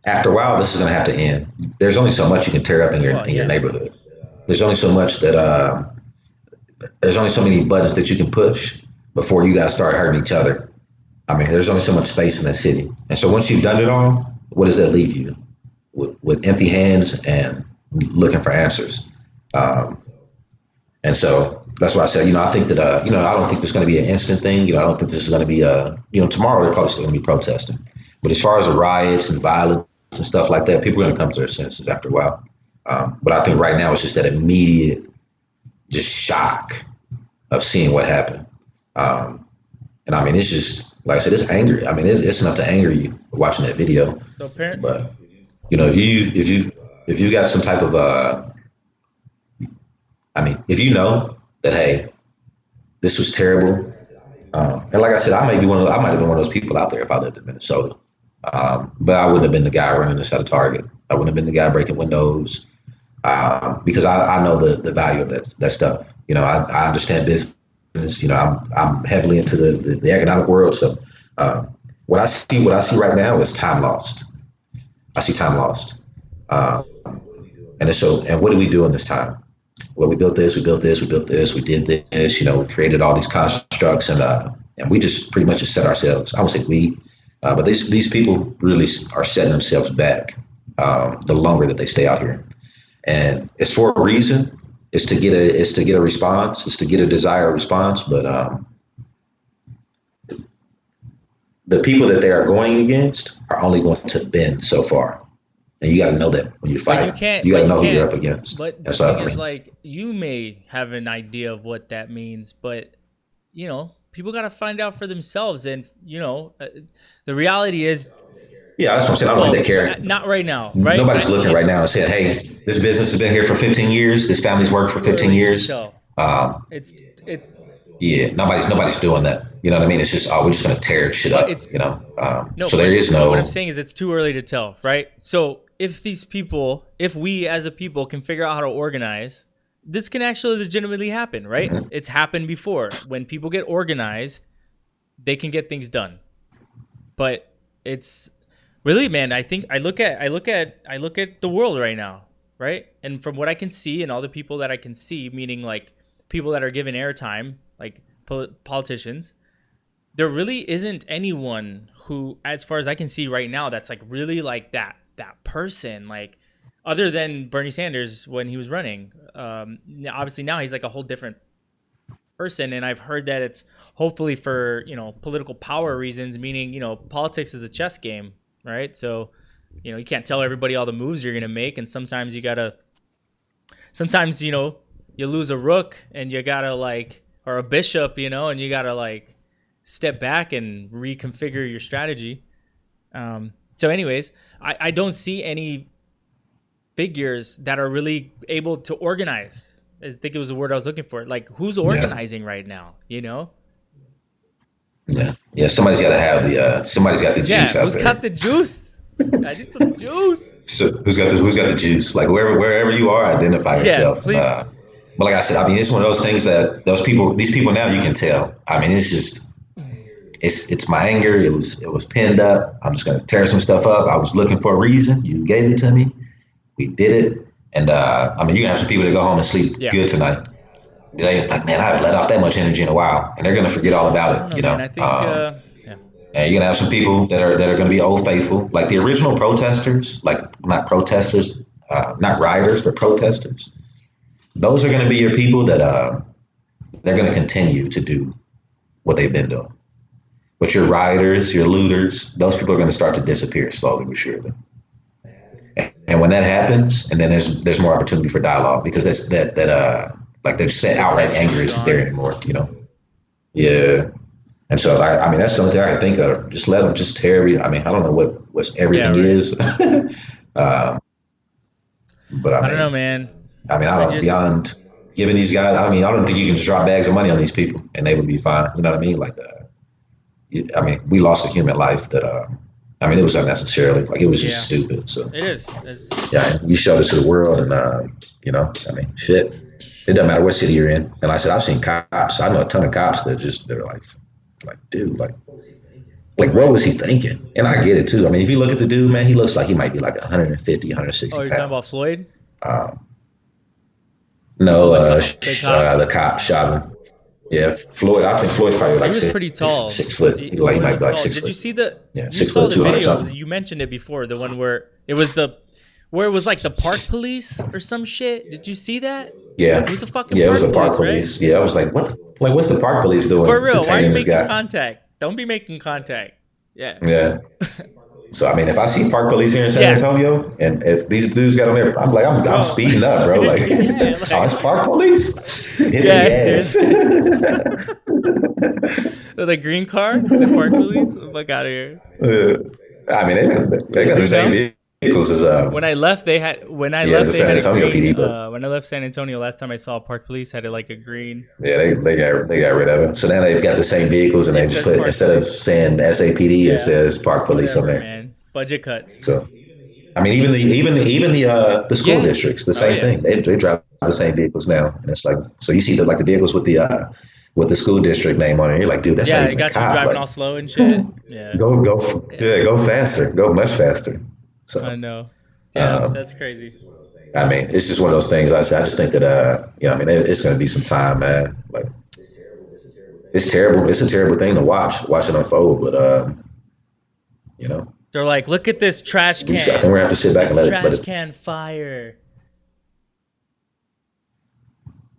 after a while this is gonna have to end. There's only so much you can tear up in your neighborhood. There's only so much that there's only so many buttons that you can push before you guys start hurting each other. I mean, there's only so much space in that city. And so once you've done it all, what does that leave you? With empty hands and looking for answers. And so that's why I said, you know, I think that, I don't think there's going to be an instant thing. You know, I don't think this is going to be tomorrow they're probably still going to be protesting. But as far as the riots and violence and stuff like that, people are going to come to their senses after a while. But I think right now it's just that immediate just shock of seeing what happened. And I mean, it's just, like I said, it's angry. I mean, it's enough to anger you watching that video. So apparently, but you know, if you got some type of if you know that, hey, this was terrible, and like I said, I might have been one of those people out there if I lived in Minnesota, but I wouldn't have been the guy running this at a Target. I wouldn't have been the guy breaking windows, because I know the value of that stuff. You know, I understand business. You know, I'm heavily into the economic world, so what I see right now is time lost. I see time lost. And what did we do in this time? Well, we built this, we did this, you know, we created all these constructs and we just pretty much just set ourselves, I won't say we, but these people really are setting themselves back the longer that they stay out here. And it's for a reason. It's to get a response, it's to get a desired response, but the people that they are going against are only going to bend so far. And you got to know that when you're fighting. You got to know who you're up against. But That's the all thing I is, mean. like, you may have an idea of what that means, but, you know, people got to find out for themselves. And, you know, the reality is. Yeah, that's what I'm saying. I don't think they care. Not right now, right? Nobody's looking right now and saying, hey, this business has been here for 15 years. This family's worked for 15 years. Yeah, nobody's doing that. You know what I mean? It's just, we're just going to tear shit up, you know? So there is no. What I'm saying is it's too early to tell, right? So if we as a people can figure out how to organize, this can actually legitimately happen, right? Mm-hmm. It's happened before. When people get organized, they can get things done. But it's really, man, I think I look at the world right now, right? And from what I can see and all the people that I can see, meaning like people that are given airtime, like politicians, there really isn't anyone who, as far as I can see right now, that's like really like that person, like other than Bernie Sanders when he was running. Obviously now he's like a whole different person, and I've heard that it's hopefully for, you know, political power reasons, meaning, you know, politics is a chess game, right? So, you know, you can't tell everybody all the moves you're gonna make, and sometimes you know, you lose a rook and you gotta like, or a bishop, you know, and you gotta like step back and reconfigure your strategy. So anyways, I don't see any figures that are really able to organize. I think it was the word I was looking for. Like, who's organizing right now, you know? Yeah, somebody's got to have somebody's got the juice out there. Who's got the juice? I need some juice. So who's got the juice? Like wherever you are, identify yourself. Please. But like I said, I mean, it's one of those things that these people now, you can tell. I mean, it's just, it's my anger. It was pinned up. I'm just going to tear some stuff up. I was looking for a reason. You gave it to me. We did it. And I mean, you can have some people that go home and sleep good tonight. They like, man, I haven't let off that much energy in a while, and they're going to forget all about it. You know, man, I think, and you're going to have some people that are going to be old faithful, like the original protesters, like not protesters, not rioters, but protesters. Those are going to be your people that they're going to continue to do what they've been doing. But your rioters, your looters, those people are going to start to disappear slowly but surely. And when that happens, and then there's more opportunity for dialogue, because like they're just outright anger isn't there anymore, you know? Yeah. And so I mean, that's the only thing I can think of. Just let them just tear everything. I mean, I don't know what everything is. But I don't know, man. I mean, beyond giving these guys, I mean, I don't think you can just drop bags of money on these people and they would be fine. You know what I mean? Like, I mean, we lost a human life that, I mean, it was unnecessarily, like, it was just stupid. So it is. Yeah, you showed it to the world, and you know, I mean, shit. It doesn't matter what city you're in. And I said, I've seen cops. I know a ton of cops they're like, dude, like, what was he thinking? And I get it too. I mean, if you look at the dude, man, he looks like he might be like 150, 160 Oh, you're pounds. talking about Floyd? No, the cop Chauvin. Yeah, Floyd. I think Floyd's probably like he was pretty tall. 6 foot. He might be like 6 foot. Did you see the? Yeah, you 6 saw foot, the 200 video. something. You mentioned it before. The one where it was like the park police or some shit. Did you see that? Yeah. It was a fucking it park was a park police. Right? Yeah, I was like, what? Like, what's the park police doing? For real? Why are you making guy? contact? Don't be making contact. Yeah. Yeah. So I mean, if I see park police here in San Antonio, and if these dudes got on there, I'm like, I'm speeding up, bro. Like, oh, it's park police. Yes. The green car, the park police. Fuck out of here. I mean, they got the same vehicles as When I left, they had when I left San Antonio PD. But when I left San Antonio last time, I saw park police had like a green. Yeah, they got rid of it. So now they've got the same vehicles, and they just put, instead of saying SAPD, it says park police on there. Man. Budget cuts. So, I mean, even the school districts, the same thing. They drive the same vehicles now, and it's like, so you see the vehicles with the school district name on it. You're like, dude, that's not even it got a cop. You driving all slow and shit. Yeah. Go faster. Go much faster. So I know. Yeah, that's crazy. I mean, it's just one of those things. I just think that you know, I mean, it's going to be some time, man. Like, it's terrible. It's a terrible thing to watch it unfold. But you know, they're like, look at this trash can. I think we're going to have to sit back and let it. Trash can fire.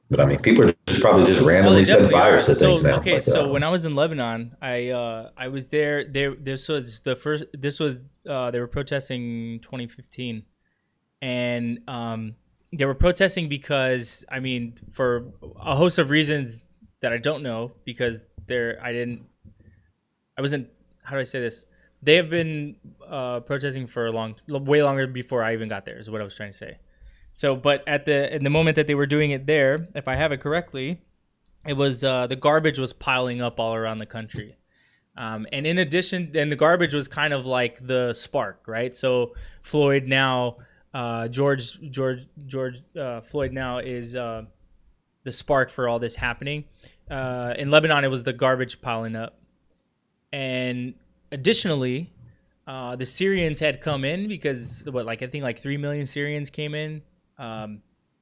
But I mean, people are just probably just randomly setting fires to things now. Okay, so when I was in Lebanon, I was there. This was the first. This was they were protesting 2015, and they were protesting because I mean for a host of reasons that I don't know because I wasn't. How do I say this? They have been protesting for way longer before I even got there. Is what I was trying to say. So, but in the moment that they were doing it there, if I have it correctly, it was the garbage was piling up all around the country, and in addition, and the garbage was kind of like the spark, right? So Floyd now, George Floyd now is the spark for all this happening. In Lebanon, it was the garbage piling up, and additionally, the Syrians had come in because I think 3 million Syrians came in.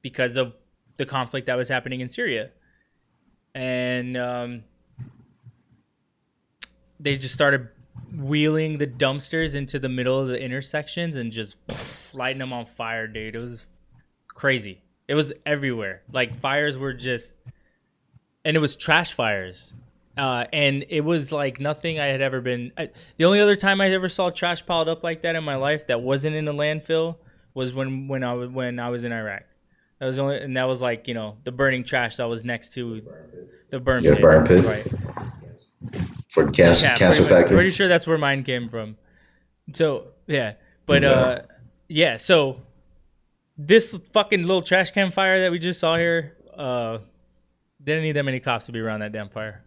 Because of the conflict that was happening in Syria. And they just started wheeling the dumpsters into the middle of the intersections and just lighting them on fire, dude. It was crazy. It was everywhere. Like fires were just, and it was trash fires. And it was like nothing I had ever been. The only other time I ever saw trash piled up like that in my life that wasn't in a landfill was when I was in Iraq. That was and that was like, you know, the burning trash that was next to the burn pit. Burn pit. Right. For cancer factory. Pretty sure that's where mine came from. So yeah, but yeah. So this fucking little trash can fire that we just saw here, didn't need that many cops to be around that damn fire.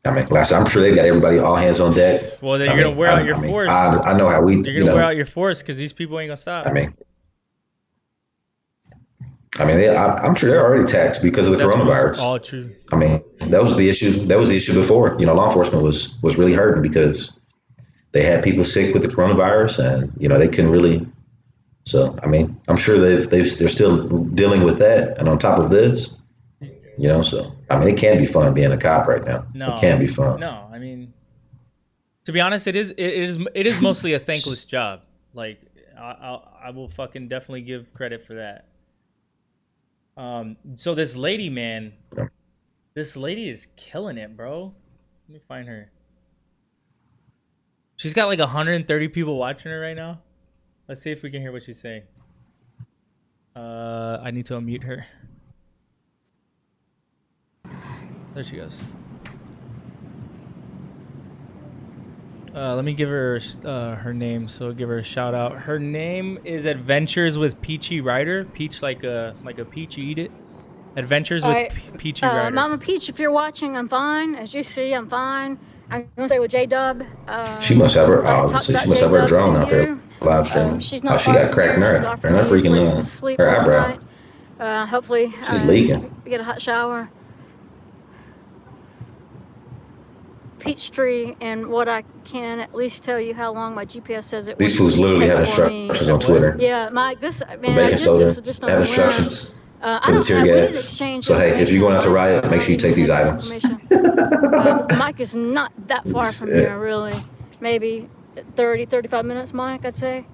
I mean, I'm sure they got everybody all hands on deck. Well, then you're gonna wear out your force. I know how we. You're gonna wear out your force because these people ain't gonna stop. I mean, I'm sure they're already taxed because of the coronavirus. All true. I mean, that was the issue. That was the issue before. You know, law enforcement was really hurting because they had people sick with the coronavirus, and you know they couldn't really. So I mean, I'm sure they're still dealing with that, and on top of this. You know, so I mean, it can be fun being a cop right now. No, it can be fun. No, I mean, to be honest, it is mostly a thankless job. Like, I will fucking definitely give credit for that. So this lady, man, this lady is killing it, bro. Let me find her. She's got like 130 people watching her right now. Let's see if we can hear what she's saying. I need to unmute her. There she goes. Let me give her her name, so I'll give her a shout out. Her name is Adventures with Peachy Rider. Peach like a peach, you eat it. Adventures with Peachy Rider. Mama Peach, if you're watching, I'm fine. As you see, I'm fine. I'm gonna stay with J-Dub. She must have her drone out there live streaming. She's not she got cracked in her freaking her eyebrow. Hopefully she's leaking. Get a hot shower. Peachtree, and what I can at least tell you how long my GPS says it. These fools literally have instructions on Twitter. Yeah, Mike, this man, baking soda have instructions for the tear gas. So hey, if you're going out to Riot, make sure you take these items. Mike is not that far from here, really. Maybe 30-35 minutes, Mike, I'd say.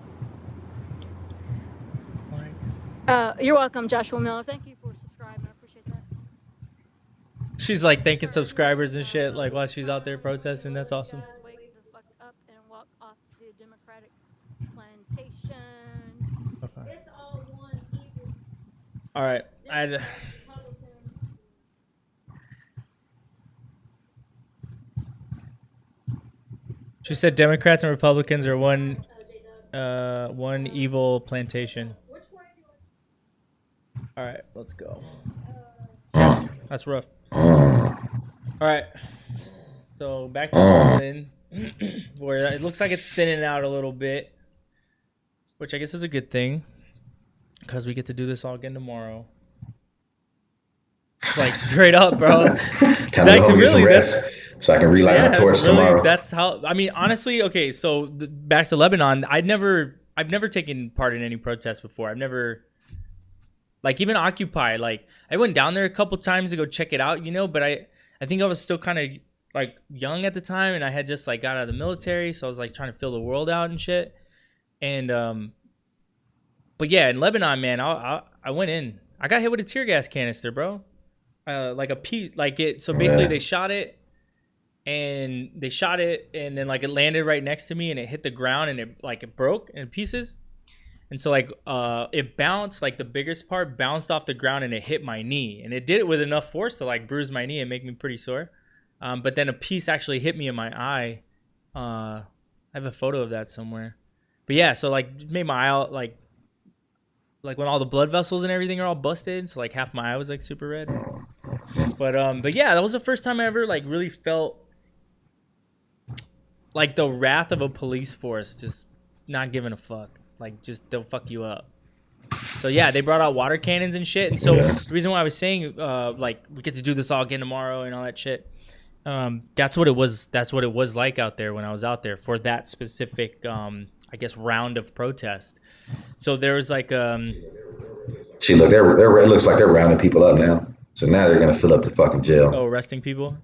You're welcome, Joshua Miller. Thank you for subscribing. I appreciate that. She's like thanking subscribers and shit, like while she's out there protesting. That's awesome. Wake the fuck up and walk off the Democratic plantation. Okay. It's all one evil. All right, She said Democrats and Republicans are one evil plantation. All right, let's go. That's rough. All right, so back to Oakland, where it looks like it's thinning out a little bit, which I guess is a good thing because we get to do this all again tomorrow. Like straight up, bro. Time to get some rest so I can relight my torch tomorrow. That's how. I mean, honestly, okay. So back to Lebanon. I've never taken part in any protest before. I've never. Like even Occupy, like I went down there a couple times to go check it out, you know, but I think I was still kind of like young at the time, and I had just like got out of the military, so I was like trying to fill the world out and shit. And But yeah, in Lebanon, man, I went in. I got hit with a tear gas canister, bro. Like a piece, like it. So basically, they shot it, and then like it landed right next to me, and it hit the ground, and it broke in pieces. And so like it bounced, like the biggest part bounced off the ground, and it hit my knee, and it did it with enough force to like bruise my knee and make me pretty sore. But then a piece actually hit me in my eye. I have a photo of that somewhere. But yeah, so like made my eye out like when all the blood vessels and everything are all busted, so like half my eye was like super red. But yeah, that was the first time I ever like really felt like the wrath of a police force just not giving a fuck. Like just they'll fuck you up. So yeah, they brought out water cannons and shit. And so the reason why I was saying like we get to do this all again tomorrow and all that shit. That's what it was. That's what it was like out there when I was out there for that specific I guess round of protest. So there was like See, look, it looks like they're rounding people up now. So now they're gonna fill up the fucking jail. Oh, arresting people.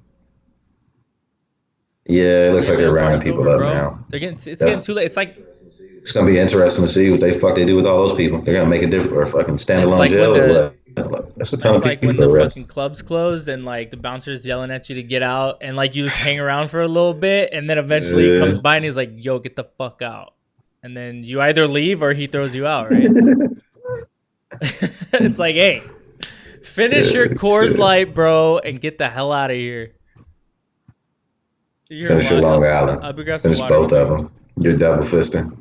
Yeah, it looks like they're rounding people up now. It's getting too late. It's like it's gonna be interesting to see what they do with all those people. They're gonna make a difference or fucking standalone like jail. Or what? That's a ton of like people when the arrested. fucking clubs closed and like the bouncers yelling at you to get out, and like you hang around for a little bit, and then eventually he comes by and he's like, "Yo, get the fuck out." And then you either leave or he throws you out, right? It's like, hey, finish your Coors Light, bro, and get the hell out of here. Finish your Long Island. I'll be grabbing some Finish water. both of them. You're double fisting.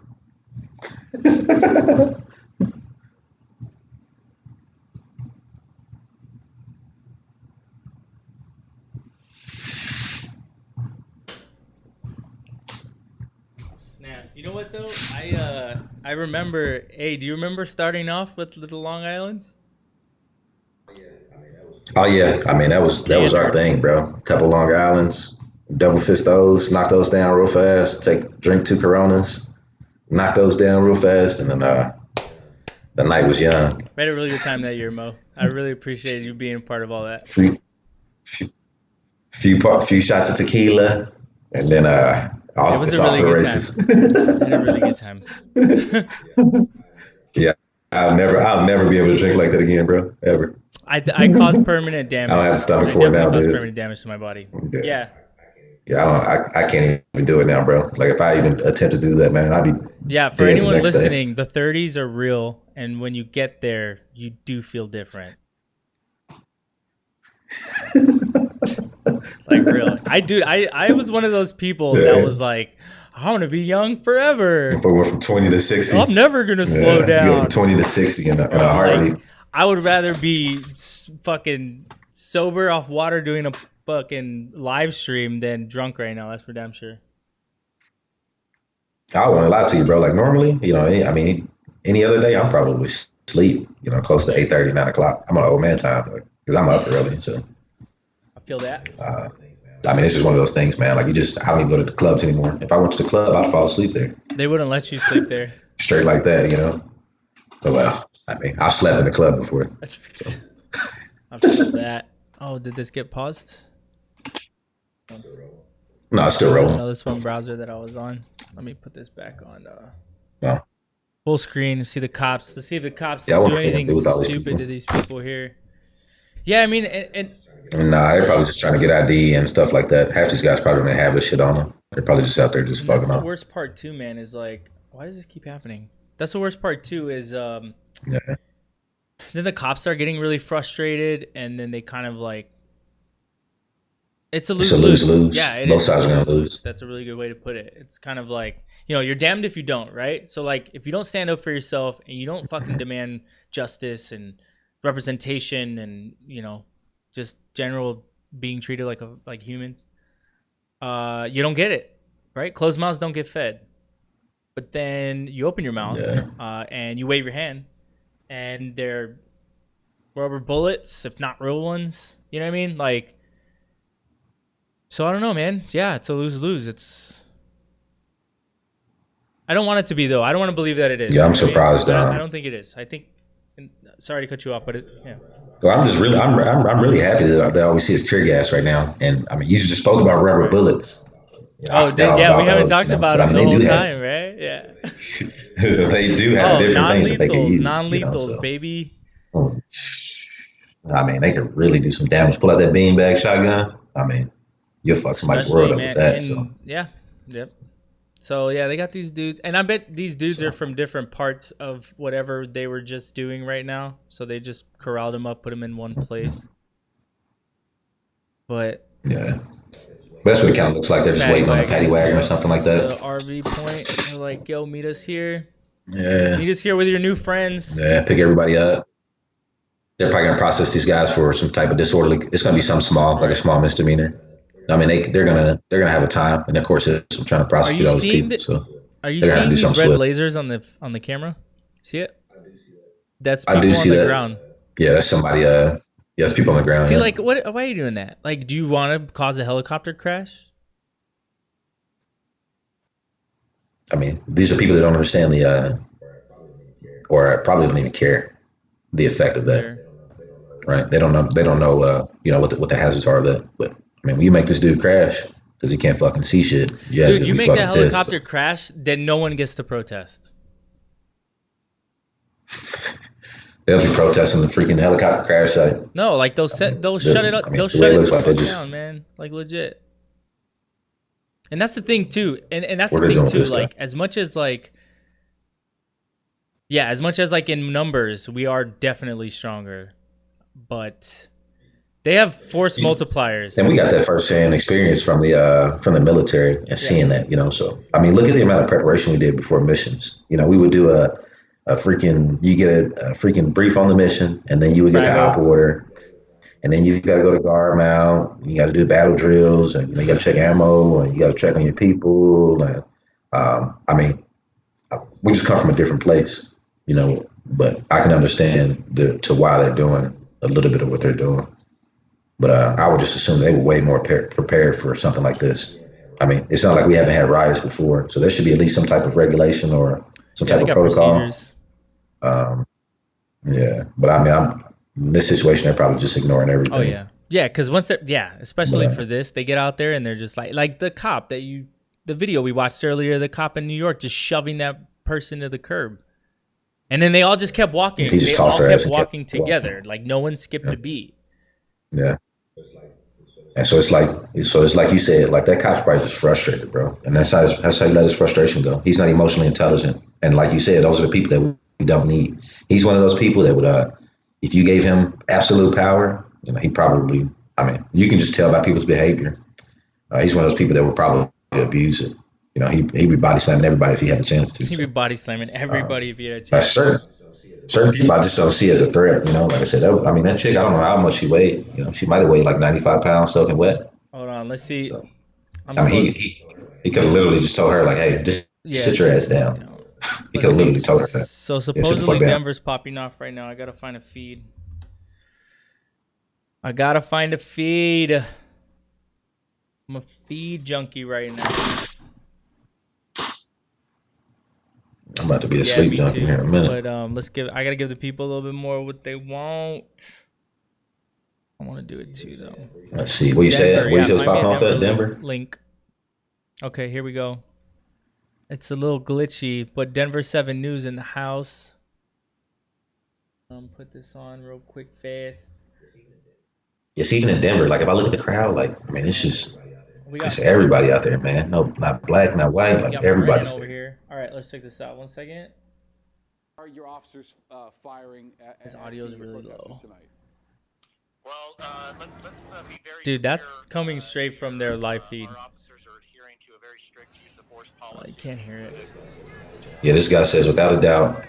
You know what though? I remember. Hey, do you remember starting off with the Long Islands? Oh yeah, I mean that was our thing, bro. Couple Long Islands, double fist those, knock those down real fast. Drink 2 Coronas, knock those down rew fast, and then the night was young. We had a really good time that year, Mo. I really appreciated you being a part of all that. Few shots of tequila, and then it was a really good time. I had a really good time. Yeah, I'll never be able to drink like that again, bro. Ever. I caused permanent damage. I don't have the stomach for it now, dude. Permanent damage to my body. Yeah. Yeah, I can't even do it now, bro. Like if I even attempt to do that, man, I'd be for anyone listening, the 30s are real, and when you get there, you do feel different. Like real. I was one of those people that was like, I want to be young forever. But we're from 20 to 60. I'm never gonna slow down. You go from 20 to 60 in a heartbeat. I would rather be fucking sober off water doing a fucking live stream than drunk right now. That's for damn sure. I won't lie to you, bro. Like normally, I mean, any other day, I'm probably asleep, close to 8:30, 9 o'clock. I'm on old man time because I'm up early. So I feel that. I mean, it's just one of those things, man. Like I don't even go to the clubs anymore. If I went to the club, I'd fall asleep there. They wouldn't let you sleep there. Straight like that, But well, I mean, I've slept in the club before. So. I feel that. Oh, did this get paused? No, it's still rolling. No, this one browser that I was on. Let me put this back on no. Full screen to see the cops. To see if the cops do anything stupid to these people here. Yeah, I mean, and nah, they're probably just trying to get ID and stuff like that. Half these guys probably don't have this shit on them. They're probably just out there just fucking off. off. The worst part too, man, is like, why does this keep happening? That's the worst part too. Is then the cops start getting really frustrated, and then they kind of like. It's a lose-lose. Yeah, it Both is. sides are gonna lose. That's a really good way to put it. It's kind of like, you're damned if you don't, right? So like, if you don't stand up for yourself and you don't fucking demand justice and representation and just general being treated like humans, you don't get it, right? Closed mouths don't get fed. But then you open your mouth and you wave your hand, and they're rubber bullets, if not real ones. You know what I mean? Like. So I don't know, man. Yeah, it's a lose-lose. I don't want it to be, though. I don't want to believe that it is. Yeah, I'm surprised. I don't think it is. I think. Sorry to cut you off, but yeah. Well, I'm really happy that all we see is tear gas right now. And I mean, you just spoke about rubber bullets. Oh, yeah, we haven't talked about them the whole they time, right? Yeah. They do have different things that they can use. Non-lethals, baby. I mean, they could really do some damage. Pull out that beanbag shotgun. I mean, you'll fuck somebody's world up with that. So yeah, yep. So yeah, they got these dudes, and I bet these dudes are from different parts of whatever they were just doing right now. So they just corralled them up, put them in one place. But yeah, that's what it kind of looks like. They're just waiting on a paddy wagon or something like that. The RV point. They're like, yo, meet us here. Yeah. Meet us here with your new friends. Yeah, pick everybody up. They're probably gonna process these guys for some type of disorderly. It's gonna be something small, like a small misdemeanor. I mean, they're gonna have a time, and of course, I'm trying to prosecute all those people. Are you seeing these red lasers on the camera? See it? That's people on the ground. Yeah, that's somebody. Yeah, that's people on the ground. See, like, why are you doing that? Like, do you want to cause a helicopter crash? I mean, these are people that don't understand or probably don't even care the effect of that. Right? They don't know. They don't know. What the hazards are of that. But I mean, when you make this dude crash because he can't fucking see shit, dude, you make that helicopter crash, then no one gets to protest. They'll be protesting the freaking helicopter crash site. No, like they'll shut it up. They'll shut it down, man. Like legit. And that's the thing too. And that's the thing too. Like as much as like in numbers, we are definitely stronger, but they have force multipliers. And we got that firsthand experience from the military and seeing that, So I mean, look at the amount of preparation we did before missions. We would do a freaking brief on the mission, and then you would get the op order, and then you got to go to guard mount. You got to do battle drills, and you got to check ammo, and you got to check on your people. And I mean, we just come from a different place, But I can understand to why they're doing a little bit of what they're doing. But I would just assume they were way more prepared for something like this. I mean, it's not like we haven't had riots before, so there should be at least some type of regulation or some type of protocol. Procedures. Yeah, but I mean, in this situation, they're probably just ignoring everything. Oh yeah, because once especially for this, they get out there and they're just like the cop the video we watched earlier, the cop in New York just shoving that person to the curb, and then they all just kept walking. They all kept walking together, like no one skipped a beat. Yeah. And so it's like you said, like that cop's probably just frustrated, bro. And that's how he let his frustration go. He's not emotionally intelligent. And like you said, those are the people that we don't need. He's one of those people that would, if you gave him absolute power, he probably, I mean, you can just tell by people's behavior. He's one of those people that would probably abuse it. He'd be body slamming everybody if he had a chance to. He'd be body slamming everybody if he had a chance. Certain people I just don't see as a threat, Like I said, that chick, I don't know how much she weighed. She might have weighed like 95 pounds soaking wet. Hold on, let's see. So, he could have literally just told her, like, hey, just sit your ass down. He could have literally told her that. So supposedly Denver's popping off right now. I got to find a feed. I'm a feed junkie right now. I'm about to be a sleep junkie here in a minute. But I gotta give the people a little bit more what they want. I want to do it too, though. Let's see. What you said? What you said was popping off at Denver? Link. Okay, here we go. It's a little glitchy, but Denver 7 News in the house. Put this on real quick, fast. Yes, even in Denver, like if I look at the crowd, like I mean, it's everybody out there, man. No, not black, not white, like everybody's over here. All right, let's check this out. 1 second. Are your officers firing this audio is really low. Tonight? Well, let's be very dude, that's coming straight from their live feed. Our officers are adhering to a very strict use of force policy. You can't hear it. Yeah, this guy says, without a doubt,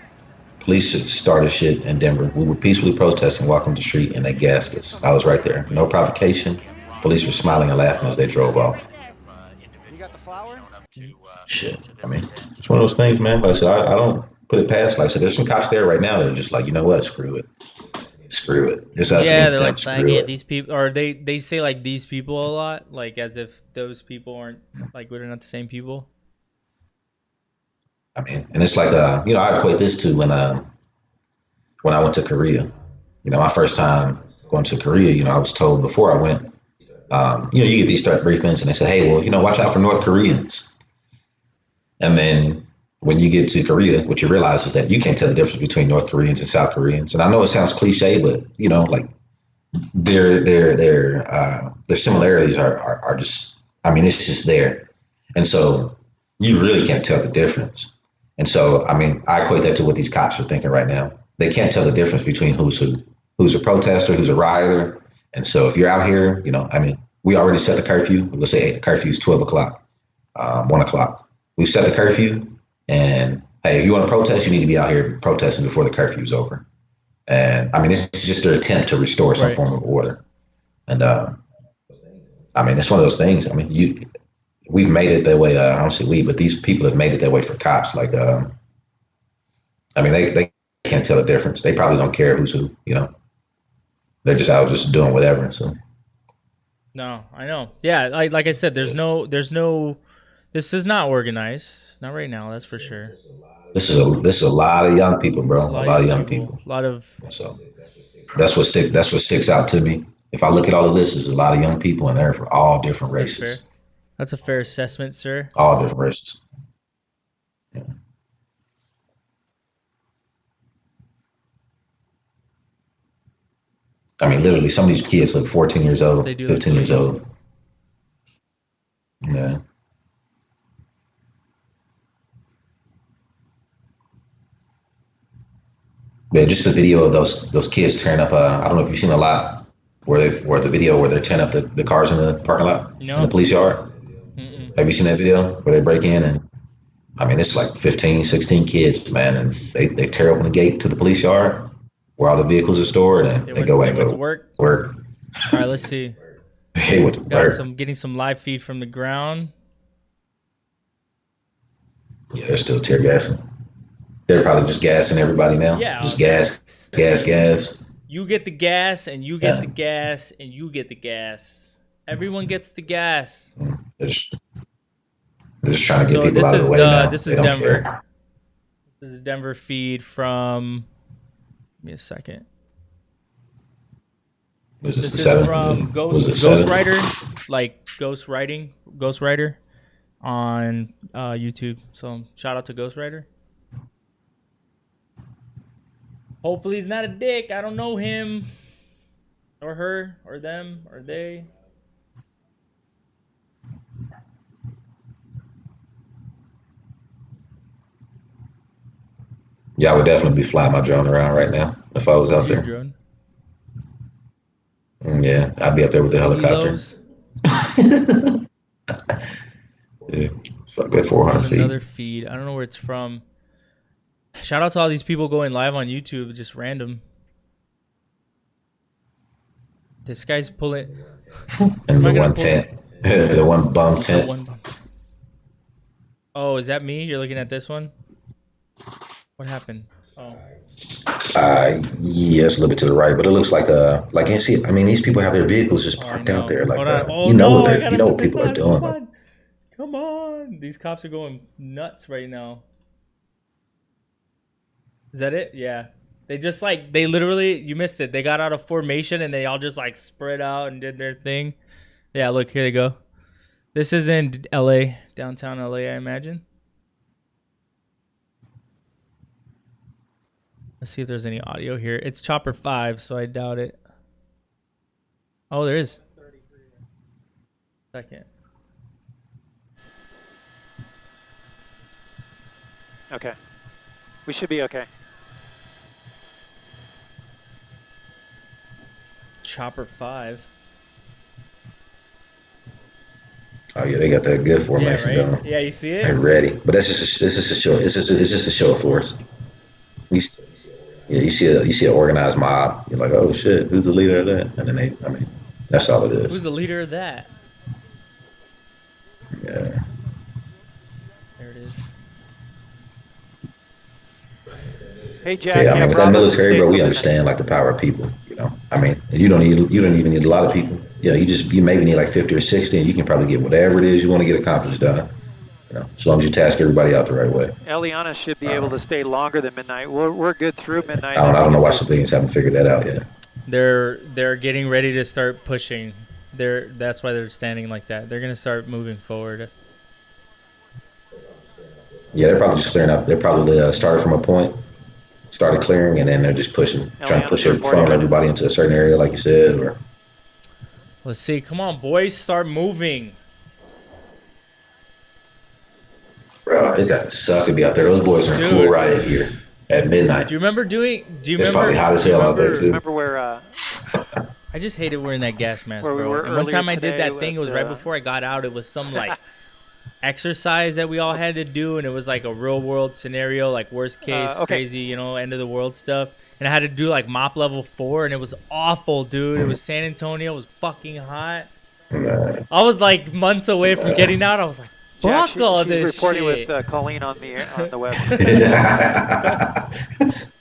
police started shit in Denver. We were peacefully protesting, walking the street, and they gassed us. I was right there. No provocation. Police were smiling and laughing as they drove off. You got the flower? Shit. I mean, it's one of those things, man. Like I said, I don't put it past. Like I said, there's some cops there right now that are just like, you know what? Screw it. Screw it. It's us they're like, these people, or they say like these people a lot, like as if those people aren't like we're not the same people. I mean, and it's like I equate this to when I went to Korea. My first time going to Korea, I was told before I went, You get these threat briefings and they say, hey, well, watch out for North Koreans. And then when you get to Korea, what you realize is that you can't tell the difference between North Koreans and South Koreans. And I know it sounds cliche, but like their similarities are just, it's just there. And so you really can't tell the difference. And so, I equate that to what these cops are thinking right now. They can't tell the difference between who's who, who's a protester, who's a rioter. And so if you're out here, we already set the curfew. Let's say the curfew is 12 o'clock, 1 o'clock. We've set the curfew. And hey, if you want to protest, you need to be out here protesting before the curfew is over. And it's just their attempt to restore some form of order. And it's one of those things. We've made it that way. I don't say we, but these people have made it that way for cops. Like, they can't tell the difference. They probably don't care who's who. They're just out just doing whatever. So. No, I know. Yeah, like I said, there's no. This is not organized. Not right now. That's for sure. This is a lot of young people, bro. A lot of young people. A lot of. So that's what sticks out to me. If I look at all of this, there's a lot of young people in there for all different races. That's a fair assessment, sir. All different races. Yeah. Literally, some of these kids look 14 years old, 15 years old. Yeah. Yeah, just the video of those kids tearing up. I don't know if you've seen a lot where the video where they're tearing up the cars in the parking lot in the police yard. Mm-mm. Have you seen that video where they break in and it's like 15, 16 kids, man, and they tear open the gate to the police yard where all the vehicles are stored, and they go and go to work. All right, let's see. They went to work. Getting some live feed from the ground. Yeah, they're still tear gassing. They're probably just gassing everybody now. Yeah. Just gas. You get the gas, and you get the gas, and you get the gas. Everyone gets the gas. They're just trying to get people out of the way now. This is Denver. This is a Denver feed from. Give me a second. This is from Ghost Rider, like Ghost Rider on YouTube. So shout out to Ghost Rider. Hopefully he's not a dick. I don't know him or her or them or they. Yeah, I would definitely be flying my drone around right now if I was out there. Drone? Yeah, I'd be up there with the helicopter. Yeah, fuck that 400 feet. Another feed. I don't know where it's from. Shout out to all these people going live on YouTube, just random. This guy's pulling. And the one tent. The one bum tent. Oh, is that me? You're looking at this one? What happened? Oh. Yeah, it's a little bit to the right, but it looks like you see. These people have their vehicles just parked out there, like what people are doing. Come on, these cops are going nuts right now. Is that it? Yeah. They just they literally, you missed it. They got out of formation and they all just spread out and did their thing. Yeah, look, here they go. This is in LA, downtown LA, I imagine. Let's see if there's any audio here. It's Chopper 5, so I doubt it. Oh, there is. Second. Okay. We should be okay. Chopper 5. Oh yeah, they got that good formation going. Yeah, you see it? They're ready, but this is a show. It's just a show of force. You see an organized mob. You're like, oh shit, who's the leader of that? And then that's all it is. Who's the leader of that? Yeah. There it is. Hey Jack. Yeah, with that military, bro, we understand the power of people. You don't even need a lot of people. You maybe need 50 or 60, and you can probably get whatever it is you want to get accomplished done. As long as you task everybody out the right way. Eliana should be able to stay longer than midnight. We're good through midnight. I don't know why civilians haven't figured that out yet. They're getting ready to start pushing. That's why they're standing like that. They're gonna start moving forward. Yeah, they're probably just clearing up. They probably started from a point, started clearing, and then they're just pushing, trying to push funnel everybody into a certain area, like you said. Or let's see. Come on, boys, start moving. Bro, it got to suck to be out there. Those boys are in full riot here at midnight. Do you remember doing? Do you it's remember? Probably hot as hell out there too. Remember where? I just hated wearing that gas mask, where we bro. were And one time I earlier did that today thing. It was with, right before I got out. It was some like exercise that we all had to do, and it was like a real world scenario, like worst case, crazy, you know, end of the world stuff. And I had to do like mop level 4, and it was awful, dude. It was San Antonio. It was fucking hot. I was like months away from getting out. I was like, fuck Jack, all she's this reporting shit. with Colleen on the web.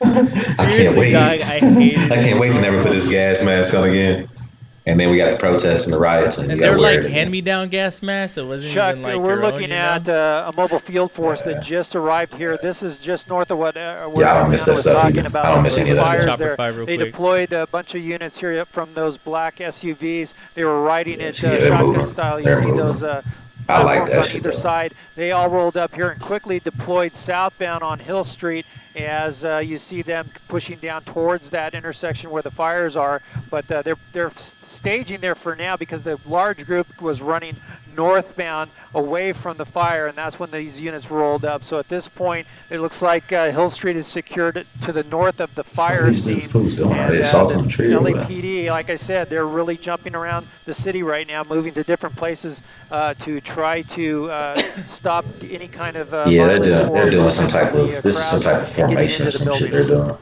I can't wait. Dog, I hate it. I can't wait to never put this gas mask on again. And then we got the protests and the riots, and they're like hand-me-down gas masks. It wasn't Chuck, even like we're your looking own, at a mobile field force that just arrived here. This is just north of what I don't miss that stuff either. about. I don't miss any of that stuff. They deployed a bunch of units here from those black SUVs. They were riding it they're shotgun moving. style. You They're see moving. those I like that on shit, either though. side. They all rolled up here and quickly deployed southbound on Hill Street as you see them pushing down towards that intersection where the fires are. But they're staging there for now because the large group was running northbound away from the fire, and that's when these units rolled up. So at this point, it looks like Hill Street is secured to the north of the fire scene. And assaulting the tree. LAPD, like I said, they're really jumping around the city right now, moving to different places to try to stop any kind of yeah, they're doing some type of this is some type of formation or some shit they're doing.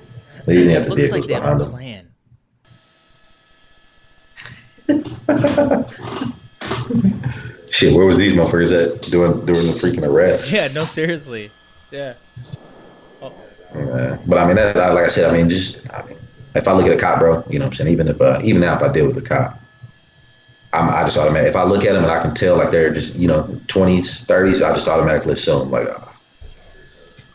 They even have the vehicles behind them. Plan. Shit, where was these motherfuckers at during the freaking arrest? Yeah, no, seriously. Yeah. Oh. But I mean, like I said, I mean, if I look at a cop, bro, you know what I'm saying? Even now, if I deal with a cop, I just automatically, if I look at them and I can tell like they're just, 20s, 30s, I just automatically assume like,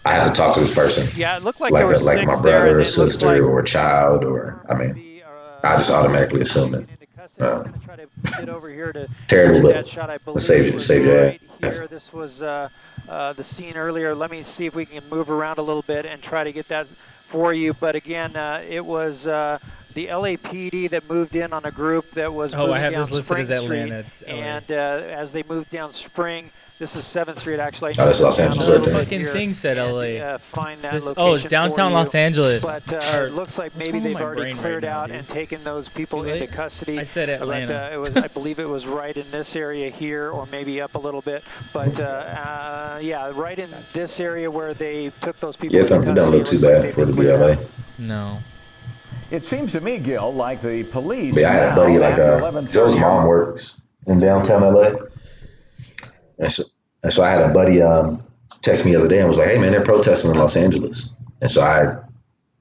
I have to talk to this person. Yeah, it looked like like there were like my six brother there, or sister or a child, or I mean, I just automatically assume it. Get over here to Terrible, but that shot, I believe save your right ass. here. This was the scene earlier. Let me see if we can move around a little bit and try to get that for you. But again, it was the LAPD that moved in on a group that was moving I have down this listed Spring as Atlanta. Street. And as they moved down Spring, this is 7th Street actually. That's Los Angeles. The fucking thing said LA. Find that it's downtown Los Angeles. But it looks like maybe they've already cleared out and taken those people into custody. I said Atlanta. But I believe it was right in this area here, or maybe up a little bit. But yeah, right in this area where they took those people into custody. Yeah, it don't look too bad for it to be LA. No. It seems to me, Gil, like the police. Yeah, I had a buddy like Joe's mom works in downtown LA. And so I had a buddy text me the other day and was like, hey, man, they're protesting in Los Angeles. And so I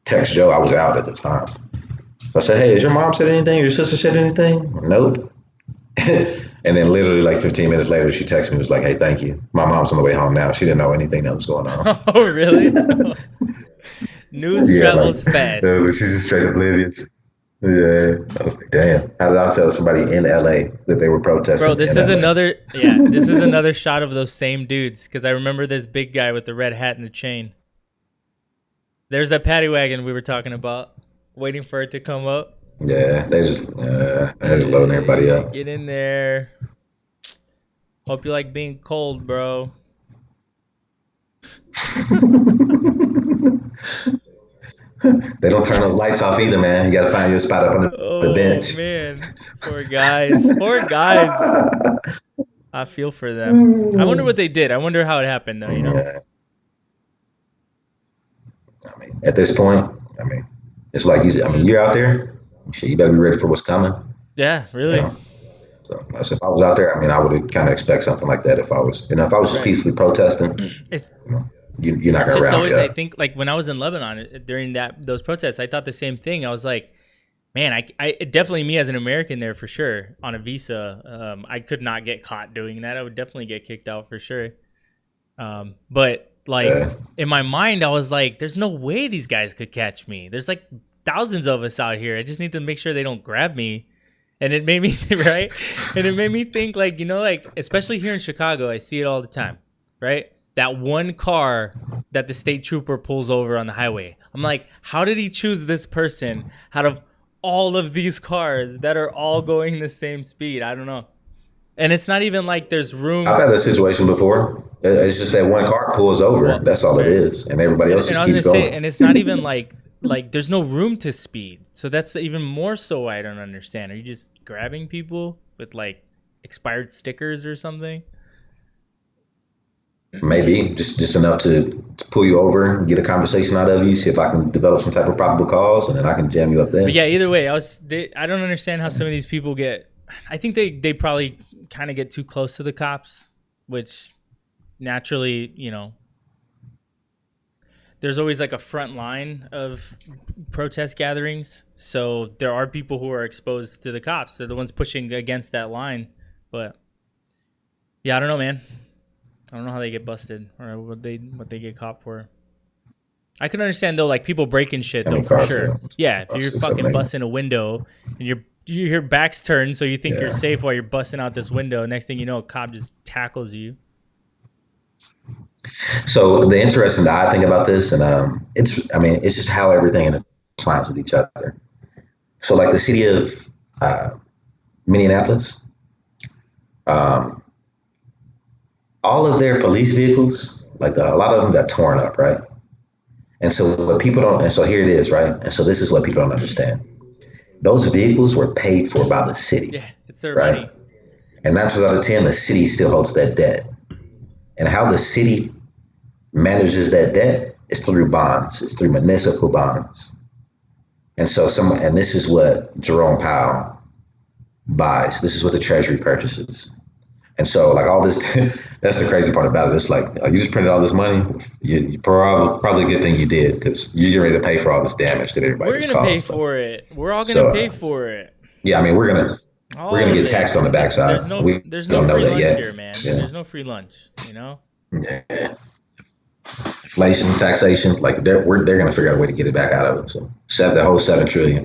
text Joe. I was out at the time. So I said, hey, has your mom said anything? Your sister said anything? Nope. And then literally like 15 minutes later, she texted me and was like, hey, thank you. My mom's on the way home now. She didn't know anything that was going on. Oh, really? News travels fast. She's just straight oblivious. Yeah, I was like, damn. How did I tell somebody in LA that they were protesting? Bro, this is another this is another shot of those same dudes, because I remember this big guy with the red hat and the chain. There's that paddy wagon we were talking about, waiting for it to come up. Yeah, they're just loading everybody up. Get in there. Hope you like being cold, bro. They don't turn those lights off either, man. You got to find your spot up on the bench. Oh, man. Poor guys. Poor guys. I feel for them. I wonder what they did. I wonder how it happened, though, Yeah. I mean, at this point, I mean, it's like, you're out there. Shit, you better be ready for what's coming. Yeah, really. So if I was out there, I mean, I would kind of expect something like that if I was just peacefully protesting. You're not gonna round always, me up. I think, like when I was in Lebanon during those protests, I thought the same thing. I was like, man, I definitely, me as an American there for sure on a visa, I could not get caught doing that. I would definitely get kicked out for sure. But like in my mind, I was like, there's no way these guys could catch me. There's like thousands of us out here. I just need to make sure they don't grab me. And it made me right, and it made me think, like, you know, like, especially here in Chicago, I see it all the time, right? That one car that the state trooper pulls over on the highway. I'm like, how did he choose this person out of all of these cars that are all going the same speed? I don't know. And it's not even like there's room. I've had that situation before. It's just that one car pulls over. Well, that's all it is, and everybody else and just I was keeps gonna going. say, and it's not even like there's no room to speed. So that's even more so I don't understand. Are you just grabbing people with like expired stickers or something? Maybe just enough to pull you over, get a conversation out of you, see if I can develop some type of probable cause, and then I can jam you up there. But yeah, either way, I don't understand how some of these people get. I think they probably kind of get too close to the cops, which naturally, you know, there's always like a front line of protest gatherings. So there are people who are exposed to the cops. They're the ones pushing against that line. But yeah, I don't know, man. I don't know how they get busted or what they get caught for. I can understand though, like people breaking shit though, for sure. Yeah, if you're fucking busting a window and your back's turned, so you think you're safe while you're busting out this window. Next thing you know, a cop just tackles you. So the interesting odd thing about this, and it's just how everything intertwines with each other. So like the city of Minneapolis, all of their police vehicles, like a lot of them got torn up, right? And so what people don't, and so here it is, right? And so this is what people don't understand. Those vehicles were paid for by the city. Yeah, it's their right? money. And 9 times out of 10, the city still holds that debt. And how the city manages that debt is through bonds. It's through municipal bonds. And so and this is what Jerome Powell buys. This is what the Treasury purchases. And so like all this, that's the crazy part about it. It's like, you just printed all this money. You probably a good thing you did, because you're ready to pay for all this damage that everybody We're going to pay for it. We're all going to pay for it. Yeah, I mean, we're gonna get taxed on the backside. There's no free lunch here, man. Yeah. There's no free lunch, you know? Yeah. Inflation, taxation, like they're gonna figure out a way to get it back out of it. So the whole $7 trillion.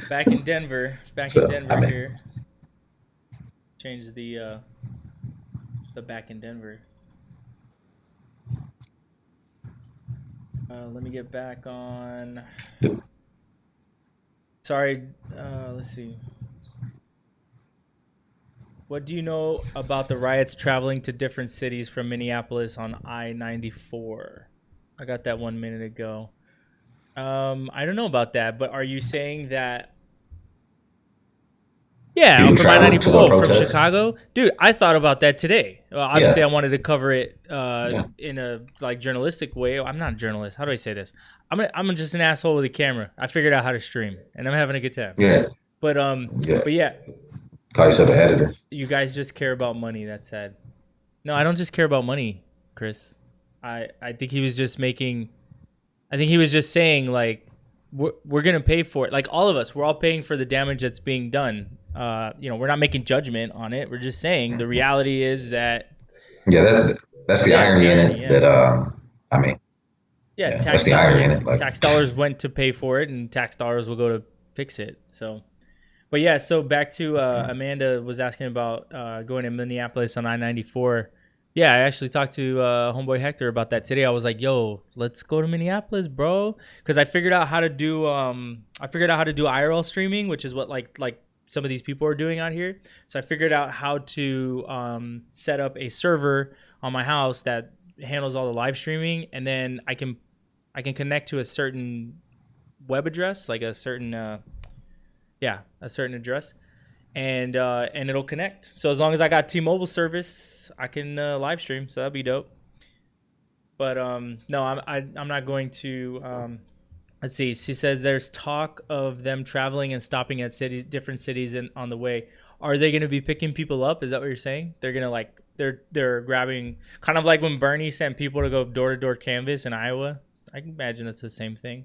Back in Denver here. Change the back in Denver. Let me get back on. Sorry, let's see. What do you know about the riots traveling to different cities from Minneapolis on I-94? I got that 1 minute ago. I don't know about that, but are you saying that? Yeah, from I-94, from Chicago, dude. I thought about that today. Well, obviously, I wanted to cover it in a like journalistic way. I'm not a journalist. How do I say this? I'm just an asshole with a camera. I figured out how to stream, and I'm having a good time. Yeah. But yeah. Call yourself an editor. You guys just care about money. That's sad. No, I don't just care about money, Chris. I think he was just making. I think he was just saying like, we're gonna pay for it. Like all of us, we're all paying for the damage that's being done. We're not making judgment on it. We're just saying the reality is that. Yeah, that's the irony in it. Yeah. That I mean. Yeah, that's the irony in it. Like, tax dollars went to pay for it, and tax dollars will go to fix it. So, but yeah. So back to Amanda was asking about going to Minneapolis on I-94. Yeah, I actually talked to homeboy Hector about that today. I was like, "Yo, let's go to Minneapolis, bro," because I figured out how to do IRL streaming, which is what like some of these people are doing out here. So I figured out how to set up a server on my house that handles all the live streaming, and then I can connect to a certain web address, like a certain address, and it'll connect. So as long as I got T-Mobile service, I can live stream. So that'd be dope. But no, I'm not going to. Let's see. She says there's talk of them traveling and stopping at different cities on the way. Are they going to be picking people up? Is that what you're saying? They're going to they're grabbing, kind of like when Bernie sent people to go door-to-door canvass in Iowa. I can imagine it's the same thing.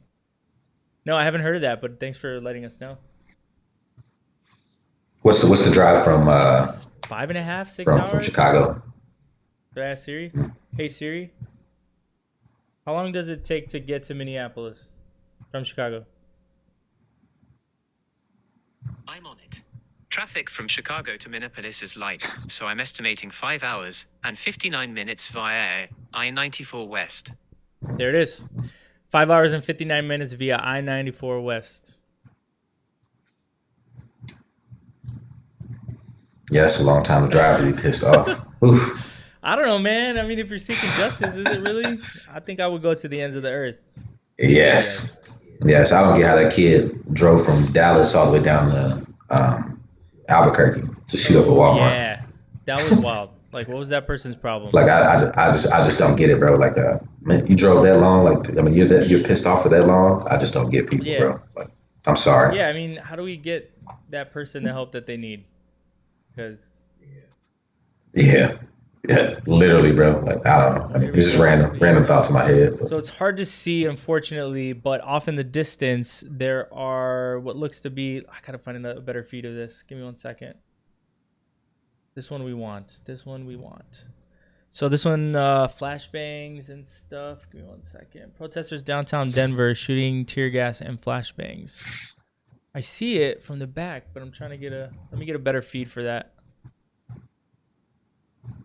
No, I haven't heard of that, but thanks for letting us know. What's the drive from? It's 5.5, 6 hours from Chicago. Did I ask Siri? Hey Siri, how long does it take to get to Minneapolis from Chicago? I'm on it. Traffic from Chicago to Minneapolis is light, so I'm estimating 5 hours and 59 minutes via I-94 West. There it is. 5 hours and 59 minutes via I-94 West. Yeah, it's a long time to drive to be pissed off. Oof. I don't know, man. I mean, if you're seeking justice, is it really? I think I would go to the ends of the earth. Yes. Yes, I don't get how that kid drove from Dallas all the way down to Albuquerque to shoot up a Walmart. Yeah, that was wild. Like, what was that person's problem? Like, I just don't get it, bro. Like, man, you drove that long. Like, I mean, you're pissed off for that long. I just don't get people, bro. Like, I'm sorry. Yeah, I mean, how do we get that person the help that they need? Because yeah, literally, bro. Like, I don't know. I mean, it's just random thoughts in my head. So it's hard to see, unfortunately, but off in the distance, there are what looks to be, I gotta find a better feed of this. Give me 1 second. This one we want. So this one, flashbangs and stuff. Give me 1 second. Protesters downtown Denver shooting tear gas and flashbangs. I see it from the back, but I'm trying to let me get a better feed for that.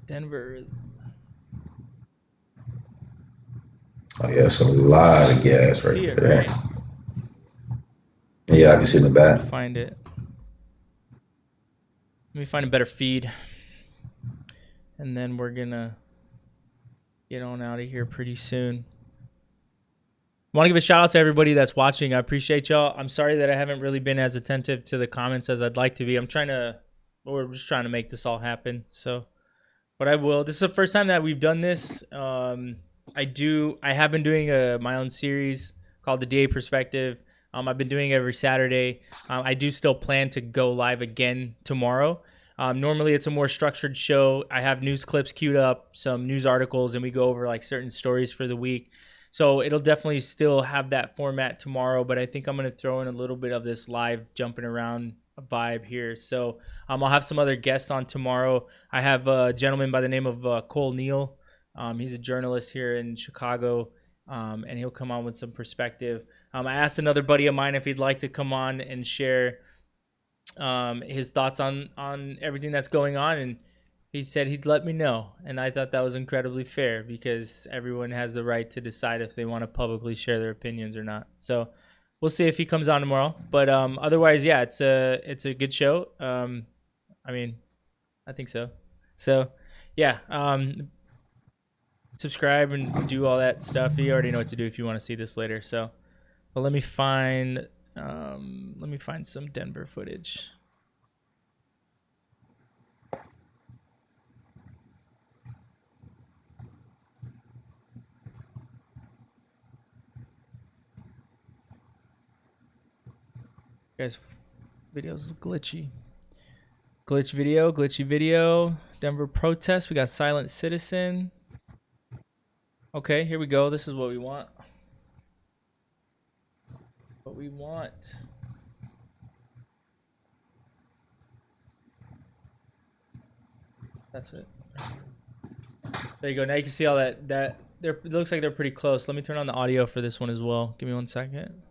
Denver. Oh yeah, it's a lot of gas right See it, there. right? Yeah, I can see in the back. Find it. Let me find a better feed. And then we're gonna get on out of here pretty soon. I want to give a shout out to everybody that's watching. I appreciate y'all. I'm sorry that I haven't really been as attentive to the comments as I'd like to be. We're just trying to make this all happen. So, but I will. This is the first time that we've done this. I have been doing my own series called The DA Perspective. I've been doing it every Saturday. I do still plan to go live again tomorrow. Normally it's a more structured show. I have news clips queued up, some news articles, and we go over like certain stories for the week. So it'll definitely still have that format tomorrow, but I think I'm going to throw in a little bit of this live jumping around vibe here. So I'll have some other guests on tomorrow. I have a gentleman by the name of Cole Neal. He's a journalist here in Chicago, and he'll come on with some perspective. I asked another buddy of mine if he'd like to come on and share his thoughts on everything that's going on, and he said he'd let me know. And I thought that was incredibly fair because everyone has the right to decide if they want to publicly share their opinions or not. So we'll see if he comes on tomorrow. But otherwise, yeah, it's a good show. I mean, I think so. So yeah, subscribe and do all that stuff. You already know what to do if you want to see this later. So, but let me find some Denver footage. Guys, video's glitchy. Glitchy video. Denver protest. We got Silent Citizen. Okay, here we go. This is what we want. That's it. There you go. Now you can see all that. It looks like they're pretty close. Let me turn on the audio for this one as well. Give me 1 second.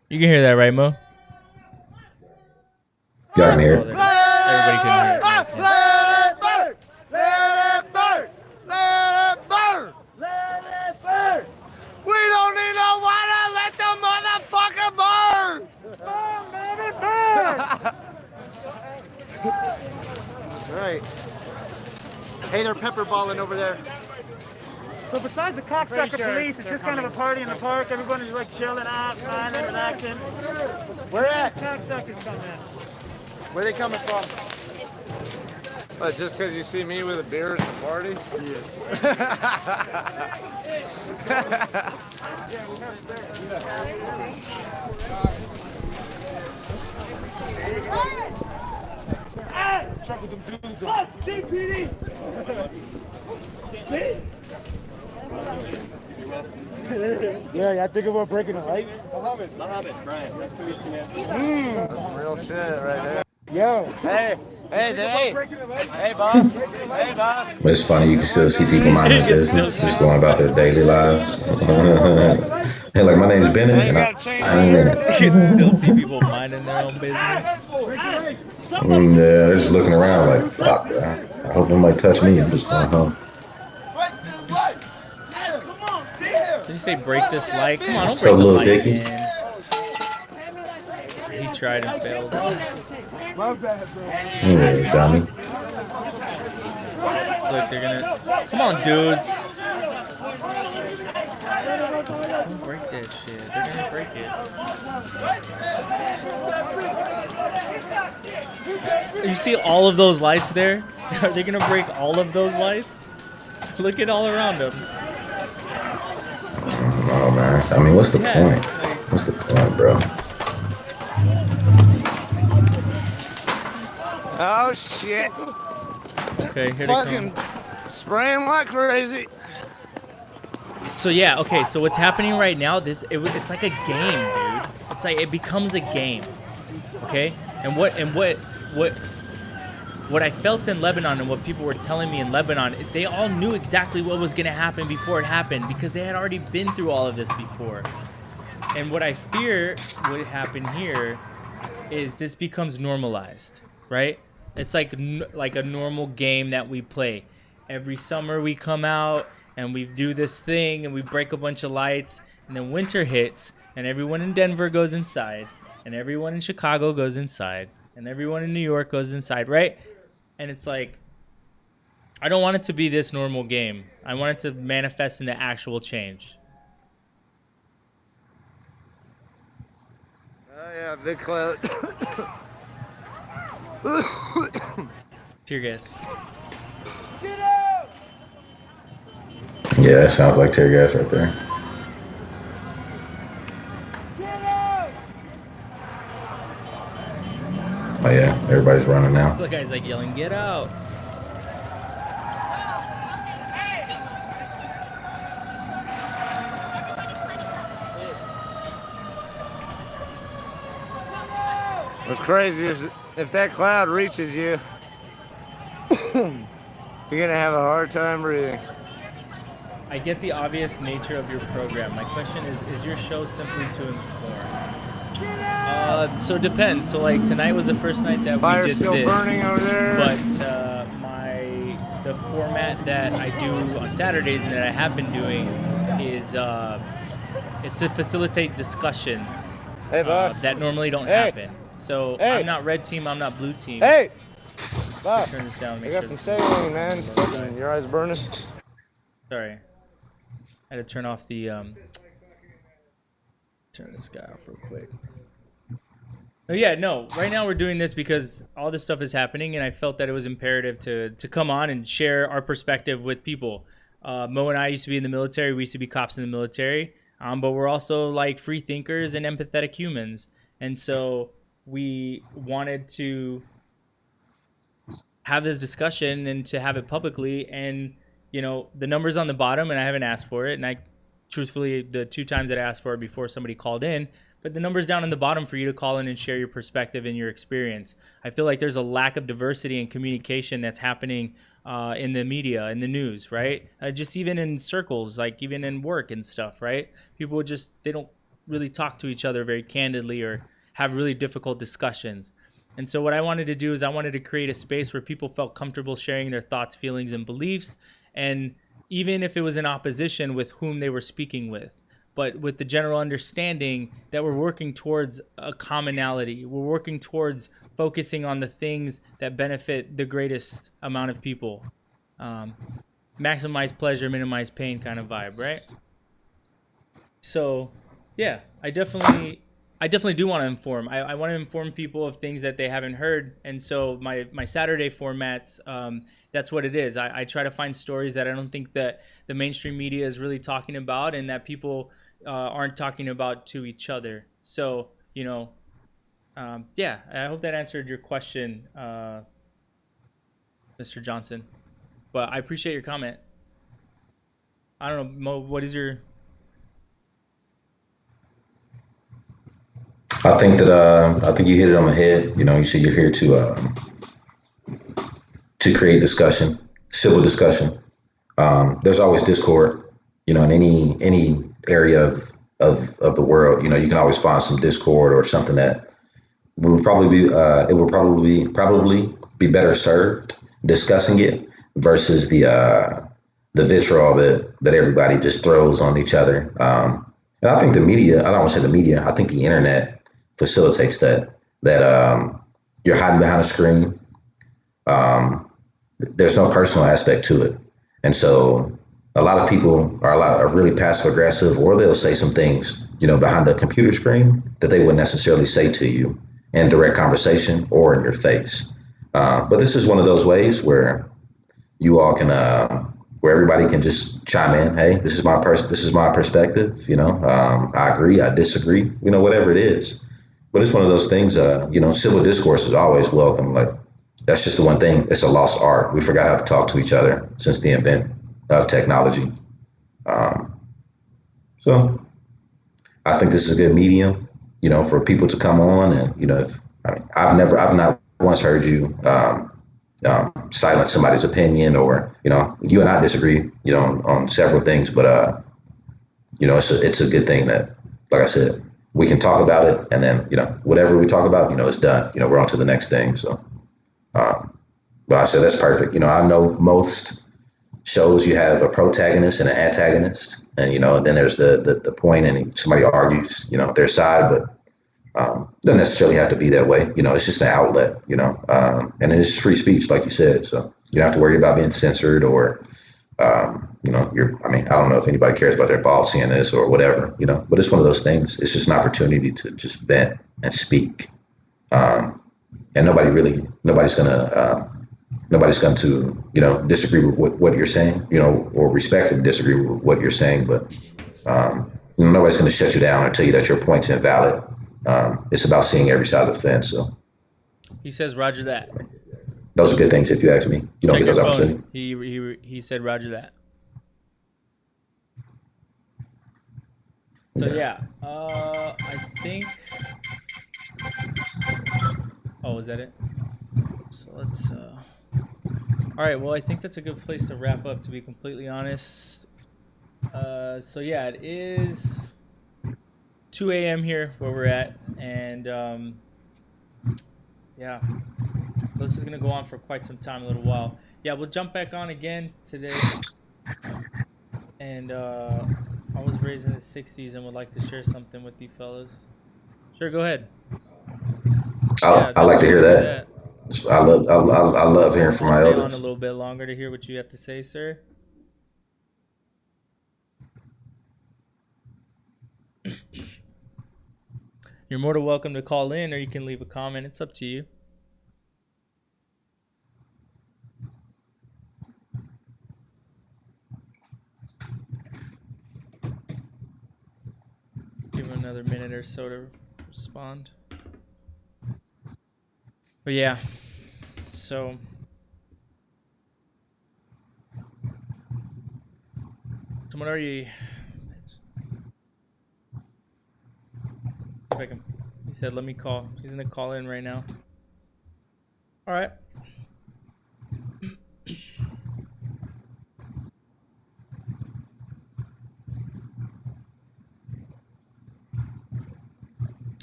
You can hear that, right, Mo? Yeah, I can hear it. Everybody can hear it. Let it burn! Let it burn! Let it burn! Let it burn! We don't need no water! Let the motherfucker burn! Burn, baby, burn! All right. Hey, they're pepper balling over there. So besides the cocksucker police, it's just kind of a party in the park. Everybody's like chilling out, smiling, relaxing. Where at? Cocksuckers come in. Where they coming from? Just because you see me with a beer at the party? Yeah, I think about breaking the lights. Mohammed, Brian. Nice to meet you, man. That's some real shit right there. Yo. Hey, boss. Hey, boss. It's funny, you can still see people minding their business, just going about their daily lives. Hey, like, my name's Bennett, and I ain't in it. You can still see people minding their own business. Yeah, they're just looking around like, fuck, I hope nobody touch me. I'm just going home. Did you say break this light? Come on, don't So, break the Lil light, Dicky. man. He tried and failed. Yeah, dummy. Look, they're gonna... Come on, dudes. Don't break that shit. They're gonna break it. You see all of those lights there? Are they gonna break all of those lights? Look at all around them. Oh, man. I mean, what's the point? What's the point, bro? Oh shit. Okay, here they Fucking spraying like crazy. So yeah, okay. So what's happening right now? It's like a game, dude. It's like it becomes a game. Okay, and what I felt in Lebanon and what people were telling me in Lebanon, they all knew exactly what was gonna happen before it happened because they had already been through all of this before. And what I fear would happen here is this becomes normalized, right? It's like a normal game that we play. Every summer we come out and we do this thing and we break a bunch of lights, and then winter hits and everyone in Denver goes inside and everyone in Chicago goes inside and everyone in New York goes inside, right? And it's like, I don't want it to be this normal game. I want it to manifest into actual change. Oh yeah, big cloud. Tear gas. Yeah, that sounds like tear gas right there. Oh yeah, everybody's running now. The guy's like yelling, "Get out!" What's crazy is if that cloud reaches you, you're gonna have a hard time breathing. I get the obvious nature of your program. My question is your show simply to inform? So it depends. So like tonight was the first night that Fire's we did still this. burning over there. But the format that I do on Saturdays and that I have been doing is it's to facilitate discussions that normally don't happen. So I'm not red team, I'm not blue team. Hey! Boss, turn this down. I got some saline, man. Fucking, your eyes burning. Sorry. I had to turn off the turn this guy off real quick. Oh yeah, no. Right now we're doing this because all this stuff is happening, and I felt that it was imperative to come on and share our perspective with people. Mo and I used to be in the military. We used to be cops in the military, but we're also like free thinkers and empathetic humans, and so we wanted to have this discussion and to have it publicly. And you know, the number's on the bottom, and I haven't asked for it, and I truthfully the 2 times that I asked for it before somebody called in. But the number's down in the bottom for you to call in and share your perspective and your experience. I feel like there's a lack of diversity and communication that's happening in the media, in the news, right? Just even in circles, like even in work and stuff, right? People they don't really talk to each other very candidly or have really difficult discussions. And so what I wanted to do is I wanted to create a space where people felt comfortable sharing their thoughts, feelings, and beliefs, and even if it was in opposition with whom they were speaking with, but with the general understanding that we're working towards a commonality. We're working towards focusing on the things that benefit the greatest amount of people. Maximize pleasure, minimize pain kind of vibe, right? So, yeah, I definitely do want to inform. I want to inform people of things that they haven't heard. And so my Saturday formats, that's what it is. I try to find stories that I don't think that the mainstream media is really talking about and that people aren't talking about to each other. So, you know, yeah, I hope that answered your question, Mr. Johnson. But I appreciate your comment. I don't know, Mo, what is your... I think that I think you hit it on the head. You know, you said you're here to create discussion, civil discussion. There's always discord. You know, in any area of the world, you know, you can always find some discord or something that would probably be it would probably be better served discussing it versus the vitriol that everybody just throws on each other. And I think the media, I don't want to say the media, I think the internet facilitates that you're hiding behind a screen. There's no personal aspect to it. And so a lot of people are really passive aggressive, or they'll say some things, you know, behind a computer screen that they wouldn't necessarily say to you in direct conversation or in your face. But this is one of those ways where you all can, where everybody can just chime in. Hey, this is my perspective. You know, I agree, I disagree, you know, whatever it is. But it's one of those things, you know, civil discourse is always welcome. Like, that's just the one thing. It's a lost art. We forgot how to talk to each other since the advent of technology. So I think this is a good medium, you know, for people to come on. And, you know, I've not once heard you silence somebody's opinion, or, you know, you and I disagree, you know, on several things, but, you know, it's a good thing that, like I said, we can talk about it, and then, you know, whatever we talk about, you know, it's done. You know, we're on to the next thing. So, but I said, that's perfect. You know, I know most shows you have a protagonist and an antagonist, and, you know, then there's the point, and somebody argues, you know, their side, but doesn't necessarily have to be that way. You know, it's just an outlet, you know, and it's free speech, like you said. So you don't have to worry about being censored or, you know, I don't know if anybody cares about their boss seeing this or whatever, you know, but it's one of those things. It's just an opportunity to just vent and speak. And nobody's going to, you know, disagree with what you're saying, you know, or respectfully disagree with what you're saying, but, you know, nobody's going to shut you down or tell you that your point's invalid. It's about seeing every side of the fence. So He says, "Roger that." those are good things, if you ask me. You don't Check get those your opportunities. phone. He said, "Roger that." So yeah, I think. Oh, is that it? So let's. All right. Well, I think that's a good place to wrap up, to be completely honest. So yeah, it is 2 a.m. here where we're at, and yeah, this is gonna go on for quite some time, a little while. Yeah, we'll jump back on again today. And I was raised in the 60s and would like to share something with you fellas. Sure, go ahead. I like to hear that. I love hearing from my I'll stay elders. on a little bit longer to hear what you have to say, sir. You're more than welcome to call in, or you can leave a comment. It's up to you. Give him another minute or so to respond. But yeah, so someone already. If I can, he said, "Let me call." He's gonna call in right now. All right.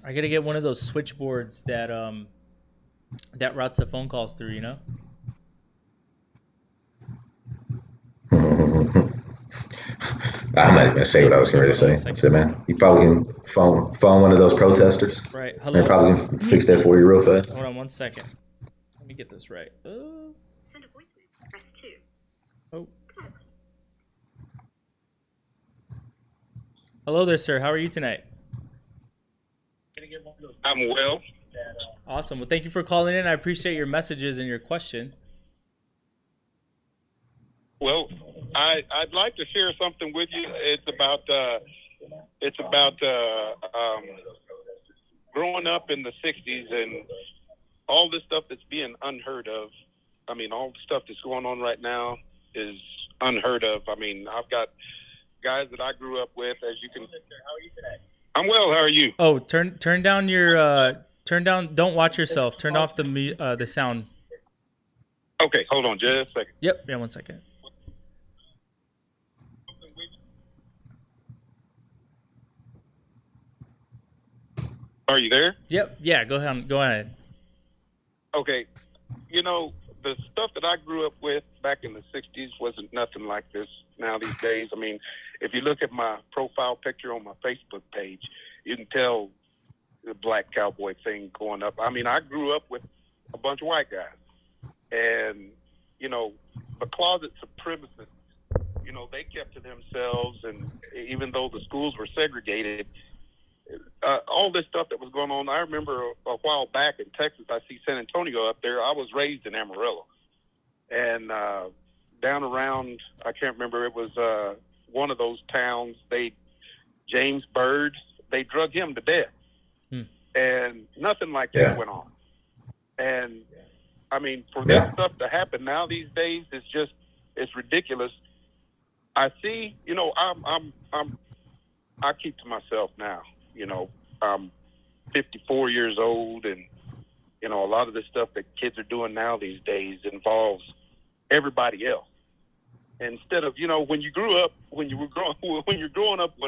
I gotta get one of those switchboards that that routes the phone calls through, you know? I'm not even gonna say what I was getting ready to say. I said, man, you probably can phone one of those protesters. Right. They Hello? probably can fix that for you real fast. Hold on 1 second. Let me get this right. Oh. Hello there, sir. How are you tonight? I'm well. Awesome. Well, thank you for calling in. I appreciate your messages and your question. Well, I'd like to share something with you. It's about growing up in the 60s and all this stuff that's being unheard of. I mean, all the stuff that's going on right now is unheard of. I mean, I've got guys that I grew up with, as you can. How are you today? I'm well. How are you? Oh, turn down your turn down. Don't watch yourself. Turn off the sound. Okay, hold on just a second. Yep. Yeah, 1 second. Are you there? Yep. Yeah. Go ahead. Go ahead. Okay. You know, the stuff that I grew up with back in the 60s wasn't nothing like this now these days. I mean, if you look at my profile picture on my Facebook page, you can tell the black cowboy thing going up. I mean, I grew up with a bunch of white guys. And, you know, the closet supremacists, you know, they kept to themselves. And even though the schools were segregated, all this stuff that was going on, I remember a while back in Texas, I see San Antonio up there. I was raised in Amarillo. And down around, I can't remember, it was one of those towns, James Byrd, they drug him to death. And nothing like that went on. And I mean, for that stuff to happen now these days, it's ridiculous. I see, you know, I keep to myself now. You know, I'm 54 years old, and you know, a lot of the stuff that kids are doing now these days involves everybody else. Instead of, you know, when you're growing up, when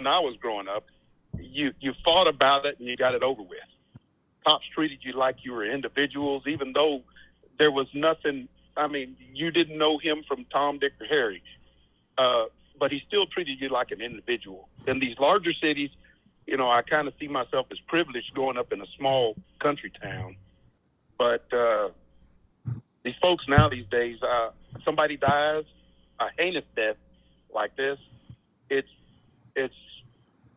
I was growing up, you fought about it and you got it over with. Cops treated you like you were individuals, even though there was nothing. I mean, you didn't know him from Tom, Dick, or Harry, but he still treated you like an individual. In these larger cities, you know, I kind of see myself as privileged growing up in a small country town. But these folks now these days, somebody dies, a heinous death like this, it's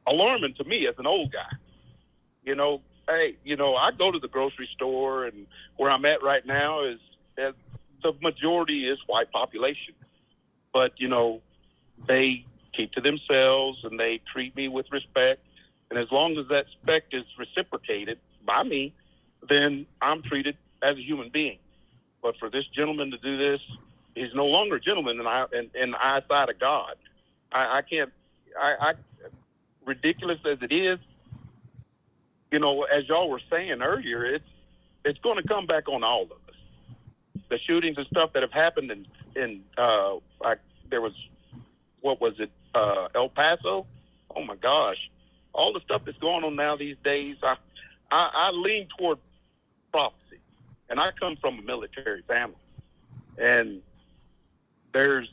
alarming to me as an old guy. You know, hey, you know, I go to the grocery store, and where I'm at right now is the majority is white population. But, you know, they keep to themselves and they treat me with respect. And as long as that respect is reciprocated by me, then I'm treated as a human being. But for this gentleman to do this, he's no longer a gentleman in the eyesight of God. I can't, ridiculous as it is, you know, as y'all were saying earlier, it's going to come back on all of us. The shootings and stuff that have happened there was, what was it, El Paso? Oh my gosh. All the stuff that's going on now these days, I lean toward prophecy. And I come from a military family. And there's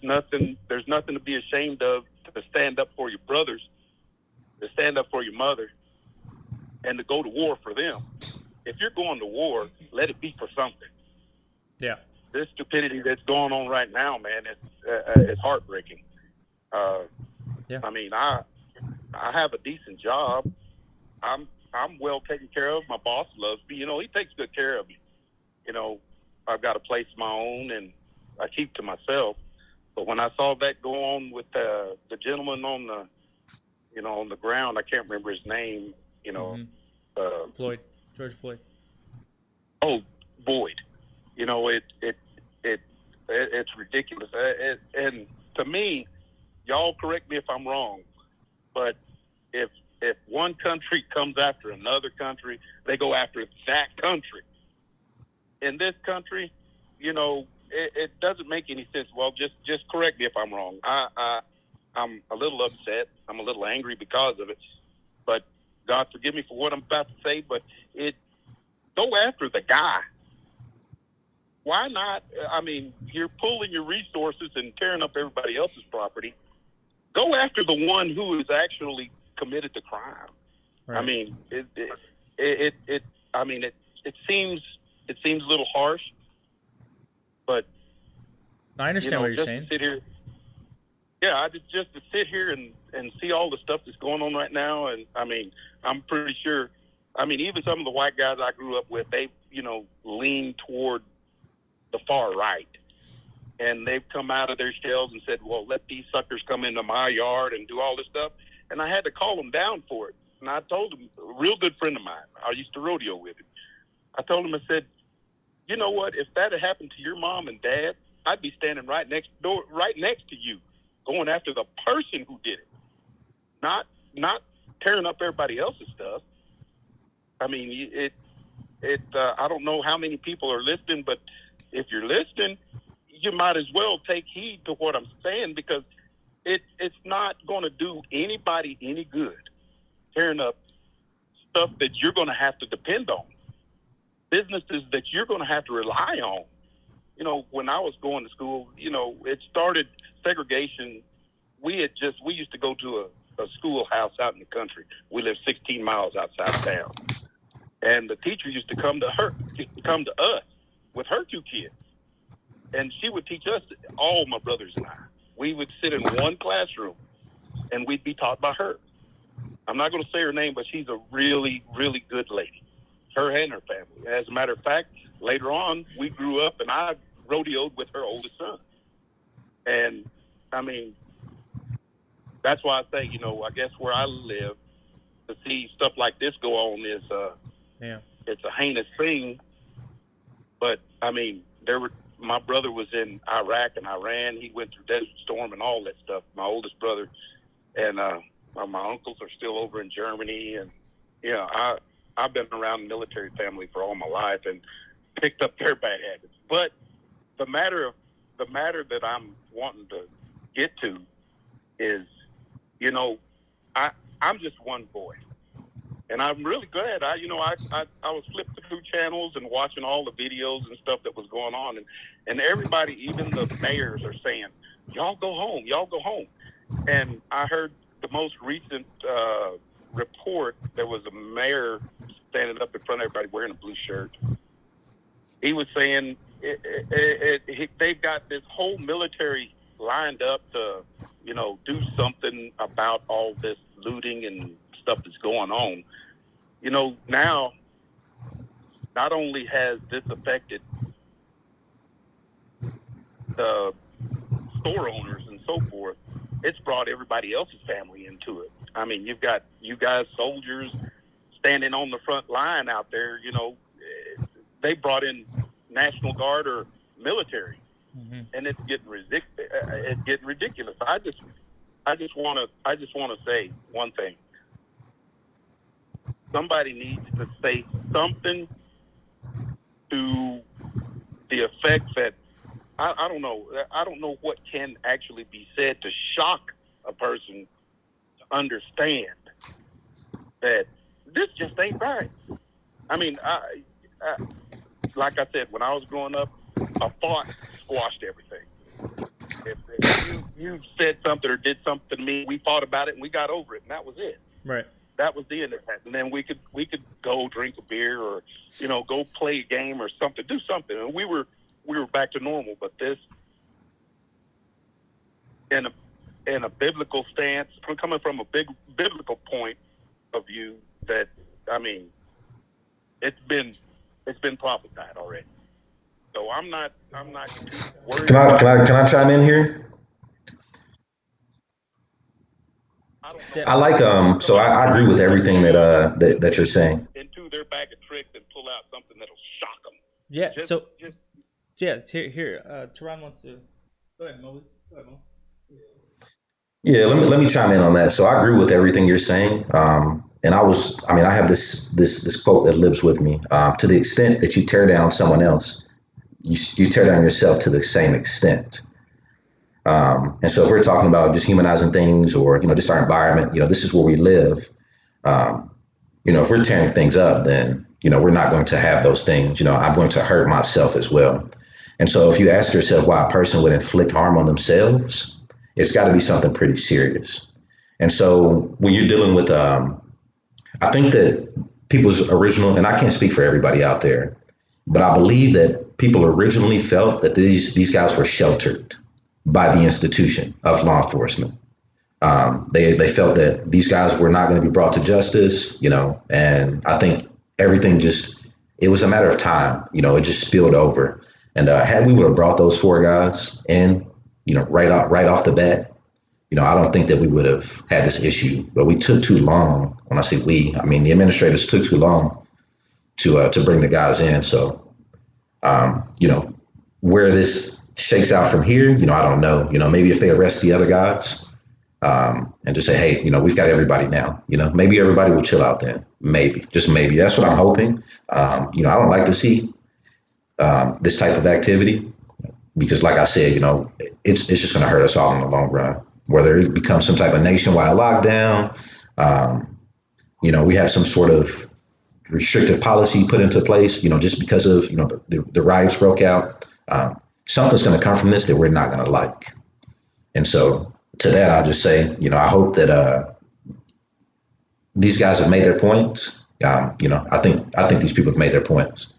nothing to be ashamed of, to stand up for your brothers, to stand up for your mother, and to go to war for them. If you're going to war, let it be for something. Yeah. This stupidity that's going on right now, man, it's heartbreaking. I mean, I have a decent job. I'm well taken care of. My boss loves me. You know, he takes good care of me. You know, I've got a place of my own, and I keep to myself. But when I saw that go on with the gentleman on the ground, I can't remember his name. You know, George Floyd. Oh, Boyd. You know, it's ridiculous. And to me, y'all correct me if I'm wrong, but if one country comes after another country, they go after that country. In this country, you know, it doesn't make any sense. Well, just correct me if I'm wrong. I'm a little upset. I'm a little angry because of it. But God forgive me for what I'm about to say, but go after the guy. Why not? I mean, you're pulling your resources and tearing up everybody else's property. Go after the one who is actually committed the crime. Right. I mean, it seems a little harsh, but I understand what you're saying. To sit here, just to sit here and see all the stuff that's going on right now, and I mean, I'm pretty sure. I mean, even some of the white guys I grew up with, they, you know, lean toward the far right, and they've come out of their shells and said, well, let these suckers come into my yard and do all this stuff. And I had to call them down for it. And I told him, a real good friend of mine, I used to rodeo with him, I told him, I said, you know what, if that had happened to your mom and dad, I'd be standing right next to you, going after the person who did it, not tearing up everybody else's stuff. I mean, I don't know how many people are listening, but if you're listening, you might as well take heed to what I'm saying, because it's not going to do anybody any good tearing up stuff that you're going to have to depend on, businesses that you're going to have to rely on. You know, when I was going to school, you know, it started segregation. We used to go to a schoolhouse out in the country. We lived 16 miles outside of town. And the teacher used to come to us with her 2 kids. And she would teach us, all my brothers and I. We would sit in one classroom and we'd be taught by her. I'm not going to say her name, but she's a really, really good lady. Her and her family. As a matter of fact, later on, we grew up and I rodeoed with her oldest son. And, I mean, that's why I say, you know, I guess where I live, to see stuff like this go on is, it's a heinous thing. But, I mean, my brother was in Iraq and Iran. He went through Desert Storm and all that stuff, my oldest brother. And my uncles are still over in Germany. And, you know, I've been around the military family for all my life and picked up their bad habits. But the matter that I'm wanting to get to is, you know, I'm just one boy. And I'm really glad. I was flipping through channels and watching all the videos and stuff that was going on. And everybody, even the mayors, are saying, y'all go home, y'all go home. And I heard the most recent report, there was a mayor standing up in front of everybody wearing a blue shirt. He was saying they've got this whole military lined up to, you know, do something about all this looting and stuff that's going on. You know, now, not only has this affected the store owners and so forth, it's brought everybody else's family into it. I mean, you've got you guys, soldiers, standing on the front line out there. You know, they brought in National Guard or military, and it's getting ridiculous. It's getting ridiculous. I just want to say one thing. Somebody needs to say something to the effect that I don't know. I don't know what can actually be said to shock a person to understand that this just ain't right. I mean, I like I said, when I was growing up, a thought squashed everything. If you said something or did something to me, we thought about it and we got over it, and that was it. Right. That was the end of that. And then we could go drink a beer or, you know, go play a game or something, do something. And we were back to normal. But this, in a biblical stance, coming from a big biblical point of view, that, I mean, it's been prophesied already. So I'm not too worried. Can I chime in here? I like so I agree with everything that you're saying. Into their bag of tricks and pull out something that'll shock them. Yeah. Here, Teron wants to go ahead, Mo. Yeah, let me chime in on that. So I agree with everything you're saying. And I have this quote that lives with me. To the extent that you tear down someone else, you tear down yourself to the same extent. And so if we're talking about just humanizing things or, you know, just our environment, you know, this is where we live. You know, if we're tearing things up, then, you know, we're not going to have those things. You know, I'm going to hurt myself as well. And so if you ask yourself why a person would inflict harm on themselves, it's got to be something pretty serious. And so when you're dealing with, I think that people's original, and I can't speak for everybody out there, but I believe that people originally felt that these guys were sheltered by the institution of law enforcement. They felt that these guys were not going to be brought to justice, you know, and I think everything it was a matter of time, you know, it just spilled over. And had we would have brought those 4 guys in, you know, right off the bat, you know, I don't think that we would have had this issue, but we took too long. When I say we, I mean the administrators took too long to bring the guys in. So, you know, where this shakes out from here, you know, I don't know. You know, maybe if they arrest the other guys, and just say, hey, we've got everybody now. Maybe everybody will chill out then. Maybe, just maybe. That's what I'm hoping. I don't like to see this type of activity because, like I said, it's just going to hurt us all in the long run. Whether it becomes some type of nationwide lockdown, we have some sort of restrictive policy put into place, just because of, the riots broke out. Something's going to come from this that we're not going to like. And so to that, I'll just say, I hope that these guys have made their points. I think these people have made their points.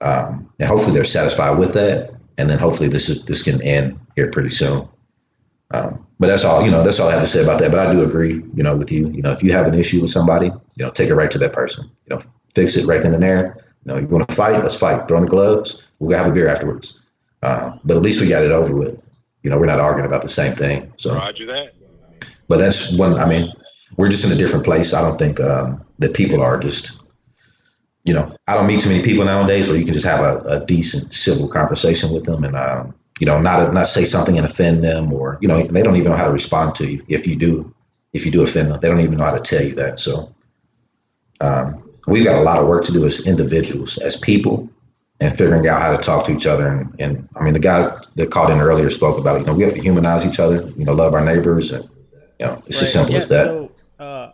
And hopefully they're satisfied with that. And then hopefully this can end here pretty soon. But that's all I have to say about that. But I do agree, with you. If you have an issue with somebody, take it right to that person. Fix it right then and there. You want to fight? Let's fight. Throw in the gloves. We'll have a beer afterwards. But at least we got it over with. We're not arguing about the same thing. So Roger that. But that's one. We're just in a different place. I don't think that people are just. I don't meet too many people nowadays where you can just have a decent civil conversation with them and not say something and offend them, or they don't even know how to respond to you if you do offend them. They don't even know how to tell you that. So we've got a lot of work to do as individuals, as people, and figuring out how to talk to each other. And the guy that called in earlier spoke about we have to humanize each other, love our neighbors, and it's as simple as that. So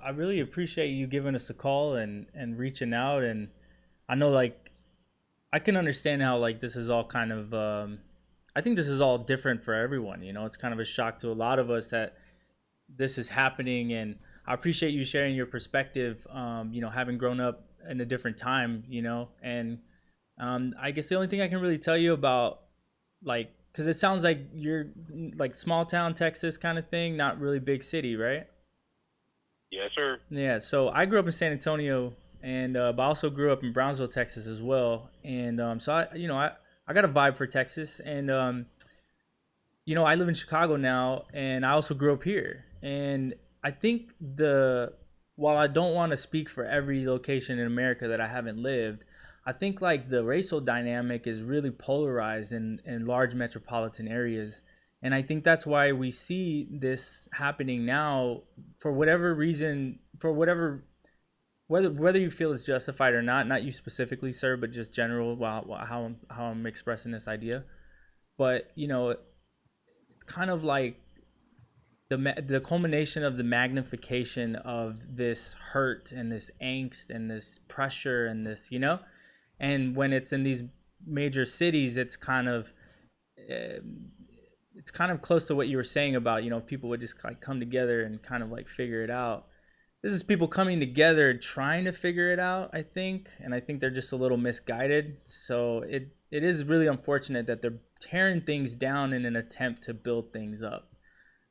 I really appreciate you giving us a call and reaching out. And I know I can understand how this is all kind of I think this is all different for everyone. It's kind of a shock to a lot of us that this is happening, and I appreciate you sharing your perspective. Having grown up in a different time, and I guess the only thing I can really tell you about, because it sounds like you're small town Texas kind of thing, not really big city, right? Yes, sir. Yeah. So I grew up in San Antonio, and but I also grew up in Brownsville, Texas, as well. And so I got a vibe for Texas, and I live in Chicago now, and I also grew up here. And I think while I don't want to speak for every location in America that I haven't lived, I think the racial dynamic is really polarized in large metropolitan areas. And I think that's why we see this happening now for whatever reason, whether you feel it's justified or not you specifically, sir, but just general how I'm expressing this idea. But it's kind of like the culmination of the magnification of this hurt and this angst and this pressure and this, and when it's in these major cities, it's kind of close to what you were saying about, people would just come together and kind of figure it out. This is people coming together trying to figure it out, I think, and I think they're just a little misguided. So it is really unfortunate that they're tearing things down in an attempt to build things up.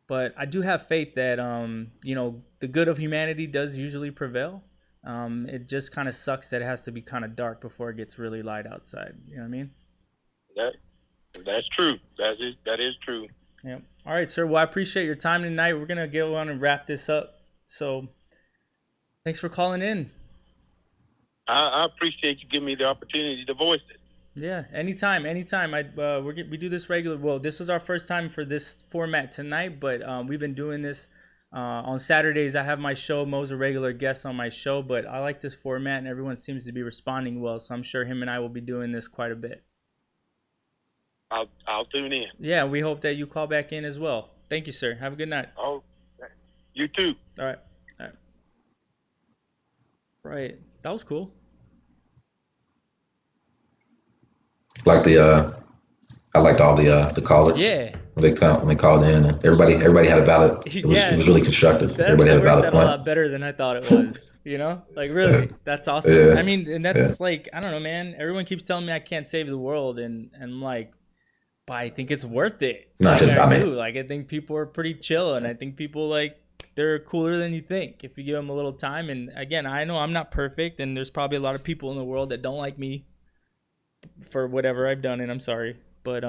But I do have faith that the good of humanity does usually prevail. It just kind of sucks that it has to be kind of dark before it gets really light outside. You know what I mean? That's true. That is true. Yeah. All right, sir. Well, I appreciate your time tonight. We're gonna go on and wrap this up. So, thanks for calling in. I appreciate you giving me the opportunity to voice it. Yeah, anytime. We do this regular. Well, this was our first time for this format tonight, but we've been doing this on Saturdays. I have my show. Mo's a regular guest on my show, but I like this format, and everyone seems to be responding well. So I'm sure him and I will be doing this quite a bit. I'll tune in. Yeah, we hope that you call back in as well. Thank you, sir. Have a good night. Oh, you too. All right. Right. That was cool. I liked all the callers. Yeah. When they called in, and everybody had a valid. It was really constructive. Everybody had a valid point. A lot better than I thought it was. Really, that's awesome. Yeah. I mean, and that's I don't know, man. Everyone keeps telling me I can't save the world, and I'm like, but I think it's worth it. I think people are pretty chill, and I think people they're cooler than you think if you give them a little time. And again, I know I'm not perfect, and there's probably a lot of people in the world that don't like me for whatever I've done, and I'm sorry. But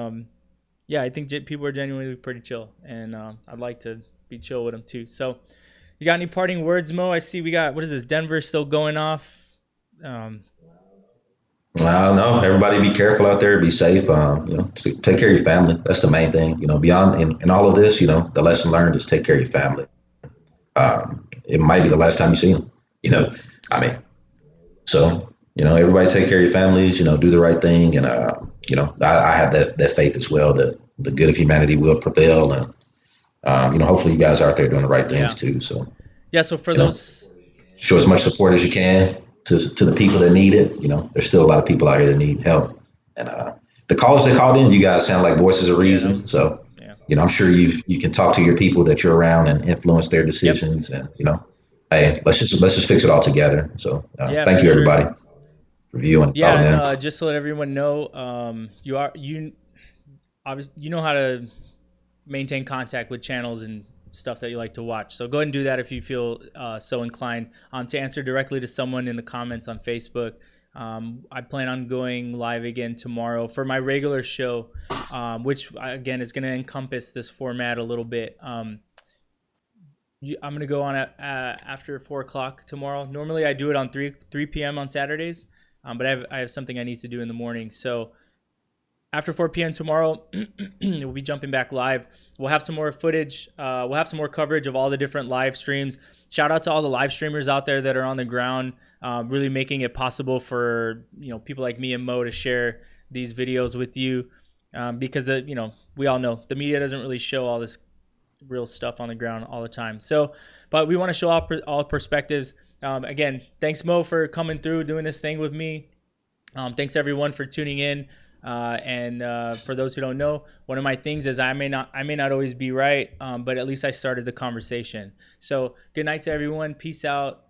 yeah, I think people are genuinely pretty chill, and I'd like to be chill with them too. So, you got any parting words, Mo? I see we got, what is this? Denver still going off. I don't know. Everybody be careful out there. Be safe. Take care of your family. That's the main thing. Beyond in all of this, the lesson learned is take care of your family. it might be the last time you see them. I mean, so everybody take care of your families. Do the right thing, and I have that faith as well that the good of humanity will prevail, and hopefully you guys are out there doing the right things too. So yeah, so for those, show as much support as you can to the people that need it. There's still a lot of people out here that need help, and the callers that called in, you guys sound like voices of reason. So I'm sure you can talk to your people that you're around and influence their decisions, and hey, let's just fix it all together. So thank you everybody for viewing. And just to let everyone know, you obviously you know how to maintain contact with channels and stuff that you like to watch. So go ahead and do that if you feel so inclined. To answer directly to someone in the comments on Facebook, I plan on going live again tomorrow for my regular show, which again is going to encompass this format a little bit. I'm going to go on after 4 o'clock tomorrow. Normally I do it on 3 p.m. on Saturdays, but I have something I need to do in the morning. So after 4 p.m. tomorrow, we'll be jumping back live. We'll have some more footage. We'll have some more coverage of all the different live streams. Shout out to all the live streamers out there that are on the ground, really making it possible for people like me and Mo to share these videos with you, because we all know the media doesn't really show all this real stuff on the ground all the time. So, but we want to show all perspectives. Again, thanks Mo for coming through, doing this thing with me. Thanks everyone for tuning in. And for those who don't know, one of my things is I may not always be right, but at least I started the conversation. So good night to everyone. Peace out.